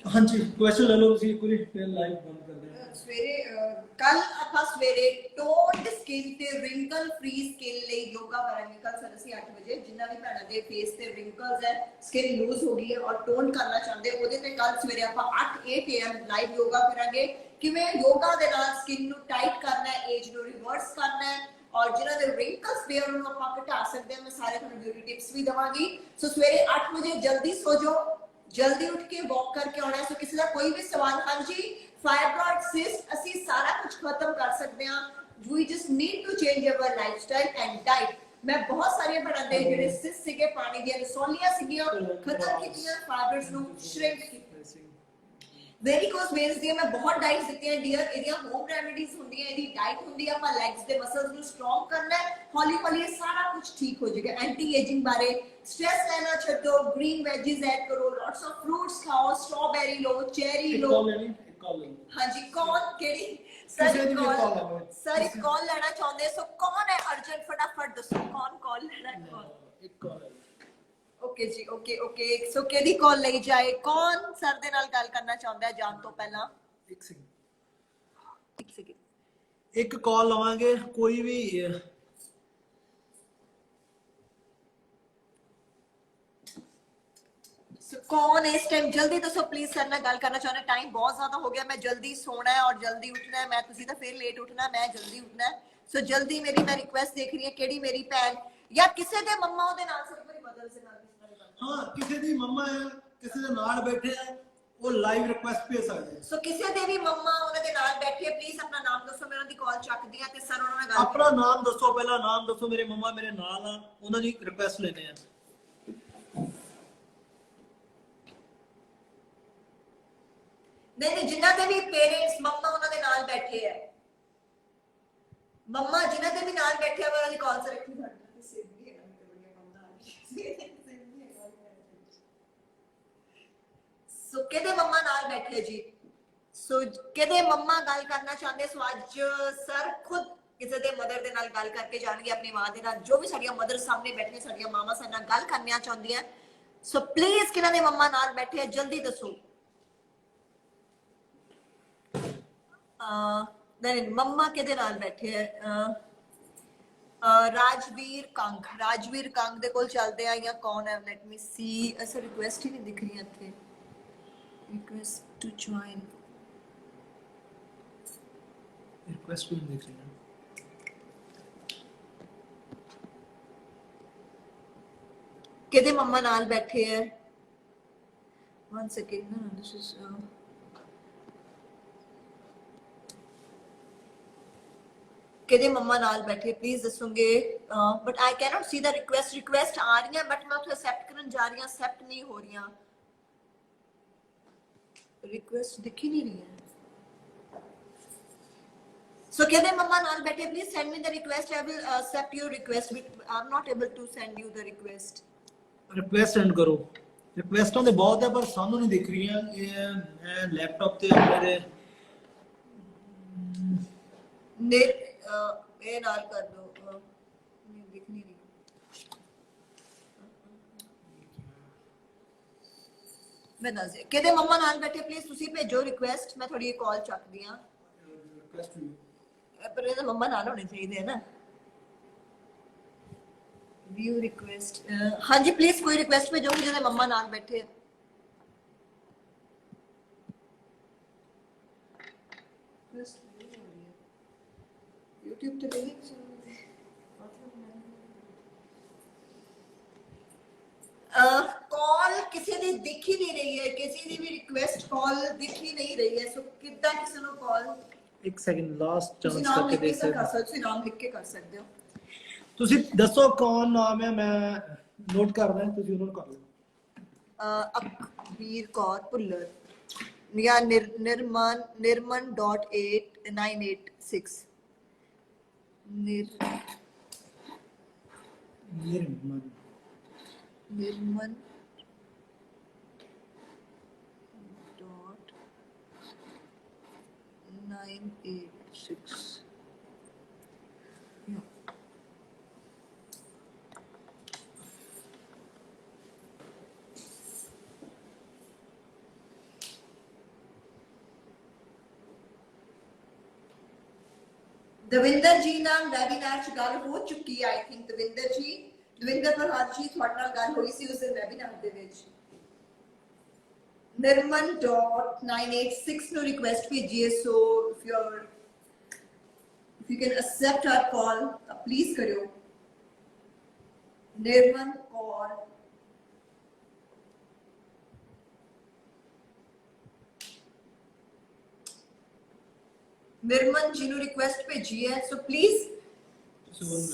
ਹਾਂਜੀ, ਕੁਐਸਚਨ ਲੈ ਲਓ ਤੁਸੀਂ, ਇੱਕ ਵਾਰੀ ਫਿਰ ਲਾਈਵ ਬੰਦ ਕਰ ਦਿਓ। ਸਵੇਰੇ ਕੱਲ ਆਪਾਂ ਸਵੇਰੇ ਟੋਨਡ ਸਕਿਨ ਤੇ ਰਿੰਕਲ ਫ੍ਰੀ ਸਕਿਨ ਲਈ ਯੋਗਾ ਕਰਾਂਗੇ। ਕੱਲ ਸਵੇਰੇ 8 ਵਜੇ ਜਿਨ੍ਹਾਂ ਵੀ ਭੈਣਾਂ ਦੇ ਫੇਸ ਤੇ ਰਿੰਕਲਸ ਹੈ, ਸਕਿਨ ਲੂਜ਼ ਹੋ ਗਈ ਹੈ ਔਰ ਟੋਨ ਕਰਨਾ ਚਾਹੁੰਦੇ, ਉਹਦੇ ਤੇ ਕੱਲ ਸਵੇਰੇ ਆਪਾਂ 8 AM ਲਾਈਵ ਯੋਗਾ ਕਰਾਂਗੇ। ਕਿਵੇਂ ਯੋਗਾ ਦੇ ਨਾਲ ਸਕਿਨ ਨੂੰ ਟਾਈਟ ਕਰਨਾ ਹੈ, ਏਜ ਨੂੰ ਰਿਵਰਸ ਕਰਨਾ ਹੈ, ਔਰ ਜਿਨ੍ਹਾਂ ਦੇ ਰਿੰਕਲਸ ਵੀ ਉਹਨਾਂ ਨੂੰ ਆਪਾਂ ਘਟਾ ਸਕਦੇ ਹਾਂ। ਮੈਂ ਸਾਰੇ ਤੁਹਾਨੂੰ ਬਿਊਟੀ ਟਿਪਸ ਵੀ ਦਵਾਂਗੀ। ਸੋ ਸਵੇਰੇ 8 ਵਜੇ ਜਲਦੀ ਸੋ ਜਾਓ, ਜਲਦੀ ਉੱਠ ਕੇ ਵਾਕ ਕਰਕੇ ਆਉਣਾ। ਸੋ ਕਿਸੇ ਦਾ ਕੋਈ ਵੀ ਸਵਾਲ, ਹਾਂਜੀ ਫਾਈਬਰॉइड सिस्ट ਅਸੀਂ ਸਾਰਾ ਕੁਝ ਖਤਮ ਕਰ ਸਕਦੇ ਹਾਂ। We just need to change our lifestyle and diet. ਮੈਂ ਬਹੁਤ ਸਾਰੀਆਂ ਬਣਾਉਂਦੇ ਜਿਹੜੇ ਸਿਸਟ ਸੀਗੇ, ਪਾਣੀ ਦੀਆਂ ਰਸੌਲੀਆਂ ਸੀਗੀਆਂ, ਖਤਮ ਕੀਤੀਆਂ, ਫਾਈਬਰਸ ਨੂੰ ਸ਼੍ਰਿੰਕ ਕੀਤਾ। वेरिकोज वेन्स ਦੀਆਂ ਮੈਂ ਬਹੁਤ ਡਾਈਟਸ ਦਿੱਤੀਆਂ ਡੀਅਰ। ਇਹਦੀਆਂ ਹੋਮ ਰੈਮੇਡੀਜ਼ ਹੁੰਦੀਆਂ, ਇਹਦੀ ਡਾਈਟ ਹੁੰਦੀ ਹੈ। ਆਪਾਂ ਲੈਗਸ ਦੇ ਮਸਲਸ ਨੂੰ ਸਟਰੋਂਗ ਕਰਨਾ ਹੈ, ਹੌਲੀ ਹੌਲੀ ਇਹ ਸਾਰਾ ਕੁਝ ਠੀਕ ਹੋ ਜਾਏਗਾ। ਐਂਟੀ ਏਜਿੰਗ ਬਾਰੇ ਸਟ੍ਰੈਸ ਲੈਣਾ ਛੱਡੋ, ਗ੍ਰੀਨ ਵੈਜੀਜ਼ ਐਡ ਕਰੋ, ਲੋਟਸ ਆਫ ਫਰੂਟਸ ਖਾਓ, ਸਟ੍ਰਾਬੇਰੀ ਲੋ, ਚੈਰੀ ਲੋ। ਹਾਂਜੀ, ਕੌਣ ਕਿਹੜੀ ਸਰ ਕੌਣ ਲੈਣਾ ਚਾਹੁੰਦੇ? ਸੋ ਕੌਣ ਹੈ ਅਰਜਨ, ਫਟਾਫਟ ਦੱਸੋ ਕੌਣ ਲੈਣਾ? ਇੱਕ ਓਕੇ ਜੀ, ਓਕੇ ਸੋ ਕਿਹਦੀ ਕਾਲ ਲਈ ਜਾਏ? ਕੌਣ ਸਰ ਦੇ ਨਾਲ ਗੱਲ ਕਰਨਾ ਚਾਹੁੰਦਾ ਹੈ ਜਾਣ ਤੋਂ ਪਹਿਲਾਂ? ਇੱਕ ਸੈਕਿੰਡ, ਇੱਕ ਸੈਕਿੰਡ। ਇੱਕ ਕਾਲ ਲਵਾਂਗੇ ਕੋਈ ਵੀ। So, कौन इस टाइम जल्दी दसो प्लीज सर ਨਾਲ ਗੱਲ ਕਰਨਾ ਚਾਹੁੰਦਾ। ਟਾਈਮ ਬਹੁਤ ਜ਼ਿਆਦਾ ਹੋ ਗਿਆ, ਮੈਂ ਜਲਦੀ ਸੋਣਾ ਹੈ ਔਰ ਜਲਦੀ ਉੱਠਣਾ ਹੈ। ਮੈਂ ਤੁਸੀਂ ਤਾਂ ਫਿਰ ਲੇਟ ਉੱਠਣਾ, ਮੈਂ ਜਲਦੀ ਉੱਠਣਾ ਹੈ। ਸੋ ਜਲਦੀ ਮੇਰੀ ਮੈਂ ਰਿਕੁਐਸਟ ਦੇਖ ਰਹੀ ਹਾਂ ਕਿਹੜੀ ਮੇਰੀ ਭੈਣ ਜਾਂ ਕਿਸੇ ਦੇ ਮੰਮਾ ਉਹਦੇ ਨਾਲ ਸਿਰਫ ਮੇਰੀ ਮਦਰ ਦੇ ਨਾਲ ਹਾਂ, ਕਿਸੇ ਦੀ ਮੰਮਾ ਹੈ, ਕਿਸੇ ਦੇ ਨਾਲ ਬੈਠੇ ਆ, ਉਹ ਲਾਈਵ ਰਿਕੁਐਸਟ ਭੇਜ ਸਕਦੇ। ਸੋ ਕਿਸੇ ਦੇ ਵੀ ਮੰਮਾ ਉਹਨਾਂ ਦੇ ਨਾਲ ਬੈਠੇ, ਪਲੀਜ਼ ਆਪਣਾ ਨਾਮ ਦੱਸੋ, ਮੈਂ ਉਹਨਾਂ ਦੀ ਕਾਲ ਚੱਕਦੀ ਆ ਤੇ ਸਰ ਉਹਨਾਂ ਨਾਲ ਗੱਲ ਆਪਣਾ ਨਾਮ ਦੱਸੋ, ਪਹਿਲਾਂ ਨਾਮ ਦੱਸੋ। ਮੇਰੇ ਮੰਮਾ ਮੇਰੇ ਨਾਲ ਆ, ਉਹਨਾਂ ਦੀ ਰਿਕੁਐਸਟ ਲੈਣੇ ਆ। नहीं जिन्हों के भी पेरेंट्स मम्मा उन्होंने नाल बैठे है, मम्मा जिन्हों के भी नाल बैठे है वो कॉल से रखी सो केदे मम्मा नाल बैठे जी। सो केदे मम्मा गल करना चाहते। सो अज सर खुद किसी दे मदर दे नाल गल करके जाएंगे, अपनी मां दे नाल। जो भी साडियां मदर सामने बैठे, साडियां मामा साडे नाल गल करना चाहदियां। सो प्लीज किन्हां दे मम्मा नाल बैठे है जल्दी दसो। नहीं मम्मा के नाल बैठे है। राजवीर कंग दे कोल चलते हैं या कौन है? लेट मी सी। ऐसा रिक्वेस्ट ही नहीं दिख रही इत्थे। रिक्वेस्ट टू ज्वाइन, रिक्वेस्ट भी नहीं दिख रही है। केदे मम्मा नाल बैठे है? One second. No this is केदे मम्मा नाल बैठे प्लीज दसोगे। But I can not see the request आ रही है बट मैं उसे एक्सेप्ट करन जा रही हूं, एक्सेप्ट नहीं हो रही। रिक्वेस्ट दिख ही नहीं रही है। सो केदे मम्मा नाल बैठे please send me the request. I will accept your request but I am not able to send you the request. Request send ਕਰੋ। ਰਿਕੁਐਸਟਾਂ ਤੇ ਬਹੁਤ ਹੈ ਪਰ ਸਾਨੂੰ ਨਹੀਂ ਦਿਖ ਰਹੀਆਂ। ਇਹ ਲੈਪਟਾਪ ਤੇ ਮੇਰੇ ने ये नाल कर दो। नहीं दिख नहीं रही। मैं दस दे केदे मम्मा नाल बैठे प्लीज तुसी भेजो रिक्वेस्ट। मैं थोड़ी कॉल चकदी हां पर ये मम्मा नाल होने चाहिए है ना। View request. हाँ जी प्लीज कोई रिक्वेस्ट भेजो जिहदे मम्मा नाल बैठे। YouTube ਤੇ ਨਹੀਂ कॉल किसी ਦੀ ਦਿਖ ਹੀ ਨਹੀਂ ਰਹੀ ਹੈ, ਕਿਸੇ ਦੀ ਵੀ ਰਿਕੁਐਸਟ ਕਾਲ ਦਿਖ ਹੀ ਨਹੀਂ ਰਹੀ ਹੈ। ਸੋ ਕਿੱਦਾਂ ਕਿਸੇ ਨੂੰ ਕਾਲ? ਇੱਕ ਸੈਕਿੰਡ ਲਾਸਟ ਚਾਂਸ ਨਾਮ ਕਰਕੇ ਲਿਖ ਕੇ ਦੇਖ ਸਕਦੇ ਕਰ ਸਕਦੇ, ਤੁਸੀਂ ਨਾਮ ਲਿਖ ਕੇ ਕਰ ਸਕਦੇ ਹੋ। ਤੁਸੀਂ ਦੱਸੋ ਕੌਣ ਨਾਮ ਹੈ, ਮੈਂ ਨੋਟ ਕਰਦਾ, ਤੁਸੀਂ ਨੋਟ ਕਰ ਲਓ। ਅਕਬੀਰ ਕੌਰ ਭੁੱਲਰ ਜਾਂ nirman.8986 निर्मन .986 ਦਵਿੰਦਰ ਜੀ ਨਾਲ ਵੈਬੀਨਾਰ ਚ ਗੱਲ ਹੋ ਚੁੱਕੀ ਹੈ। ਆਈ ਥਿੰਕ ਦਵਿੰਦਰ ਪ੍ਰਹਾਰ ਜੀ ਤੁਹਾਡੇ ਨਾਲ ਗੱਲ ਹੋਈ ਸੀ ਉਸ ਵੈਬੀਨਾਰ ਦੇ ਵਿੱਚ। nirman.986 ਨੂੰ ਰਿਕੁਐਸਟ ਭੇਜੀਏ। So if you can accept our call please ਕਰਿਓ। ਨਿਰਮਨ ਕੌਰ निर्मन जी ने रिक्वेस्ट भेजी है। So please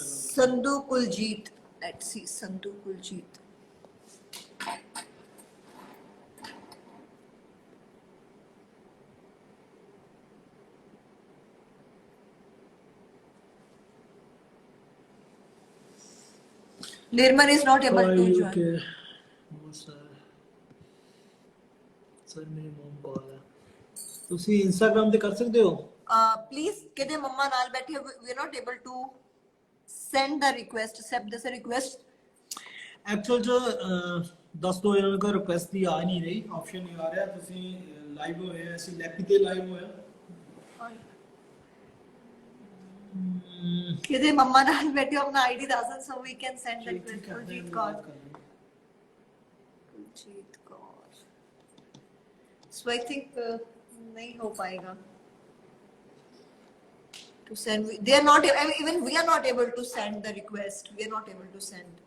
Sandhu Kuljeet, let's see Sandhu Kuljeet. Nirman is not able to join. Sir मेरी मॉम कॉल है, ਤੁਸੀਂ ਇੰਸਟਾਗ੍ਰam ਤੇ ਕਰ ਸਕਦੇ ਹੋ। प्लीज किदे मम्मा नाल बैठे we are not able to send the request accept this request. Actual ਚ ਦੱਸ ਦੋ ਇਹਨਾਂ ਨੂੰ ਰਿਕੁਐਸਟ ਦੀ ਆ ਨਹੀਂ ਰਹੀ, ਆਪਸ਼ਨ ਨਹੀਂ ਆ ਰਿਹਾ। ਤੁਸੀਂ ਲਾਈਵ ਹੋਏ ਆ, ਅਸੀਂ ਲੈਪੀ ਤੇ ਲਾਈਵ ਹੋਇਆ। ਕਿਤੇ ਮੰਮਾ ਨਾਲ ਬੈਠੇ ਆਪਣਾ ਆਈਡੀ ਦੱਸਣ so we can send that Kuljeet Kaur. Kuljeet Kaur so I think ਨਹੀਂ ਹੋ ਪਾਏਗਾ to send. They are not, I mean, even we are not able to send the request. We are not able to send.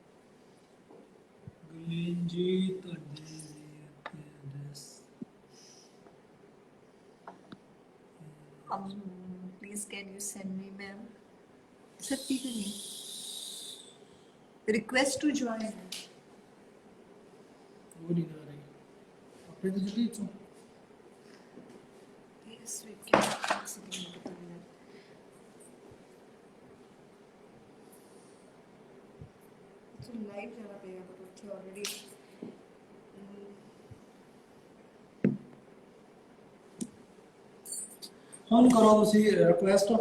Gurleenjeet address Please can you send me, ma'am? Sakti ko nahi. Request to join. ਉਹ ਨਹੀਂ ਆ ਰਹੀ ਆਪਣੇ ਤੇ ਜਿਹੜੀ ਚੋਂ Yes, we can. Actually, so live jana payega, but utthe already. ਹੁਣ ਕਰੋ ਤੁਸੀਂ ਰਿਕੁਐਸਟ।